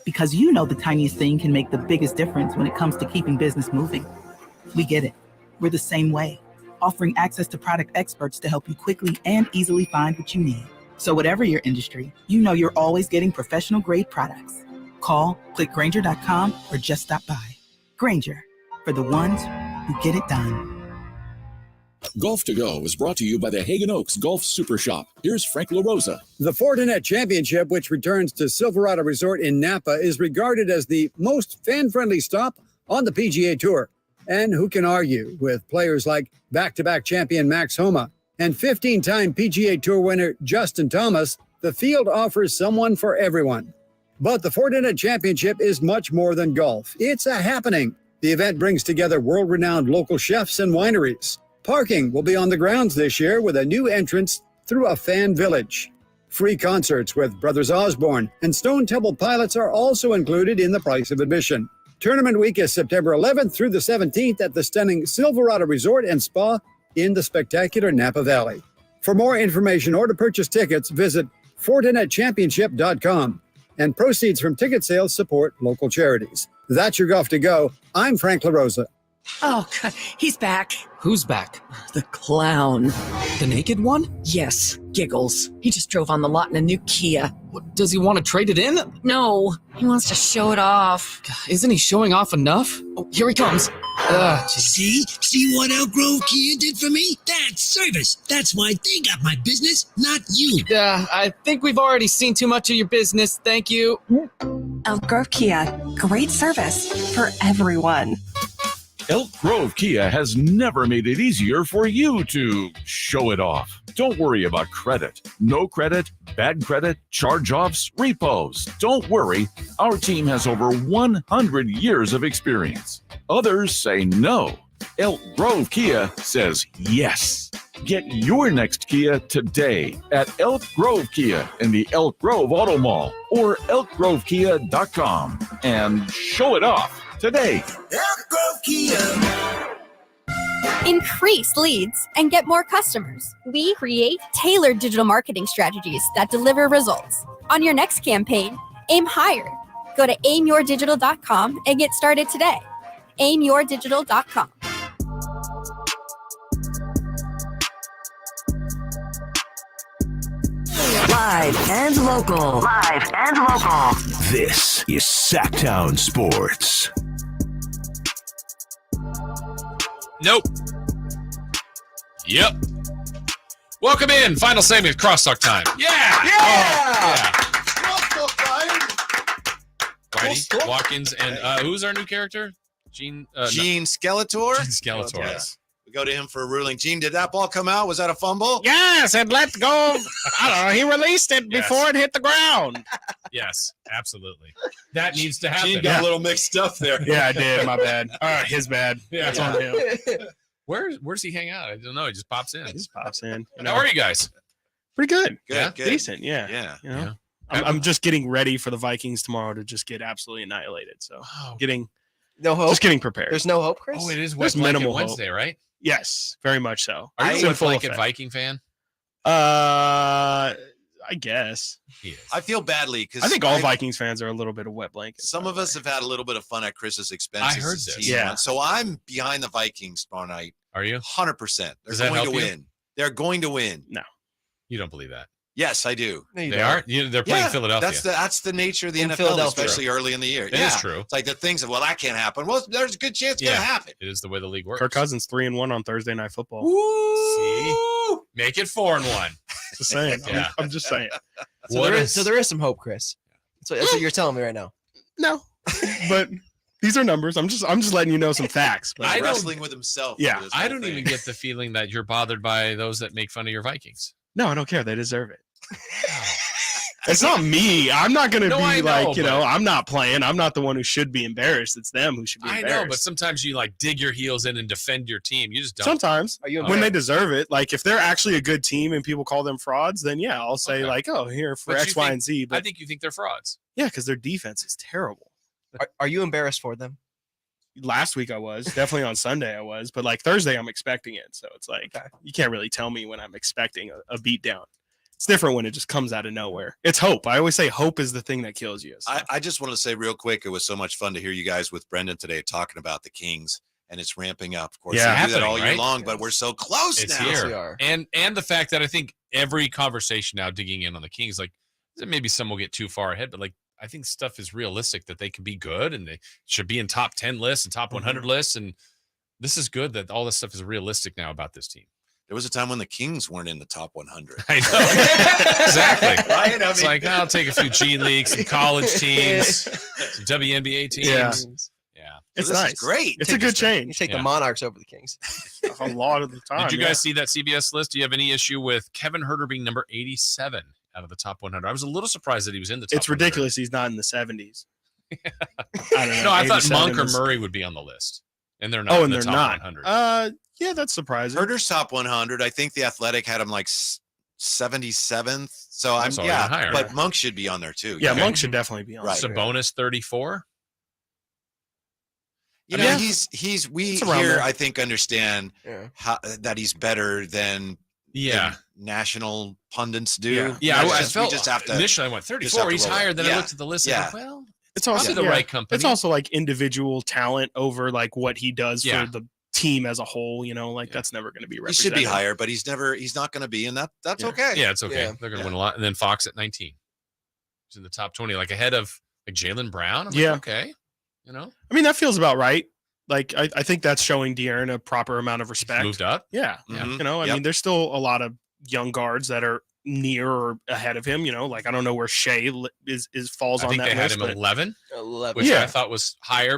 Because you know the tiniest thing can make the biggest difference when it comes to keeping business moving. We get it. We're the same way, offering access to product experts to help you quickly and easily find what you need. So whatever your industry, you know you're always getting professional grade products. Call, click Grainger.com, or just stop by. Grainger, for the ones who get it done. Golf to Go is brought to you by the Hagen Oaks Golf Super Shop. Here's Frank LaRosa. The Fortinet Championship, which returns to Silverado Resort in Napa, is regarded as the most fan-friendly stop on the PGA Tour. And who can argue with players like back-to-back champion Max Homa and 15-time PGA Tour winner Justin Thomas? The field offers someone for everyone. But the Fortinet Championship is much more than golf. It's a happening. The event brings together world-renowned local chefs and wineries. Parking will be on the grounds this year with a new entrance through a fan village. Free concerts with Brothers Osborne and Stone Temple Pilots are also included in the price of admission. Tournament week is September 11th through the 17th at the stunning Silverado Resort and Spa in the spectacular Napa Valley. For more information or to purchase tickets, visit FortinetChampionship.com. And proceeds from ticket sales support local charities. That's your Golf to Go. I'm Frank LaRosa. Oh, God, he's back. Who's back? The clown. The naked one? Yes, Giggles. He just drove on the lot in a new Kia. What, does he want to trade it in? No, he wants to show it off. Isn't he showing off enough? Oh, here he comes. See what Elk Grove Kia did for me? That's service. That's why they got my business, not you. I think we've already seen too much of your business. Thank you. Elk Grove Kia. Great service for everyone. Elk Grove Kia has never made it easier for you to show it off. Don't worry about credit. No credit, bad credit, charge-offs, repos. Don't worry. Our team has over 100 years of experience. Others say no. Elk Grove Kia says yes. Get your next Kia today at Elk Grove Kia in the Elk Grove Auto Mall or elkgrovekia.com and show it off today. Elk Grove Kia. Increase leads and get more customers. We create tailored digital marketing strategies that deliver results. On your next campaign, aim higher. Go to aimyourdigital.com and get started today. aimyourdigital.com. Live and local. Live and local. This is Sactown Sports. Nope. Yep. Welcome in. Final segment, crosstalk time. Yeah! Yeah! Crosstalk time. Whitey, Watkins, and who's our new character? Gene Skeletor. Gene Skeletor. Yes. We go to him for a ruling. Gene, did that ball come out? Was that a fumble? Yes, it let go. I don't know. He released it before it hit the ground. Yes, absolutely. That needs to happen. Gene got a little mixed up there. Yeah, I did. My bad. All right, his bad. Yeah, That's on him. Where's he hang out? I don't know. He just pops in. How How are you guys? Pretty good. Good. Decent. Yeah. Yeah. You know? I'm just getting ready for the Vikings tomorrow to just get absolutely annihilated. So getting no hope. Just getting prepared. There's no hope, Chris. Oh, it is There's Wet minimal Blanket Wednesday, hope. right? Yes, very much so. Are It's you a in Wet full Blanket effect. Viking fan? I guess. He is. I feel badly because I think all Vikings fans are a little bit of wet blanket. Some of us have had a little bit of fun at Chris's expense. I heard this. Yeah. So I'm behind the Vikings tomorrow night. Are you? 100%. They're Does that going to help you? win. They're going to win. No. You don't believe that? Yes, I do. No, you They don't. are? They're playing Philadelphia. That's the nature of the In NFL, Philadelphia. especially early in the year. It is true. It's like the things of, well, that can't happen. Well, there's a good chance it's going to happen. It is the way the league works. Kirk Cousins 3-1 on Thursday Night Football. See? Make it 4-1. Just saying. Yeah. I'm just saying. So there is some hope, Chris. That's what you're telling me right now. No, but these are numbers. I'm just letting you know some facts. But He's wrestling with himself. Yeah. with this I whole don't thing. even get the feeling that you're bothered by those that make fun of your Vikings. No, I don't care. They deserve it. It's not me. I'm not going to No, be I know, like, but- I'm not playing. I'm not the one who should be embarrassed. It's them who should be I embarrassed. know, but sometimes you like dig your heels in and defend your team. You just don't. Sometimes Are you when they deserve it, like if they're actually a good team and people call them frauds, then yeah, I'll say Okay. like, oh, here for But you X, Y, think- and Z. I But think you think they're frauds. yeah, because their defense is terrible. Are you embarrassed for them? Last week I was definitely on Sunday I was, but like Thursday I'm expecting it. So it's like you can't really tell me when I'm expecting a beat down. It's different when it just comes out of nowhere. It's hope. I always say hope is the thing that kills you. So. I just want to say real quick, it was so much fun to hear you guys with Brendan today talking about the Kings, and it's ramping up. Of course, Yeah. we do that all year Happening, right? long, but we're so close It's now. Yes, we here. are. And the fact that I think every conversation now digging in on the Kings, like maybe some will get too far ahead, but like I think stuff is realistic that they can be good and they should be in top 10 lists and top 100 lists. And this is good that all this stuff is realistic now about this team. There was a time when the Kings weren't in the top 100. I know. Exactly. Right? I It's mean- like, I'll take a few G Leagues, some college teams, some WNBA teams. Yeah. Yeah. It's this is nice. great. It's a good You change. take Yeah. the Monarchs over the Kings. A lot of the time. Did you yeah. guys see that CBS list? Do you have any issue with Kevin Herter being number 87 out of the top 100? I was a little surprised that he was in the top It's 100. ridiculous. He's not in the 70s. I don't know. No, I thought 87 Monk or is- Murray would be on the list, and they're not. Oh, in and the they're top not. 100. Yeah, that's surprising. Herter's top 100. I think the Athletic had him like 77th. So I'm That's already higher. but Monk should be on there too. Yeah, Okay. Monk should definitely be on. Right. there. Sabonis 34. You know, Yeah. he's we It's around here there. I think understand Yeah. how that he's better than Yeah, national pundits do. Yeah. yeah. That's I just- felt we just have to initially I went just have 34. to He's roll it. higher. Then I Yeah. looked at the list. Yeah. And I go, well, It's probably also the yeah, right company. It's also like individual talent over like what he does Yeah. for the team as a whole. Like Yeah. that's never going to be He represented. should be higher, but he's not going to be, and that's Yeah. okay. yeah, it's okay. Yeah. They're going to Yeah. win a lot. And then Fox at 19. He's in the top 20, like ahead of like Jalen Brown. I'm like, Yeah. okay. You know, I mean, that feels about right. Like I think that's showing De'Aaron a proper amount of He's respect. moved up. Yeah. Mhm. I Yep. mean, there's still a lot of young guards that are near or ahead of him. Like I don't know where Shea falls I on think that they had list. him But 11, 11. which Yeah. I thought was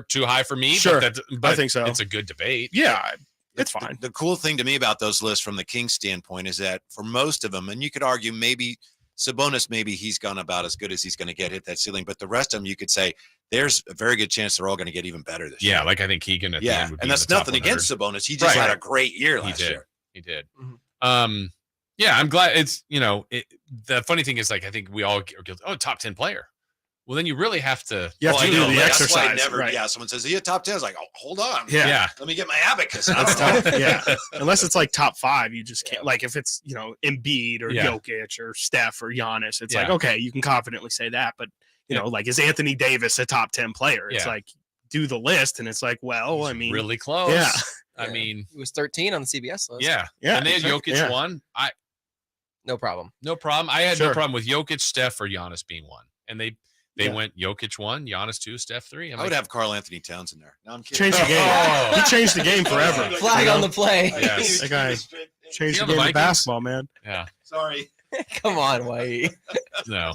too high for me. Sure. But I think so. It's a good debate. yeah, it's fine. The cool thing to me about those lists from the Kings standpoint is that for most of them, and you could argue maybe Sabonis, maybe he's gone about as good as he's going to get, hit that ceiling, but the rest of them, you could say there's a very good chance they're all going to get even better this year. Yeah, like I think Keegan at the Yeah, end would be and in that's the top nothing 100. against Sabonis. He just Right. had a great year He last did. year. He did. Mhm. Yeah, I'm glad it's, the funny thing is like, I think we all are guilty. Oh, top 10 player. Well, then you really have to. You have Well, to I do know, the but that's why I exercise. never, right. yeah, someone says, are you a top 10? I was like, oh, hold on. Yeah. Let me get my abacus. That's I don't know. tough. Yeah. Unless it's like top 5, you just can't. Like if it's, Embiid or Yeah. Jokic or Steph or Giannis, it's like, Yeah. okay, you can confidently say that. But, Yeah. like, is Anthony Davis a top 10 player? It's Yeah. like, do the list. And it's like, well, He's I mean, really close. Yeah. I Yeah. mean, He was 13 on the CBS list. yeah. Yeah, And they had exactly. Jokic Yeah. one. No problem. No problem. I had no Sure. problem with Jokic, Steph, or Giannis being one. And they Yeah. went Jokic 1, Giannis 2, Steph 3. I would have Carl Anthony Towns in there. No, I'm kidding. Changed the game. Oh. He changed the game forever. Flag on the play. Yes. That guy changed See the on the game of Vikings? basketball, man. Yeah. Sorry. Come on, White. No.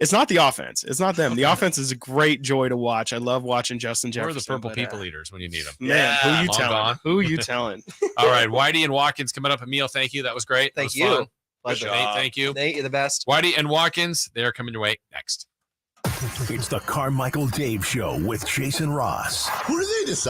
It's not the offense. It's not them. The offense is a great joy to watch. I love watching Justin Jefferson. We're the purple people eaters when you need them. Man, who you Long telling? gone. Who you telling? All right, Whitey and Watkins coming up. Emil, thank you. That was great. Thank That you. was fun. Pleasure. Good job. Thank you. Nate, you're the best. Whitey and Watkins, they're coming your way next. It's the Carmichael Dave Show with Jason Ross. Who do they decide?